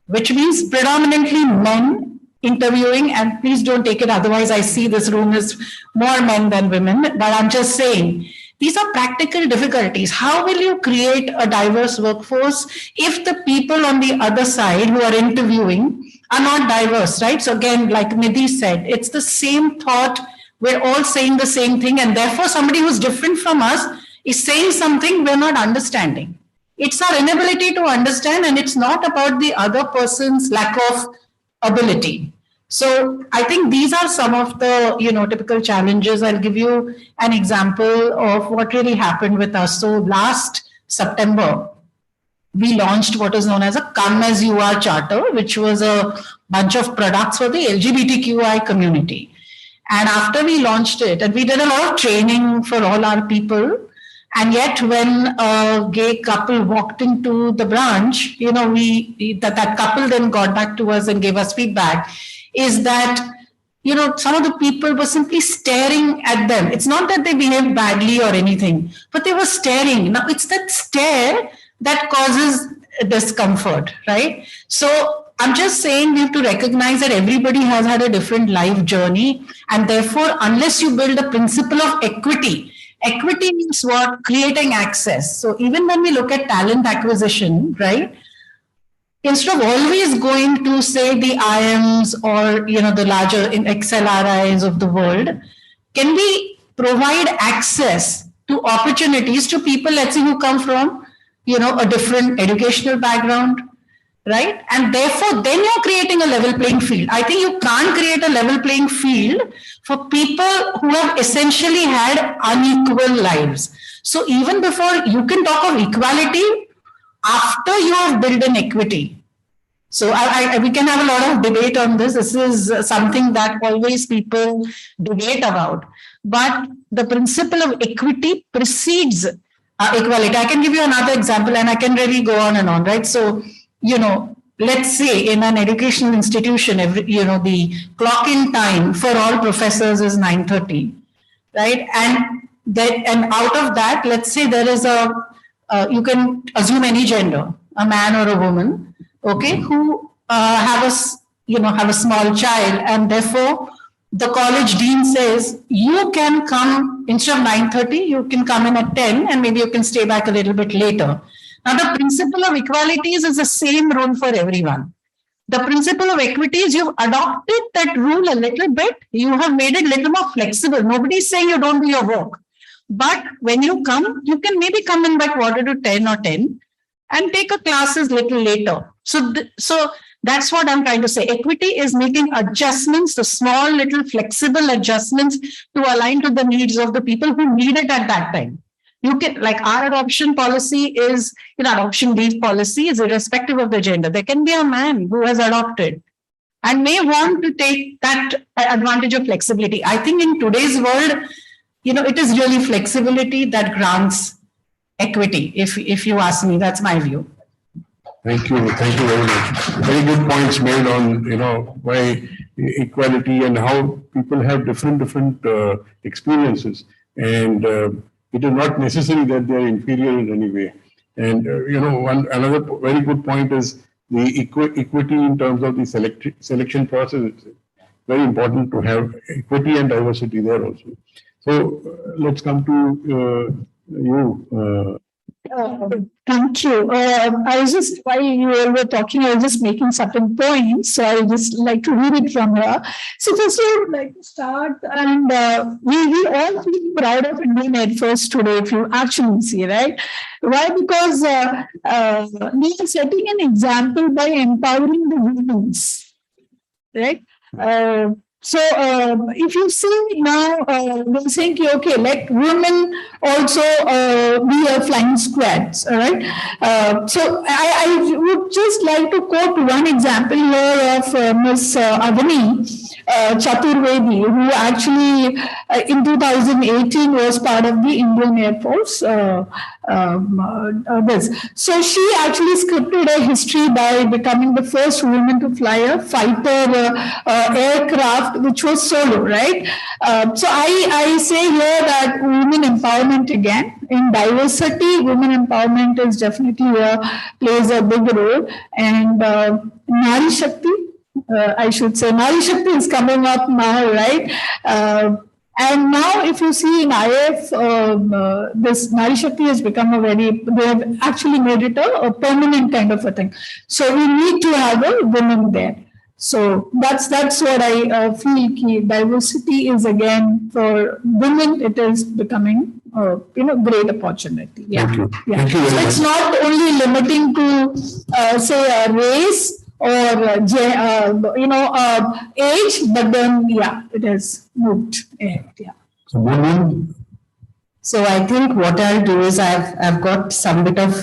which means predominantly men interviewing, and please don't take it otherwise. I see this room is more men than women, but I'm just saying, these are practical difficulties. How will you create a diverse workforce if the people on the other side who are interviewing are not diverse, right? So again, like Nidhi said, it's the same thought. We're all saying the same thing, and therefore somebody who's different from us is saying something we're not understanding. It's our inability to understand, and it's not about the other person's lack of ability. So I think these are some of the, typical challenges. I'll give you an example of what really happened with us. So last September, we launched what is known as a Come As You Are Charter, which was a bunch of products for the LGBTQI community. And after we launched it, and we did a lot of training for all our people, and yet when a gay couple walked into the branch, that couple then got back to us and gave us feedback, is that, some of the people were simply staring at them. It's not that they behaved badly or anything, but they were staring. Now, it's that stare that causes discomfort, right? So I'm just saying we have to recognize that everybody has had a different life journey, and therefore, unless you build a principle of equity, equity means what? Creating access. So even when we look at talent acquisition, right? Instead of always going to say the IIMs or, the larger XLRIs of the world, can we provide access to opportunities to people, let's say, who come from, a different educational background, right? And therefore, then you're creating a level playing field. I think you can't create a level playing field for people who have essentially had unequal lives. So even before you can talk of equality, after you have built an equity. So we can have a lot of debate on this. This is something that always people debate about. But the principle of equity precedes equality. I can give you another example, and I can really go on and on, right? So, let's say in an educational institution, the clock-in time for all professors is 9:30, right? And out of that, let's say there is you can assume any gender, a man or a woman, okay, who have a small child, and therefore the college dean says you can come instead of 9:30, you can come in at 10, and maybe you can stay back a little bit later. Now, the principle of equalities is the same rule for everyone. The principle of equity is you've adopted that rule a little bit. You have made it a little more flexible. Nobody's saying you don't do your work. But when you come, you can maybe come in by 9:45 or 10 and take a classes little later. So that's what I'm trying to say. Equity is making adjustments, the small little flexible adjustments to align to the needs of the people who need it at that time. You can, like our adoption policy is, adoption leave policy is irrespective of the gender. There can be a man who has adopted and may want to take that advantage of flexibility. I think in today's world, it is really flexibility that grants equity. If you ask me, that's my view. Thank you very much. Very good points made on, why equality and how people have different experiences. And it is not necessary that they are inferior in any way. And, another very good point is the equity in terms of the selection process. It's very important to have equity and diversity there also. So let's come to you. Thank you. I was just, while you all were talking, I was just making certain points. So I would just like to read it from here. So first I would like to start, and we all feel proud of Indian Air Force today, if you actually see, right? Why? Because we are setting an example by empowering the women, right? So if you see now, they're saying, okay, let women also be a flying squads, all right? So I would just like to quote one example here of Ms. Avani Chaturvedi, who actually in 2018 was part of the Indian Air Force. So she actually scripted a history by becoming the first woman to fly a fighter aircraft, which was solo, right? So I say here that women empowerment again, in diversity, women empowerment is definitely plays a big role. And Nari Shakti, I should say, Nari Shakti is coming up now, right? And now if you see in IF, this Nari Shakti has become they have actually made it a permanent kind of a thing. So we need to have a women there. So that's what I feel key. Diversity is again for women, it is becoming great opportunity. Yeah. Thank you. Yeah. Thank you very So it's not only limiting to say a race or age, but then it has moved ahead. Yeah. So I think what I'll do is I've got some bit of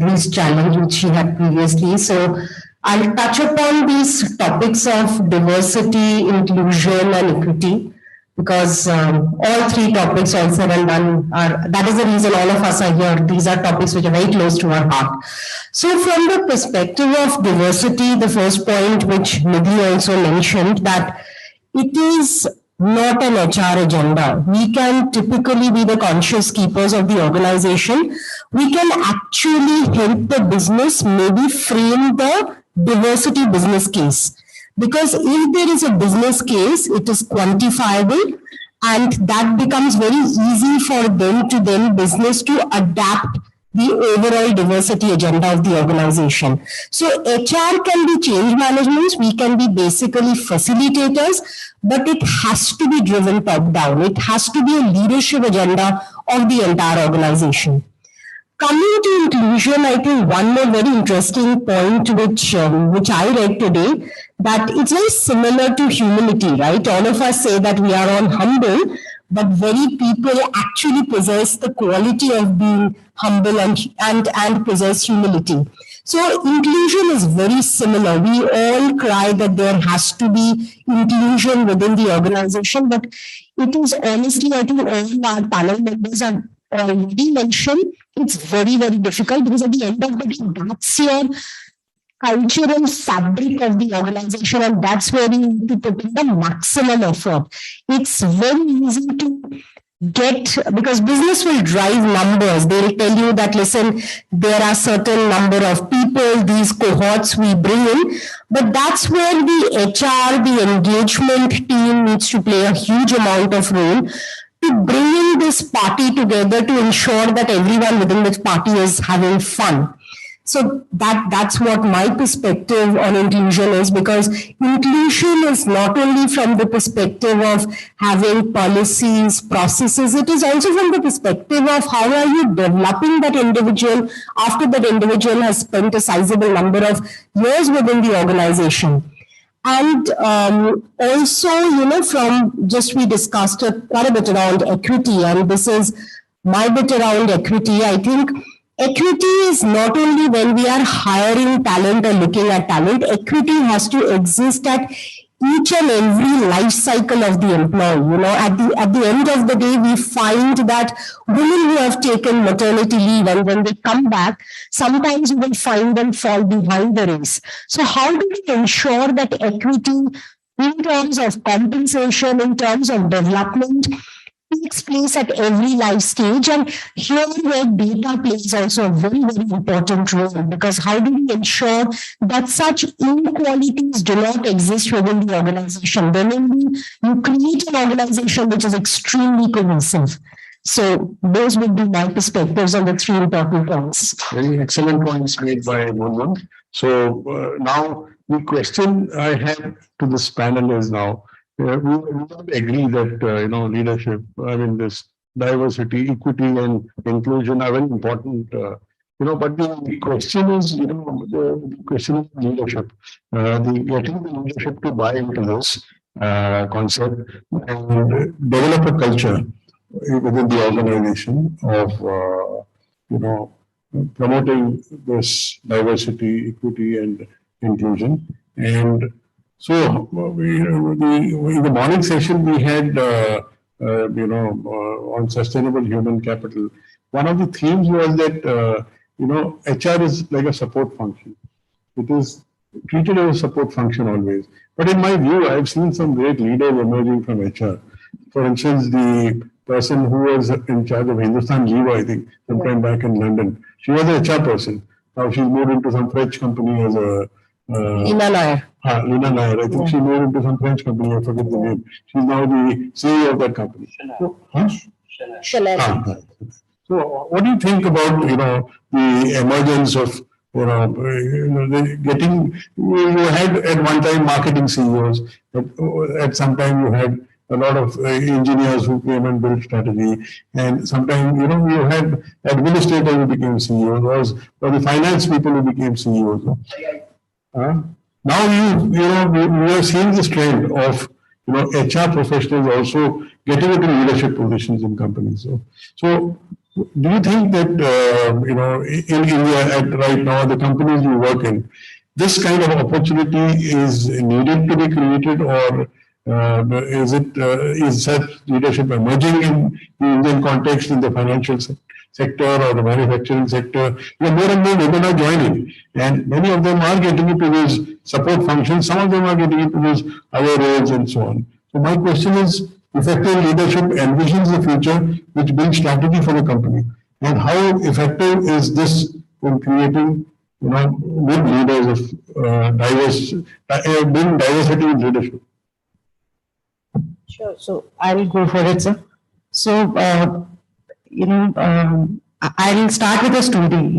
this challenge which she had previously. So I'll touch upon these topics of diversity, inclusion, and equity, because all three topics, all said and done, that is the reason all of us are here. These are topics which are very close to our heart. So from the perspective of diversity, the first point which Nidhi also mentioned, that it is not an HR agenda. We can typically be the conscious keepers of the organization. We can actually help the business maybe frame the diversity business case. Because if there is a business case, it is quantifiable, and that becomes very easy for them to then business to adapt the overall diversity agenda of the organization. So HR can be change management, we can be basically facilitators, but it has to be driven top down. It has to be a leadership agenda of the entire organization. Coming to inclusion, I think one more very interesting point which I read today, that it's very similar to humility, right? All of us say that we are all humble, but very people actually possess the quality of being humble and possess humility. So inclusion is very similar. We all cry that there has to be inclusion within the organization, but it is honestly, I think all our panel members have already mentioned, it's very, very difficult, because at the end of the day, that's your cultural fabric of the organization, and that's where you need to put in the maximum effort. It's very easy to get, because business will drive numbers. They'll tell you that, listen, there are certain number of people, these cohorts we bring in, but that's where the HR, the engagement team needs to play a huge amount of role to bring this party together to ensure that everyone within this party is having fun. So that's what my perspective on inclusion is, because inclusion is not only from the perspective of having policies, processes, it is also from the perspective of how are you developing that individual after that individual has spent a sizable number of years within the organization. And also, from just we discussed quite a bit around equity, and this is my bit around equity. I think equity is not only when we are hiring talent or looking at talent, equity has to exist at each and every life cycle of the employee. At the end of the day, we find that women who have taken maternity leave and when they come back, sometimes we will find them fall behind the race. So how do we ensure that equity in terms of compensation, in terms of development, takes place at every life stage? And here where data plays also a very, very important role, because how do we ensure that such inequalities do not exist within the organization? Then you create an organization which is extremely cohesive. So those would be my perspectives on the three important points. Very excellent points made by Mohan. So now the question I have to this panel is now, we all agree that, leadership, this diversity, equity and inclusion are very important, but the question is, the question of leadership, getting the leadership to buy into this concept and develop a culture within the organization of, promoting this diversity, equity and inclusion. And so in the morning session, we had, on sustainable human capital. One of the themes was that, HR is like a support function. It is treated as a support function always. But in my view, I've seen some great leaders emerging from HR. For instance, the person who was in charge of Hindustan Lever, I think, sometime back in London, she was an HR person. Now she's moved into some French company as a Lina Nair. Lina Nair. I think she moved into some French company. I forget the name. She's now the CEO of that company. Chanel. So, what do you think about the emergence of getting? You had at one time marketing CEOs, but at some time you had a lot of engineers who came and built strategy, and sometimes you had administrators who became CEOs, or the finance people who became CEOs. Now we are seeing this trend of HR professionals also getting into leadership positions in companies. So do you think that in India right now, the companies you work in, this kind of opportunity is needed to be created, or is such leadership emerging in the Indian context, in the financial sector or the manufacturing sector? More and more women are joining, and many of them are getting into these support functions. Some of them are getting into these other roles and so on. So my question is, effective leadership envisions the future which builds strategy for the company, and how effective is this in creating good leaders of bring diversity in leadership? Sure. So I'll go for it, sir. So, I'll start with a story.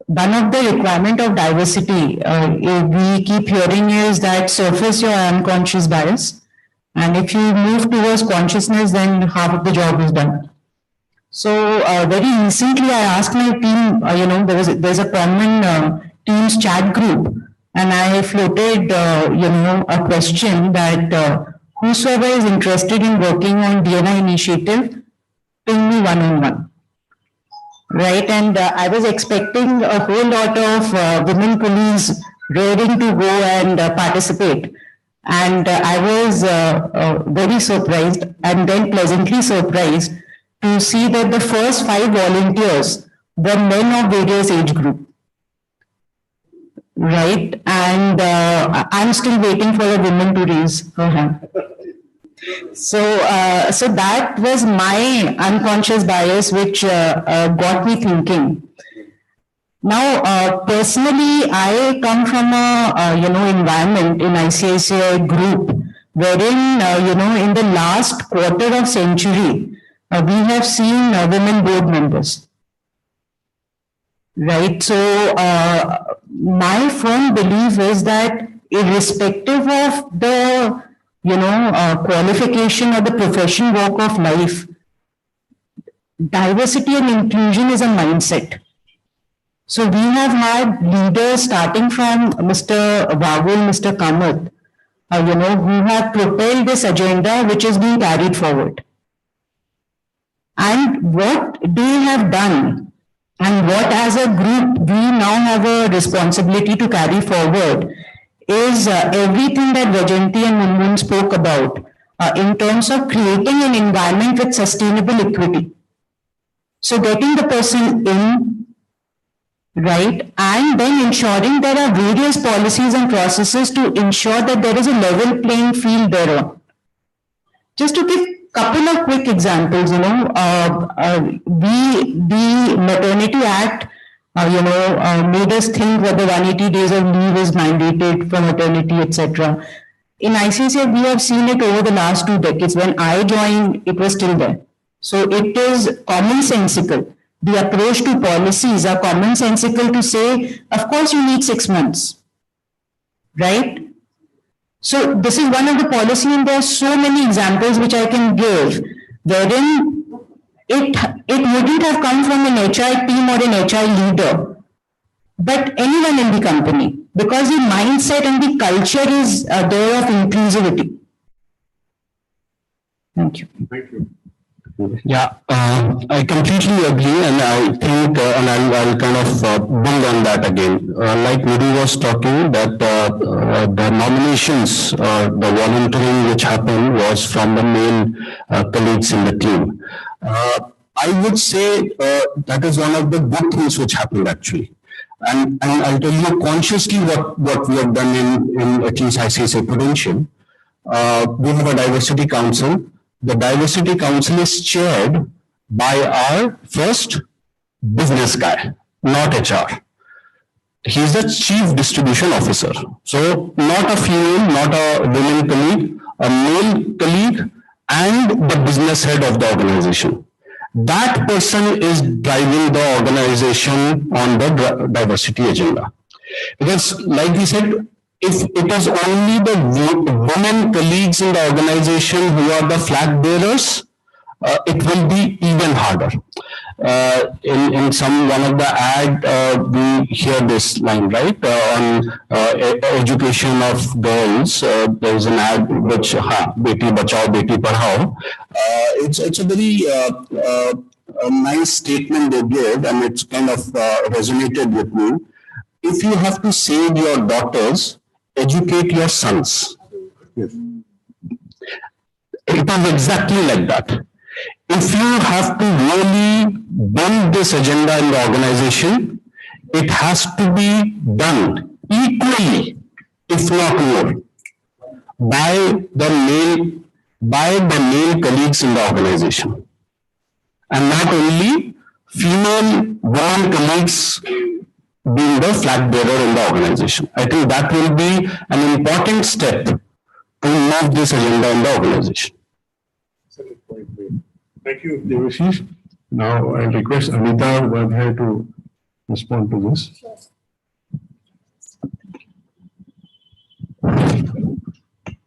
One of the requirement of diversity we keep hearing is that surface your unconscious bias. And if you move towards consciousness, then half of the job is done. So very recently I asked my team, there's a common Teams chat group, and I floated, a question that whosoever is interested in working on DNI initiative, ping me one-on-one. Right, and I was expecting a whole lot of women police raring to go and participate. And I was very surprised and then pleasantly surprised to see that the first 5 volunteers were men of various age group. Right, and I'm still waiting for a woman to raise her hand. So that was my unconscious bias, which got me thinking. Now, personally, I come from a environment in ICICI group, wherein in the last quarter of century, we have seen women board members. right? So my firm belief is that irrespective of the, qualification or the profession walk of life, diversity and inclusion is a mindset. So we have had leaders starting from Mr. Vagul, Mr. Kamath, who have propelled this agenda which is being carried forward. And what they have done and what as a group we now have a responsibility to carry forward is everything that Vajanti and Munmun spoke about in terms of creating an environment with sustainable equity. So getting the person in, right, and then ensuring there are various policies and processes to ensure that there is a level playing field thereon. Just to give couple of quick examples, the Maternity Act, made us think whether 180 days of leave is mandated for maternity, etc. In ICICI, we have seen it over the last 2 decades. When I joined, it was still there. So it is commonsensical. The approach to policies are commonsensical to say, of course, you need 6 months, right? So this is one of the policy, and there are so many examples which I can give, wherein it wouldn't have come from an HR team or an HR leader, but anyone in the company, because the mindset and the culture is there of inclusivity. Thank you. Thank you. Yeah, I completely agree, and I think, and I'll kind of build on that again. Like Nidhi was talking, that the nominations, the volunteering which happened was from the male colleagues in the team. I would say that is one of the good things which happened actually. And I'll tell you consciously what we have done in at least ICICI Prudential. We have a diversity council. The diversity council is chaired by our first business guy, not HR. He's the chief distribution officer. So not a female, not a women colleague, a male colleague and the business head of the organization. That person is driving the organization on the diversity agenda. Because like we said, if it is only the women colleagues in the organization who are the flag bearers, it will be even harder. In one of the ad, we hear this line, right? On education of girls, there is an ad which, Beti Bachao, Beti Padhao. It's a very nice statement they give, and it's kind of resonated with me. If you have to save your daughters, educate your sons. Yes. It is exactly like that. If you have to really build this agenda in the organization, it has to be done equally, if not more, by the male colleagues in the organization. And not only female women colleagues being the flag bearer in the organization. I think that will be an important step to move this agenda in the organization. Thank you, Devashish. Now I'll request Anita Vadhai to respond to this.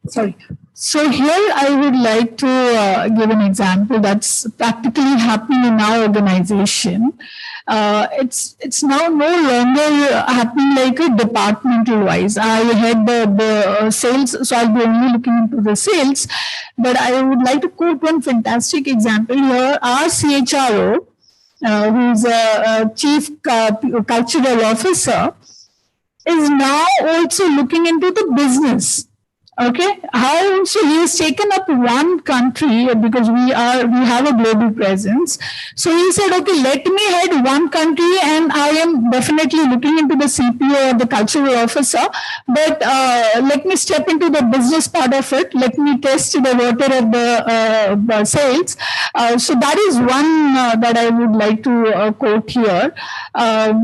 Sorry. So here I would like to give an example that's practically happening in our organization. It's now no longer happening like a departmental wise. I had the sales, so I'll be only looking into the sales. But I would like to quote one fantastic example here. Our CHRO, who's a chief cultural officer, is now also looking into the business. Okay, how so he has taken up one country because we have a global presence. So he said, okay, let me head one country, and I am definitely looking into the CPO or the cultural officer, but let me step into the business part of it. Let me test the water of the sales. So that is one that I would like to quote here.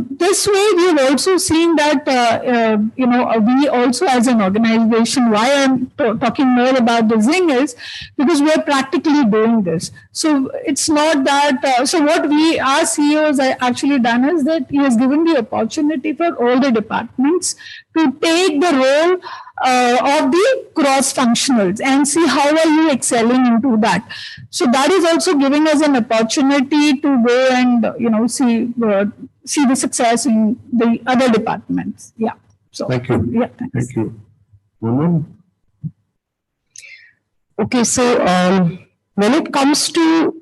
This way, we've also seen that we also as an organization, why I'm talking more about the Zing is because we're practically doing this. So it's not that, so what our CEOs are actually done is that he has given the opportunity for all the departments to take the role of the cross-functionals and see how are you excelling into that. So that is also giving us an opportunity to go and, see the success in the other departments. Yeah. So, Thank you. Yeah, thanks. Thank you. Woman? Okay, so when it comes to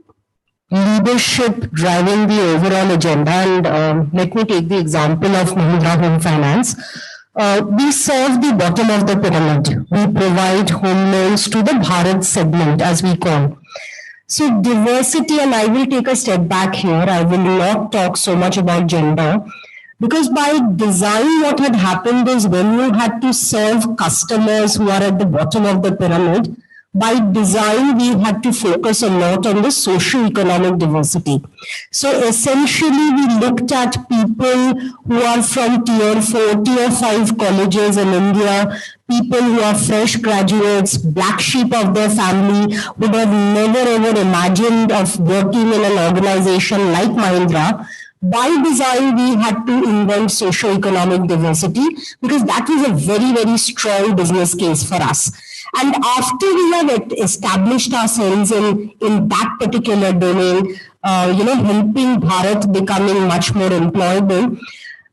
leadership driving the overall agenda, and let me take the example of Mahindra Home Finance. We serve the bottom of the pyramid. We provide home loans to the Bharat segment, as we call. So diversity, and I will take a step back here. I will not talk so much about gender, because by design, what had happened is when you had to serve customers who are at the bottom of the pyramid, by design, we had to focus a lot on the socio-economic diversity. So essentially, we looked at people who are from tier 4, tier 5 colleges in India, people who are fresh graduates, black sheep of their family, would have never ever imagined of working in an organization like Mahindra. By design, we had to invent socio-economic diversity because that was a very, very strong business case for us. And after we have established ourselves in that particular domain, helping Bharat becoming much more employable,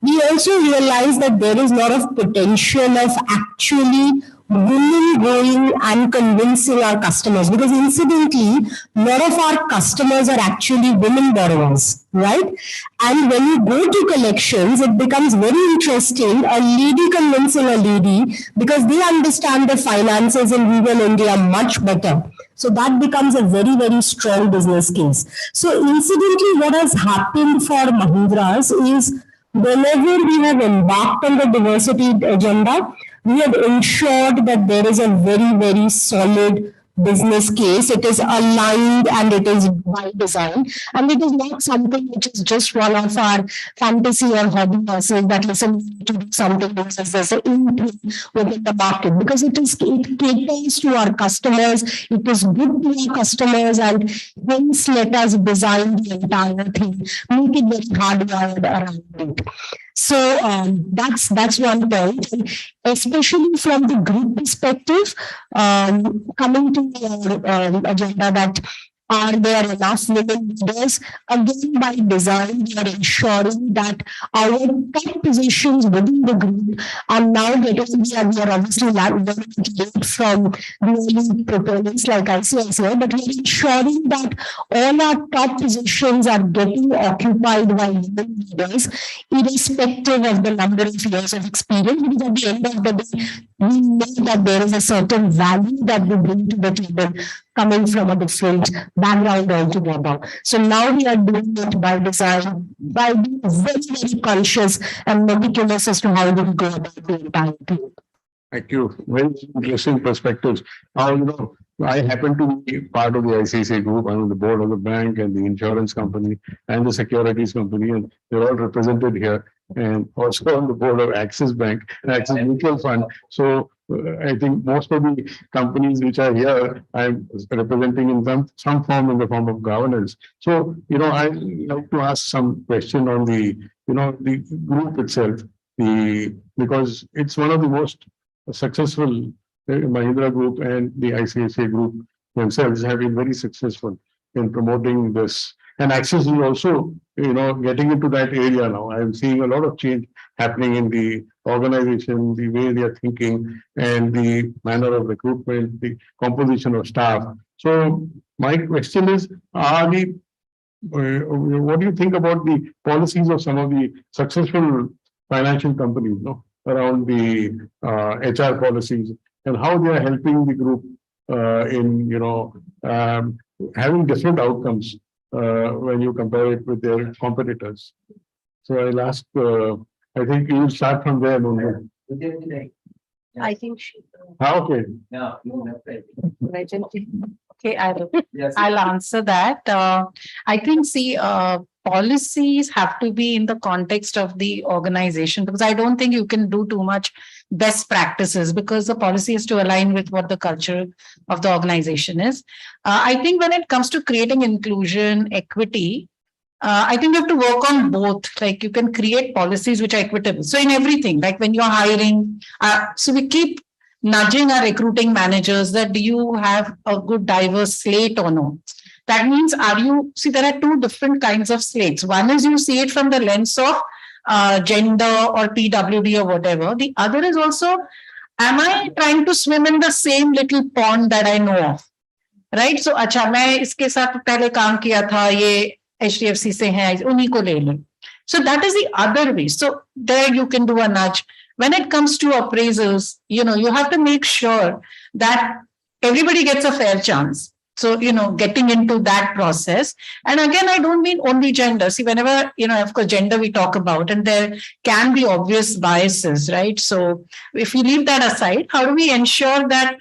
we also realize that there is a lot of potential of actually women going and convincing our customers, because incidentally, a lot of our customers are actually women borrowers, right? And when you go to collections, it becomes very interesting, a lady convincing a lady, because they understand the finances in rural India much better. So that becomes a very, very strong business case. So incidentally, what has happened for Mahindras is whenever we have embarked on the diversity agenda, we have ensured that there is a very, very solid business case. It is aligned and it is by design. And it is not something which is just one of our fantasy or hobby versus that listen to do something because there's an intrigue within the market. Because it caters to our customers, it is good to our customers, and hence let us design the entire thing, make it very hardwired around it. So that's one point, and especially from the group perspective, coming to the agenda that are there enough women leaders? Again, by design, we are ensuring that our top positions within the group are now getting, we are obviously late from really proponents like ICICI, but we are ensuring that all our top positions are getting occupied by women leaders, irrespective of the number of years of experience, because at the end of the day, we know that there is a certain value that we bring to the table coming from a different background altogether. So now we are doing it by design, by being very, very conscious and meticulous as to how we go about the entire thing. Thank you. Very interesting perspectives. Now, I happen to be part of the ICICI group. I'm on the board of the bank and the insurance company and the securities company, and they're all represented here. And also on the board of Axis Bank, Axis Mutual Fund. So I think most of the companies which are here, I'm representing in some form, in the form of governance. So, I'd like to ask some question on the, the group itself, because it's one of the most successful. Mahindra Group and the ICICI Group themselves have been very successful in promoting this. And Axis is also, getting into that area now. I'm seeing a lot of change happening in the organization, the way they are thinking, and the manner of recruitment, the composition of staff. So my question is, what do you think about the policies of some of the successful financial companies, around the HR policies, and how they are helping the group in, having different outcomes when you compare it with their competitors? So I'll ask, I think you will start from there. I think she. Okay. Yeah. Okay, I'll answer that. I think, policies have to be in the context of the organization, because I don't think you can do too much best practices, because the policy is to align with what the culture of the organization is. I think when it comes to creating inclusion, equity, I think you have to work on both. Like, you can create policies which are equitable. So in everything, like when you're hiring, so we keep nudging our recruiting managers that do you have a good diverse slate or no? That means, see, there are two different kinds of slates. One is you see it from the lens of gender or PWD or whatever. The other is also, am I trying to swim in the same little pond that I know of? Right? So, अच्छा, मैं इसके साथ पहले काम किया था, ये HDFC से है, उन्हीं को ले लूं. So that is the other way. So there you can do a nudge. When it comes to appraisals, you have to make sure that everybody gets a fair chance. So, getting into that process. And again, I don't mean only gender. See, whenever, of course, gender we talk about, and there can be obvious biases, right? So if we leave that aside, how do we ensure that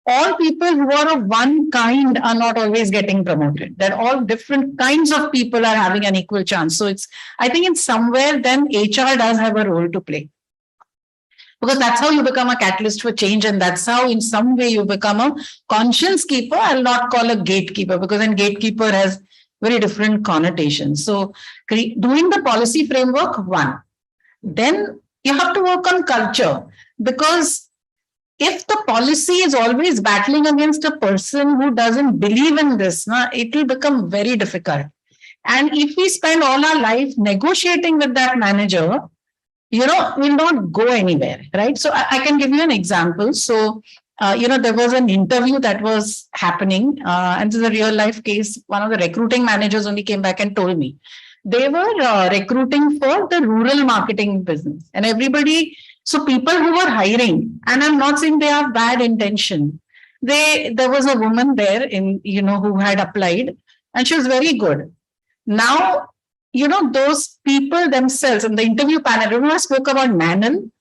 all people who are of one kind are not always getting promoted, that all different kinds of people are having an equal chance? So I think in somewhere then HR does have a role to play. Because that's how you become a catalyst for change, and that's how in some way you become a conscience keeper. I'll not call a gatekeeper, because then gatekeeper has very different connotations. So doing the policy framework, one. Then you have to work on culture, because if the policy is always battling against a person who doesn't believe in this, it will become very difficult. And if we spend all our life negotiating with that manager, we'll not go anywhere, right? So I can give you an example. So, there was an interview that was happening, and this is a real life case. One of the recruiting managers only came back and told me they were recruiting for the rural marketing business, and so people who were hiring, and I'm not saying they have bad intention. There was a woman there who had applied, and she was very good. Now, those people themselves in the interview panel, remember I spoke about Manon?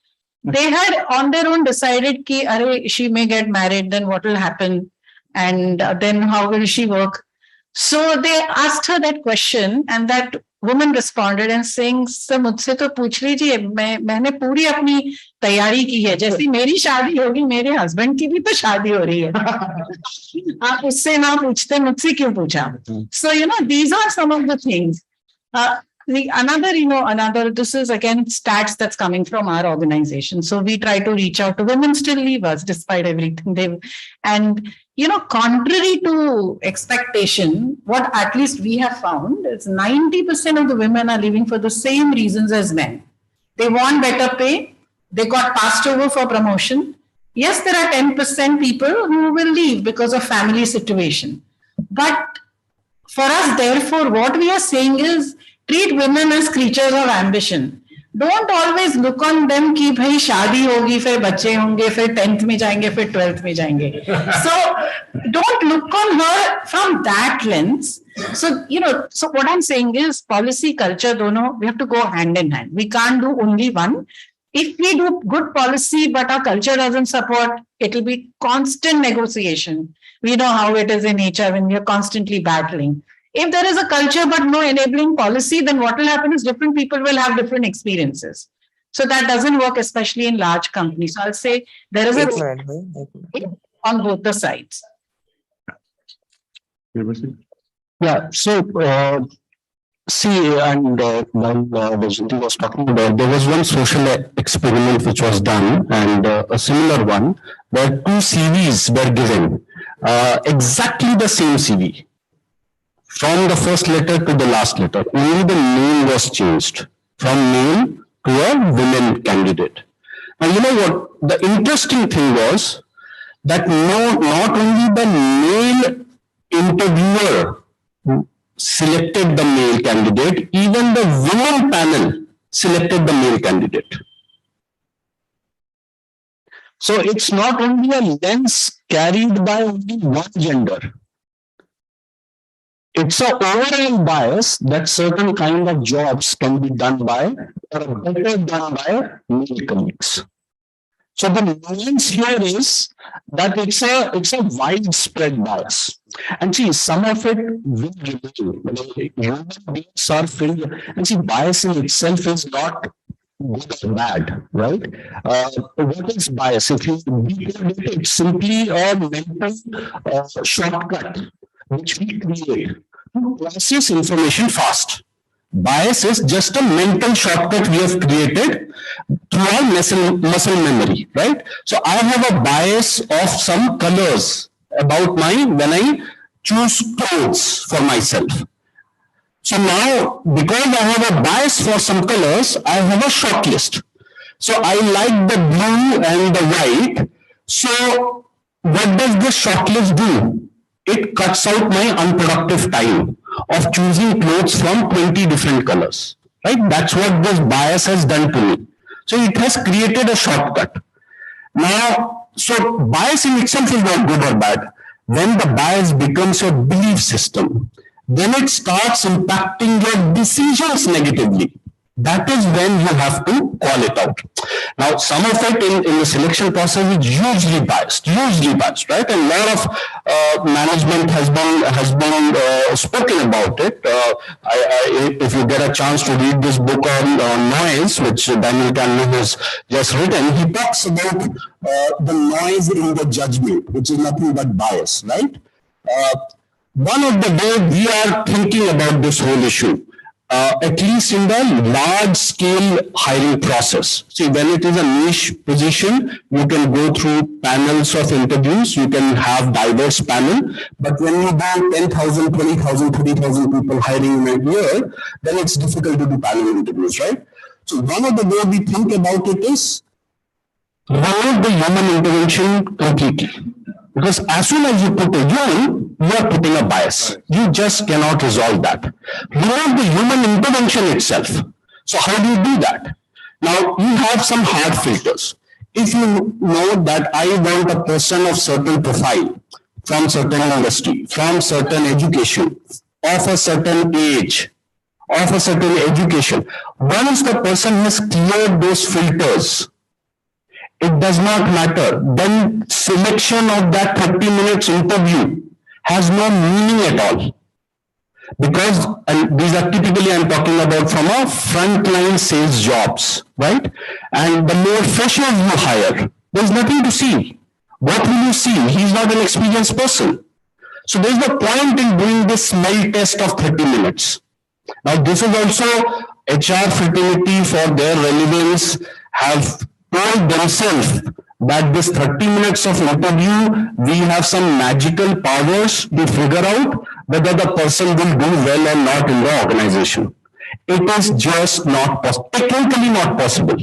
They had on their own decided that she may get married, then what will happen? And then how will she work? So they asked her that question, and that woman responded and saying, "Sir, मुझसे तो पूछ लीजिए, मैंने पूरी अपनी तैयारी की है, जैसी मेरी शादी होगी मेरे हस्बैंड की भी तो शादी हो रही है, आप उससे ना पूछते मुझसे क्यों पूछा?" So these are some of the things. Another, this is again stats that's coming from our organization. So we try to reach out to women, still leave us despite everything and contrary to expectation, what at least we have found is 90% of the women are leaving for the same reasons as men. They want better pay. They got passed over for promotion. Yes, there are 10% people who will leave because of family situation. But for us, therefore, what we are saying is treat women as creatures of ambition. Don't always look on them कि भाई शादी होगी, फिर बच्चे होंगे, फिर 10th में जाएंगे, फिर 12th में जाएंगे. So don't look on her from that lens. So, so what I'm saying is policy, culture, we have to go hand in hand. We can't do only one. If we do good policy, but our culture doesn't support, it will be constant negotiation. We know how it is in HR when we are constantly battling. If there is a culture but no enabling policy, then what will happen is different people will have different experiences. So that doesn't work, especially in large companies. So I'll say there is a on both the sides. Yeah, so see, and while Vijay was talking about, there was one social experiment which was done, and a similar one where two CVs were given, exactly the same CV. From the first letter to the last letter, only the name was changed from male to a women candidate. And you know what? The interesting thing was that not only the male interviewer selected the male candidate, even the women panel selected the male candidate. So it's not only a lens carried by only one gender. It's an overall bias that certain kind of jobs can be done by or better done by male colleagues. So the nuance here is that it's a widespread bias. And see, some of it will remain. Human beings are filled, and see, bias in itself is not good or bad, right? What is bias? If you decode it, it's simply a mental shortcut which we create to process information fast. Bias is just a mental shortcut we have created through our muscle memory, right? So I have a bias of some colors about when I choose clothes for myself. So now, because I have a bias for some colors, I have a short list. So I like the blue and the white. So what does this short list do? It cuts out my unproductive time of choosing clothes from 20 different colors, right? That's what this bias has done to me. So it has created a shortcut. Now, so bias in itself is not good or bad. When the bias becomes your belief system, then it starts impacting your decisions negatively. That is when you have to call it out. Now, some of it in the selection process is hugely biased, right? And a lot of management has been spoken about it. If you get a chance to read this book on noise, which Daniel Kahneman has just written, he talks about the noise in the judgment, which is nothing but bias, right? One of the ways we are thinking about this whole issue, at least in the large scale hiring process. See, when it is a niche position, you can go through panels of interviews, you can have diverse panel, but when you do 10,000, 20,000, 30,000 people hiring in a year, then it's difficult to do panel interviews, right? So one of the ways we think about it is remove the human intervention completely. Because as soon as you put a human, you are putting a bias. You just cannot resolve that. Remove the human intervention itself. So how do you do that? Now, you have some hard filters. If you know that I want a person of certain profile, from certain industry, from certain education, of a certain age, of a certain education, once the person has cleared those filters, it does not matter. Then selection of that 30 minutes interview has no meaning at all. Because, and these are typically I'm talking about from a frontline sales jobs, right? And the more freshers you hire, there's nothing to see. What will you see? He's not an experienced person. So there's no point in doing this smell test of 30 minutes. Now this is also HR fraternity for their relevance have told themselves that this 30 minutes of interview, we have some magical powers to figure out whether the person will do well or not in the organization. It is just not possible, technically not possible.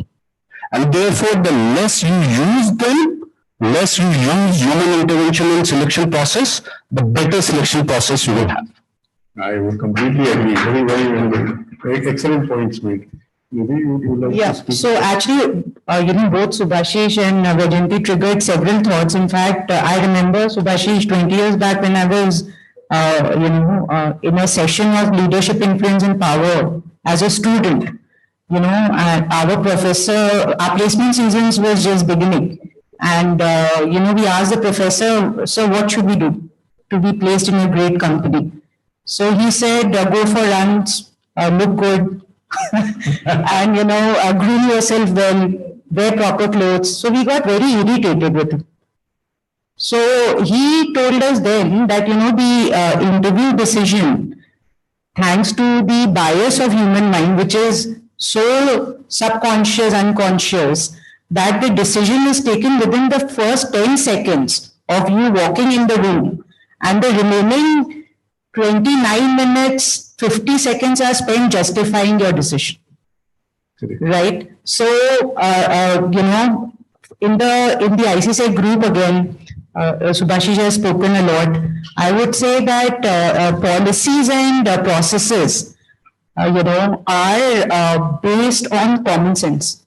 And therefore, the less you use them, less you use human intervention in selection process, the better selection process you will have. I would completely agree. Very excellent points made. Yeah, so actually, both Subhashish and Vajanti triggered several thoughts. In fact, I remember Subhashish 20 years back when I was, in a session of leadership, influence and power as a student, and our professor, our placement seasons was just beginning. And, we asked the professor, so what should we do to be placed in a great company? So he said, go for runs, look good, and groom yourself well, wear proper clothes. So we got very irritated with him. So he told us then that the interview decision, thanks to the bias of human mind, which is so subconscious, unconscious, that the decision is taken within the first 10 seconds of you walking in the room, and the remaining 29 minutes, 50 seconds are spent justifying your decision. Right? So, in the ICSec group again, Subhashish has spoken a lot. I would say that policies and processes, are based on common sense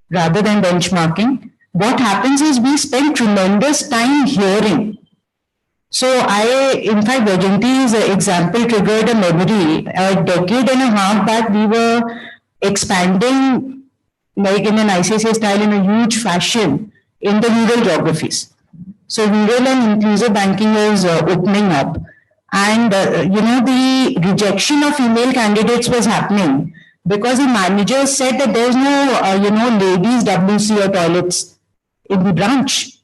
rather than benchmarking. What happens is we spend tremendous time hearing. So in fact, Vajanti's example triggered a memory. A decade and a half back, we were expanding like in an ICICI style in a huge fashion in the rural geographies. So rural and inclusive banking is opening up. And, the rejection of female candidates was happening because the managers said that there's no, ladies WC or toilets in the branch.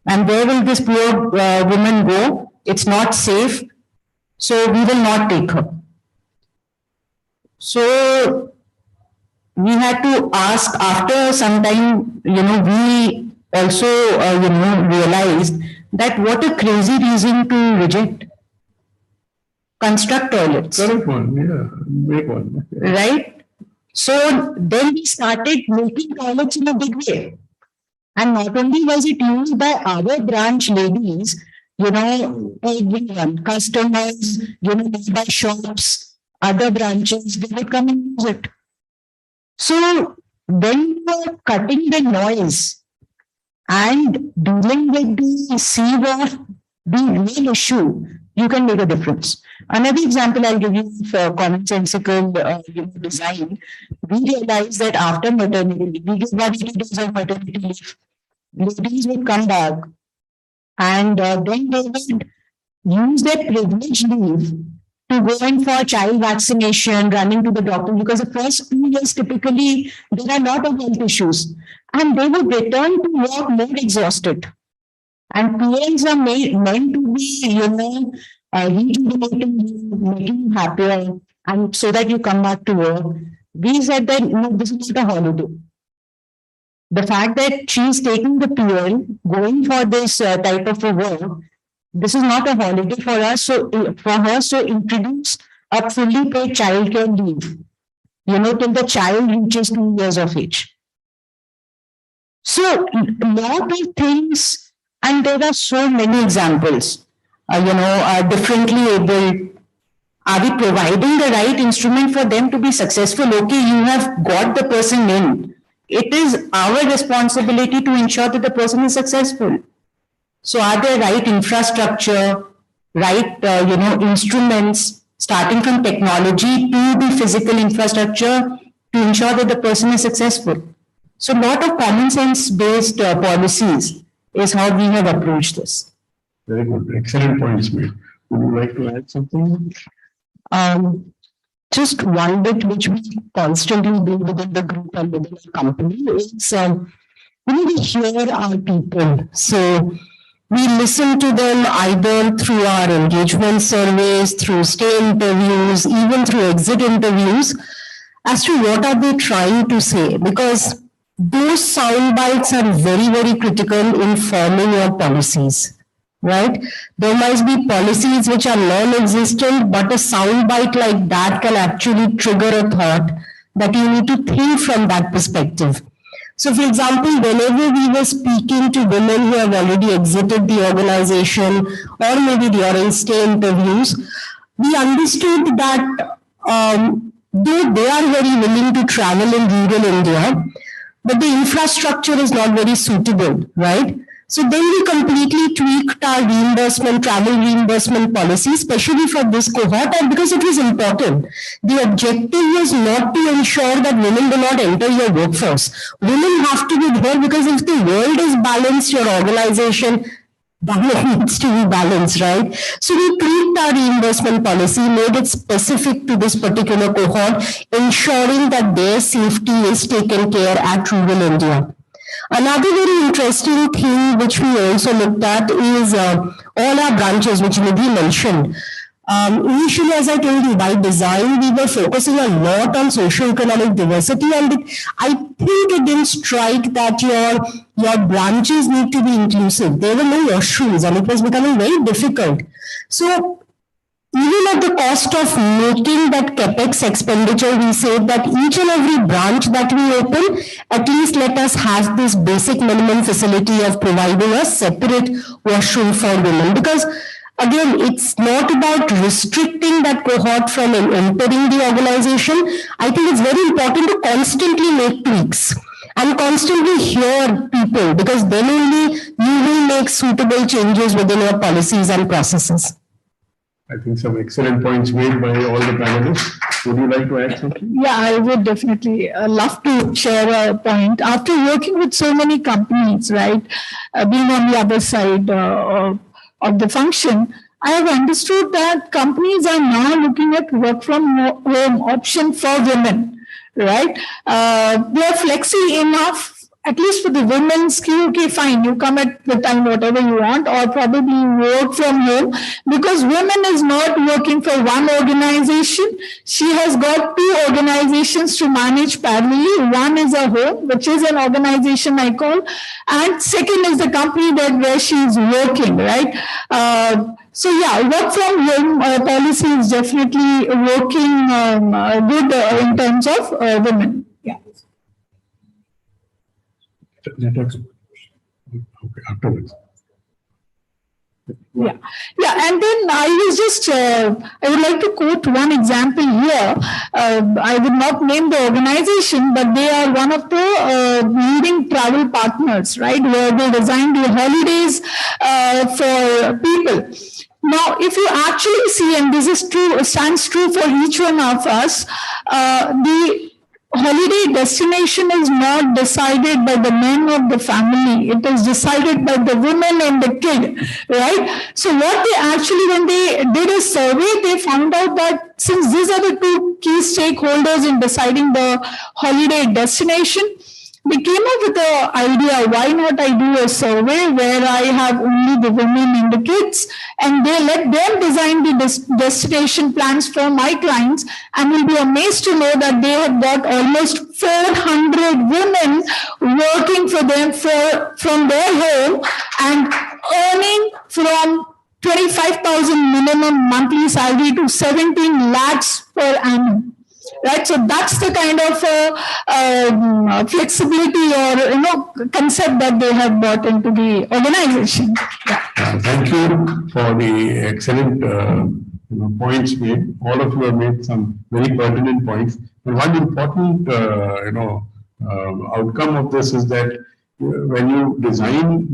And where will this poor woman go? It's not safe. So we will not take her. So we had to ask after some time, we also, realized that what a crazy reason to reject. Construct toilets. Correct one, yeah, great one. Right? So then we started making toilets in a big way. And not only was it used by our branch ladies, everyone, customers, by shops, other branches, they would come and use it. So when you are cutting the noise and dealing with the seed of the real issue, you can make a difference. Another example I'll give you for commonsensical design. We realized that after maternity leave, we give 180 days of maternity leave. Ladies would come back and then they would use their privilege leave to go in for child vaccination, running to the doctor, because the first 2 years typically there are a lot of health issues. And they would return to work more exhausted. And PAs are meant to be, rejuvenating you, making you happier, and so that you come back to work. We said that, no, this is not a holiday. The fact that she's taking the PL, going for this type of a work, this is not a holiday for us. So for her, so introduce a fully paid childcare leave, till the child reaches 2 years of age. So a lot of things, and there are so many examples, differently able. Are we providing the right instrument for them to be successful? Okay, you have got the person in. It is our responsibility to ensure that the person is successful. So are there right infrastructure, right, instruments, starting from technology to the physical infrastructure to ensure that the person is successful? So a lot of common sense based policies is how we have approached this. Very good, excellent points made. Would you like to add something? Just one bit which we constantly do within the group and within the company is, we hear our people. So we listen to them either through our engagement surveys, through stay interviews, even through exit interviews, as to what are they trying to say, because those sound bites are very, very critical in forming your policies. Right? There must be policies which are non-existent, but a sound bite like that can actually trigger a thought that you need to think from that perspective. So for example, whenever we were speaking to women who have already exited the organization, or maybe during stay interviews, we understood that though they are very willing to travel in rural India, but the infrastructure is not very suitable, right? So then we completely tweaked our travel reimbursement policy, especially for this cohort, and because it was important. The objective was not to ensure that women do not enter your workforce. Women have to be there because if the world is balanced, your organization needs to be balanced, right? So we tweaked our reimbursement policy, made it specific to this particular cohort, ensuring that their safety is taken care at rural India. Another very interesting thing which we also looked at is all our branches, which Nidhi mentioned. Initially, as I told you, by design, we were focusing a lot on socio-economic diversity, and I think it didn't strike that your branches need to be inclusive. There were no washrooms, and it was becoming very difficult. So even at the cost of making that capex expenditure, we said that each and every branch that we open, at least let us have this basic minimum facility of providing a separate washroom for women. Because again, it's not about restricting that cohort from entering the organization. I think it's very important to constantly make tweaks and constantly hear people, because then only you will make suitable changes within your policies and processes. I think some excellent points made by all the panelists. Would you like to add something? Yeah, I would definitely love to share a point. After working with so many companies, right, being on the other side of the function, I have understood that companies are now looking at work from home option for women, right? They are flexi enough, at least for the women's key, okay, fine, you come at the time whatever you want, or probably work from home, because women is not working for one organization. She has got two organizations to manage parallelly. One is a home, which is an organization I call, and second is the company that where she is working, right? So yeah, work from home policy is definitely working good in terms of women. Yeah. Okay, afterwards. Yeah, yeah, and then I was just, I would like to quote one example here. I would not name the organization, but they are one of the leading travel partners, right, where they design the holidays for people. Now, if you actually see, and this is true, stands true for each one of us, the holiday destination is not decided by the men of the family. It is decided by the women and the kid, right? So what they actually, when they did a survey, they found out that since these are the two key stakeholders in deciding the holiday destination, they came up with the idea, why not I do a survey where I have only the women and the kids, and they let them design the destination plans for my clients, and will be amazed to know that they have got almost 400 women working for them from their home and earning from 25,000 minimum monthly salary to 17 lakhs per annum. Right, so that's the kind of flexibility or concept that they have brought into the organization. Yeah. Thank you for the excellent points made. All of you have made some very pertinent points. And one important outcome of this is that when you design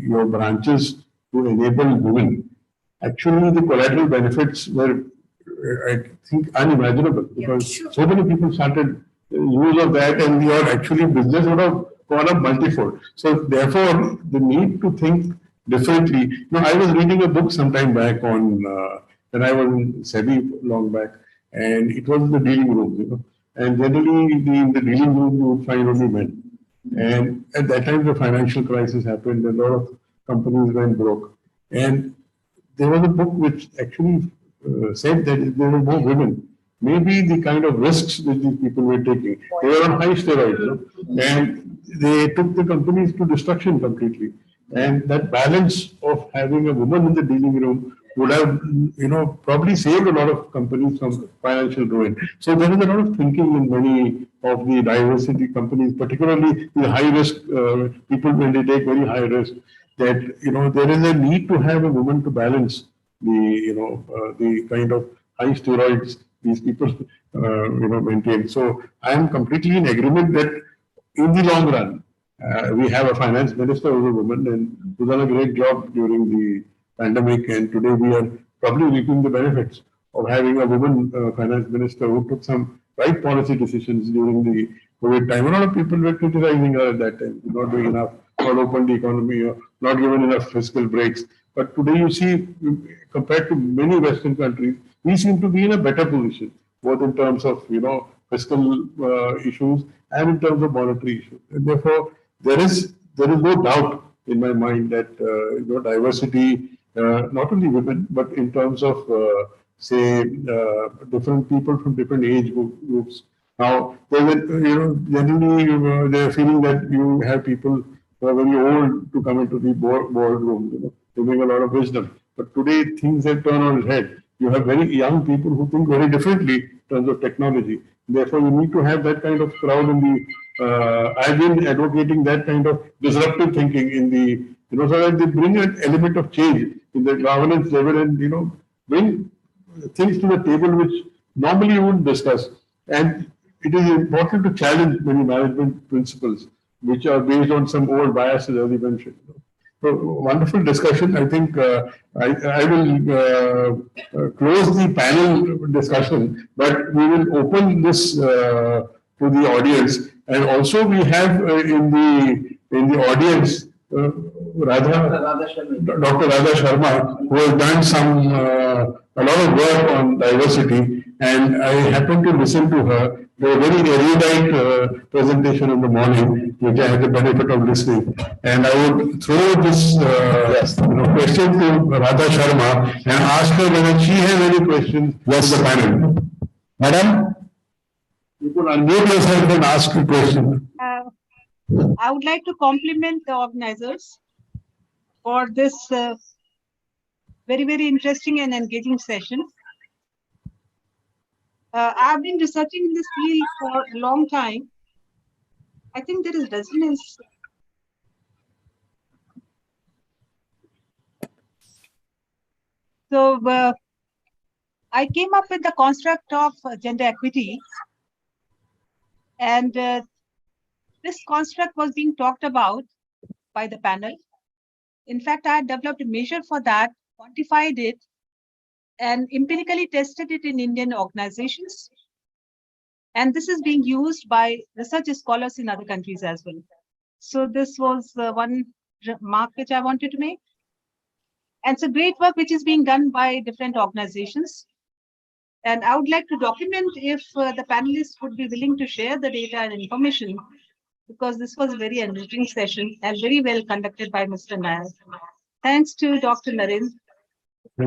your branches to enable women, actually the collateral benefits were, I think, unimaginable, because so many people started use of that, and your actually business would have gone up multifold. So therefore, the need to think differently. I was reading a book some time back on when I was in SEBI long back, and it was the dealing room. And generally, in the dealing room, you would find only men. And at that time, the financial crisis happened. A lot of companies went broke, and there was a book which actually said that if there were more women, maybe the kind of risks that these people were taking, they were on high steroids, and they took the companies to destruction completely. And that balance of having a woman in the dealing room would have, probably saved a lot of companies from financial ruin. So there is a lot of thinking in many of the diversity companies, particularly the high risk people when they take very high risk, that, there is a need to have a woman to balance the kind of high steroids these people, maintain. So I am completely in agreement that in the long run, we have a finance minister who is a woman and who's done a great job during the pandemic. And today we are probably reaping the benefits of having a woman finance minister who took some right policy decisions during the COVID time. A lot of people were criticizing her at that time, not doing enough, not open the economy, or not given enough fiscal breaks. But today you see, compared to many Western countries, we seem to be in a better position, both in terms of, fiscal issues and in terms of monetary issues. And therefore, there is no doubt in my mind that, diversity, not only women, but in terms of, different people from different age groups. Now, generally, they're feeling that you have people who are very old to come into the boardroom, to bring a lot of wisdom. But today, things have turned on its head. You have very young people who think very differently in terms of technology. Therefore, you need to have that kind of crowd in the, I've been advocating that kind of disruptive thinking in the, so that they bring an element of change in the governance level and, bring things to the table which normally you wouldn't discuss. And it is important to challenge many management principles which are based on some old biases, as you mentioned. So wonderful discussion. I think I will close the panel discussion, but we will open this to the audience. And also we have in the audience Dr. Radha Sharma, who has done a lot of work on diversity, and I happened to listen to her. A very erudite presentation in the morning, which I had the benefit of listening. And I would throw this question to Radha Sharma and ask her whether she has any questions for the panel. Madam, you could unmute yourself and ask a question. I would like to compliment the organizers for this very, very interesting and engaging session. I've been researching in this field for a long time. I think there is resonance. So I came up with the construct of gender equity, and this construct was being talked about by the panel. In fact, I had developed a measure for that, quantified it, and empirically tested it in Indian organizations. And this is being used by research scholars in other countries as well. So this was one remark which I wanted to make. And it's a great work which is being done by different organizations. And I would like to document if the panelists would be willing to share the data and information, because this was a very enriching session and very well conducted by Mr. Nair. Thanks to Dr. Narendra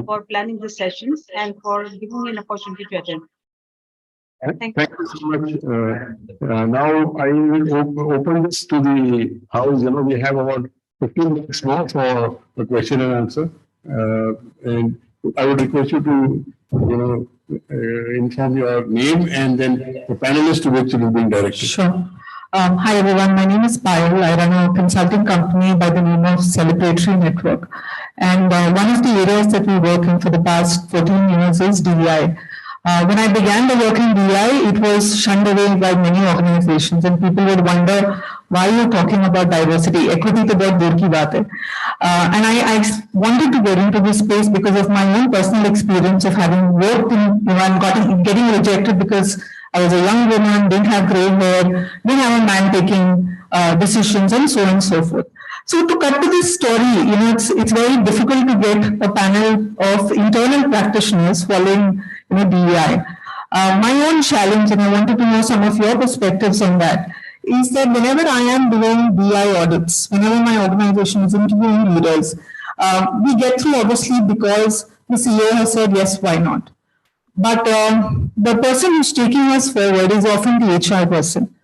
for planning the sessions and for giving me an opportunity to attend. Thank you so much. Now I will open this to the house. We have about 15 minutes more for the question and answer. And I would request you to, inform your name and then the panelist to which it is being directed. Sure. Hi everyone, my name is Payal. I run a consulting company by the name of Celebratory Network. And one of the areas that we work in for the past 14 years is DEI. When I began the work in DEI, it was shunned away by many organizations, and people would wonder why you're talking about diversity. Equity to bahut dur ki baat hai. And I wanted to get into this space because of my own personal experience of having worked in, and getting rejected because I was a young woman, didn't have gray hair, didn't have a man taking decisions, and so on and so forth. So to cut to this story, it's very difficult to get a panel of internal practitioners following DEI. My own challenge, and I wanted to know some of your perspectives on that, is that whenever I am doing DEI audits, whenever my organization is interviewing leaders, we get through obviously because the CEO has said yes, why not? But the person who's taking us forward is often the HR person.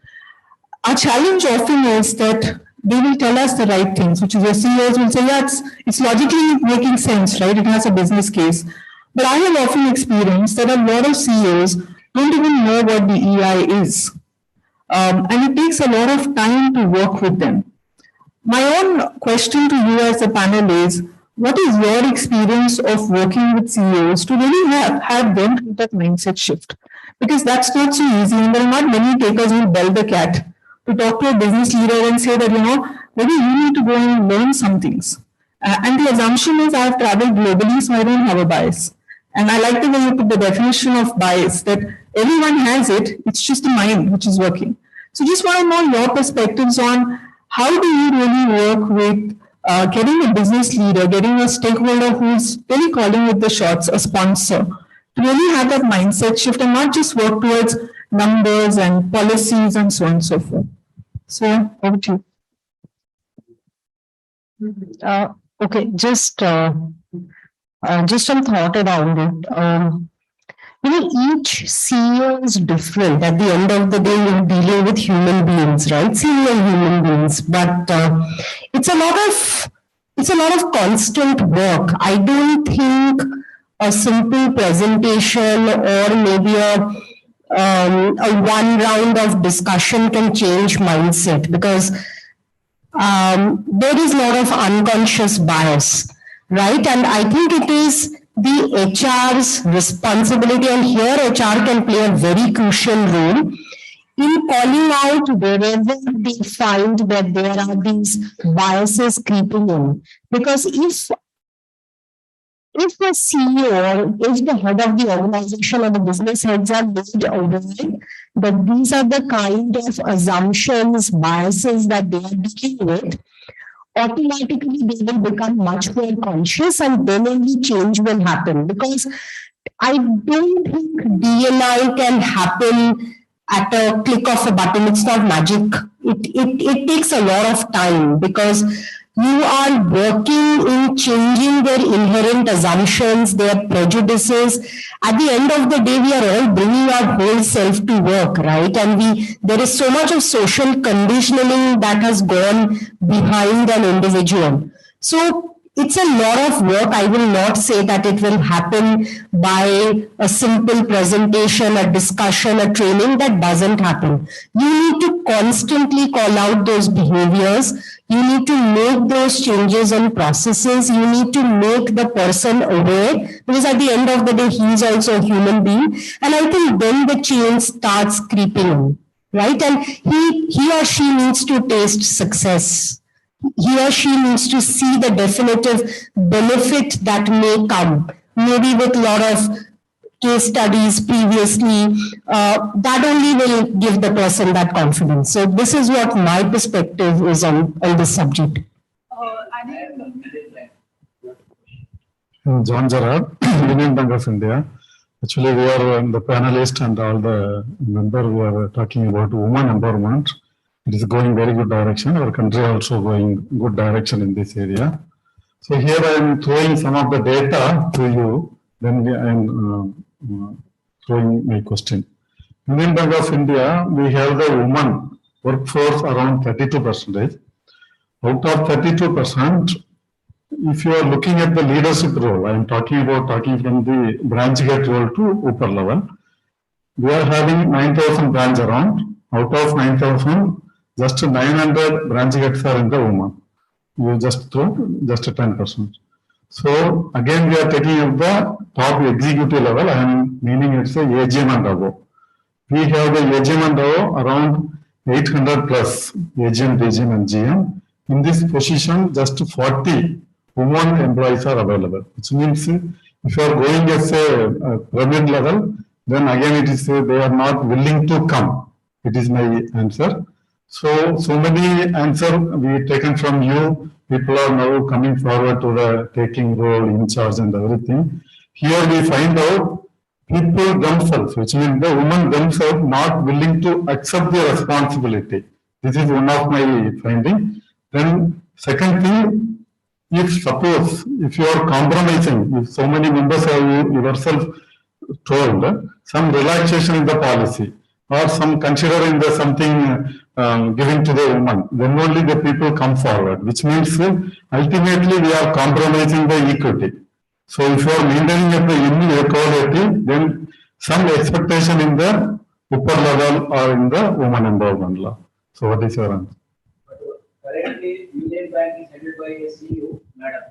Our challenge often is that they will tell us the right things, which is your CEOs will say, yeah, it's logically making sense, right? It has a business case. But I have often experienced that a lot of CEOs don't even know what DEI is. And it takes a lot of time to work with them. My own question to you as a panel is, what is your experience of working with CEOs to really have them do that mindset shift? Because that's not so easy, and there are not many takers who bell the cat to talk to a business leader and say that, maybe you need to go and learn some things. And the assumption is I have traveled globally, so I don't have a bias. And I like the way you put the definition of bias, that everyone has it, it's just the mind which is working. So just want to know your perspectives on how do you really work with getting a business leader, getting a stakeholder who's really calling with the shots, a sponsor, to really have that mindset shift and not just work towards numbers and policies and so on and so forth. So over to you. Okay, just some thought around it. Each CEO is different. At the end of the day, you're dealing with human beings, right? Senior human beings, but it's a lot of constant work. I don't think a simple presentation or maybe a one round of discussion can change mindset, because there is a lot of unconscious bias, right? And I think it is the HR's responsibility, and here HR can play a very crucial role, in calling out wherever they find that there are these biases creeping in. Because if the CEO or if the head of the organization or the business heads are made aware that these are the kind of assumptions, biases that they are dealing with, automatically they will become much more conscious and then only change will happen. Because I don't think DNI can happen at a click of a button. It's not magic. It takes a lot of time because you are working in changing their inherent assumptions, their prejudices. At the end of the day, we are all bringing our whole self to work, right? And there is so much of social conditioning that has gone behind an individual. So it's a lot of work. I will not say that it will happen by a simple presentation, a discussion, a training. That doesn't happen. You need to constantly call out those behaviors. You need to make those changes and processes. You need to make the person aware, because at the end of the day, he is also a human being. And I think then the change starts creeping in, right? And he or she needs to taste success. He or she needs to see the definitive benefit that may come, maybe with a lot of case studies previously. That only will give the person that confidence. So this is what my perspective is on this subject. John Gerard, Union Bank of India. Actually, we are the panelists and all the members. We are talking about women empowerment. It is going very good direction. Our country also going good direction in this area. So here I am throwing some of the data to you. Then I am throwing my question. Union Bank of India, we have the women workforce around 32%. Out of 32%, if you are looking at the leadership role, I am talking from the branch head role to upper level. We are having 9,000 branch around. Out of 9,000, just 900 branch heads are in the women. You just throw just 10%. So again, we are taking up the top executive level. I am meaning it's a AGM and above. We have the AGM and above around 800 plus AGM, DGM and GM. In this position, just 40 women employees are available, which means if you are going as a pyramid level, then again it is they are not willing to come. It is my answer. So many answers we taken from you. People are now coming forward to the taking role in charge and everything. Here we find out people themselves, which means the women themselves not willing to accept the responsibility. This is one of my finding. Then second thing, if suppose if you are compromising, if so many members have yourself told some relaxation in the policy, or some considering the something giving to the woman, then only the people come forward, which means ultimately we are compromising the equity. So if you are maintaining at the inequality, then some expectation in the upper level or in the woman empowerment law. So what is your answer? Currently, Union Bank is headed by a CEO, madam.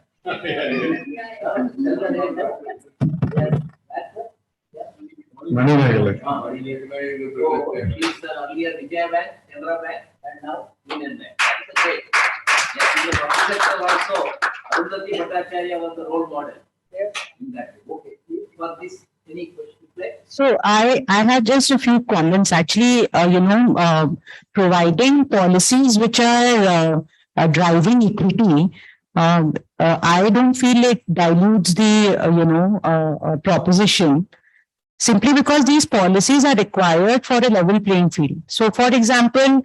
Many He's earlier Vijaya Bank, Canara Bank, and now Union Bank. That's great. Yes, in the private sector also, Arundhati Bhattacharya was the role model. In that way. Okay. For this, any question? So I had just a few comments. Actually, providing policies which are driving equity. I don't feel it dilutes the proposition. Simply because these policies are required for a level playing field. So, for example,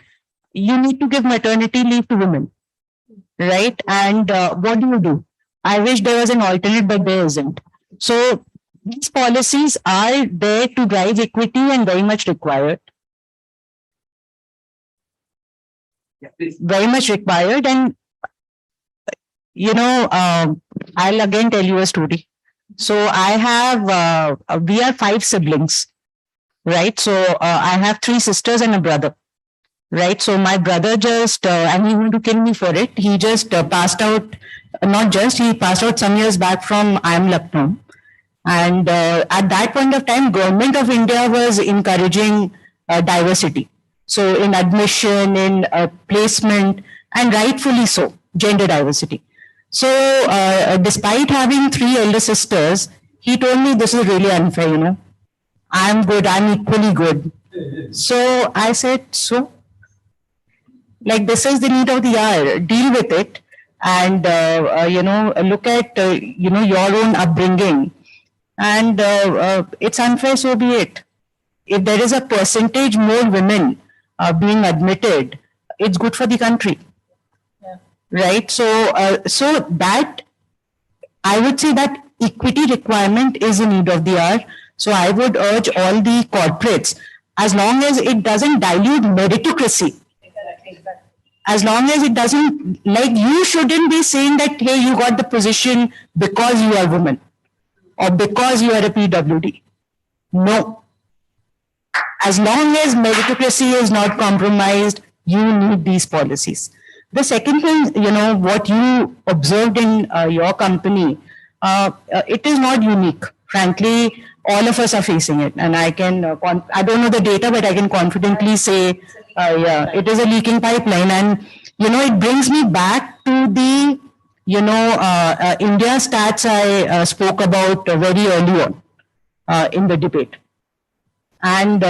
you need to give maternity leave to women, right? And what do? I wish there was an alternate, but there isn't. So, these policies are there to drive equity and very much required. Very much required. And, I'll again tell you a story. So I have, we are 5 siblings, right? So I have 3 sisters and a brother, right? So my brother just, and he wanted to kill me for it. He just passed out, he passed out some years back from IIM Lucknow. And at that point of time, Government of India was encouraging diversity. So in admission, in placement, and rightfully so, gender diversity. So despite having 3 elder sisters, he told me this is really unfair, you know. I'm good, I'm equally good. So I said, so? Like, this is the need of the hour, deal with it. And, you know, look at, you know, your own upbringing. And it's unfair, so be it. If there is a percentage more women being admitted, it's good for the country. Yeah. Right? So, so that, I would say that equity requirement is a need of the hour. So I would urge all the corporates, as long as it doesn't dilute meritocracy, as long as it doesn't, like, you shouldn't be saying that, hey, you got the position because you are a woman or because you are a PWD. No. As long as meritocracy is not compromised, you need these policies. The second thing, you know, what you observed in your company, it is not unique. Frankly, all of us are facing it. And I can, I don't know the data, but I can confidently say, yeah, it is a leaking pipeline. And, you know, it brings me back to the, you know, India stats I spoke about very early on in the debate. And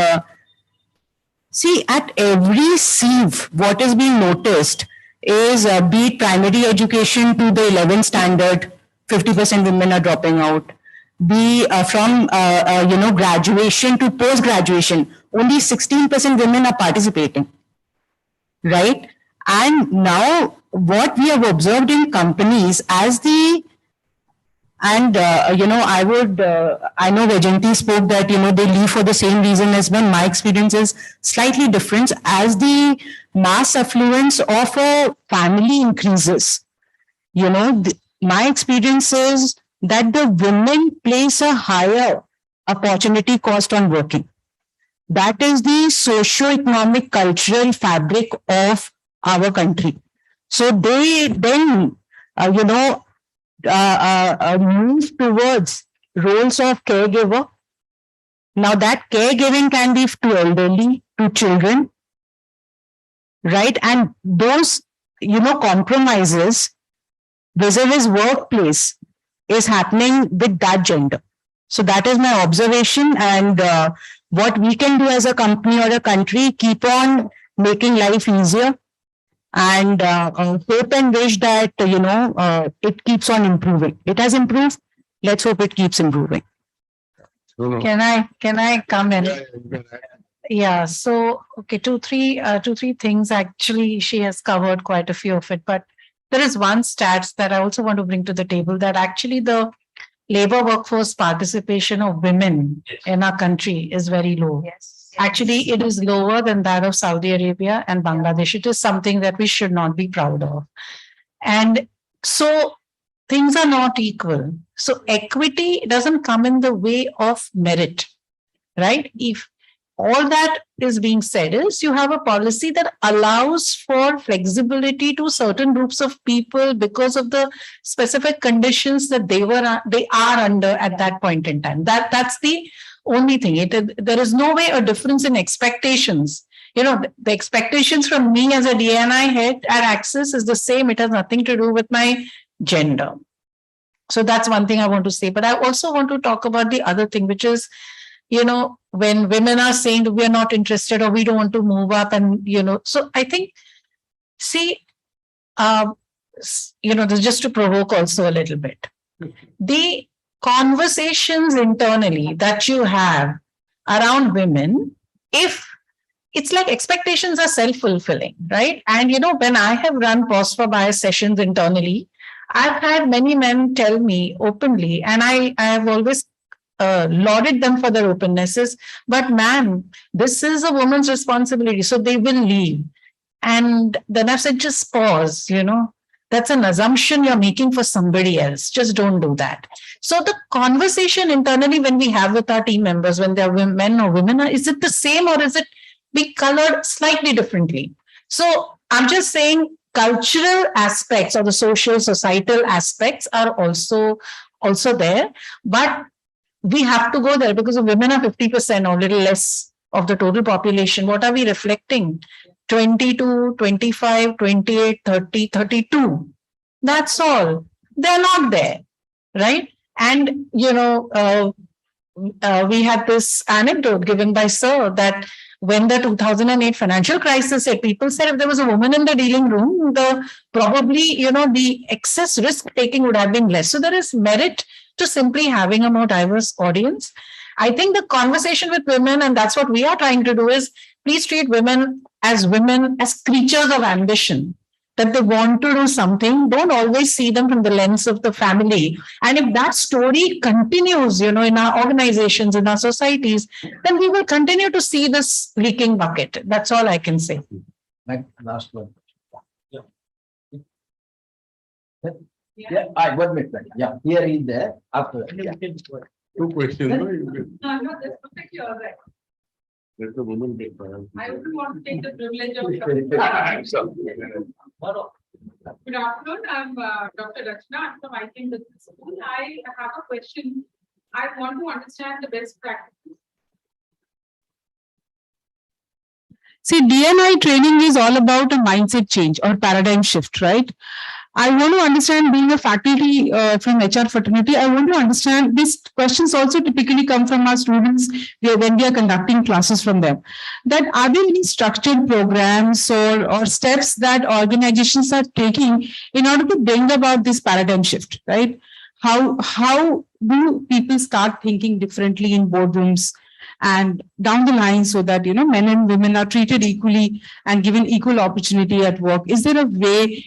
see, at every sieve, what is being noticed is be it primary education to the 11th standard, 50% women are dropping out. Be from you know, graduation to post-graduation, only 16% women are participating, right? And now what we have observed in companies as the, and you know, I would, I know Vajanti spoke that, you know, they leave for the same reason as well. My experience is slightly different. As the mass affluence of a family increases, you know, my experience is that the women place a higher opportunity cost on working. That is the socio-economic cultural fabric of our country. So they then, you know, move towards roles of caregiver. Now that caregiving can be to elderly, to children, right? And those, you know, compromises vis-a-vis workplace is happening with that gender. So that is my observation, and what we can do as a company or a country, keep on making life easier, and hope and wish that, you know, it keeps on improving. It has improved. Let's hope it keeps improving. Can I come in? Yeah. So, okay, two, three things. Actually, she has covered quite a few of it, but there is one stats that I also want to bring to the table, that actually the labor workforce participation of women in our country is very low. Yes. Actually, it is lower than that of Saudi Arabia and Bangladesh. It is something that we should not be proud of. And so things are not equal. So equity doesn't come in the way of merit, right? If all that is being said is you have a policy that allows for flexibility to certain groups of people because of the specific conditions that they are under at that point in time. That's the only thing. There is no way a difference in expectations. You know, the expectations from me as a DNI head at Axis is the same. It has nothing to do with my gender. So that's one thing I want to say. But I also want to talk about the other thing, which is, you know, when women are saying that we are not interested or we don't want to move up, and, you know, so I think, see, you know, just to provoke also a little bit, the conversations internally that you have around women, if it's like expectations are self-fulfilling, right? And, you know, when I have run pause for bias sessions internally, I've had many men tell me openly, and I have always lauded them for their opennesses, but ma'am, this is a woman's responsibility, so they will leave. And then I've said, just pause, you know, that's an assumption you're making for somebody else. Just don't do that. So the conversation internally when we have with our team members, when they're men or women, is it the same or is it be colored slightly differently? So I'm just saying cultural aspects or the social, societal aspects are also there, but we have to go there because the women are 50% or a little less of the total population, what are we reflecting? 22, 25, 28, 30, 32. That's all. They're not there, right? And, we had this anecdote given by Sir that when the 2008 financial crisis hit, people said if there was a woman in the dealing room, the excess risk taking would have been less. So there is merit to simply having a more diverse audience. I think the conversation with women, and that's what we are trying to do, is please treat women as creatures of ambition, that they want to do something. Don't always see them from the lens of the family. And if that story continues, in our organizations, in our societies, then we will continue to see this leaking bucket. That's all I can say. Last one. Yeah, 1 minute. Yeah, here is there. After that. Yeah. 2 questions. No, that's perfectly all right. Let the woman take I wouldn't want to take the privilege of. Good afternoon, I'm Dr. Rachna. I'm from ITM Business School. I have a question. I want to understand the best practices. See, DNI training is all about a mindset change or paradigm shift, right? I want to understand, being a faculty from HR fraternity, I want to understand, these questions also typically come from our students when we are conducting classes from them, that are there any structured programs or steps that organizations are taking in order to bring about this paradigm shift, right? How do people start thinking differently in boardrooms and down the line, so that, men and women are treated equally and given equal opportunity at work? Is there a way,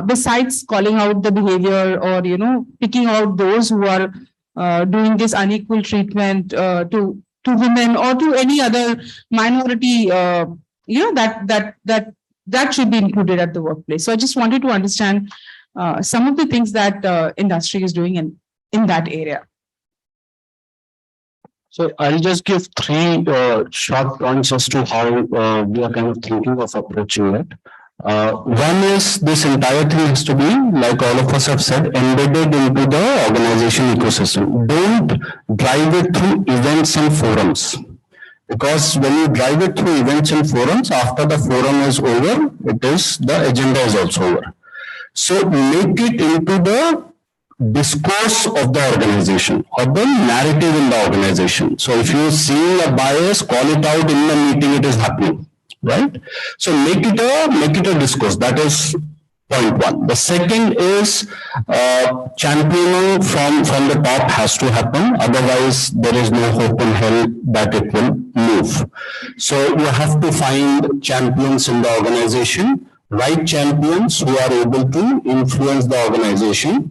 besides calling out the behavior or, picking out those who are doing this unequal treatment to women or to any other minority, that should be included at the workplace? So I just wanted to understand some of the things that industry is doing in that area. So I'll just give 3 short points as to how we are kind of thinking of approaching it. One is, this entire thing has to be, like all of us have said, embedded into the organization ecosystem. Don't drive it through events and forums. Because when you drive it through events and forums, after the forum is over, the agenda is also over. So make it into the discourse of the organization or the narrative in the organization. So if you see a bias, call it out in the meeting it is happening, right? So make it a discourse. That is point 1. The second is championing from the top has to happen. Otherwise, there is no hope in hell that it will move. So you have to find champions in the organization, right champions who are able to influence the organization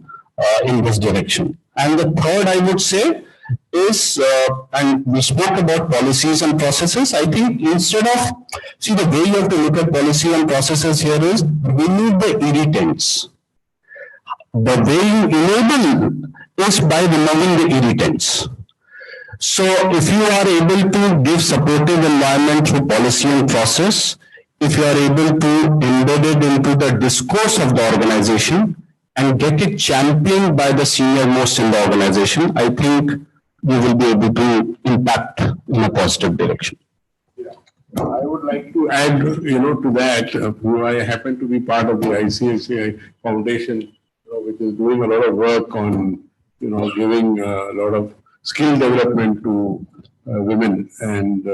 in this direction. And the third, I would say, is, and we spoke about policies and processes. I think instead of, see, the way you have to look at policy and processes here is, remove the irritants. The way you enable is by removing the irritants. So if you are able to give supportive environment through policy and process, if you are able to embed it into the discourse of the organization and get it championed by the senior most in the organization, I think we will be able to impact in a positive direction. I would like to add, to that, I happen to be part of the ICICI Foundation, which is doing a lot of work on, giving a lot of skill development to women, and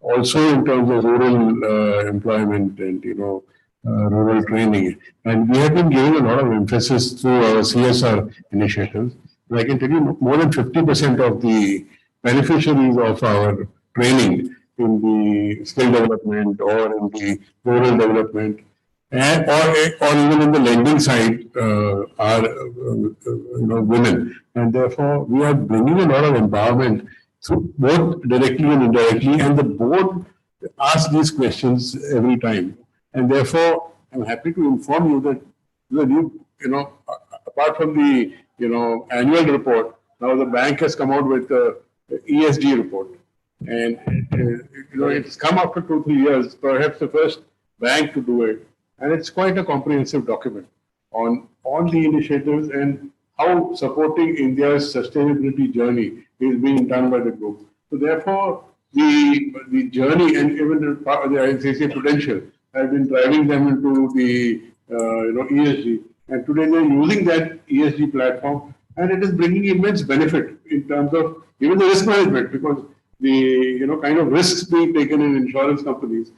also in terms of rural employment and, rural training. And we have been giving a lot of emphasis through our CSR initiatives. And I can tell you more than 50% of the beneficiaries of our training in the skill development or in the rural development and or even in the lending side are women. And therefore, we are bringing a lot of empowerment through both directly and indirectly. And the board asks these questions every time. And therefore, I'm happy to inform you that, apart from the, annual report, now the bank has come out with the ESG report. And, it's come after 2-3 years, perhaps the first bank to do it. And it's quite a comprehensive document on all the initiatives and how supporting India's sustainability journey is being done by the group. So therefore, the journey and even the ICICI Prudential has been driving them into the ESG. And today they're using that ESG platform, and it is bringing immense benefit in terms of even the risk management, because the kind of risks being taken in insurance companies,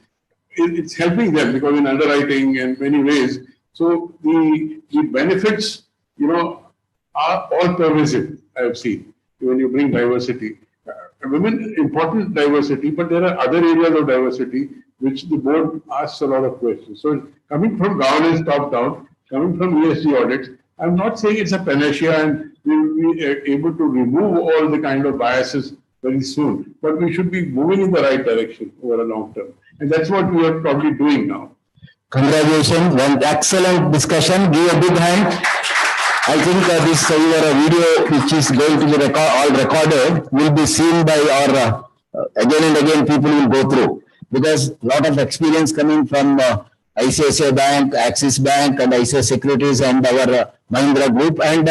it's helping them because in underwriting and many ways. So the benefits, are all pervasive. I have seen when you bring diversity. Women, important diversity, but there are other areas of diversity which the board asks a lot of questions. So coming from governance top down, coming from ESG audits, I'm not saying it's a panacea and we'll be able to remove all the kind of biases very soon, but we should be moving in the right direction over a long term. And that's what we are probably doing now. Congratulations, one excellent discussion. Give a big hand. I think this your video, which is going to be all recorded, will be seen by our again and again people will go through, because a lot of experience coming from ICICI Bank, Axis Bank, and ICICI Securities, and our Mahindra Group, and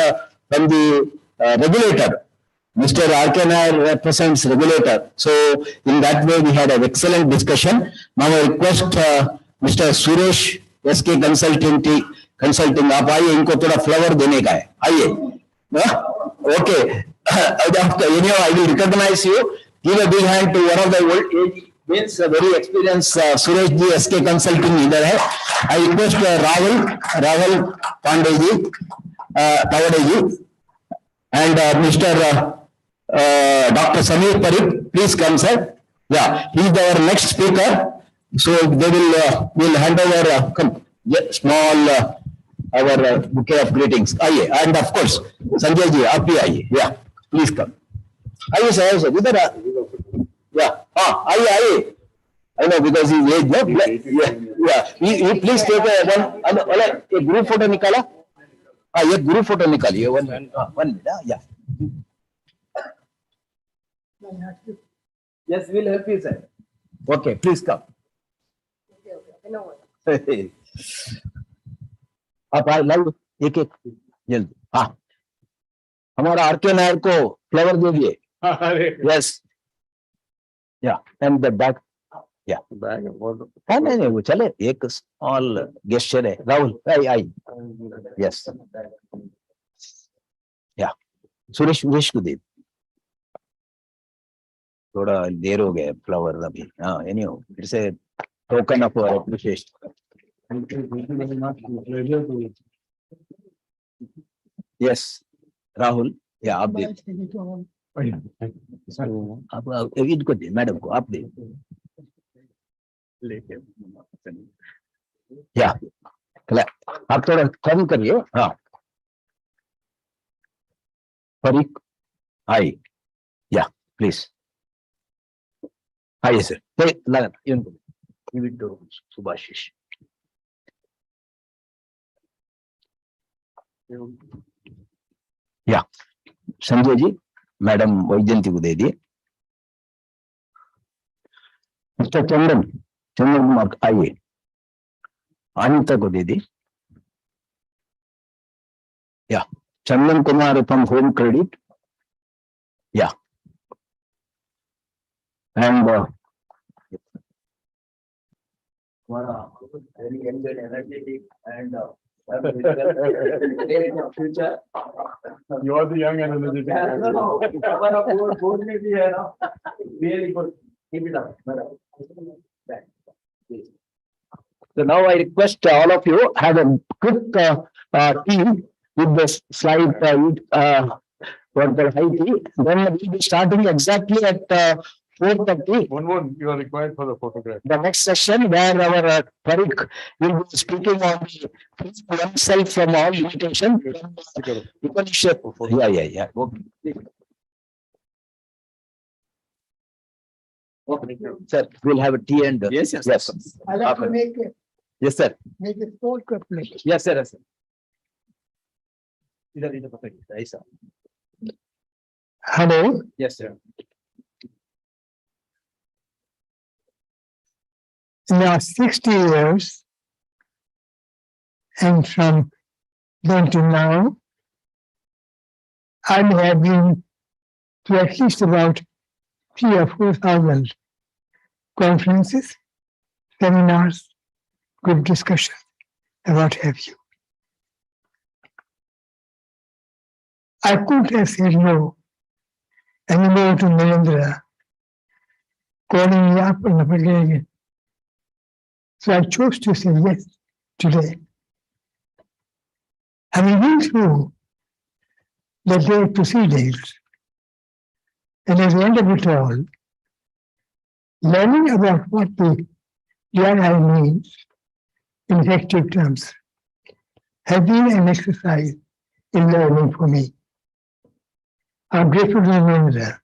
from the regulator. Mr. R.K. Nair represents regulator. So in that way, we had an excellent discussion. Now I request Mr. Suresh SK Consulting, आप आइए, इनको थोड़ा flower देने का है, आइए. Okay. Anyhow, I will recognize you. Give a big hand to one of the old age means very experienced Suresh ji SK Consulting leader hai. I request Rahul Pandey ji, and Mr. Dr. Samir Parikh, please come, sir. Yeah, he is our next speaker. So they will hand over small our bouquet of greetings. Aye, and of course, Sanjay ji, aap bhi aaiye. Yeah, please come. Aye, sir, idhar. Yeah, aye. I know because he is age, no? Yeah. You please take a group photo nikala. A group photo nikaliye. One minute. Yeah. Yes, we'll help you, sir. Okay, please come. आप आए live एक जल्दी. हाँ, हमारा R K Nair को flavour दे दिए. Yes, या and the bag, या बैग नहीं वो चले, एक स्मॉल गेस्चर है. राहुल आई यस, या सुरेश को दे. थोड़ा देर हो गया फ्लावर अभी. हाँ, एनीहाउ फिर से token of appreciation. Yes, Rahul. Yeah, आप दे. आप इनको दे, मैडम को आप दे. या आप थोड़ा कम करिए. हाँ, फरीक आई. या प्लीज आइए सर. लगा इनको सुभाषिष. या संजय जी, मैडम वैजयंती को दे दिए. मिस्टर चंदन कुमार आइए. अनिता को दे दी. या Chandan Kumar from home credit. या and very energetic and future. You are the young and energetic. Really good. Keep it up. So now I request all of you have a quick team with the slide for the high tea. Then we'll be starting exactly at 4:30. One, you are required for the photograph. The next session where our Parikh will be speaking on the freeing oneself from all limitation. Upanishad. Yeah. Okay. Sir, we'll have a tea and yes. I'd like to make it. Yes, sir. Make it full quickly. Yes, sir. Hello. Yes, sir. Now 60 years, and from then to now, I have been to at least about 3 or 4,000 conferences, seminars, group discussions, and what have you. I couldn't have said no anymore to Narendra calling me up and up again. So I chose to say yes today. Having been through the day proceedings, and at the end of it all, learning about what the DRI means in effective terms has been an exercise in learning for me. I'm grateful to Narendra.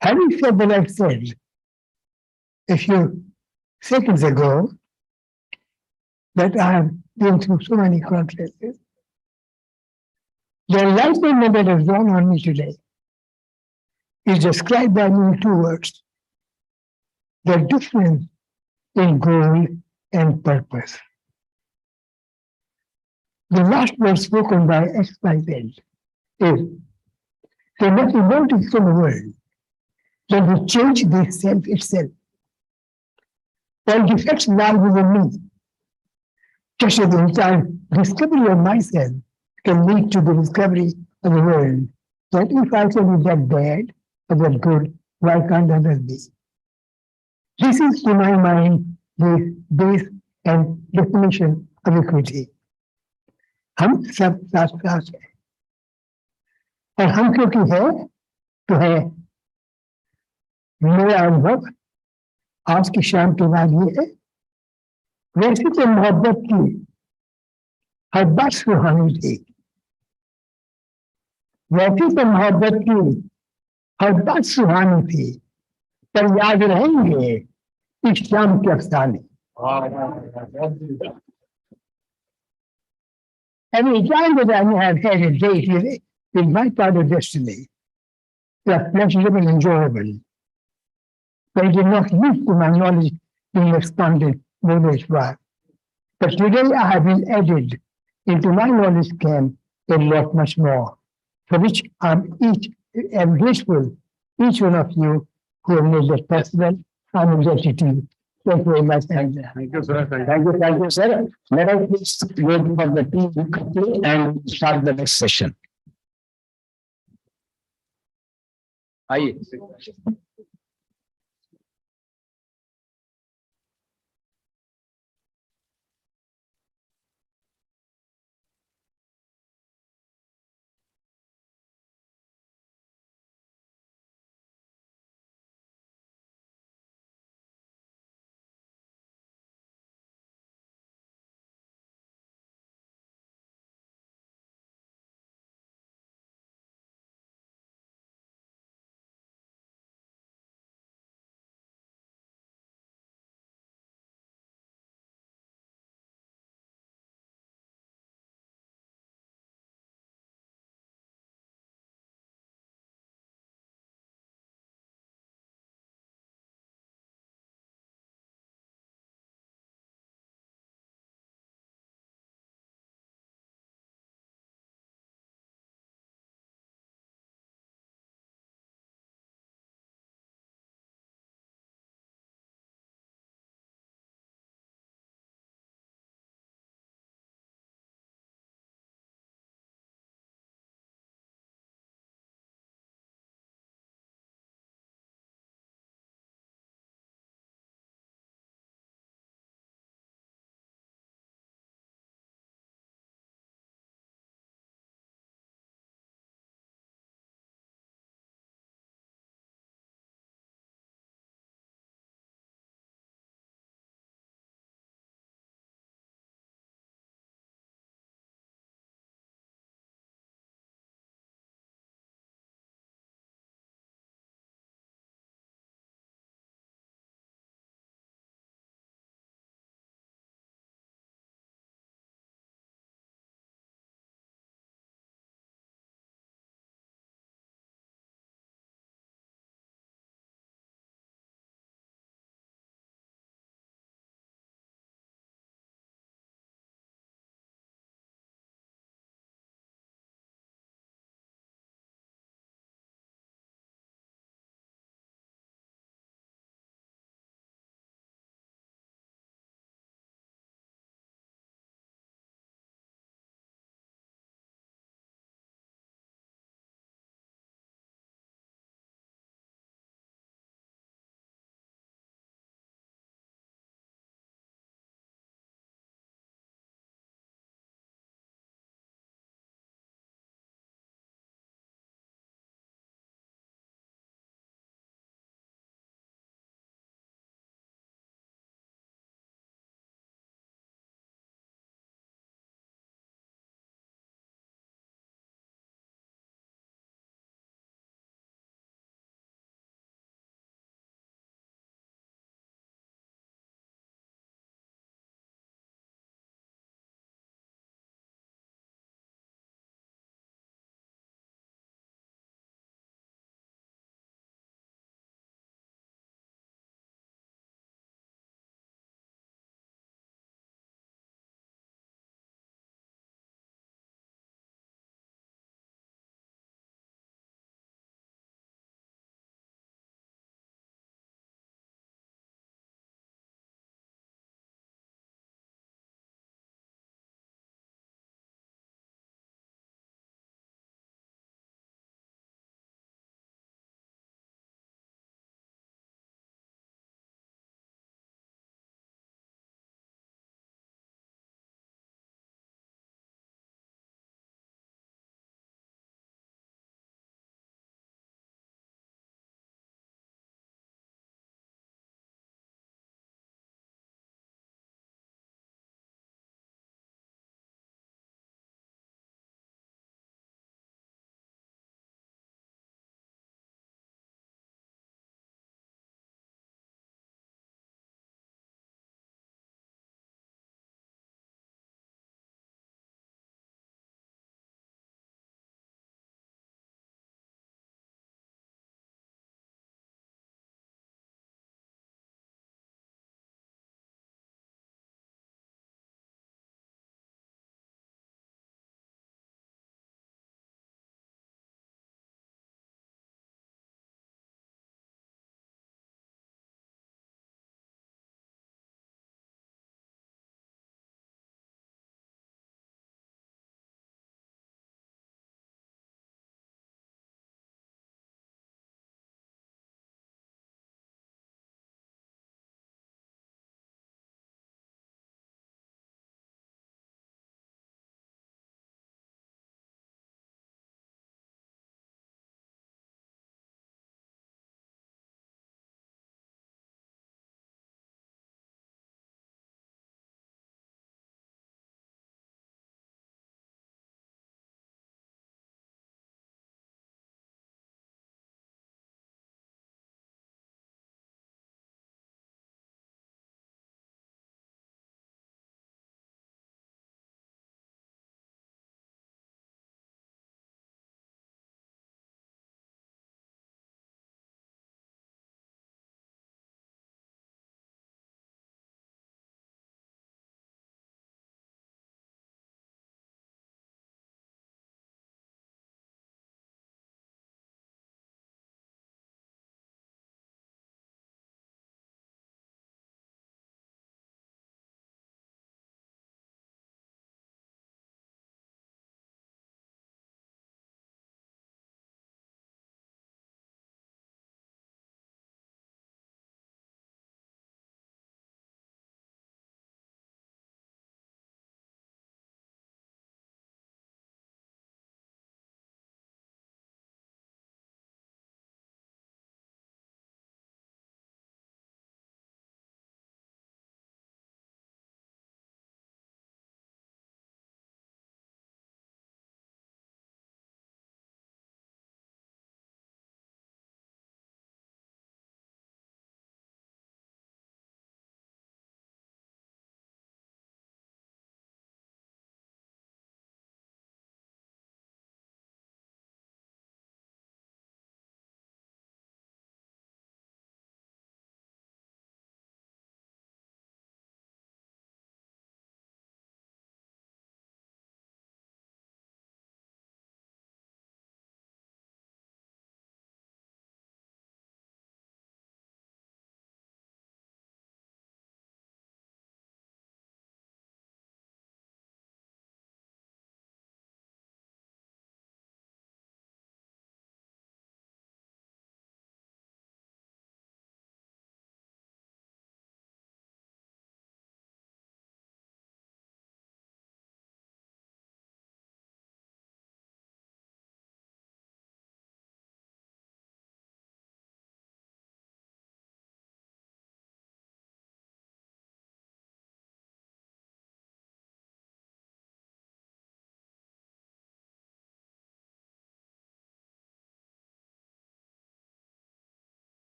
Having said what I said a few seconds ago, that I have been through so many conferences, the enlightenment that has dawned on me today is described by me in 2 words: the difference in goal and purpose. The last word spoken by XYZ is they must be noticed from the world that will change the self itself. All defects lie within me. Just as the entire discovery of myself can lead to the discovery of the world. That if I can be that bad or that good, why can't others be? This is, to my mind, the base and definition of equity. हम सब साथ साथ हैं और हम क्योंकि है तो है। मेरा अनुभव आज की शाम के बाद ये है, वैसे तो मोहब्बत की हर बात सुहानी थी, वैसे तो मोहब्बत की हर बात सुहानी थी, पर याद रहेंगे इस शाम के अफसाने। Every time that I have had a date with my part of destiny, was pleasurable and enjoyable. But it did not lead to my knowledge being expanded knowledge wise. But today I have been added into my knowledge camp a lot much more, for which I'm grateful, each one of you who have made that possible. I'm indebted to you. Thank you very much. Thank you, sir. Thank you, sir. Let us please wait for the tea quickly and start the next session. आइए।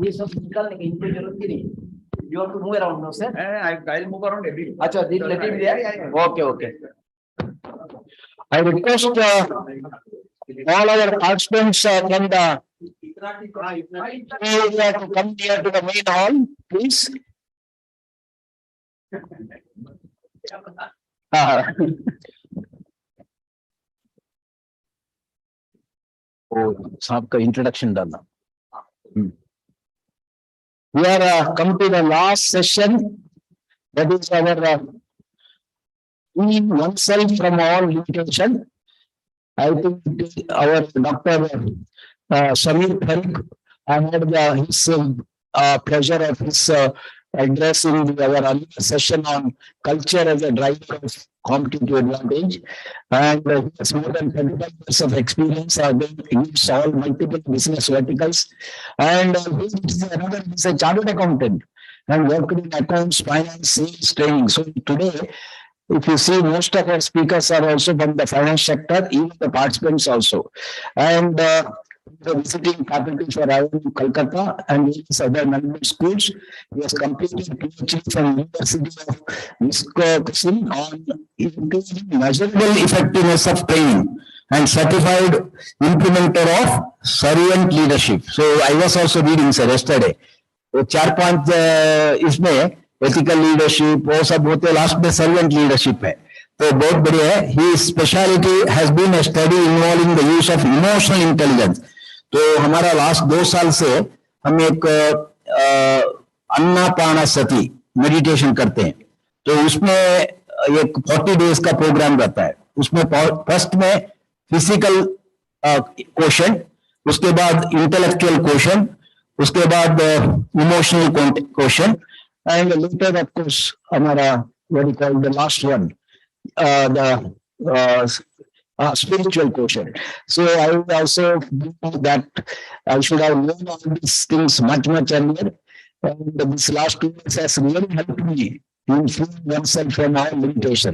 ये सब निकालने की इनकी जरूरत ही नहीं. You have to move around, no sir? I'll move around every. अच्छा, let him there. Okay, okay. I request all our participants from the area to come here to the main hall, please. Oh, साहब का introduction डालना. We are come to the last session. That is our freeing oneself from all limitation. I think our Dr. Samir Parikh, I had his pleasure of his address in our earlier session on culture as a driver of competitive advantage. And he has more than 25 years of experience. Gives all multiple business verticals. And he is a chartered accountant and worked in accounts, finance, sales, training. So today, if you see, most of our speakers are also from the finance sector, even the participants also. And the visiting faculty for IIM Calcutta and various other management schools. He has completed PhD from University of Wisconsin on increasing measurable effectiveness of training and certified implementer of servant leadership. So I was also reading sir yesterday. वो 4-5 इसमें ethical leadership वो सब होते last में servant leadership है तो बहुत बढ़िया है. His specialty has been a study involving the use of emotional intelligence. तो हमारा लास्ट 2 साल से हम एक अन्नापानासति मेडिटेशन करते हैं. तो उसमें एक 40 डेज का प्रोग्राम रहता है. उसमें फर्स्ट में फिजिकल क्वेश्चन, उसके बाद इंटेलेक्चुअल क्वेश्चन, उसके बाद emotional question and later of course हमारा what you call the last one the spiritual question. So I would also believe that I should have known all these things much earlier. And this last 2 years has really helped me to free oneself from all limitation.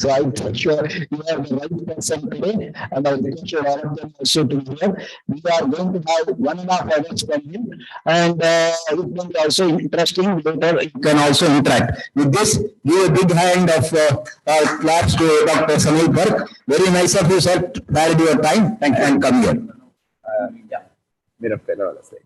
So I think you are the right person today, and I request you all of them also to be here. We are going to have 1.5 hours from him, and it will be also interesting. Later, you can also interact. With this, give a big hand of claps to Dr. Samir Parikh. Very nice of you, sir, to spare your time and come here. Yeah, मेरा पहला वाला slide.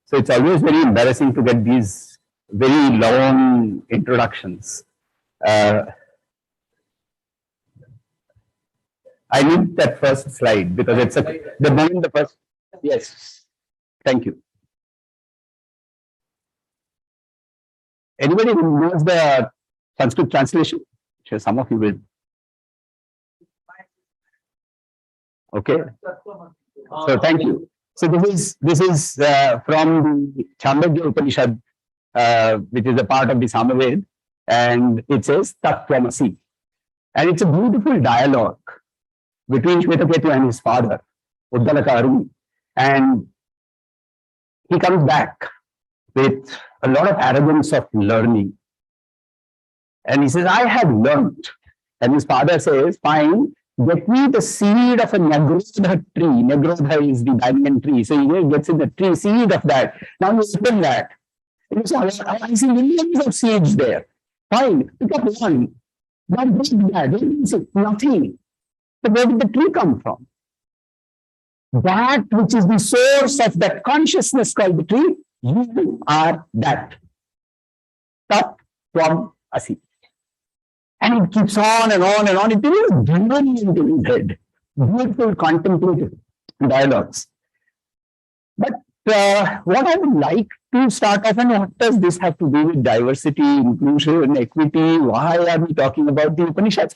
So it's always very embarrassing to get these very long introductions. I need that first slide because it's the moment the first. Yes, thank you. Anybody who knows the Sanskrit translation? Sure, some of you will. Okay. So thank you. So this is from the Chandogya Upanishad, which is a part of the Samaved, and it says Tattvamasi. And it's a beautiful dialogue between Shvetaketu and his father, Uddalaka Aruni. And he comes back with a lot of arrogance of learning. And he says, I have learned. And his father says, fine, get me the seed of a Nagrodha tree. Nagrodha is the banyan tree. So he gets in the tree, seed of that. Now you open that. And you say, I see millions of seeds there. Fine, pick up one. Not just that, nothing. So where did the tree come from? That which is the source of that consciousness called the tree, you are that. Tattvamasi. And it keeps on and on and on. It is brilliant in his head. Beautiful contemplative dialogues. But what I would like to start off, and what does this have to do with diversity, inclusion, equity? Why are we talking about the Upanishads?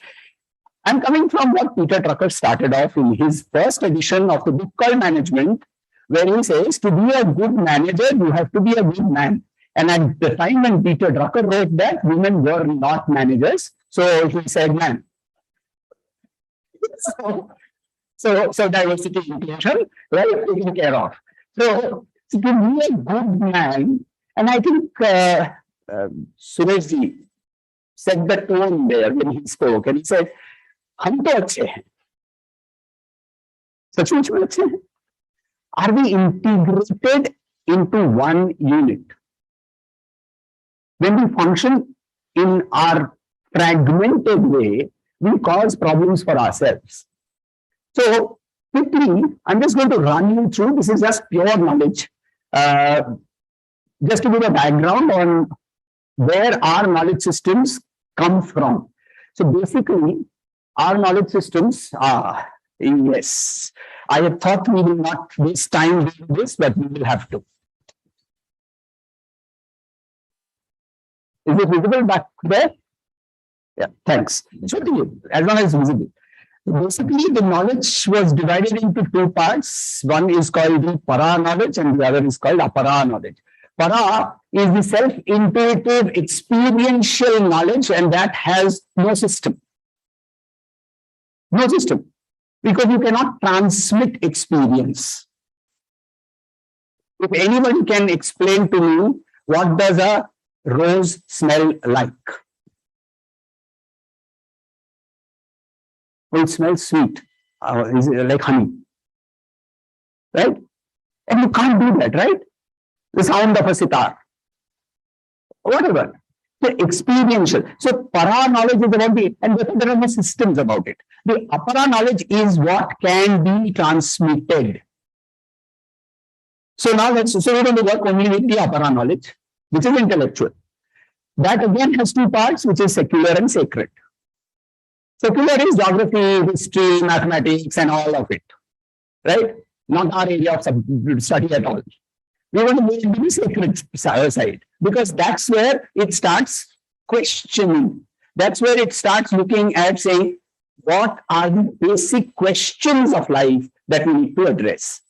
I'm coming from what Peter Drucker started off in his first edition of the book called Management, where he says, to be a good manager, you have to be a good man. And at the time when Peter Drucker wrote that, women were not managers. So he said, man. So diversity, inclusion, well, taken care of. So to be a good man, and I think Sureshji set the tone there when he spoke, and he said, "Hum to अच्छे हैं, सचमुच में अच्छे हैं." Are we integrated into one unit? When we function in our fragmented way, we cause problems for ourselves. So quickly, I'm just going to run you through. This is just pure knowledge. Just to give a background on where our knowledge systems come from. So basically, our knowledge systems are, yes, I have thought we will not waste time doing this, but we will have to. Is it visible back there? Yeah, thanks. It should be, as long as it's visible. Basically, the knowledge was divided into two parts. One is called the para knowledge and the other is called apara knowledge. Para is the self-intuitive experiential knowledge, and that has no system. No system. Because you cannot transmit experience. If anybody can explain to me what does a rose smell like? Well, it smells sweet, is it like honey, right? And you can't do that, right? The sound of a sitar, whatever. So experiential. So para knowledge is about the, and there are no systems about it. The apara knowledge is what can be transmitted. So now we're going to work only with the apara knowledge, which is intellectual. That again has two parts, which is secular and sacred. Secular is geography, history, mathematics, and all of it, right? Not our area of study at all. We want to move into the sacred side, because that's where it starts questioning. That's where it starts looking at saying, what are the basic questions of life that we need to address?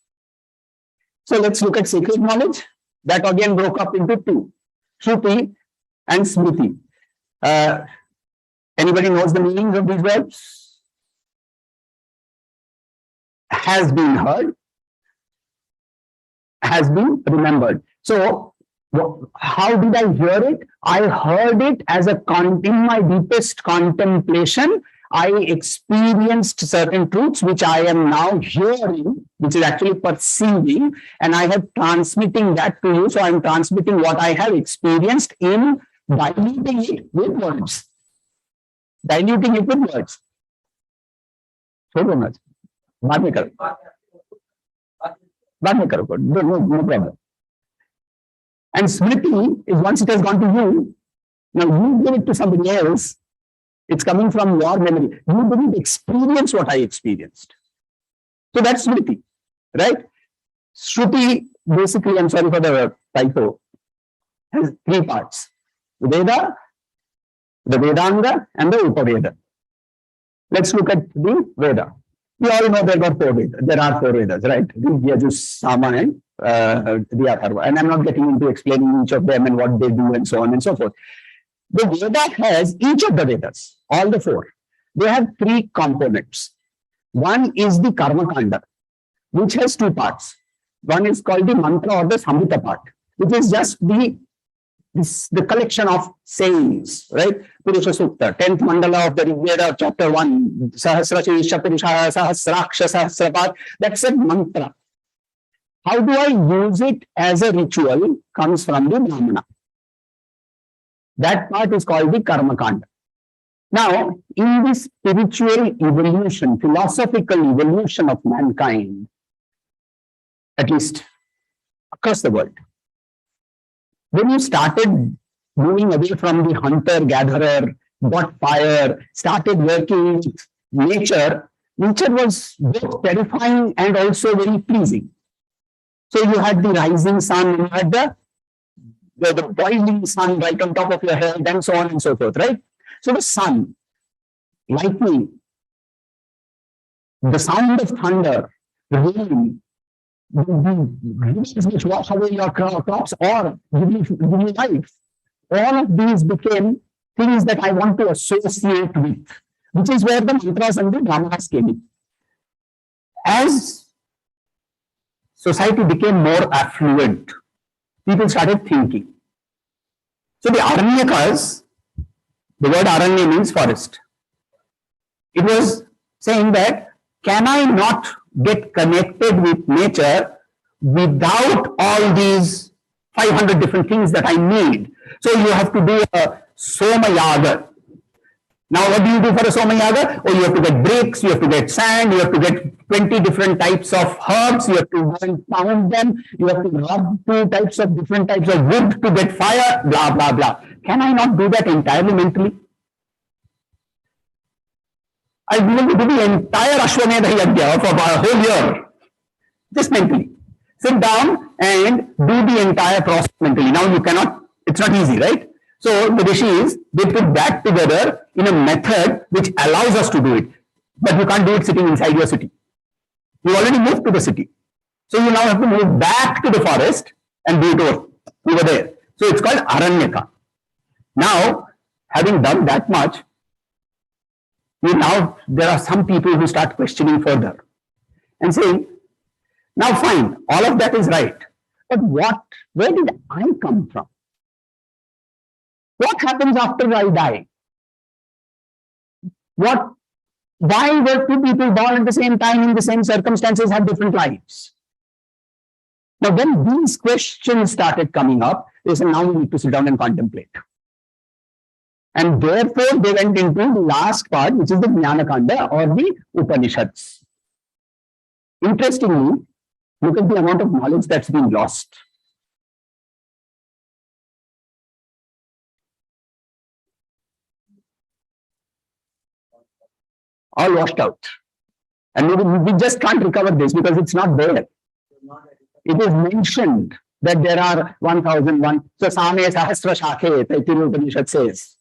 So let's look at sacred knowledge. That again broke up into two, Shruti and Smriti. Anybody knows the meanings of these words? Has been heard, has been remembered. So how did I hear it? I heard it as in my deepest contemplation. I experienced certain truths which I am now hearing, which is actually perceiving, and I have transmitting that to you. So I'm transmitting what I have experienced in diluting it with words. Diluting it with words. No problem. And Smriti is once it has gone to you, now you give it to somebody else, it's coming from your memory. You didn't experience what I experienced. So that's Smriti, right? Shruti, basically, I'm sorry for the typo, has three parts. The Veda, the Vedanga, and the Upaveda. Let's look at the Veda. We all know there are four Vedas, right? The Yajus, Sama, and the Atharva. And I'm not getting into explaining each of them and what they do and so on and so forth. The Veda has each of the Vedas, all the four. They have three components. One is the Karma Kanda, which has two parts. One is called the mantra or the Samhita part, which is just the collection of sayings, right? Purusha Sukta, 10th mandala of the Rig Veda, chapter 1, Sahasra Chirisha Purusha, Sahasraksha, Sahasrapat. That's a mantra. How do I use it as a ritual? Comes from the Brahmana. That part is called the Karma Kanda. Now, in this spiritual evolution, philosophical evolution of mankind, at least across the world, when you started moving away from the hunter-gatherer, got fire, started working with nature, nature was both terrifying and also very pleasing. So you had the rising sun, you had the boiling sun right on top of your head, and so on and so forth, right? So the sun, lightning, the sound of thunder, rain, which wash away your crops or give you life. All of these became things that I want to associate with, which is where the mantras and the brahmanas came in. As society became more affluent, people started thinking. So the Aranyakas, The word Aranya means forest. It was saying that, can I not get connected with nature without all these 500 different things that I need? So you have to do a Soma Yaga. Now, what do you do for a Soma Yaga? Oh, you have to get bricks, you have to get sand, you have to get 20 different types of herbs, you have to go and pound them, you have to rub different types of wood to get fire, blah, blah, blah. Can I not do that entirely mentally? I will do the entire Ashwamedha Yajna for a whole year, just mentally. Sit down and do the entire process mentally. Now you cannot, it's not easy, right? So the rishis, they put that together in a method which allows us to do it. But you can't do it sitting inside your city. You already moved to the city. So you now have to move back to the forest and do it over there. So it's called Aranyaka. Now, having done that much, there are some people who start questioning further and saying, now fine, all of that is right. But where did I come from? What happens after I die? Why were two people born at the same time in the same circumstances have different lives? Now, when these questions started coming up, they said, now we need to sit down and contemplate. And therefore, they went into the last part, which is the Jnana-kanda or the Upanishads. Interestingly, look at the amount of knowledge that's been lost. All washed out. And we just can't recover this because it's not there. It is mentioned that there are 1001. So, Same Sahasra Shakhe, Taittiriya Upanishad says.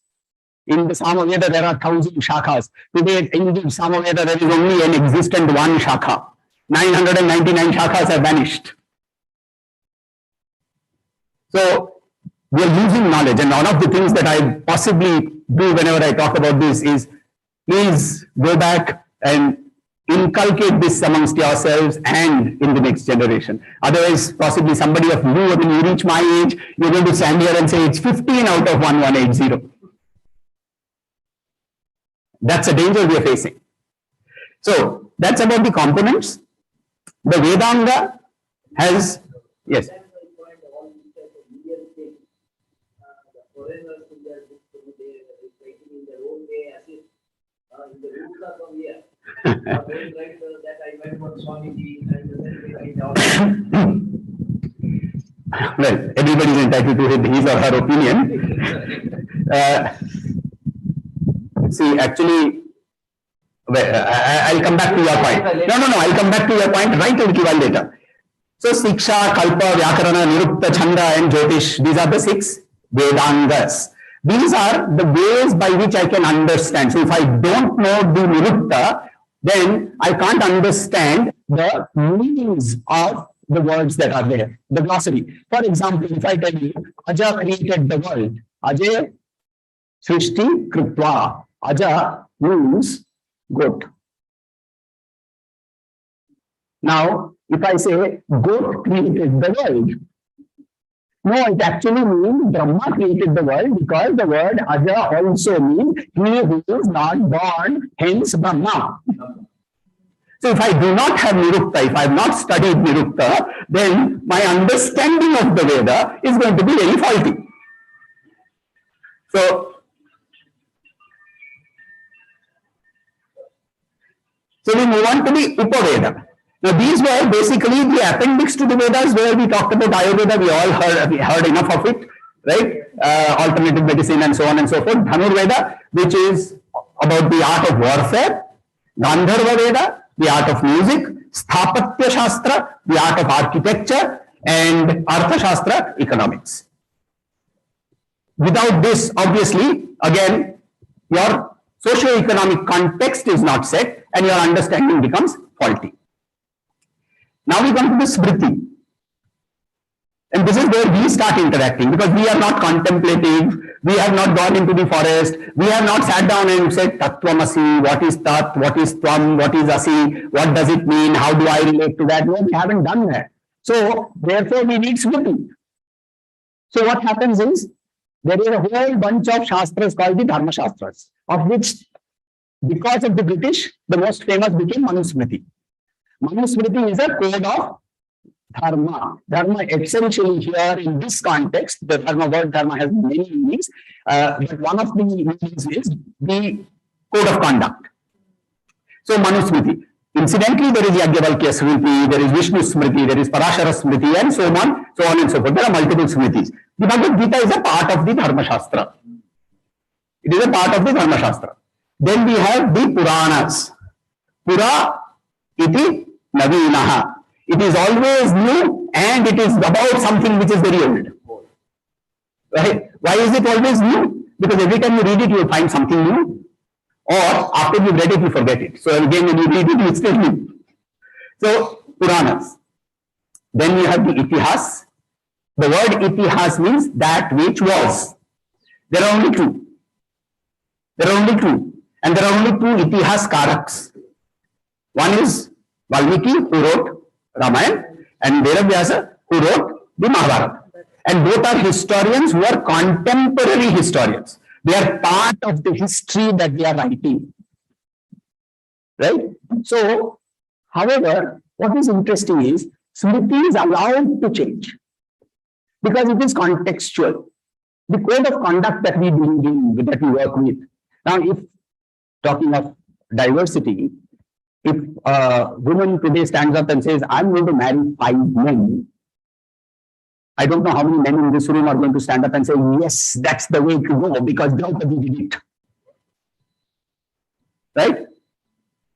In the Samaveda, there are 1000 shakhas. Today, in the Samaveda, there is only an existent one shakha. 999 shakhas have vanished. So, we are losing knowledge. And one of the things that I possibly do whenever I talk about this is, please go back and inculcate this amongst yourselves and in the next generation. Otherwise, possibly somebody of you, when you reach my age, you're going to stand here and say it's 15 out of 1180. That's a danger we are facing. So that's about the components. The Vedanga has, yes. Well, everybody is entitled to his or her opinion. See, actually, I'll come back to your point. No, I'll come back to your point right a little while later. So, Siksha, Kalpa, Vyakarana, Nirukta, Chanda, and Jyotish, these are the 6 Vedangas. These are the ways by which I can understand. So, if I don't know the Nirukta, then I can't understand the meanings of the words that are there, the glossary. For example, if I tell you, Aja created the world, Ajay Srishti Kriptva. Aja means goat. Now, if I say goat created the world, no, it actually means Brahma created the world because the word Aja also means he who is not born, hence Brahma. So if I do not have Nirukta, if I have not studied Nirukta, then my understanding of the Veda is going to be very faulty. So we move on to the Upaveda. Now these were basically the appendix to the Vedas where we talked about Ayurveda. We all heard enough of it, right? Alternative medicine and so on and so forth. Dhanurveda, which is about the art of warfare. Gandharva Veda, the art of music. Sthapatya Shastra, the art of architecture. And Artha Shastra, economics. Without this, obviously, again, your socio-economic context is not set and your understanding becomes faulty. Now we come to the Smriti. And this is where we start interacting because we are not contemplative, we have not gone into the forest, we have not sat down and said Tattvamasi, what is Tat, what is Tvam, what is Asi, what does it mean, how do I relate to that? No, we haven't done that. So therefore we need Smriti. So what happens is, there is a whole bunch of Shastras called the Dharma Shastras, of which, because of the British, the most famous became Manusmriti. Manusmriti is a code of Dharma. Dharma essentially here in this context, the word Dharma has many meanings, but one of the meanings is the code of conduct. So Manusmriti. Incidentally, there is Yajnavalkya Smriti, there is Vishnu Smriti, there is Parashara Smriti, and so on and so forth. There are multiple Smritis. The Bhagavad Gita is a part of the Dharma Shastra. It is a part of the Dharma Shastra. Then we have the Puranas. Pura iti navinaha. It is always new and it is about something which is very old. Right? Why is it always new? Because every time you read it, you will find something new. Or after you read it, you forget it. So again, when you read it, it's still new. So Puranas. Then we have the Itihas. The word Itihas means that which was. There are only two. There are only two. And there are only two Itihas Karaks. One is Valmiki, who wrote Ramayana, and Vedavyasa, who wrote the Mahabharata. And both are historians who are contemporary historians. They are part of the history that they are writing. Right? So, however, what is interesting is Smriti is allowed to change because it is contextual. The code of conduct that we that we work with. Now, if talking of diversity, if a woman today stands up and says, I'm going to marry 5 men, I don't know how many men in this room are going to stand up and say, yes, that's the way to go because Draupadi did it. Right?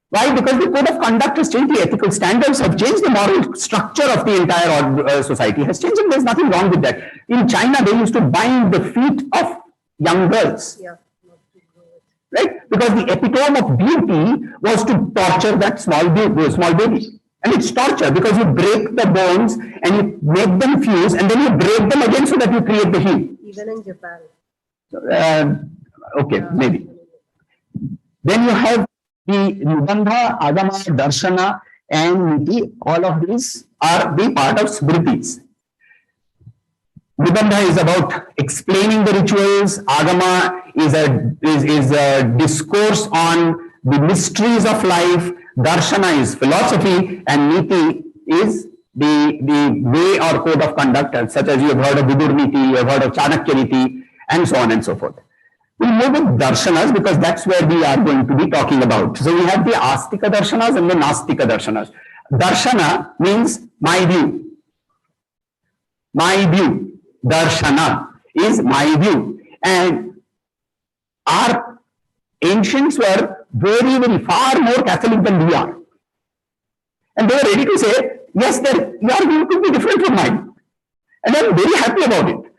Why? Because the code of conduct has changed, the ethical standards have changed, the moral structure of the entire society has changed, and there's nothing wrong with that. In China, they used to bind the feet of young girls. Yeah. Right? Because the epitome of beauty was to torture that small baby. And it's torture because you break the bones and you make them fuse and then you break them again so that you create the heel. Even in Japan. Okay, maybe. Then you have the Nibandha, Agama, Darshana and Niti. All of these are the part of Smritis. Nibandha is about explaining the rituals. Agama is a discourse on the mysteries of life. Darshana is philosophy, and Niti is the way or code of conduct, such as you have heard of Vidur Niti, you have heard of Chanakya Niti, and so on and so forth. We'll move with darshanas because that's where we are going to be talking about. So we have the Astika darshanas and the Nastika darshanas. Darshana means my view. My view. Darshana is my view. And our ancients were very far more Catholic than we are. And they were ready to say, yes, your view could be different from mine. And I'm very happy about it.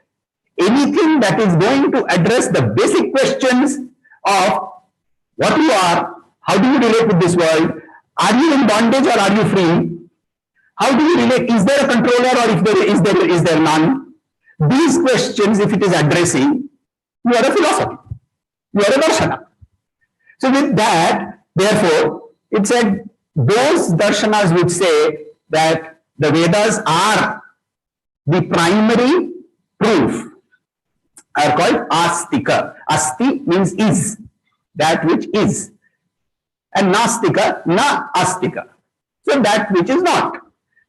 Anything that is going to address the basic questions of what you are, how do you relate with this world, are you in bondage or are you free, how do you relate, is there a controller or if is there none? These questions, if it is addressing, you are a philosophy, you are a darshana. So with that, therefore, it said those darshanas which say that the Vedas are the primary proof are called astika. Asti means is, that which is. And nastika, na astika. So that which is not.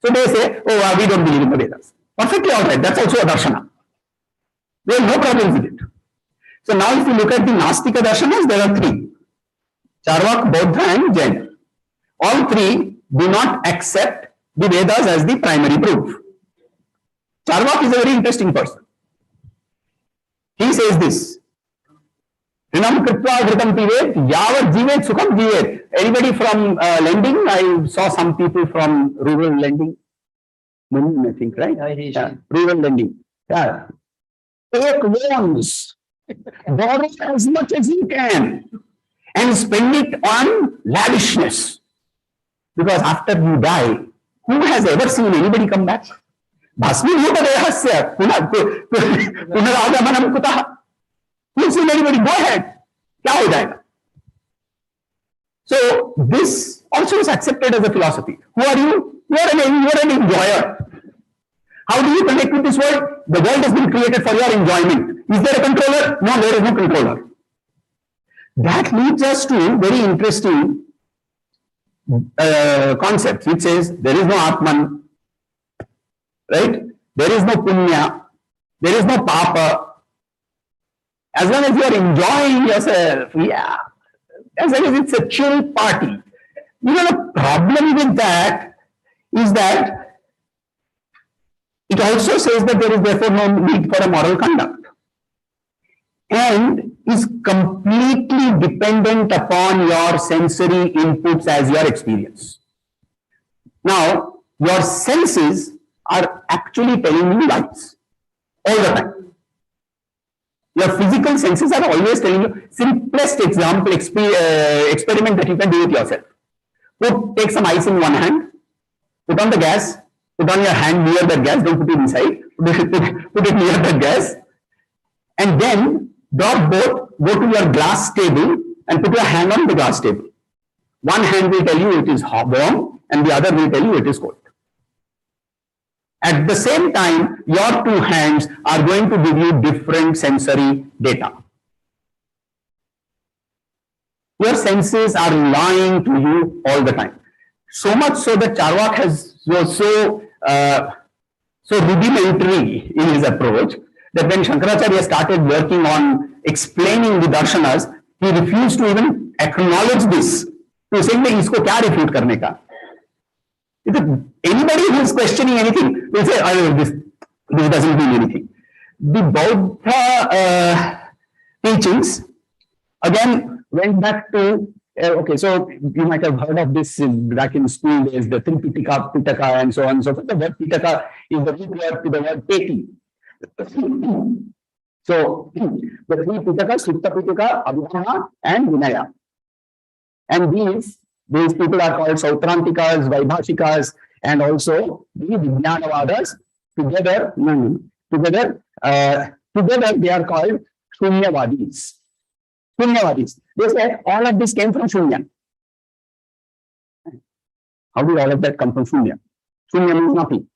So they say, oh, we don't believe in the Vedas. Perfectly all right, that's also a darshana. There are no problems with it. So now if you look at the Nastika darshanas, there are 3. Charvak, Bauddha and Jaina. All 3 do not accept the Vedas as the primary proof. Charvak is a very interesting person. He says this, Rinam Kritva Vritam Pivet, Yavat Jivet Sukham Jivet. Anybody from lending? I saw some people from rural lending. I think, right? Yeah. Rural lending. Yeah. Take loans, borrow as much as you can, and spend it on lavishness. Because after you die, who has ever seen anybody come back? Bhasmi bhuta dehasya punaragamanam kutah. Who's seen anybody? Go ahead. Kya ho jayega? So this also is accepted as a philosophy. Who are you? You are an enjoyer. How do you connect with this world? The world has been created for your enjoyment. Is there a controller? No, there is no controller. That leads us to very interesting concept, which says there is no Atman, right? There is no Punya, there is no Papa. As long as you are enjoying yourself, yeah, as long as it's a chill party. You know, the problem with that is that it also says that there is therefore no need for a moral conduct and is completely dependent upon your sensory inputs as your experience. Now, your senses are actually telling you lies all the time. Your physical senses are always telling you. Simplest example, experiment that you can do with yourself. Take some ice in one hand, put on the gas, put on your hand near the gas, don't put it inside, put it near the gas, and then drop both, go to your glass table and put your hand on the glass table. One hand will tell you it is warm and the other will tell you it is cold. At the same time, your two hands are going to give you different sensory data. Your senses are lying to you all the time. So much so that Charvak was so rudimentary in his approach that when Shankaracharya started working on explaining the darshanas, he refused to even acknowledge this. To say that isko kya refute karne ka? Anybody who is questioning anything will say, oh, this doesn't mean anything. The Buddha teachings again went back to, okay, so you might have heard of this back in school days, the Tripitaka, Pitaka, and so on and so forth. The word Pitaka is the root word to the word Peti. So, the three Pitaka, Sutta Pitaka, Abhidhamma, and Vinaya. And these people are called Sautrantikas, Vaibhashikas, and also the Vijnanavadas. Together they are called Shunyavadis. Shunyavadis. They say all of this came from Shunya. How did all of that come from Shunya? Shunya means nothing.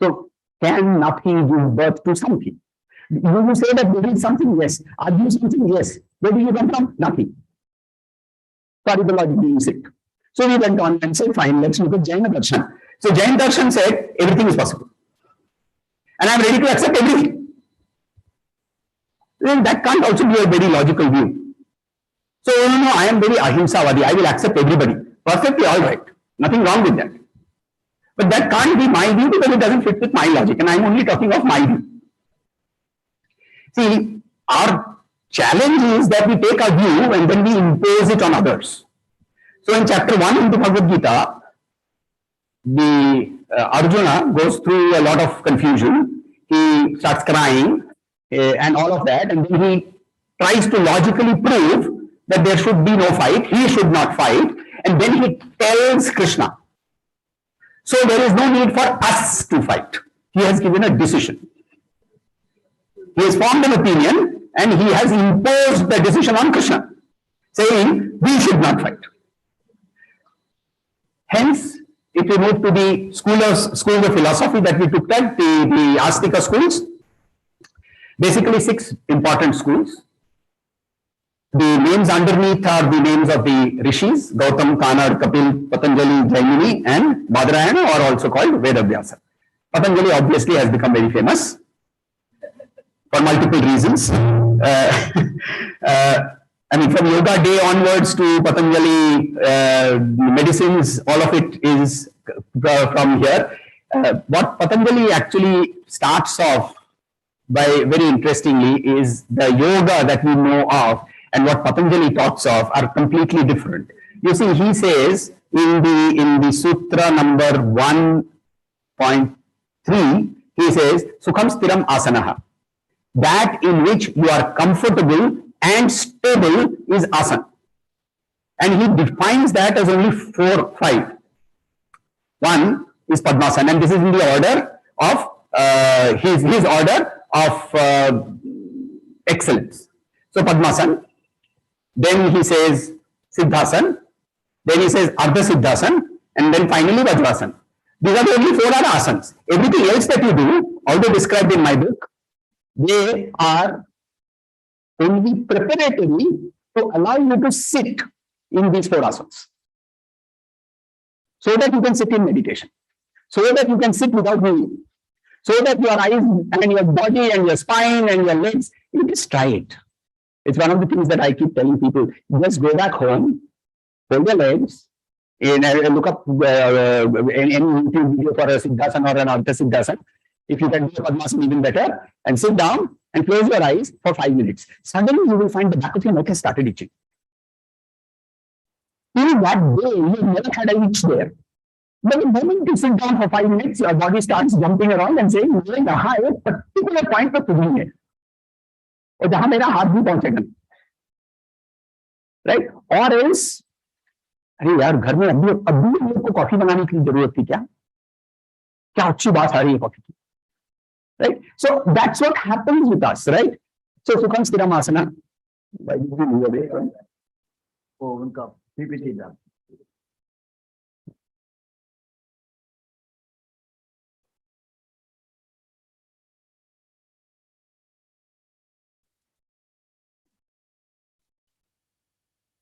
So, can nothing give birth to something? You say that there is something, yes. Are you something? Yes. Where do you come from? Nothing. Sorry, the logic being sick. So we went on and said, fine, let's look at Jaina Darshan. So Jain Darshan said, everything is possible. And I'm ready to accept everything. Then that can't also be a very logical view. So, no, I am very ahimsavadi. I will accept everybody. Perfectly all right. Nothing wrong with that. But that can't be my view because it doesn't fit with my logic. And I'm only talking of my view. See, our challenge is that we take a view and then we impose it on others. So in chapter 1 in the Bhagavad Gita, the Arjuna goes through a lot of confusion. He starts crying and all of that, and then he tries to logically prove that there should be no fight, he should not fight, and then he tells Krishna. So there is no need for us to fight. He has given a decision. He has formed an opinion and he has imposed the decision on Krishna, saying we should not fight. Hence, if we move to the schools of philosophy that we took at, the Astika schools, basically 6 important schools. The names underneath are the names of the rishis, Gautam, Kanad, Kapil, Patanjali, Jaimini, and Badarayana are also called Vedavyasa. Patanjali obviously has become very famous for multiple reasons. I mean, from Yoga Day onwards to Patanjali medicines, all of it is from here. What Patanjali actually starts off by, very interestingly, is the yoga that we know of and what Patanjali talks of are completely different. You see, he says in the sutra number 1.3, he says, Sukham Stiram Asanaha. That in which you are comfortable and stable is asana. And he defines that as only 4, 5. One is Padmasana, and this is in the order of his order of excellence. So Padmasana, then he says Siddhasana, then he says Ardha Siddhasana, and then finally Vajrasana. These are the only 4 asanas. Everything else that you do, although described in my book, they are only preparatory to allow you to sit in these 4 asanas. So that you can sit in meditation. So that you can sit without moving. So that your eyes and your body and your spine and your legs, you just try it. It's one of the things that I keep telling people. Just go back home, hold your legs, and look up any YouTube video for a Siddhasana or an Ardha Siddhasana. If you can do a Padmasana, even better, and sit down and close your eyes for 5 minutes. Suddenly you will find the back of your neck has started itching. In that day, you never had an itch there. But the moment you sit down for 5 minutes, your body starts jumping around and saying, "Aha, a particular point पर तुम है, और जहाँ मेरा हाथ भी पहुंचेगा." Right? Or else, अरे यार घर में अभी लोग को कॉफी बनाने की जरूरत थी क्या? क्या अच्छी बात आ रही है कॉफी की? Right? So that's what happens with us, right? So Sukham Sthiram Asana. Why did you move away from that? Oh, उनका PPT था.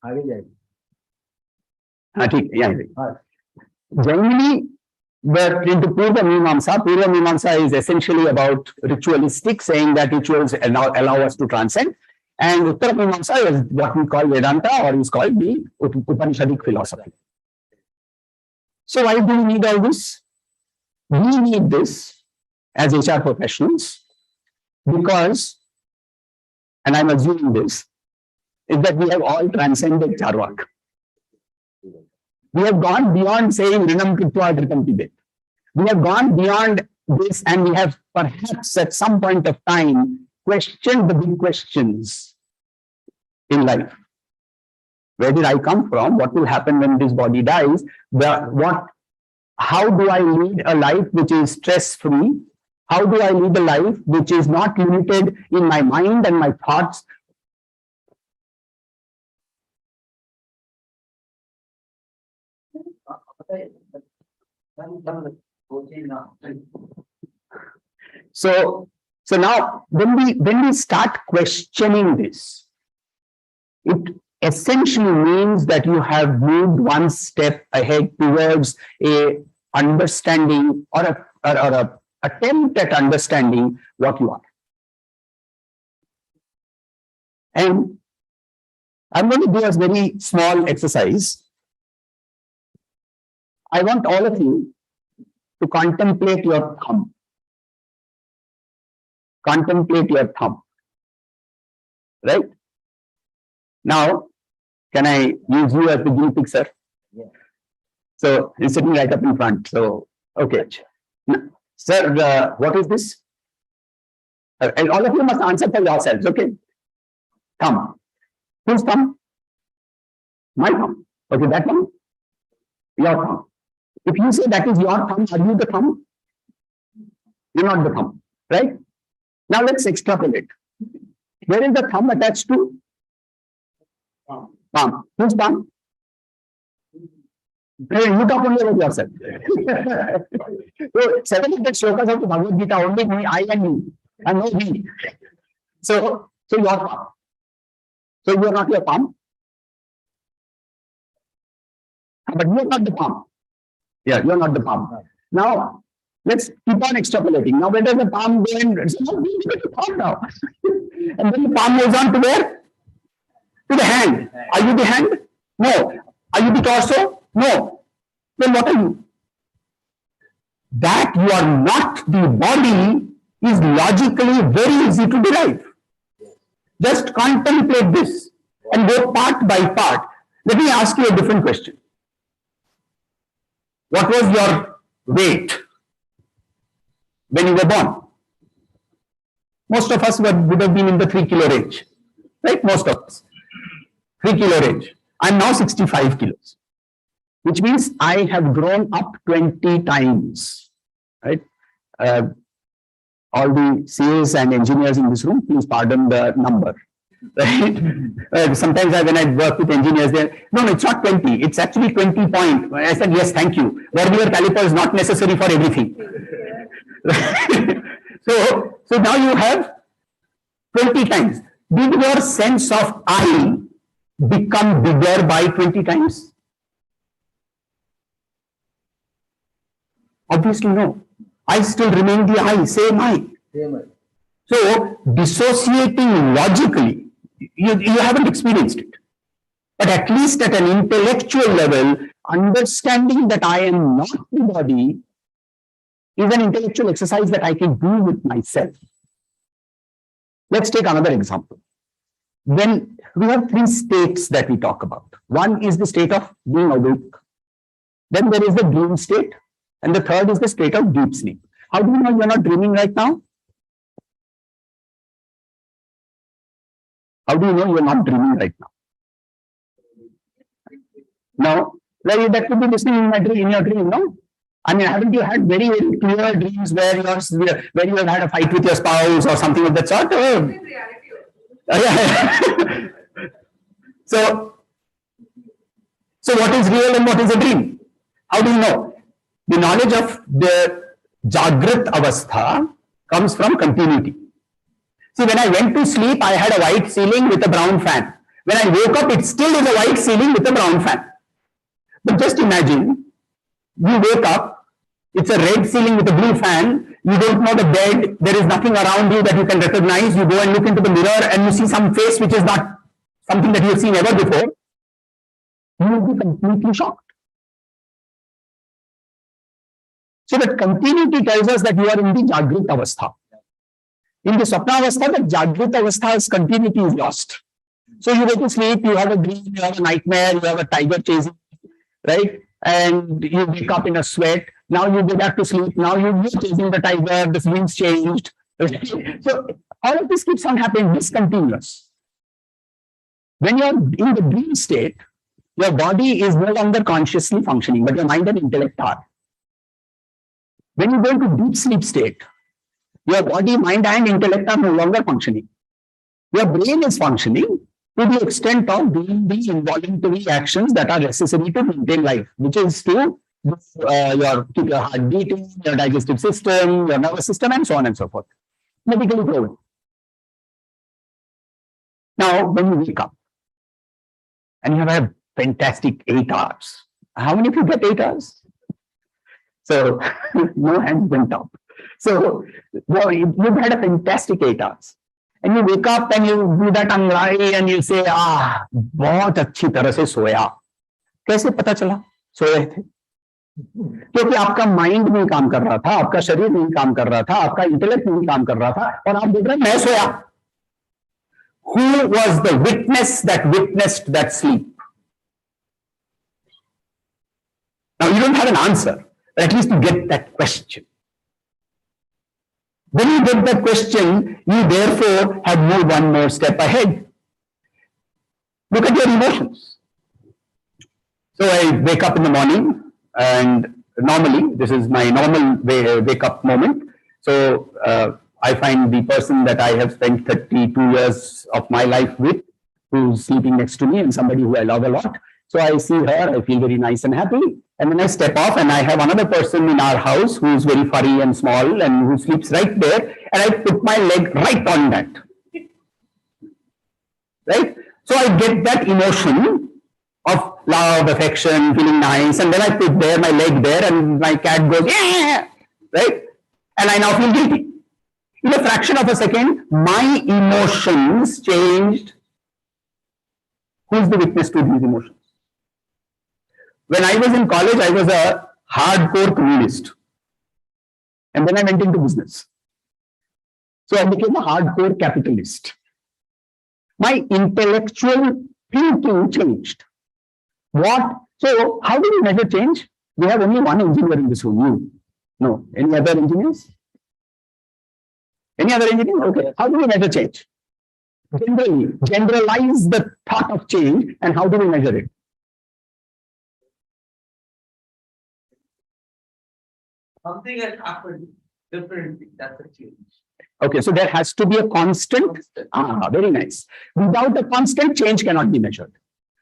आगे जाएगी. हाँ ठीक है, यहाँ generally, but into Purva Mimamsa is essentially about ritualistic, saying that rituals allow us to transcend. And Uttara Mimamsa is what we call Vedanta, or is called the Upanishadic philosophy. So why do we need all this? We need this as HR professionals because, and I'm assuming this, is that we have all transcended Charvak. We have gone beyond saying Rinam Kritva Dhritam Pibet. We have gone beyond this, and we have perhaps at some point of time questioned the big questions in life. Where did I come from? What will happen when this body dies? How do I lead a life which is stress-free? How do I lead a life which is not limited in my mind and my thoughts? So now when we start questioning this, it essentially means that you have moved one step ahead towards a understanding or a attempt at understanding what you are. And I'm going to do a very small exercise. I want all of you to contemplate your thumb. Contemplate your thumb. Right? Now, can I use you as the guinea pig, sir? Yeah. So, he's sitting right up in front. So, okay. Now, sir, what is this? And all of you must answer for yourselves, okay? Thumb. Whose thumb? My thumb. Okay, that one? Your thumb. If you say that is your thumb, are you the thumb? You're not the thumb, right? Now let's extrapolate. Where is the thumb attached to? Palm. Whose palm? You talk only about yourself. So 700 shlokas of the Bhagavad Gita, only me, I and you, and no we. So your palm. So you are not your palm. But you are not the palm. Yeah, you are not the palm. Now, let's keep on extrapolating. Now, where does the palm go in? So now we look at the palm now. And then the palm goes on to where? To the hand. Are you the hand? No. Are you the torso? No. Then what are you? That you are not the body is logically very easy to derive. Just contemplate this and go part by part. Let me ask you a different question. What was your weight when you were born? Most of us would have been in the 3 kilo range, right? Most of us. 3 kilo range. I'm now 65 kilos, which means I have grown up 20 times, right? All the CAs and engineers in this room, please pardon the number. Right? Sometimes when I work with engineers, no, it's not 20, it's actually 20 point. I said, yes, thank you. Vernier caliper is not necessary for everything. So now you have 20 times. Did your sense of I become bigger by 20 times? Obviously, no. I still remain the I, same I. So, dissociating logically, you haven't experienced it. But at least at an intellectual level, understanding that I am not the body is an intellectual exercise that I can do with myself. Let's take another example. When we have three states that we talk about. One is the state of being awake. Then there is the dream state. And the third is the state of deep sleep. How do you know you're not dreaming right now? How do you know you're not dreaming right now? No, well, that could be listening in your dream, no? I mean, haven't you had very, very clear dreams where you have had a fight with your spouse or something of that sort? So what is real and what is a dream? How do you know? The knowledge of the Jagrat Avastha comes from continuity. See, when I went to sleep, I had a white ceiling with a brown fan. When I woke up, it still is a white ceiling with a brown fan. But just imagine, you wake up, it's a red ceiling with a blue fan, you don't know the bed, there is nothing around you that you can recognize, you go and look into the mirror and you see some face which is not something that you have seen ever before, you will be completely shocked. So that continuity tells us that you are in the Jagrat Avastha. In the Swapna Avastha, the Jagrat Avastha's continuity is lost. So you go to sleep, you have a dream, you have a nightmare, you have a tiger chasing, right? And you wake up in a sweat. Now you go back to sleep. Now you're chasing the tiger, the scene's changed. So all of this keeps on happening, discontinuous. When you're in the dream state, your body is no longer consciously functioning, but your mind and intellect are. When you go into deep sleep state, your body, mind, and intellect are no longer functioning. Your brain is functioning to the extent of doing the involuntary actions that are necessary to maintain life, which is to keep your heart beating, your digestive system, your nervous system, and so on and so forth. Medically proven. Now, when you wake up and you have a fantastic 8 hours, how many of you get 8 hours? So, no hands went up. So, well, you've had a fantastic 8 hours. And you wake up and you do that angai and you say, बहुत अच्छी तरह से सोया. कैसे पता चला? सो रहे थे. क्योंकि आपका माइंड नहीं काम कर रहा था, आपका शरीर नहीं काम कर रहा था, आपका इंटेलेक्ट नहीं काम कर रहा था, और आप बोल रहे हैं मैं सोया. Who was the witness that witnessed that sleep? Now you don't have an answer, but at least you get that question. When you get that question, you therefore have moved one more step ahead. Look at your emotions. So I wake up in the morning, and normally, this is my normal wake up moment. So I find the person that I have spent 32 years of my life with, who's sleeping next to me, and somebody who I love a lot. So I see her, I feel very nice and happy. And then I step off and I have another person in our house who is very furry and small and who sleeps right there. And I put my leg right on that. Right? So I get that emotion of love, affection, feeling nice. And then I put there my leg there and my cat goes, yeah, right? And I now feel guilty. In a fraction of a second, my emotions changed. Who's the witness to these emotions? When I was in college, I was a hardcore communist. And then I went into business. So I became a hardcore capitalist. My intellectual thinking changed. What? So how do we measure change? We have only one engineer in this room. You. No. Any other engineers? Any other engineers? Okay. How do we measure change? Generally, generalize the thought of change, and how do we measure it? Something has happened differently. That's a change. Okay, so there has to be a constant Very nice. Without a constant, change cannot be measured.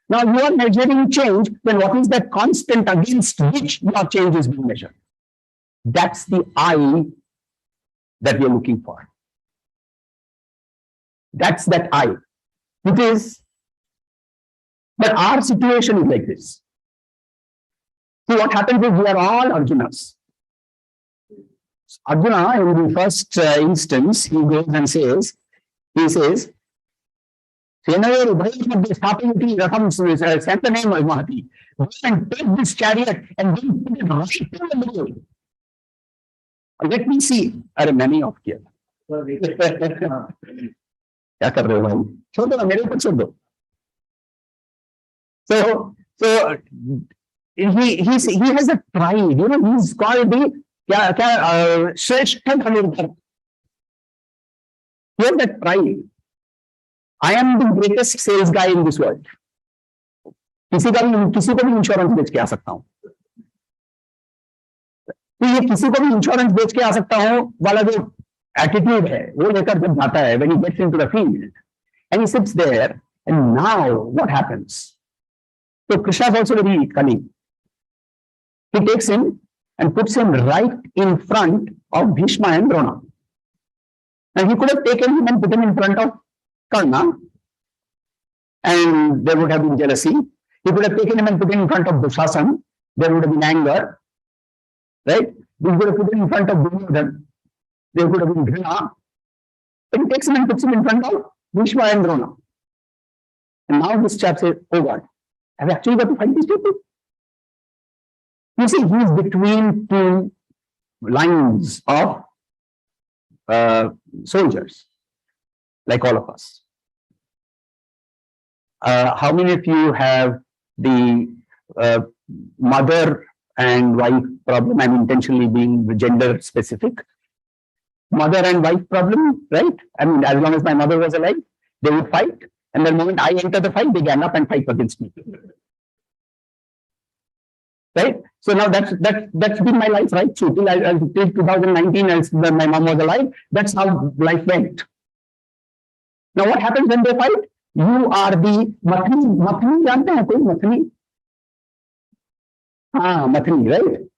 Now you are measuring change, then what is that constant against which your change is being measured? That's the I that we are looking for. That's that I. It is, but our situation is like this. See, what happens is we are all Arjunas. Arjuna, in the first instance, he goes and says, Senayor Ubhayamudhi Stapayati Ratham Santane Mahati. Go and take this chariot and then put it right in the middle. Let me see. अरे मैंने of किया क्या कर रहे हो भाई छोड़ दो ना मेरे ऊपर छोड़ दो so he has a pride, you know, he's called the क्या श्रेष्ठ धनुर्धर. He has that pride. I am the greatest sales guy in this world. किसी को भी इंश्योरेंस बेच के आ सकता हूँ. तो ये किसी को भी इंश्योरेंस बेच के आ सकता हूँ वाला जो एटीट्यूड है वो लेकर जब जाता है when he gets into the field and he sits there and now what happens? So Krishna is also very cunning. He takes him and puts him right in front of Bhishma and Drona. And he could have taken him and put him in front of Karna, and there would have been jealousy. He could have taken him and put him in front of Dushasan, there would have been anger, right? He could have put him in front of Duryodhan, there would have been Ghana. But he takes him and puts him in front of Bhishma and Drona. And now this chap says, oh God, have I actually got to fight these people? You see, he is between two lines of soldiers, like all of us. How many of you have the mother and wife problem? I'm intentionally being gender specific. Mother and wife problem, right? I mean, as long as my mother was alive, they would fight. And the moment I enter the fight, they gang up and fight against me. Right? So now that's been my life, right? So till 2019, as my mom was alive, that's how life went. Now what happens when they fight? You are the mathni. Mathni जानते हैं कोई mathni? हाँ, mathni, right?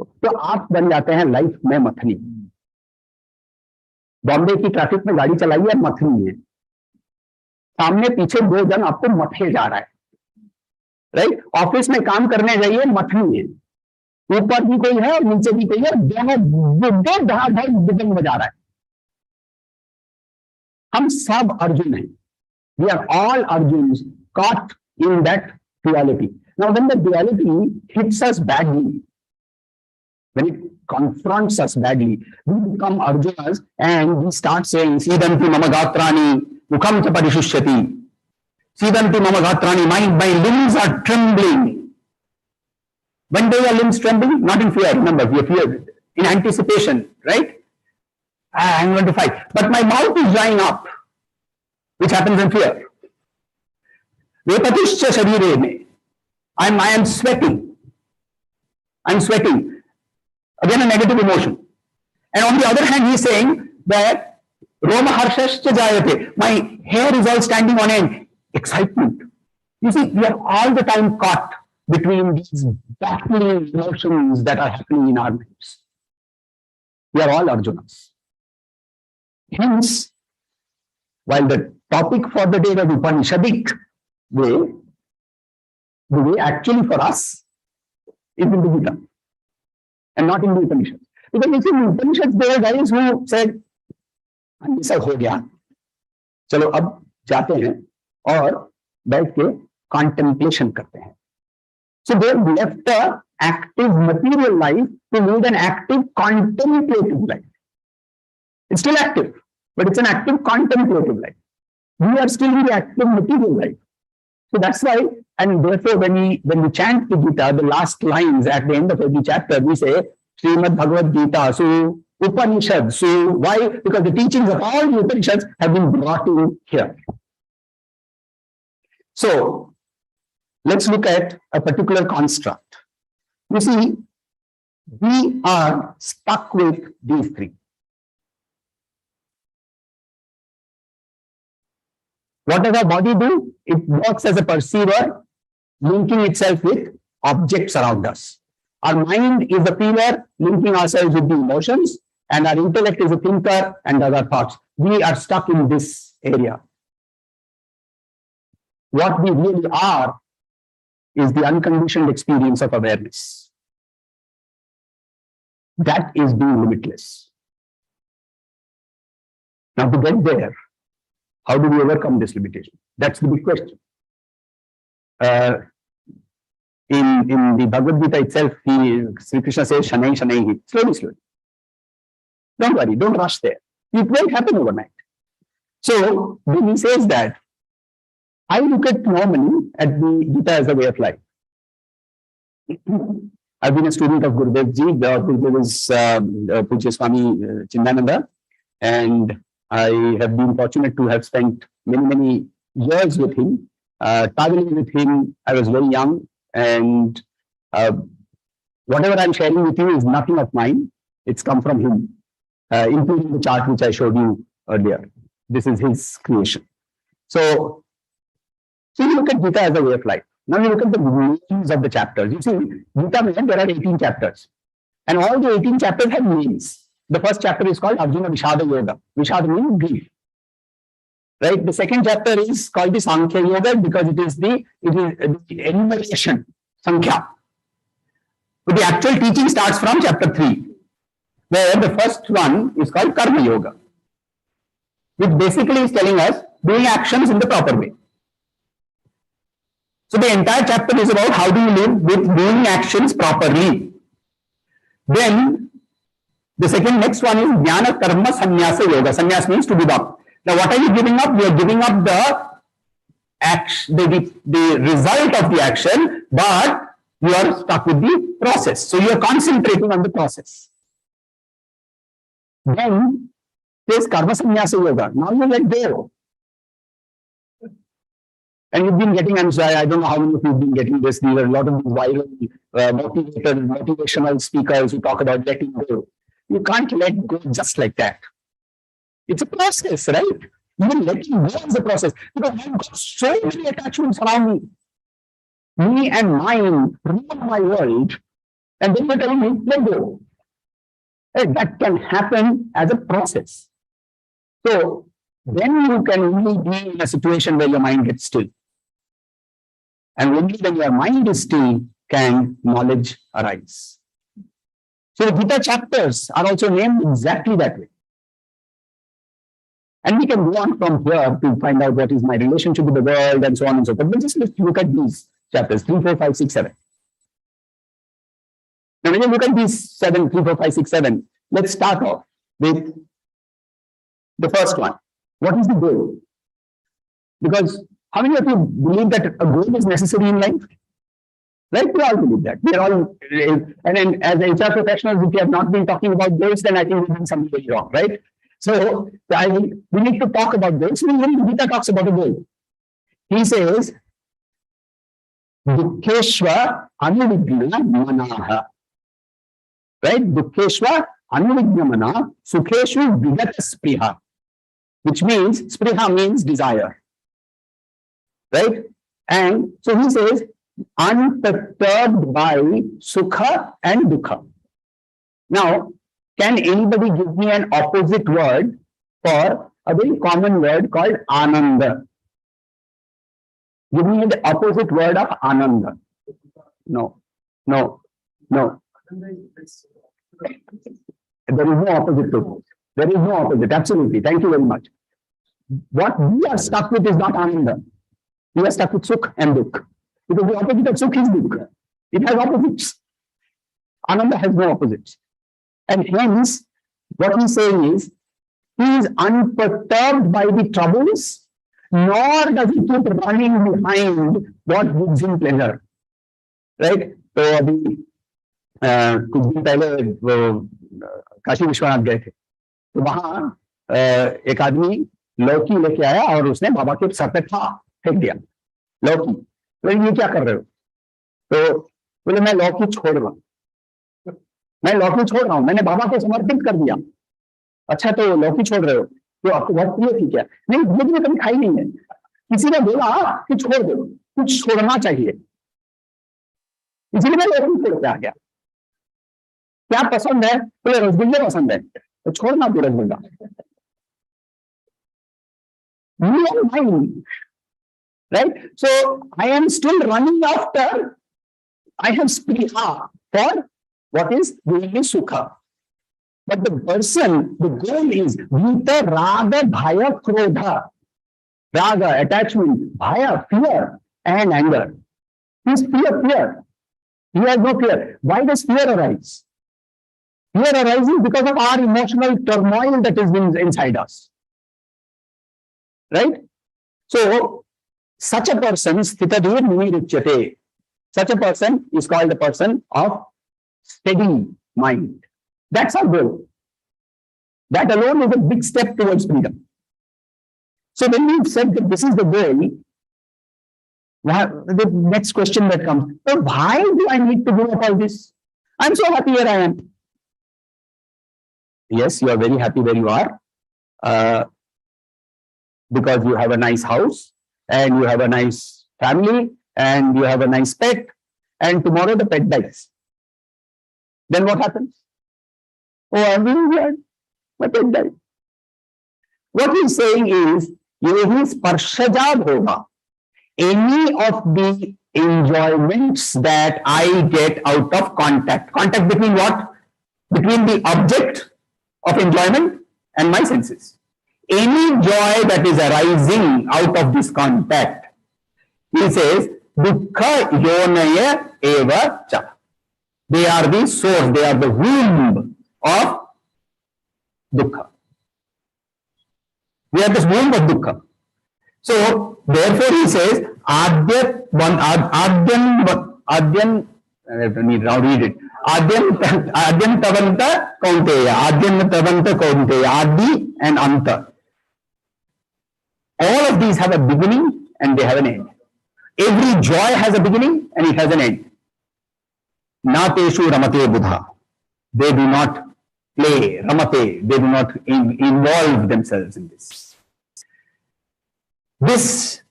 तो आप बन जाते हैं life में मथनी. बॉम्बे की ट्रैफिक में गाड़ी चलाइए, मथनी है. सामने पीछे दो जन आपको मथे जा रहा है, राइट? ऑफिस में काम करने जाइए, मथनी है. ऊपर भी कोई है और नीचे भी कोई है, दोनों धड़ाधड़ बिजन बजा रहा है. हम सब अर्जुन हैं. We are all Arjuns caught in that duality. Now, when the duality hits us badly, when it confronts us badly, we become Arjunas and we start saying, Sidanti mama gatrani, mukham cha parishushati. Sidanti mama gatrani, my limbs are trembling. When do your limbs trembling? Not in fear, remember, we are fear, in anticipation, right? I'm going to fight. But my mouth is drying up, which happens in fear. Vepatishcha sharire me. I am sweating. I'm sweating. Again, a negative emotion. And on the other hand, he's saying that Roma harshascha jayate. My hair is all standing on end. Excitement. You see, we are all the time caught between these battling emotions that are happening in our lives. We are all Arjunas. Hence, while the topic for the day was Upanishadic way, the way actually for us is in the Gita and not in the Upanishads. Because you see, in the Upanishads, there are guys who said, ऐसा हो गया, चलो अब जाते हैं और बैठ के contemplation करते हैं. So they left the active material life to lead an active contemplative life. It's still active, but it's an active contemplative life. We are still in the active material life. So that's why, and therefore when we chant the Gita, the last lines at the end of every chapter, we say, Srimad Bhagavad Gita, so Upanishad. So why? Because the teachings of all the Upanishads have been brought in here. So let's look at a particular construct. You see, we are stuck with these three. What does our body do? It works as a perceiver, linking itself with objects around us. Our mind is the feeler, linking ourselves with the emotions, and our intellect is a thinker and other thoughts. We are stuck in this area. What we really are is the unconditioned experience of awareness. That is being limitless. Now, to get there, how do we overcome this limitation? That's the big question. In the Bhagavad Gita itself, Sri Krishna says, Shanai Shanai, slowly, slowly. Don't worry, don't rush there. It won't happen overnight. So, when he says that, I look at normally at the Gita as a way of life. I've been a student of Gurudev Ji. Gurudev is Pujya Swami Chindananda, and I have been fortunate to have spent many years with him, traveling with him. I was very young, and whatever I'm sharing with you is nothing of mine. It's come from him, including the chart which I showed you earlier. This is his creation. So you look at Gita as a way of life. Now you look at the names of the chapters. You see, Gita, there are 18 chapters, and all the 18 chapters have names. The first chapter is called Arjuna Vishada Yoga. Vishada means grief. Right? The second chapter is called the Sankhya Yoga because it is the enumeration, Sankhya. But the actual teaching starts from chapter 3, where the first one is called Karma Yoga, which basically is telling us doing actions in the proper way. So the entire chapter is about how do you live with doing actions properly. Then the next one is Jnana Karma Sannyasa Yoga. Sannyas means to give up. Now what are you giving up? You are giving up the result of the action, but you are stuck with the process. So you are concentrating on the process. Then there's Karma Sannyasa Yoga. Now you let go. And you've been getting, I'm sorry, I don't know how many of you have been getting this. There are a lot of viral motivational speakers who talk about letting go. You can't let go just like that. It's a process, right? Even letting go is a process. Because I've got so many attachments around me. Me and mine rule my world. And then you're telling me, let go. And that can happen as a process. So then you can only be in a situation where your mind gets still. And only when your mind is still can knowledge arise. So the Gita chapters are also named exactly that way. And we can go on from here to find out what is my relationship with the world and so on and so forth. But just let's look at these chapters, 3, 4, 5, 6, 7. Now when you look at these 3, 4, 5, 6, 7, let's start off with the first one. What is the goal? Because how many of you believe that a goal is necessary in life? Right? We all believe that. We are all, and then as HR professionals, if we have not been talking about goals, then I think we're doing something very wrong, right? So we need to talk about goals. When Gita talks about a goal, he says, Dukkeshva anuvigna manaha. Right? Dukkeshva anuvigna mana, sukheshu vigata spriha. Which means, spriha means desire. Right? And so he says, unperturbed by sukha and dukkha. Now, can anybody give me an opposite word for a very common word called ananda? Give me the opposite word of ananda. No. There is no opposite to it. There is no opposite. Absolutely. Thank you very much. What we are stuck with is not ananda. We are stuck with sukh and dukkha. Because the opposite of sukh is dukkha. It has opposites. Ananda has no opposites. And hence, what he's saying is, he is unperturbed by the troubles, nor does he keep running behind what gives him pleasure. Right? So, अभी कुछ दिन पहले काशी विश्वनाथ गए थे, तो वहां एक आदमी लौकी लेके आया और उसने बाबा के सर पे फेंक दिया लौकी। तो ये क्या कर रहे हो? तो बोले मैं लौकी छोड़ रहा हूँ, मैं लौकी छोड़ रहा हूँ, मैंने बाबा को समर्पित कर दिया। अच्छा, तो लौकी छोड़ रहे हो तो आपको बहुत प्रिय थी क्या? नहीं, मुझे कभी खाई नहीं है। किसी ने बोला कि छोड़ दो, कुछ छोड़ना चाहिए, इसलिए मैं लोगों छोड़ के आ गया। क्या पसंद है? बोले रसगुल्ले पसंद है, तो छोड़ना दो rasgulla. Right? So I am still running after, I have spriha for what is giving me sukha. But the person, the goal is vita raga bhaya krodha. Raga, attachment, bhaya, fear, and anger. His fear. He has no fear. Why does fear arise? Fear arises because of our emotional turmoil that is inside us. Right? So, such a person, sthitadir munirichyate. Such a person is called a person of steady mind. That's our goal. That alone is a big step towards freedom. So when we've said that this is the goal, the next question that comes, so why do I need to do all this? I'm so happy where I am. Yes, you are very happy where you are. Because you have a nice house, and you have a nice family, and you have a nice pet, and tomorrow the pet dies. Then what happens? Oh, I'm really glad my pet died. What he's saying is, yehi sparshajab hoga. Any of the enjoyments that I get out of contact. Contact between what? Between the object of enjoyment and my senses. Any joy that is arising out of this contact, he says, dukkha yonaya eva cha. They are the source, they are the womb of dukkha. They are the womb of dukkha. So, therefore he says, adyan, now read it. Adyan tavanta kaunteya, adi and anta. All of these have a beginning and they have an end. Every joy has a beginning and it has an end. Nateshu ramate buddha. They do not play, ramate, they do not involve themselves in this. This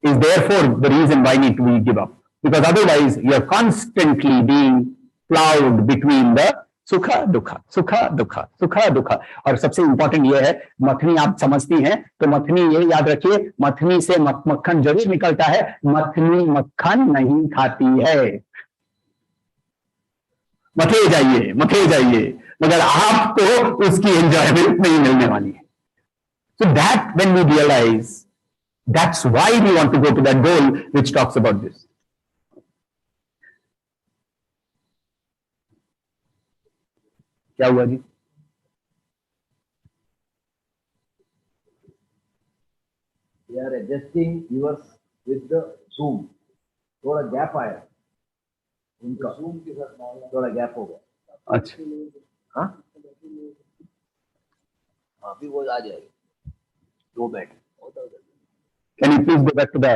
is therefore the reason why we give up. Because otherwise you are constantly being plowed between the सुखा दुखा सुखा दुखा सुखा दुखा। और सबसे important ये है, मथनी आप समझती हैं तो मथनी ये याद रखिए, मथनी से मक्खन जरूर निकलता है, मथनी मक्खन नहीं खाती है। मथे जाइए, मगर आपको उसकी एंजॉयमेंट नहीं मिलने वाली है। So that when we realize, that's why we want to go to that goal which talks about this. क्या हुआ जी? They are adjusting yours with the Zoom. थोड़ा गैप आया उनका, Zoom के साथ थोड़ा गैप हो गया। अच्छा, हाँ अभी वो आ जाएगी 2 minute. Can you please go back to the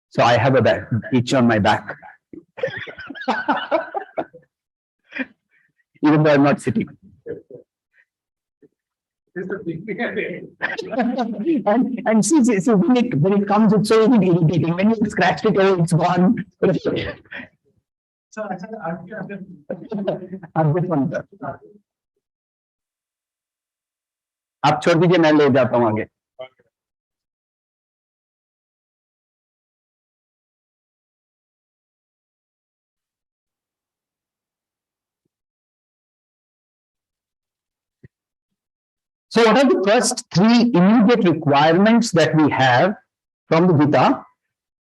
So I have a back, itch on my back. Even though I'm not sitting. and see, when it comes, it's so irritating. When you scratch it, oh, it's gone. आप छोड़ दीजिए, मैं ले जाता हूँ आगे। So what are the first 3 immediate requirements that we have from the Gita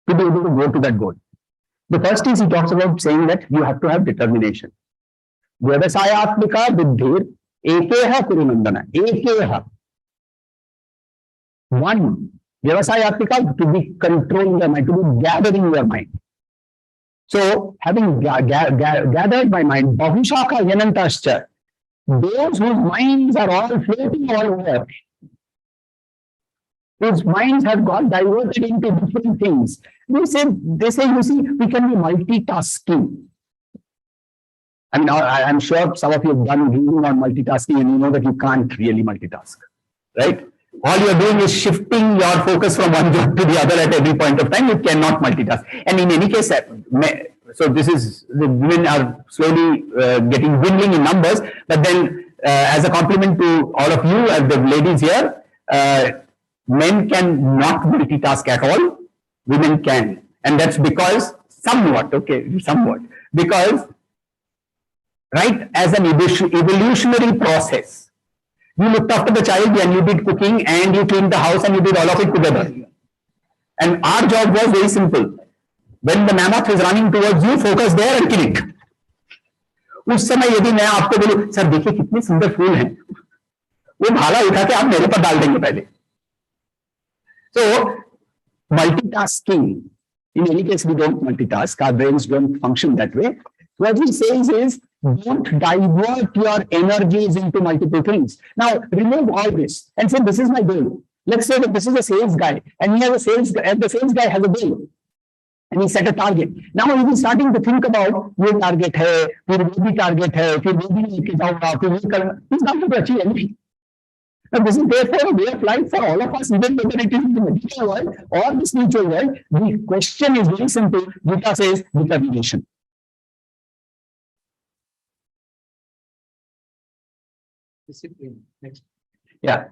to be able to go to that goal? The first is he talks about saying that you have to have determination. Vyavasayatmika buddhir ekeha kurunandana. Ekeha. One. Vyavasayatmika, to be controlling your mind, to be gathering your mind. So having gathered my mind, bahushaka yanantascha, those whose minds are all floating all over, whose minds have got diverted into different things. They say, you see, we can be multitasking. I mean, I'm sure some of you have done reading on multitasking and you know that you can't really multitask, right? All you're doing is shifting your focus from one job to the other at every point of time. You cannot multitask. And in any case, so this is, the women are slowly getting dwindling in numbers, but then as a compliment to all of you and the ladies here, men can not multitask at all, women can. And that's because somewhat, because right, as an evolutionary process, you looked after the child and you did cooking and you cleaned the house and you did all of it together. And our job was very simple. When the mammoth is running towards you, focus there and kill it. उस समय यदि मैं आपको बोलूं, sir देखिए कितने सुंदर फूल हैं, वो भाला उठा के आप मेरे पर डाल देंगे पहले. So multitasking, in any case we don't multitask, our brains don't function that way. What he says is, don't divert your energies into multiple things. Now, remove all this and say, this is my goal. Let's say that this is a sales guy and he has a sales guy, and the sales guy has a goal and he set a target. Now he is starting to think about, ये target है, फिर वो भी target है, फिर वो भी लेके जाऊंगा, फिर वो करना. He's not going to achieve anything. Now, this is therefore a way of life for all of us, even whether it is in the material world or the spiritual world. The question is very simple. Gita says determination. Discipline. Next. Yeah.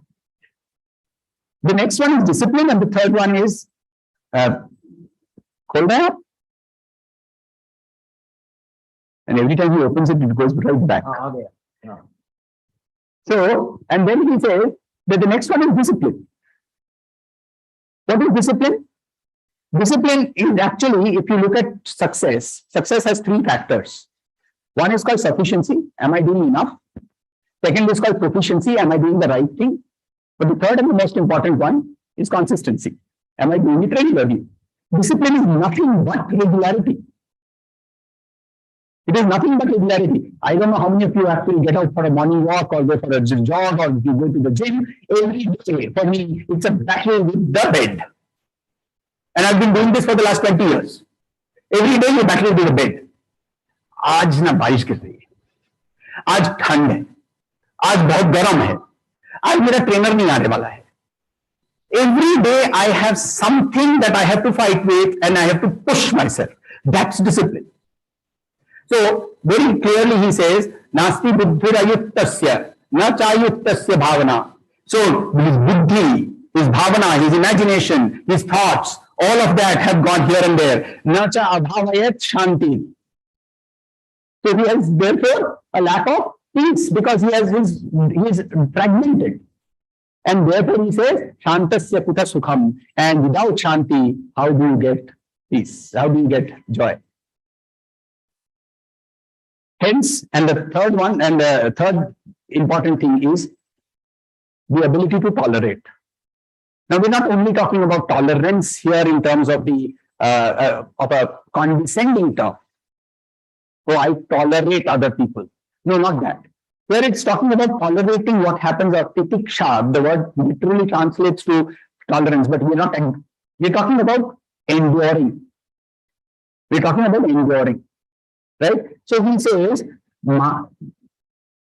The next one is discipline, and the third one is hold up. And every time he opens it, it goes right back. So, and then he says that the next one is discipline. What is discipline? Discipline is actually, if you look at success, success has three factors. One is called sufficiency. Am I doing enough? Second is called proficiency. Am I doing the right thing? But the third and the most important one is consistency. Am I doing it regularly? Discipline is nothing but regularity. It is nothing but regularity. I don't know how many of you actually get out for a morning walk or go for a jog or you go to the gym. Every day, for me, it's a battle with the bed. And I've been doing this for the last 20 years. Every day you battle with the bed. आज ना बारिश गिर रही है, आज ठंड है, आज बहुत गर्म है, आज मेरा ट्रेनर नहीं आने वाला है. Every day I have something that I have to fight with and I have to push myself. That's discipline. So very clearly he says, Nasti buddhirayuttasya, na chayuttasya bhavana. So his buddhi, his bhavana, his imagination, his thoughts, all of that have gone here and there. Na cha abhavayat shanti. So he has therefore a lack of peace because he is fragmented. And therefore he says, Shantasya kuta sukham. And without Shanti, how do you get peace? How do you get joy? Hence, and the third one, and the third important thing is the ability to tolerate. Now, we're not only talking about tolerance here in terms of the of a condescending term. Oh, I tolerate other people. No, not that. Where it's talking about tolerating what happens, or titiksha, the word literally translates to tolerance, but we're talking about enduring. We're talking about enduring, right? So he says, Matra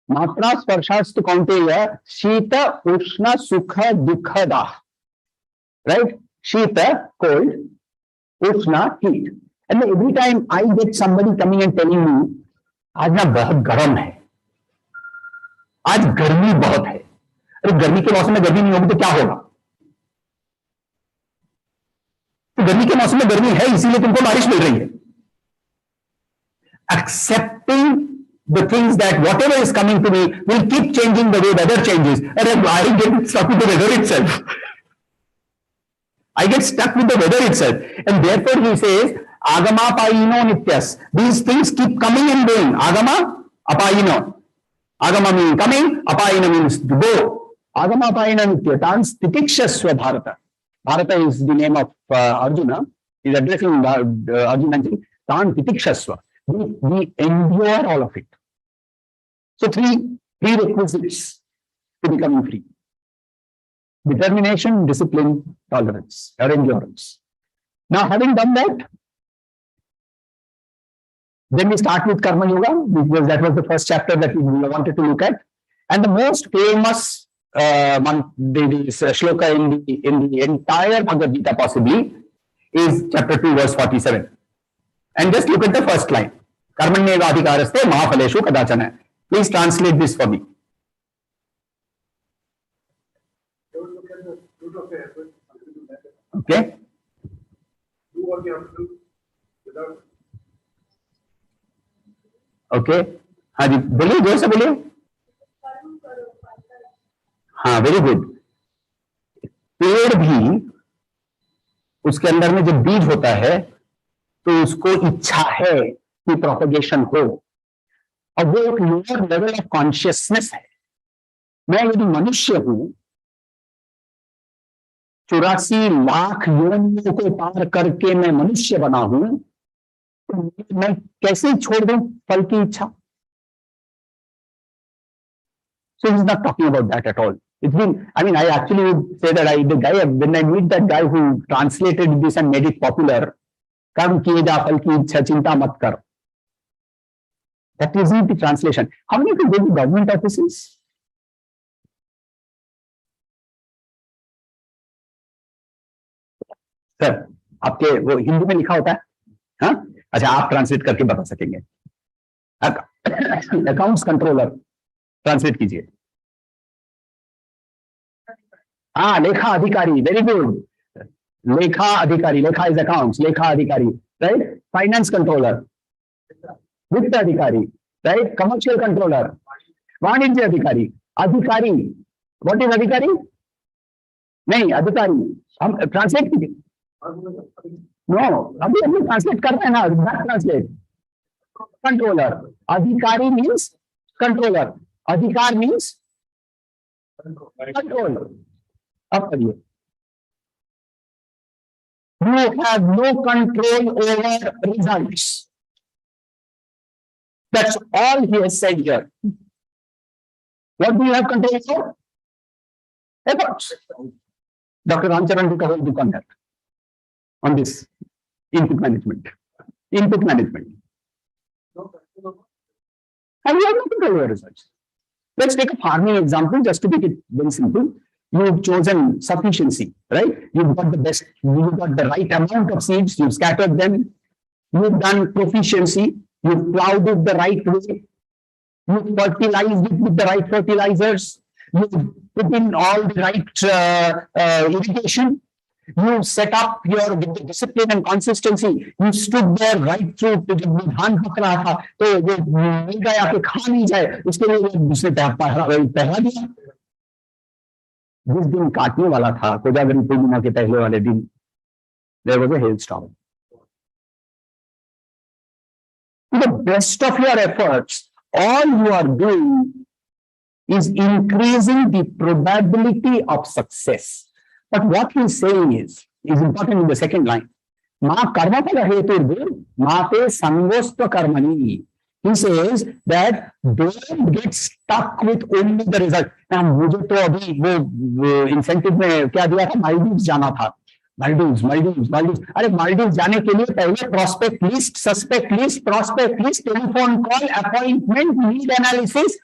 sparshas tu kaunteya, shita, ushna, sukha, dukhada. Right? Shita, cold, ushna, heat. And then every time I get somebody coming and telling me, आज ना बहुत गर्म है, आज गर्मी बहुत है. अरे गर्मी के मौसम में गर्मी नहीं होगी तो क्या होगा? तो गर्मी के मौसम में गर्मी है इसीलिए तुमको बारिश मिल रही है. Accepting the things that whatever is coming to me will keep changing the way weather changes. And I get stuck with the weather itself. I get stuck with the weather itself. And therefore he says, Agama apayino nityas. These things keep coming and going. Agama apayino. Agama means coming, apayino means to go. Agama apayino nityatans titikshasva bharata. Bharata is the name of Arjuna. He is addressing Arjuna and saying, Tan titikshasva. We endure all of it. So three prerequisites to becoming free. Determination, discipline, tolerance, or endurance. Now, having done that, Then we start with Karma Yoga, because that was the first chapter that we wanted to look at. And the most famous shloka in the entire Bhagavad Gita possibly is chapter 2, verse 47. And just look at the first line. Karmanyeva adhikaraste mahaphaleshu kadachana. Please translate this for me. Okay. Do what you have to do without. Okay हाँ जी बोलिए, जोर से बोलिए. हाँ very good. पेड़ भी उसके अंदर में जब बीज होता है तो उसको इच्छा है कि प्रोपगेशन हो, और वो एक लोअर लेवल ऑफ कॉन्शियसनेस है. मैं यदि मनुष्य हूं, 84 लाख योनियों को पार करके मैं मनुष्य बना हूं, तो मैं कैसे छोड़ दूं फल की इच्छा? So he's not talking about that at all. It's been, I mean, I actually would say that when I meet that guy who translated this and made it popular, कर्म किए जा फल की इच्छा चिंता मत कर. That isn't the translation. How many of you go to government offices? Sir, आपके वो हिंदी में लिखा होता है, हाँ? अच्छा, आप ट्रांसलेट करके बता सकेंगे. अकाउंट्स कंट्रोलर ट्रांसलेट कीजिए. हाँ, लेखा अधिकारी, वेरी गुड. लेखा अधिकारी, लेखा इज अकाउंट्स, लेखा अधिकारी, राइट. फाइनेंस कंट्रोलर, वित्त अधिकारी, राइट. कमर्शियल कंट्रोलर, वाणिज्य अधिकारी. अधिकारी, व्हाट इज अधिकारी? नहीं, अधिकारी हम ट्रांसलेट कीजिए. नो, अभी ट्रांसलेट कर रहे हैं ना, दैट ट्रांसलेट. कंट्रोलर, अधिकारी मीन्स कंट्रोलर, अधिकार मीन्स कंट्रोल. अब करिए. You have no control over results. That's all he has said here. What do you have control over? Efforts. Dr. Ramcharan took a whole book on that. On this input management. Input management. And we have no control over results. Let's take a farming example just to make it very simple. You've chosen sufficiency, right? You've got the best, you've got the right amount of seeds, you've scattered them, you've done proficiency, you've plowed it the right way, you've fertilized it with the right fertilizers, you've put in all the right irrigation, you set up your with the discipline and consistency, you stood there right through to जब धान पक रहा था तो वो मिल गया कि खा नहीं जाए उसके लिए दूसरे पहला दिया. जिस दिन काटने वाला था कोजागरी पूर्णिमा के पहले वाले दिन, there was a hailstorm. To the best of your efforts, all you are doing is increasing the probability of success. But what he is saying is important in the second line. Ma karma pada hetu ma te sangostva karmani. He says that don't get stuck with only the result. Now, मुझे तो अभी वो incentive में क्या दिया था, मालदीव्स जाना था. मालदीव्स. अरे मालदीव्स जाने के लिए पहले prospect list, suspect list, prospect list, telephone call, appointment, need analysis.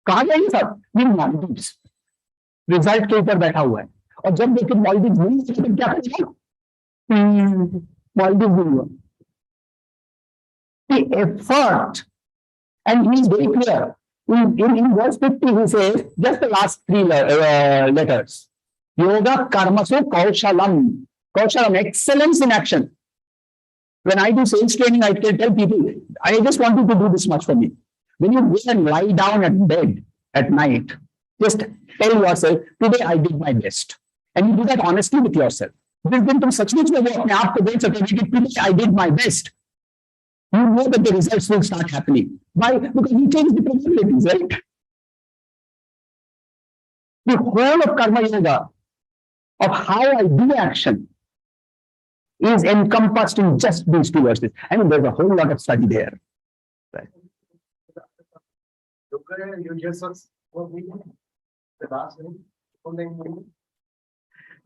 कहाँ जाएंगे सर? ये मालदीव्स रिजल्ट के ऊपर बैठा हुआ है. और जब देखिए मालदीव्स नहीं है तो क्या करेगा? मालदीव्स नहीं हुआ. The effort, and he is very clear. In verse 50, he says, just the last three letters. Yoga karmasu kaushalam. Kaushalam, excellence in action. When I do sales training, I tell people, I just want you to do this much for me. When you go and lie down at bed at night, just tell yourself, today I did my best. And you do that honestly with yourself. Then तुम सचमुच में वो अपने आप को बोल सकते हो कि today I did my best. You know that the results will start happening. Why? Because you change the probabilities, right? The whole of Karma Yoga, of how I do action, is encompassed in just these two verses. I mean, there's a whole lot of study there. Right?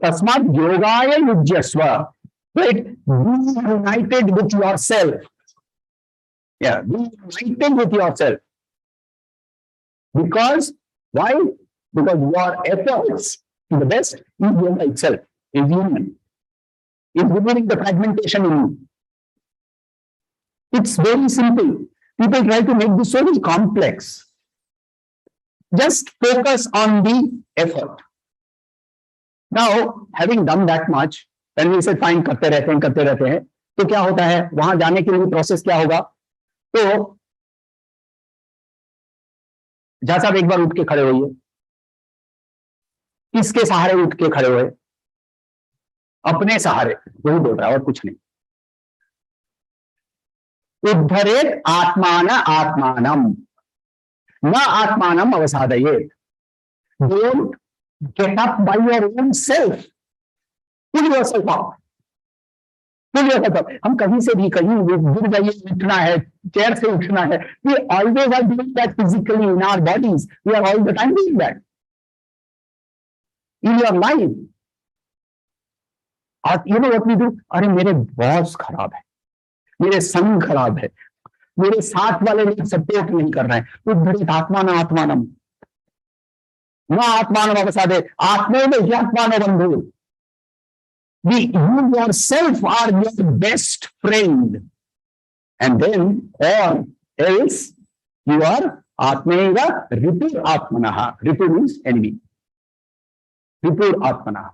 Tasmat yogaya yujyasva. Right? Be united with yourself. Yeah, be enlightened with yourself. Because, why? Because your efforts to the best is Yoga itself, is human. Is removing the fragmentation in you. It's very simple. People try to make this so very complex. Just focus on the effort. Now, having done that much, when we said fine करते रहते हैं, तो क्या होता है? वहां जाने के लिए प्रोसेस क्या होगा? तो जहां साहब एक बार उठ के खड़े होइए, किसके सहारे उठ के खड़े हुए? अपने सहारे, वही बोल रहा है और कुछ नहीं। उद्धरेत आत्मान आत्मानम न आत्मानम अवसादयेत। Don't get up by your own self. Pull yourself up. Pull yourself up. हम कहीं से भी कहीं गिर जाइए, उठना है, चेयर से उठना है। We always are doing that physically in our bodies. We are all the time doing that. In your life. You know what we do? अरे मेरे बॉस खराब है, मेरे संग खराब है, मेरे साथ वाले लोग सपोर्ट नहीं कर रहे हैं। उद्धरेत आत्मान आत्मानम न आत्मानम अवसादे आत्मेन ह्यात्मानो बंधु। You yourself are your best friend, and then or else you are atmaiva ripur atmanaha. Ripur means enemy. Ripur atmanaha.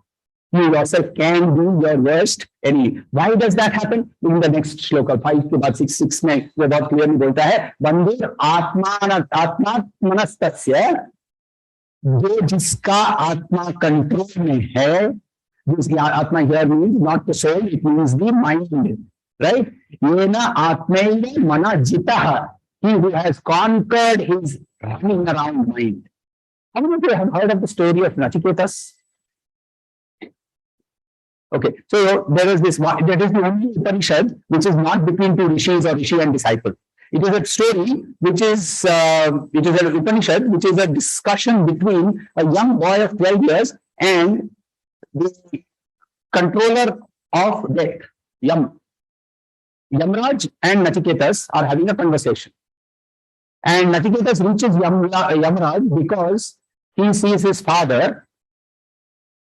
You yourself can do your worst enemy. Why does that happen? In the next shloka 5 के बाद 6 में वो बहुत clearly बोलता है, बंधुर आत्मात्मनस्तस्य, जो जिसका आत्मा कंट्रोल में है, जिसकी आत्मा here means not the soul, it means the mind, right? येना आत्मैव मना जितः, he who has conquered his running around mind. How many of you have heard of the story of Nachiketas? Okay, so there is this one, that is the only Upanishad which is not between two rishis or rishi and disciple. It is a story which is an Upanishad which is a discussion between a young boy of 12 years and the controller of death, Yamraj and Nachiketas are having a conversation. And Nachiketas reaches Yamraj because he sees his father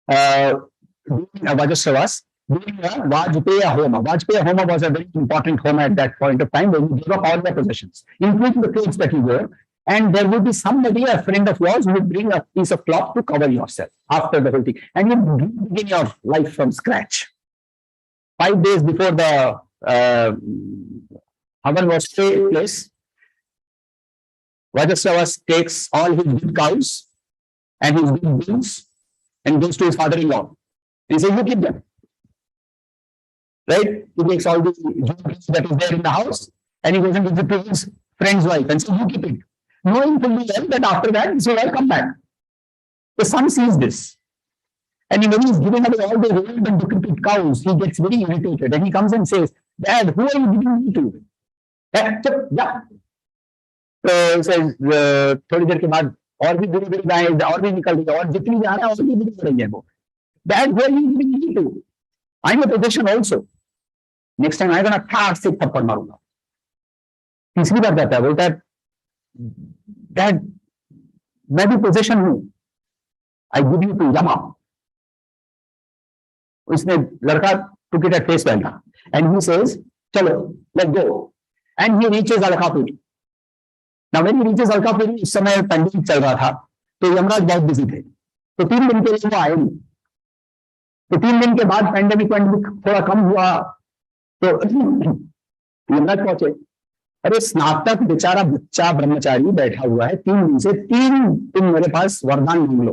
doing a Vajasravas, doing a Vajpeya Homa. Vajpeya Homa was a very important homa at that point of time, where you gave up all their possessions, including the clothes that you wore. And there would be somebody, a friend of yours, who would bring a piece of cloth to cover yourself after the whole thing. And you begin your life from scratch. 5 days before the Havan was to take place, Vajasravas takes all his good cows and his good bulls and goes to his father-in-law. He says, you keep them. Right? He takes all the jewelry that is there in the house and he goes and gives it to his friend's wife and says, you keep it. Knowing fully well that after that, this will all come back. The son sees this. And when he is giving away all the old and decrepit cows, he gets very irritated and he comes and says, Dad, who are you giving me to? Yeah. So he says, थोड़ी देर के बाद और भी बुरी गायें और भी निकल रही है और जितनी जा रहा है और भी बुरी हो रही है वो. Dad, who are you giving me to? I'm a possession also. Next time I'm gonna ठाक से थप्पड़ मारूंगा. तीसरी बार कहता है, बोलता है, Dad, मैं भी possession हूँ. I give you to Yama. उसने लड़का took it at face value and he says, चलो, let's go. And he reaches Alakapuri. Now when he reaches Alakapuri, उस समय pandemic चल रहा था, तो यमराज बहुत busy थे. तो 3 दिन के लिए वो आए नहीं. तो 3 दिन के बाद पैंडेमिक थोड़ा कम हुआ तो यमराज पहुंचे. अरे स्नातक बेचारा बच्चा ब्रह्मचारी बैठा हुआ है 3 दिन से, 3 तुम मेरे पास वरदान मांग लो,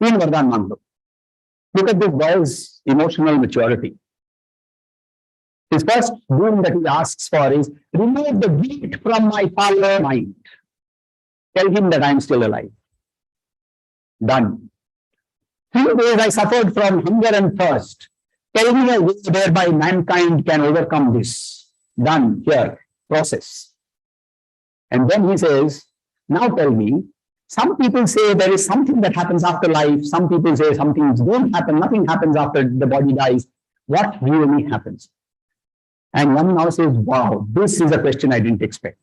3 वरदान मांग लो. Look at this boy's emotional maturity. His first boon that he asks for is, remove the guilt from my father's mind. Tell him that I am still alive. Done. 3 days I suffered from hunger and thirst. Tell me a way whereby mankind can overcome this. Done. Here. Process. And then he says, now tell me, some people say there is something that happens after life. Some people say some things don't happen. Nothing happens after the body dies. What really happens? And one now says, wow, this is a question I didn't expect.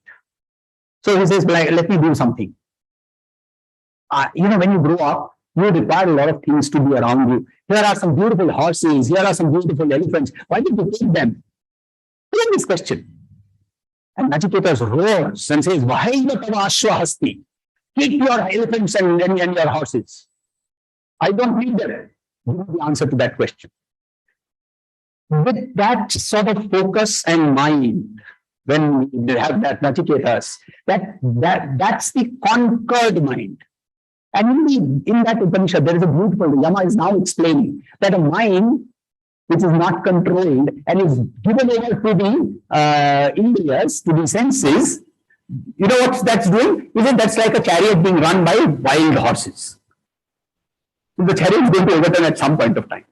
So he says, like, let me do something. When you grow up, you require a lot of things to be around you. Here are some beautiful horses. Here are some beautiful elephants. Why did you take them? Look at this question. And Nachiketa roars and says, Vahaivatavashwahasti. Keep your elephants and your horses. I don't need them. Give me the answer to that question. With that sort of focus and mind, when we have that Nachiketas, that's the conquered mind. And in that Upanishad, there is a beautiful, Yama is now explaining that a mind which is not controlled and is given over to the indriyas, to the senses, you know what that's doing? That's like a chariot being run by wild horses. The chariot is going to overturn at some point of time.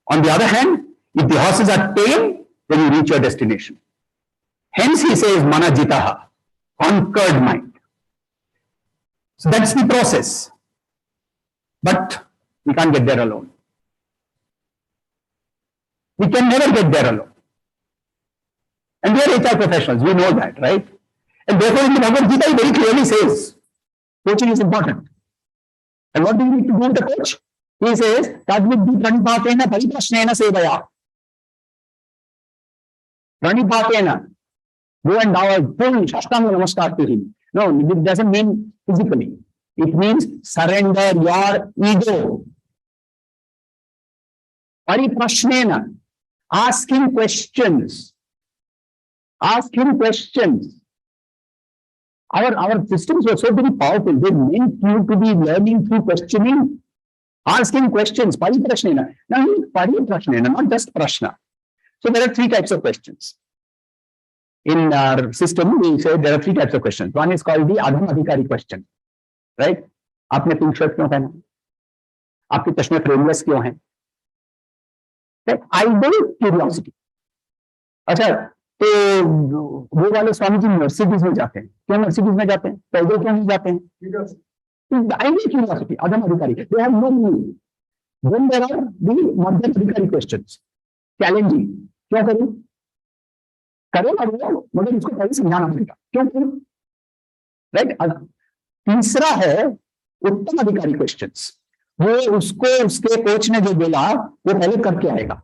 On the other hand, if the horses are tame, then you reach your destination. Hence he says, Manajitaha, conquered mind. So that's the process. But we can't get there alone. We can never get there alone. And we are HR professionals, we know that, right? And therefore, in the Bhagavad Gita, he very clearly says, coaching is important. And what do you need to do with the coach? He says, Tadvidhi pranipatena pariprashnena sevaya. Pranipatena. Go and bow full Ashtanga Namaskar to him. No, it doesn't mean physically. It means surrender your ego. Pariprashnena. Ask him questions. Ask him questions. Our systems were so very powerful. They meant you to be learning through questioning. Asking questions. Pariprashnena. Now, pariprashnena, not just prashna. So there are three types of questions. In our system, we say there are three types of questions. One is called the Adham Adhikari question. Right? आपने pink shirt क्यों पहना? आपके चश्मे frameless क्यों हैं? Idle curiosity. अच्छा, तो वो वाले स्वामी जी मर्सिडीज में जाते हैं. क्यों मर्सिडीज में जाते हैं? पैदल क्यों नहीं जाते हैं? Idle curiosity, Adham Adhikari. They have no meaning. Then there are the Madhyam Adhikari questions. Challenging. क्यों करूं? करेगा वो, मगर उसको पहले समझाना पड़ेगा. क्यों करूं? Right? तीसरा है उत्तम अधिकारी क्वेश्चंस. वो उसको उसके कोच ने जो बोला वो पहले करके आएगा.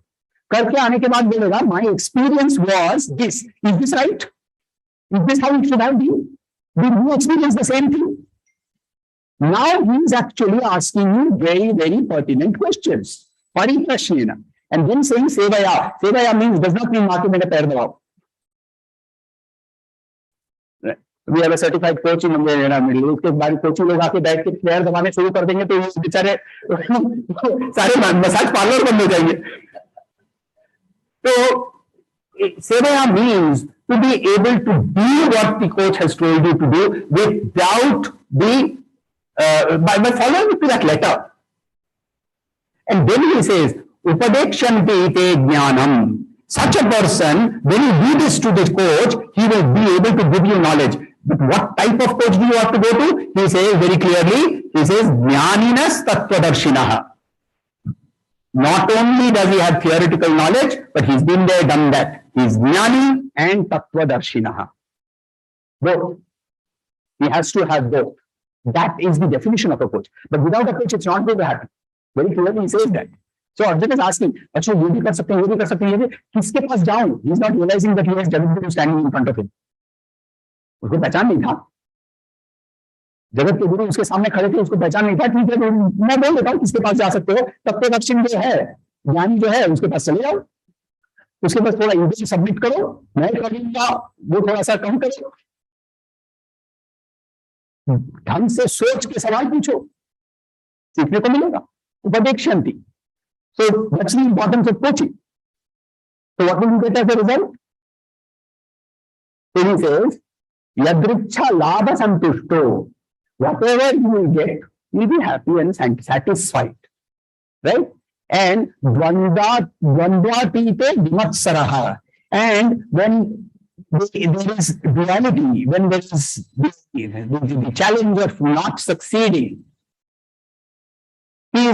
करके आने के बाद बोलेगा my experience was this. Is this right? Is this how it should have been? Did you experience the same thing? Now he is actually asking you very very pertinent questions. परिप्रश्नेन. एंड देन सेइंग सेवया. सेवया means does not mean मां के मेरे पैर दबाओ. We have a certified coach in middle उसके बाद कोचिंग लोग आके बैठ के पैर दबाने शुरू कर देंगे तो बेचारे सारे मसाज पार्लर बंद हो जाएंगे. तो सेवया means to be able to do what the coach has told you to do without by following it to that letter. And then he says, Upadekshanti te jnanam. Such a person, when you do this to the coach, he will be able to give you knowledge. But what type of coach do you have to go to? He says very clearly, he says, Jnaninas Tattvadarshinaha. Not only does he have theoretical knowledge, but he's been there, done that. He's Jnani and Tattvadarshinaha. Both. He has to have both. That is the definition of a coach. But without a coach, it's not going to happen. Very clearly he says that. So Arjun is asking, अच्छा ये भी कर सकते हैं, ये भी कर सकते हैं, ये भी किसके पास जाऊं? He is not realizing that he has Jagadguru standing in front of him. उसको पहचान नहीं था. जगत के गुरु उसके सामने खड़े थे, उसको पहचान नहीं था. ठीक है, मैं बोल देता हूँ किसके पास जा सकते हो. तब तक अक्षिण जो है, ज्ञानी जो है, उसके पास चले जाओ. उसके पास थोड़ा ईगो सबमिट करो. मैं कर लूंगा, वो थोड़ा सा कम करो. ढंग से सोच के सवाल पूछो, सीखने को मिलेगा. उपदेक्षन्ति. So that's the importance of coaching. So what will you get as a result? So he says, Yadriksha labha santushto. Whatever you will get, you'll be happy and satisfied. Right? And dvandvatite vimatsaraha. And when there is duality, when there is the challenge of not succeeding, he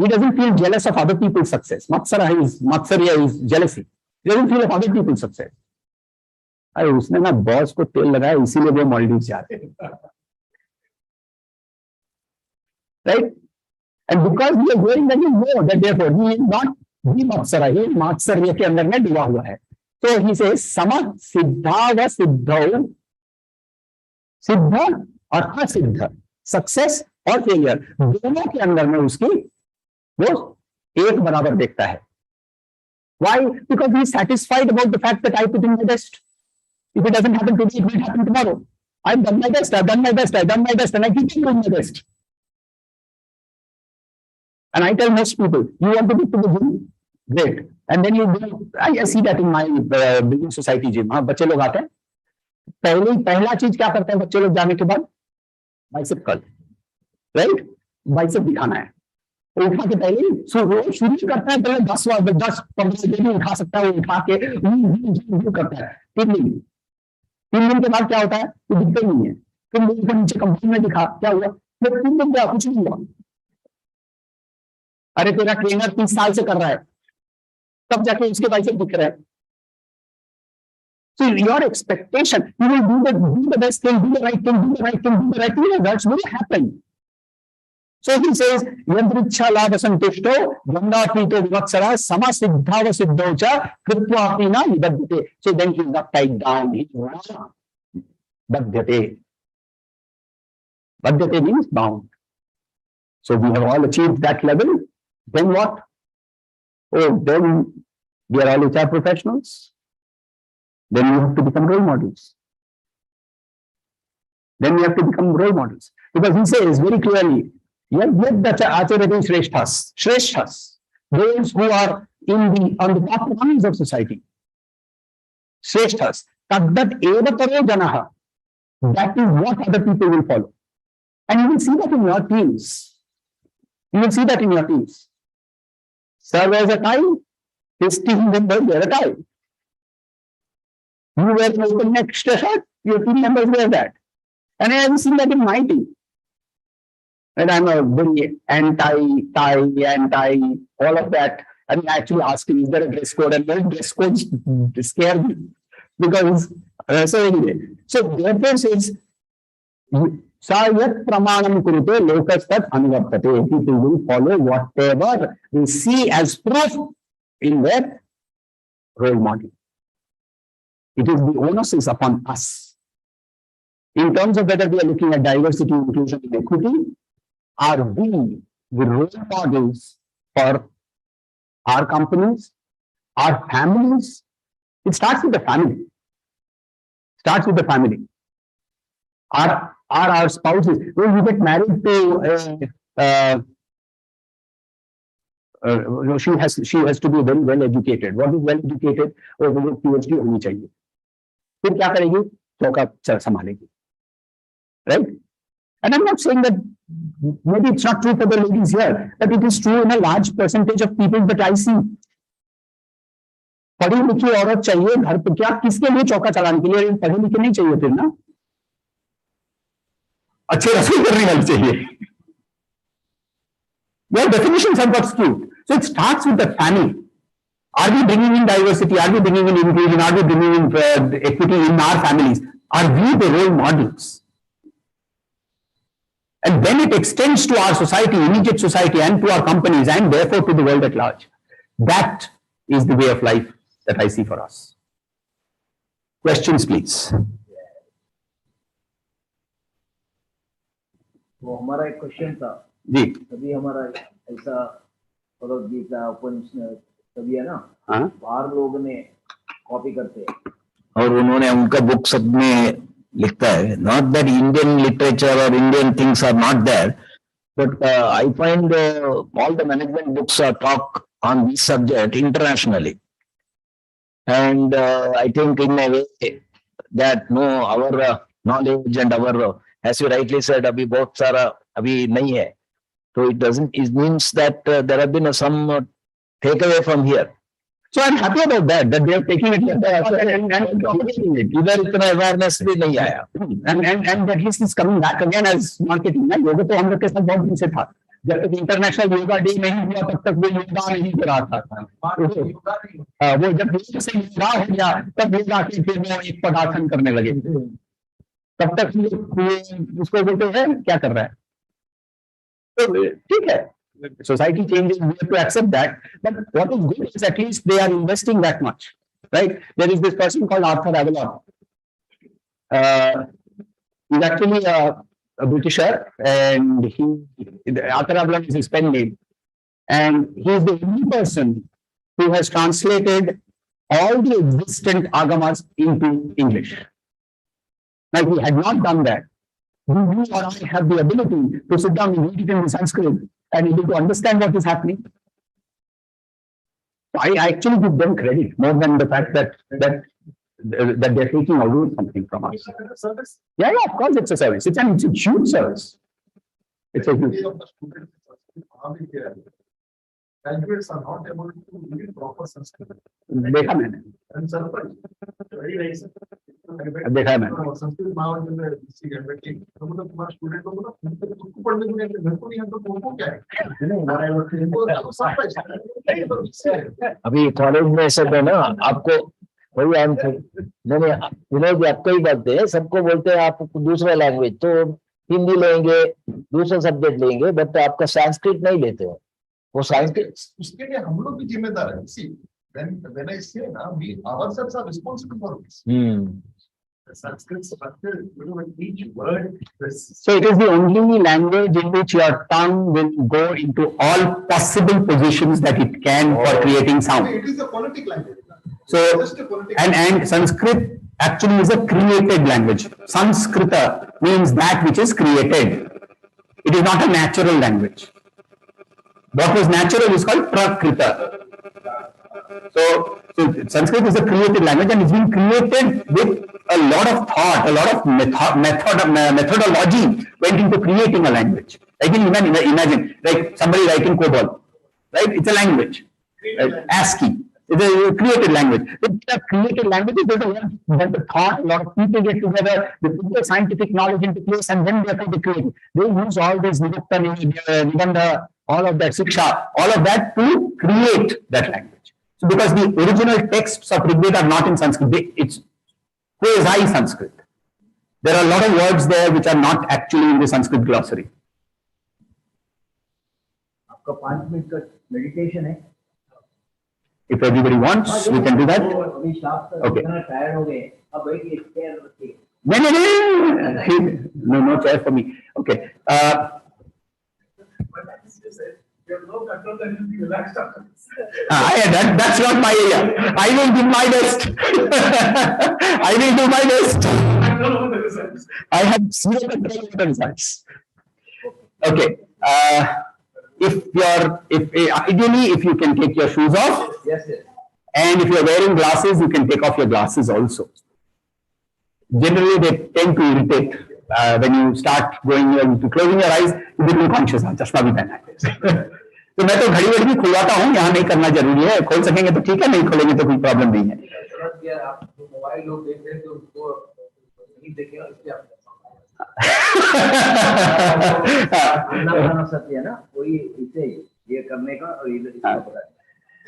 doesn't feel jealous of other people's success. Matsarya is jealousy. He doesn't feel of other people's success. अरे उसने ना boss को तेल लगाया इसीलिए वो Maldive जा रहे हैं. Right? And because we are going that you know that therefore he is not the Matsara, he is Matsarya के अंदर में डूबा हुआ है. So he says sama siddha व siddhau, सिद्ध और असिद्ध, सक्सेस और फेलियर दोनों के अंदर में उसकी वो एक बराबर देखता है. Why? Because he is satisfied about the fact that I put in my best. If it doesn't happen today, it might happen tomorrow. I've done my best, I've done my best, I've done my best, and I keep doing my best. And I tell most people, you want to get to the gym? Great. And then you do, I see that in my building society gym. हाँ, बच्चे लोग आते हैं. पहला चीज क्या करते हैं बच्चे लोग जाने के बाद? Bicep curl. राइट? बाइसेप दिखाना है. उठा के पहले शुरू करता है, पहले 10-15 दिन उठा सकता है, उठा के करता है. 3 दिन के बाद क्या होता है? वो दिखते नहीं है. फिर लोगों को नीचे कंपाउंड में दिखा, क्या हुआ? फिर 3 दिन क्या, कुछ नहीं हुआ. अरे तेरा ट्रेनर 30 साल से कर रहा है, तब जाके उसके बाइसेप दिख रहा है. So your expectation, you will do the best thing, do the right thing, do the right thing, do the right thing, that's what will happen. So he says, yadricha labha santushto, gandhatito vivatsara, sama siddha va siddhocha, kritva apina nibaddhate. So then he is not tied down, he is not baddhate. Baddhate means bound. So we have all achieved that level. Then what? Oh, then we are all HR professionals. Then you have to become role models. Then we have to become role models. Because he says very clearly, Shreshthas, those who are on the top rungs of society. Shreshthas, Taddat eva taro janaha. That is what other people will follow. And you will see that in your teams. You will see that in your teams. Sir wears a tie, his team members wear a tie. You wear an open neck shirt, your team members wear that. And I have seen that in my team. And I'm a very anti-tie, all of that. I'm actually asking, is there a dress code? And then dress codes scare me. Because, so anyway. So therefore says, Sayat pramanam kurute lokastat anuvartate. People will follow whatever they see as proof in their role model. It is the onus is upon us. In terms of whether we are looking at diversity, inclusion, and equity, are we the role models for our companies, our families? It starts with the family. Starts with the family. Are our spouses, when you get married to she has to be very well educated. What is well educated? और वो PhD होनी चाहिए. फिर क्या करेगी? चौका संभालेगी. Right? And I'm not saying that maybe it's not true for the ladies here, but it is true in a large percentage of people that I see. पढ़ी लिखी औरत चाहिए घर पर, क्या किसके लिए चौका चलाने के लिए? पढ़े लिखे नहीं चाहिए फिर ना, अच्छे रसोई करने वाली चाहिए. Your definitions have got skewed. So it starts with the family. Are we bringing in diversity? Are we bringing in inclusion? Are we bringing in equity in our families? Are we the role models? And then it extends to our society, immediate society, and to our companies, and therefore to the world at large. That is the way of life that I see for us. Questions, please. वो हमारा एक question था जी. कभी हमारा ऐसा भगवद गीता उपनिषद कभी है ना, बाहर लोग ने कॉपी करते हैं और उन्होंने उनका बुक सब में लिखता है. नॉट दैट इंडियन लिटरेचर और Indian things are not there, but I find all the management books are talk on this subject internationally, and I think in a way that no our knowledge and our, as you rightly said, अभी बहुत सारा अभी नहीं है. So it doesn't, it means that there have been some takeaway from here. So I'm happy about that they are taking it and taking it. इधर इतना awareness भी नहीं आया. And at least it's coming back again as marketing. ना योगा तो हम लोग के साथ बहुत दिन से था. जब तक इंटरनेशनल योगा डे नहीं हुआ तब तक वो योगा नहीं कराता था। वो जब योग से योगा हो गया तब योगा के फिर वो एक पदार्पण करने लगे। तब तक उसको बोलते हैं क्या कर रहा है। तो ठीक है, society changes, we have to accept that. But what is good is at least they are investing that much, right? There is this person called Arthur Avalon. He's actually a Britisher, and Arthur Avalon is his pen name, and he is the only person who has translated all the existent agamas into English. Now, if he had not done that, you or I have the ability to sit down and read it in Sanskrit and able to understand what is happening. I actually give them credit more than the fact that they're taking away something from us. Yeah, of course it's a service. It's a huge service. It's a huge. Graduates are not able to read proper Sanskrit. देखा मैंने। And surprise, very nice. देखा है मैंने। संस्कृत महाविद्यालय में किसी घर में की, तो मतलब तुम्हारा स्टूडेंट को मतलब उसको पढ़ने को नहीं, घर को नहीं आता तो उनको क्या है? अभी कॉलेज में सब है ना, आपको वही विनोद जी आपको ही बात है, सबको बोलते हैं आप दूसरा लैंग्वेज तो हिंदी लेंगे, दूसरा सब्जेक्ट लेंगे, बट आपका संस्कृत नहीं लेते हो। वो संस्कृत उसके लिए हम लोग भी जिम्मेदार है। See, when I say ना, we ourselves are responsible for this. Sanskrit structure, each word. So it is the only language in which your tongue will go into all possible positions that it can for creating sound. It is a phonetic language. So, and Sanskrit actually is a created language. Sanskrita means that which is created. It is not a natural language. What was natural is called Prakrita. So Sanskrit is a created language and it's been created with a lot of thought, a lot of methodology went into creating a language. I can imagine like somebody writing COBOL, right? It's a language. Right? ASCII. It's a created language. With the created languages, there's a lot of thought, a lot of people get together, they put their scientific knowledge into place, and then they are going to create. They use all this Nivanda, all of that Siksha, all of that to create that language. So because the original texts of Rigveda are not in Sanskrit, it's quasi Sanskrit. There are a lot of words there which are not actually in the Sanskrit glossary. आपका 5 minute का meditation है। If everybody wants, we can do that. Okay. Tired हो गए, अब बैठिए, chair रखिए। No chair for me. Okay. You have no control, then you'll be relaxed after this. That's not my area. I will do my best. I will do my best. I have zero control over the results. Okay. Ideally, if you can take your shoes off, Yes, yes. and if you're wearing glasses, you can take off your glasses also. Generally, they tend to irritate. When you start going to closing your eyes, you become conscious. चश्मा भी पहना है। तो मैं तो घड़ी वड़ी भी खुलवाता हूँ, यहाँ नहीं करना जरूरी है, खोल सकेंगे तो ठीक है, नहीं खोलेंगे तो कोई प्रॉब्लम नहीं है। आप मोबाइल लोग देख रहे हैं तो उसको नहीं देखेगा, इसलिए आप सत्य है ना, कोई इसे ये करने का और इधर पता है।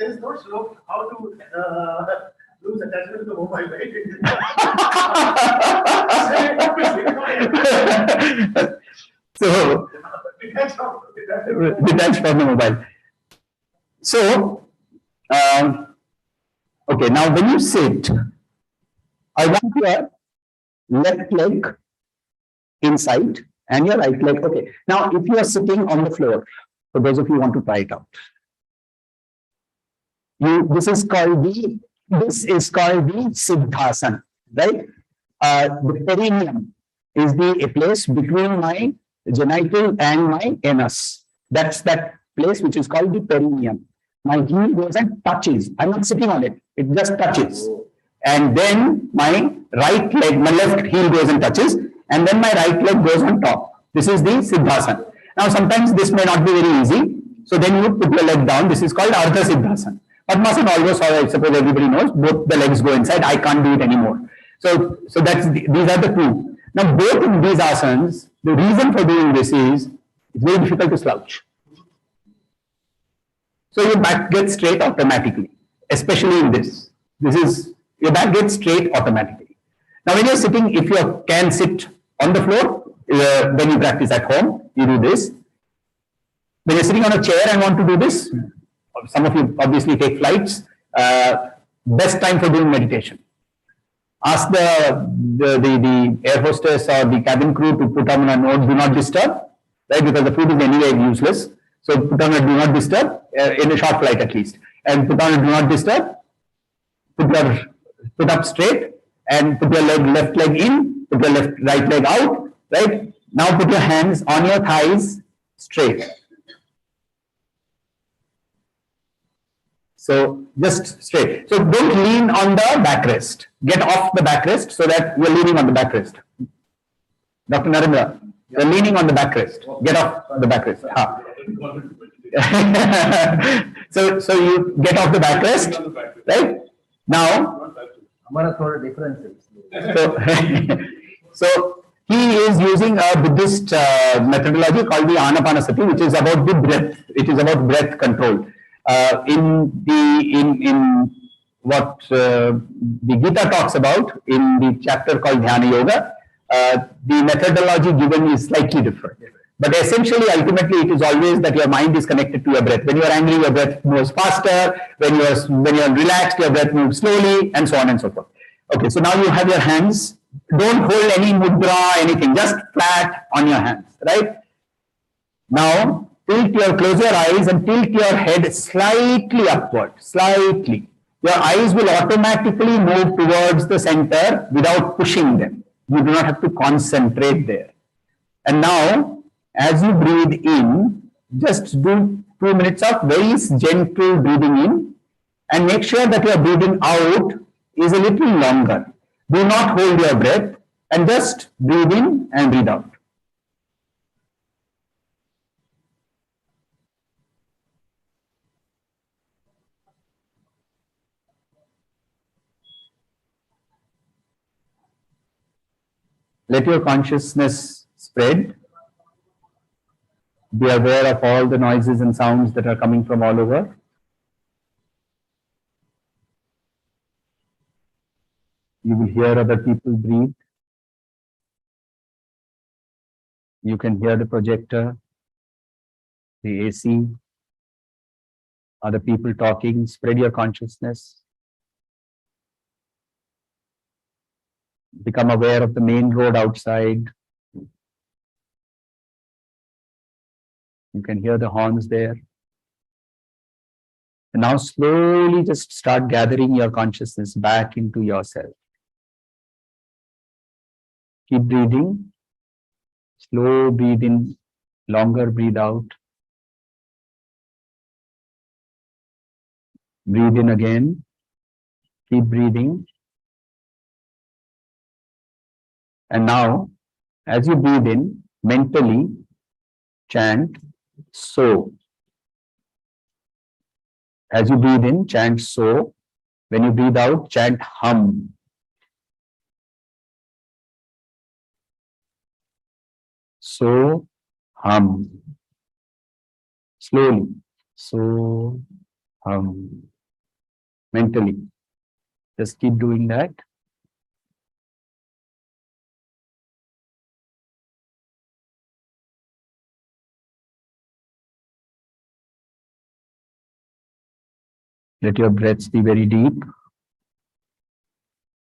There is no slope how to lose attachment to the mobile, right? So detached from the mobile. So, okay, now when you sit, I want your left leg inside and your right leg. Okay, now if you are sitting on the floor, for those of you who want to try it out, this is called the Siddhasana, right? The perineum is a place between my genital and my anus. That's that place which is called the perineum. My heel goes and touches. I'm not sitting on it. It just touches. And then my right leg, my left heel goes and touches. And then my right leg goes on top. This is the Siddhasana. Now, sometimes this may not be very easy. So then you put your leg down. This is called Ardha Siddhasana. Padmasana almost, I suppose everybody knows, both the legs go inside. I can't do it anymore. So these are the two. Now, both in these asanas, the reason for doing this is it's very difficult to slouch. So your back gets straight automatically, especially in this. Your back gets straight automatically. Now, when you're sitting, if you can sit on the floor, when you practice at home, you do this. When you're sitting on a chair and want to do this, some of you obviously take flights, best time for doing meditation. Ask the air hostess or the cabin crew to put on a note, do not disturb, right? Because the food is anyway useless. So put on a do not disturb, in a short flight at least. And put on a do not disturb, put up straight and put your left leg in, put your right leg out, right? Now put your hands on your thighs straight. So just straight. So don't lean on the backrest. Get off the backrest so that you're leaning on the backrest. Dr. Narendra, you're leaning on the backrest. Get off the backrest. So you get off the backrest, right? Now, so he is using a Buddhist methodology called the Anapanasati, which is about the breath. It is about breath control. In what the Gita talks about in the chapter called Dhyana Yoga, the methodology given is slightly different. But essentially, ultimately, it is always that your mind is connected to your breath. When you are angry, your breath moves faster. When you are relaxed, your breath moves slowly, and so on and so forth. Okay, so now you have your hands. Don't hold any mudra, anything. Just flat on your hands, right? Now, close your eyes and tilt your head slightly upward, slightly. Your eyes will automatically move towards the center without pushing them. You do not have to concentrate there. And now, as you breathe in, just do 2 minutes of very gentle breathing in and make sure that your breathing out is a little longer. Do not hold your breath and just breathe in and breathe out. Let your consciousness spread. Be aware of all the noises and sounds that are coming from all over. You will hear other people breathe. You can hear the projector, the AC, other people talking. Spread your consciousness. Become aware of the main road outside. You can hear the horns there. And now slowly just start gathering your consciousness back into yourself. Keep breathing. Slow breathe in, longer breathe out. Breathe in again. Keep breathing. And now, as you breathe in, mentally chant so. As you breathe in, chant so. When you breathe out, chant hum. So, hum. Slowly. So, hum. Mentally. Just keep doing that. Let your breaths be very deep.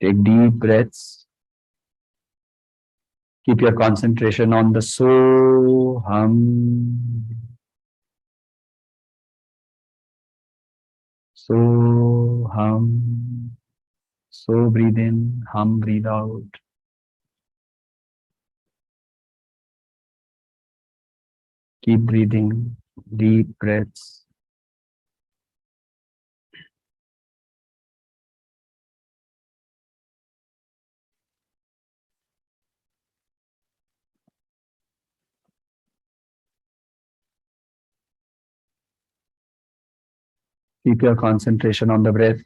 Take deep breaths. Keep your concentration on the so, hum. So, hum. So, breathe in, hum, breathe out. Keep breathing, deep breaths. Keep your concentration on the breath.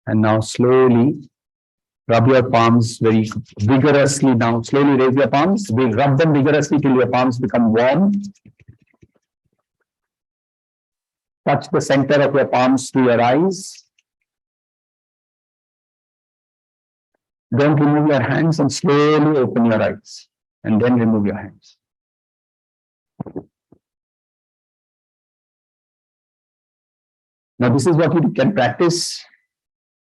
And now slowly Rub your palms very vigorously now. Slowly raise your palms. We'll rub them vigorously till your palms become warm. Touch the center of your palms to your eyes. Don't remove your hands and slowly open your eyes and then remove your hands. Now, this is what you can practice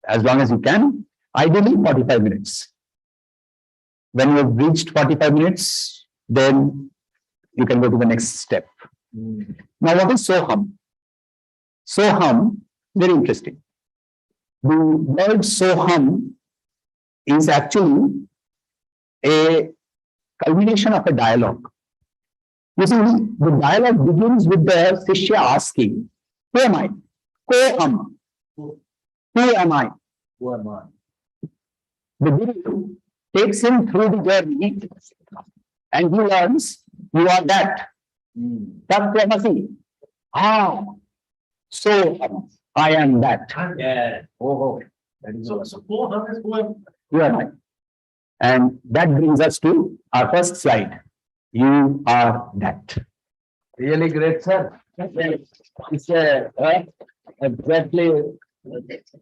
as long as you can, ideally 45 minutes. When you have reached 45 minutes, then you can go to the next step. Now, what is Soham? Soham, very interesting. The word Soham is actually a culmination of a dialogue. You see, the dialogue begins with the Shishya asking, who am I? Koham. Who am I? Who am I? The Guru takes him through the journey and he learns, you are that. Tatvamasi. So I am that. Yeah. Oh. So who am I? You are I. And that brings us to our first slide. You are that. Really great, sir. It's exactly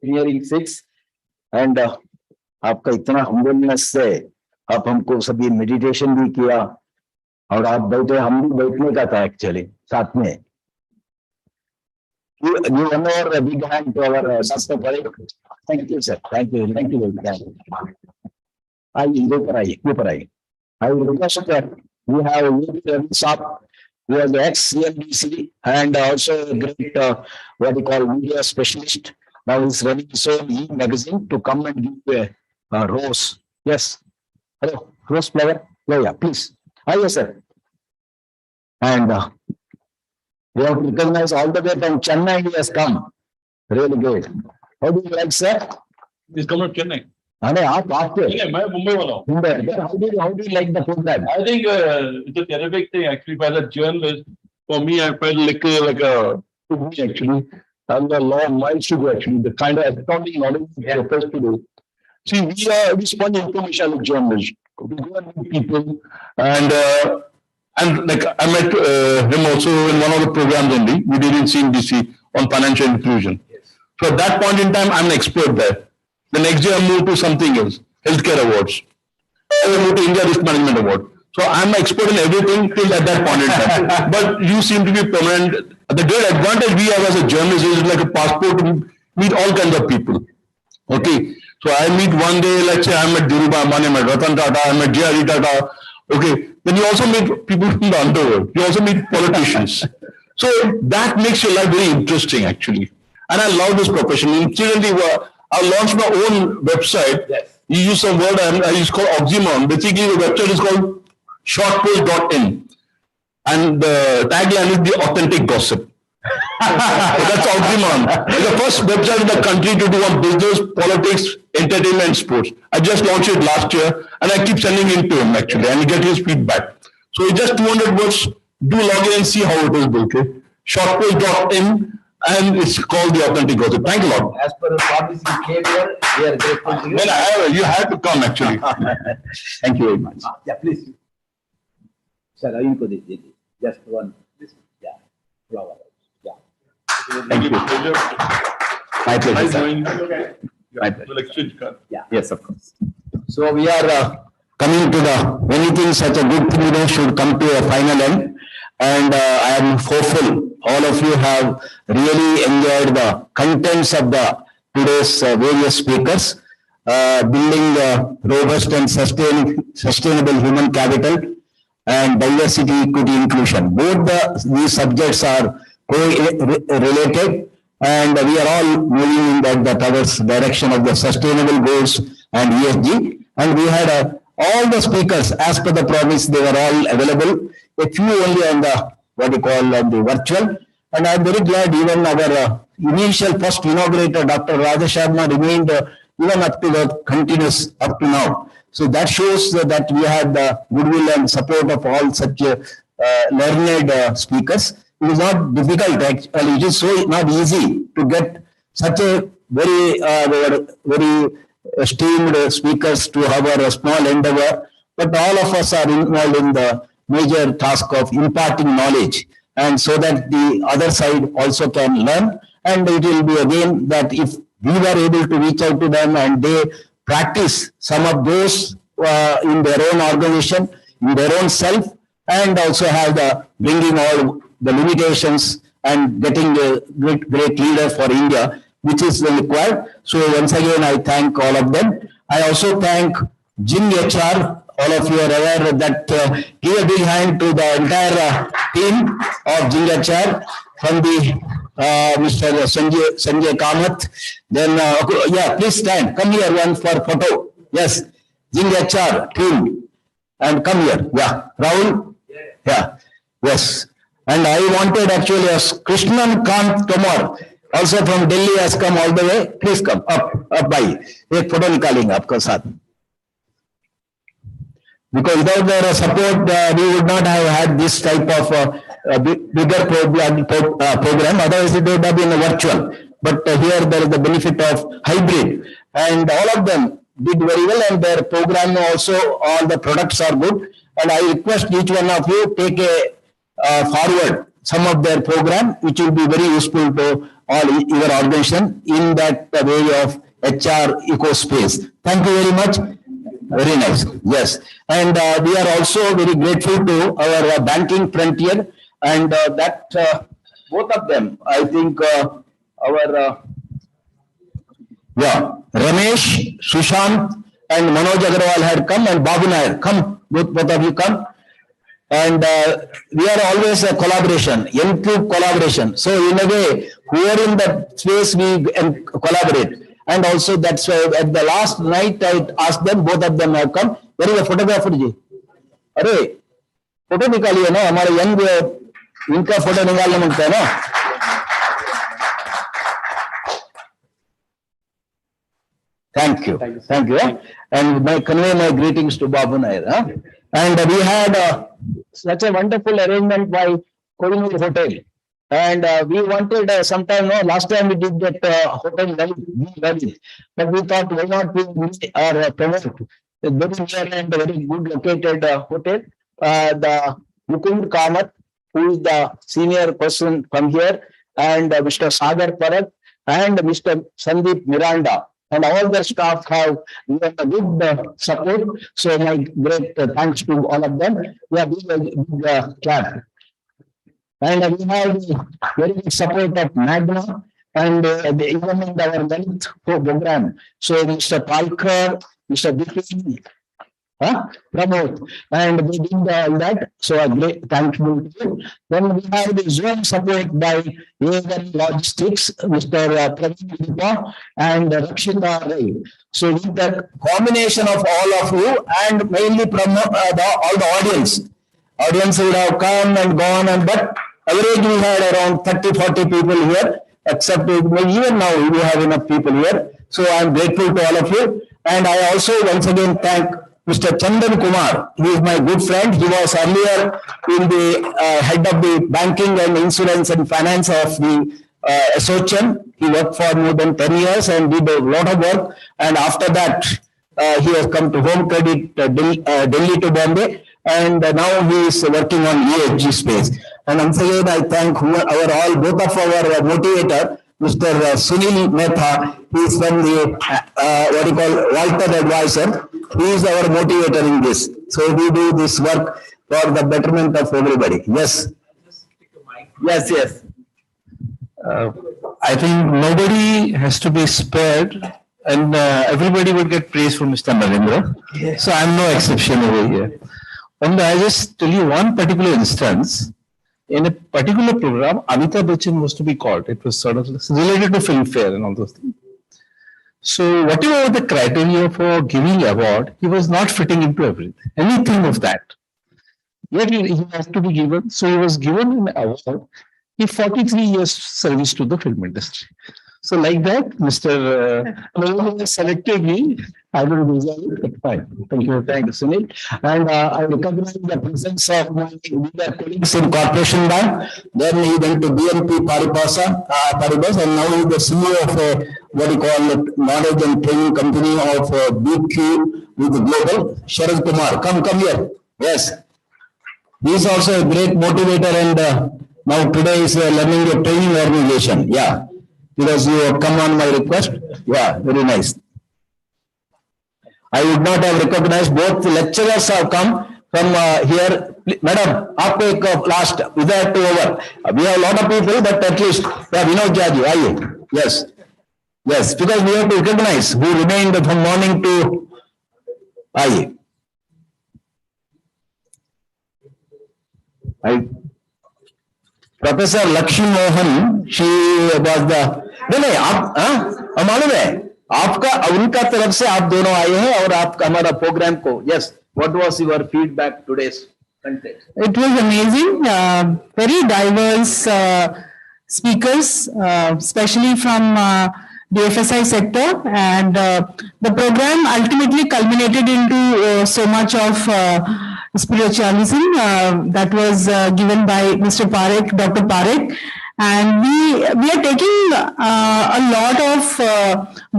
nearing 6 and आपका इतना humbleness से आप हमको सभी meditation भी किया और आप बैठे हम भी बैठने का था actually साथ में. You honor a big hand to our Dr. Parekh. Thank you, sir. Thank you very much. I request that we have a shop. We are the ex-CNBC and also a great, what we call media specialist. Now he's running his own e-magazine to come and give a rose. Yes. Hello, rose flower. Yeah, please. Yes, sir. And we have to recognize all the way from Chennai he has come. Really good. How do you like, sir? He's come from Chennai. Mumbai. How do you like the program? I think it's a terrific thing actually. As a journalist, for me, I felt like a to me actually. And a lot of miles to go actually. The kind of accounting knowledge we are supposed to do. See, we sponge information like journalists. We go and meet people and like I met him also in one of the programs only. We did in CNBC on financial inclusion. So at that point in time, I'm an expert there. The next day I moved to something else, healthcare awards. I moved to India Risk Management Award. So I'm an expert in everything till at that point in time. But you seem to be permanent. The great advantage we have as a journalist is like a passport to meet all kinds of people. Okay. So I meet one day, let's say I met Dhirubhai Ambani, I met Ratan Tata, I met J.R.D. Tata. Okay. Then you also meet people from the underworld. You also meet politicians. So that makes your life very interesting actually. And I love this profession. Incidentally, I launched my own website. Yes. You use some word I use called oxymoron. Basically, the website is called shortpost.in. And the tagline is the authentic gossip. So that's oxymoron. It's the first website in the country to do on business, politics, entertainment, and sports. I just launched it last year and I keep sending it to him actually and get his feedback. So it's just 200 words. Do log in and see how it is built. Okay? Shortpost.in. And it's called the authentic gossip. Thank you a lot. As per the promise you came here, we are grateful to you. Well, you had to come actually. Thank you very much. Yeah, please. Sir, just one. Yeah, flower. Yeah. Thank you. My pleasure, sir. My pleasure. Yeah. Yes, of course. So we are coming to anything such a good thing should come to a final end. And I am hopeful all of you have really enjoyed the contents of today's various speakers, building robust and sustainable human capital and diversity, equity, inclusion. Both these subjects are related and we are all moving in that towards direction of the sustainable goals and ESG. And we had all the speakers, as per the promise, they were all available. A few only on the virtual. And I'm very glad even our initial first inaugurator, Dr. Raja Sharma, remained even up to the continuous up to now. So that shows that we had the goodwill and support of all such learned speakers. It is not difficult actually. It is so not easy to get such a very esteemed speakers to our small endeavor, but all of us are involved in the major task of imparting knowledge, and so that the other side also can learn. And it will be again that if we were able to reach out to them and they practice some of those in their own organization, in their own self, and also have the bringing all the limitations and getting a great leader for India, which is required. So once again, I thank all of them. I also thank Jing HR. All of you are aware that give a big hand to the entire team of Jing HR from the Mr. Sanjay Kamath. Then, yeah, please stand. Come here, one for photo. Yes, Jing HR team. And come here. Yeah, Rahul. Yeah, yes. And I wanted actually Krishnan Kant Tomar, also from Delhi, has come all the way. Please come up by. एक photo निकालेंगे आपका साथ. Because without their support, we would not have had this type of bigger program. Otherwise, it would have been a virtual. But here there is the benefit of hybrid, and all of them did very well, and their program also, all the products are good. And I request each one of you take a forward some of their program, which will be very useful to all your organization in that way of HR ecospace. Thank you very much. Very nice. Yes. And we are also very grateful to our banking frontier, and that both of them, I think Ramesh, Sushant and Manoj Agarwal had come, and Babu Nair, come, both of you come. And we are always a collaboration, N-cube collaboration. So in a way, we are in that space, we collaborate. And also that's why at the last night I asked them, both of them have come. Where is the photographer ji? Arey, photo nikaliye na, हमारे young इनका photo निकालना मांगता है ना. Thank you. Thank you. And convey my greetings to Babu Nair. And we had such a wonderful arrangement by Kohinoor Hotel. And we wanted sometime, last time we did that hotel Valley, but we thought why not we promote a very near and very good located hotel. The Mukund Kamath, who is the senior person from here, and Mr. Sagar Parak and Mr. Sandeep Miranda. And all the staff have given a good support. So my great thanks to all of them. We have given a big clap. And we have very good support of Magna and even in our Dalit program. So Mr. Palkar, Mr. Bipin, Pramod, and we did all that. So a great thank you. Then we have the Zoom support by Yegan Logistics, Mr. Praveen and Rakshita Ray. So with the combination of all of you and mainly from all the audience. Audience would have come and gone, and but average we had around 30-40 people here, except even now we have enough people here. So I am grateful to all of you. And I also once again thank Mr. Chandan Kumar. He is my good friend. He was earlier in the head of the banking and insurance and finance of the Association. He worked for more than 10 years and did a lot of work. And after that, he has come to Home Credit Delhi to Bombay. And now he is working on ESG space. And once again, I thank both of our motivator, Mr. Sunil Mehta. He is from the Walter Advisor. He is our motivator in this. So we do this work for the betterment of everybody. Yes. Yes, yes. I think nobody has to be spared, and everybody would get praise from Mr. Narendra. Yes. So I'm no exception over here. And I just tell you one particular instance. In a particular program, Amitabh Bachchan was to be called. It was sort of related to Filmfare and all those things. So whatever the criteria for giving award, he was not fitting into everything, anything of that. Yet he has to be given. So he was given an award. He 43 years service to the film industry. So like that, Mr. selected me. I will resolve it. Fine. Thank you. Thank you, Sunil. And I recognize the presence of my colleagues in Corporation Bank. Then he went to BNP Paribas, and now he is the CEO of what you call it, knowledge and training company of BQ with Global, Sharad Kumar. Come here. Yes. He is also a great motivator and now today is learning a training organization. Yeah. Because you have come on my request. Yeah, very nice. I would not have recognized both the lecturers have come from here. Madam, आपको एक last without to over. We have a lot of people, but at least Vinod Jaji, आइए. Yes, yes, because we have to recognize who remained from morning to आइए. Professor Lakshmi Mohan, she was the नहीं आप मालूम है आपका उनका तरफ से आप दोनों आए हैं और आप हमारा प्रोग्राम को yes what was your feedback today's content It was amazing, very diverse speakers, especially from the FSI sector, and the program ultimately culminated into so much of spiritualism that was given by Mr. Parekh, Dr. Parekh. And we are taking a lot of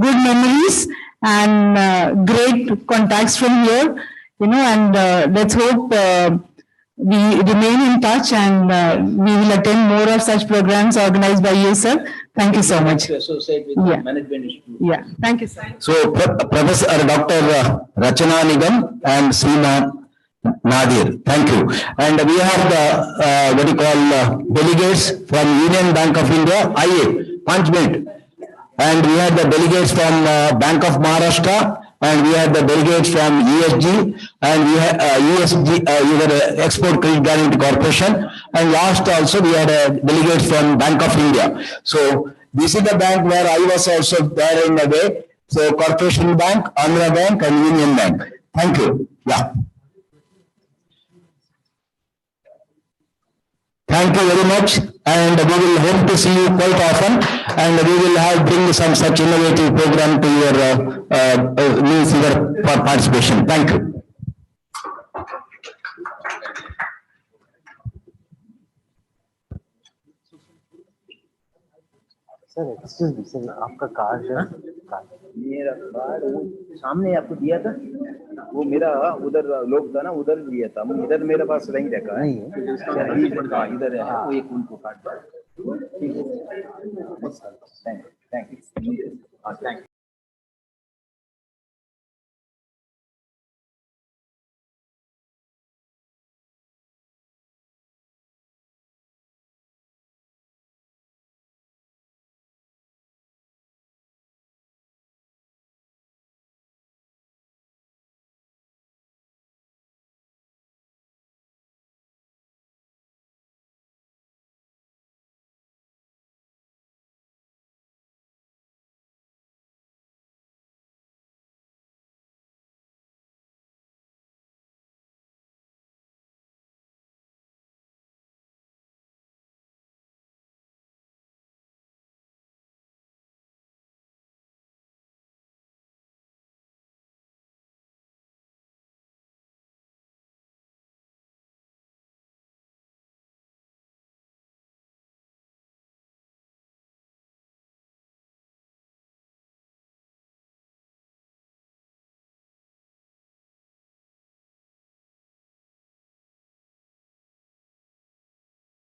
good memories and great contacts from here, and let's hope we remain in touch and we will attend more of such programs organized by you, sir. Thank you so much. To associate with Yeah. the management institute. Yeah, thank you, sir. So Professor Dr. Rachana Nigam and Seema Nadir, thank you. And we have the what you call delegates from Union Bank of India, IE, 5 minutes. And we have the delegates from Bank of Maharashtra, and we have the delegates from ESG, and we have ESG, Export Credit Guarantee Corporation, and last also we had a delegate from Bank of India. So this is the bank where I was also there in a way. So Corporation Bank, Andhra Bank, and Union Bank. Thank you. Yeah. Thank you very much, and we will hope to see you quite often, and we will bring some such innovative program to your participation. Thank you. Sir excuse me sir आपका card मेरा card वो सामने आपको दिया था वो मेरा उधर लोग था ना उधर दिया था इधर मेरे पास नहीं रखा है इधर है वो एक उनको कार्ड थैंक यू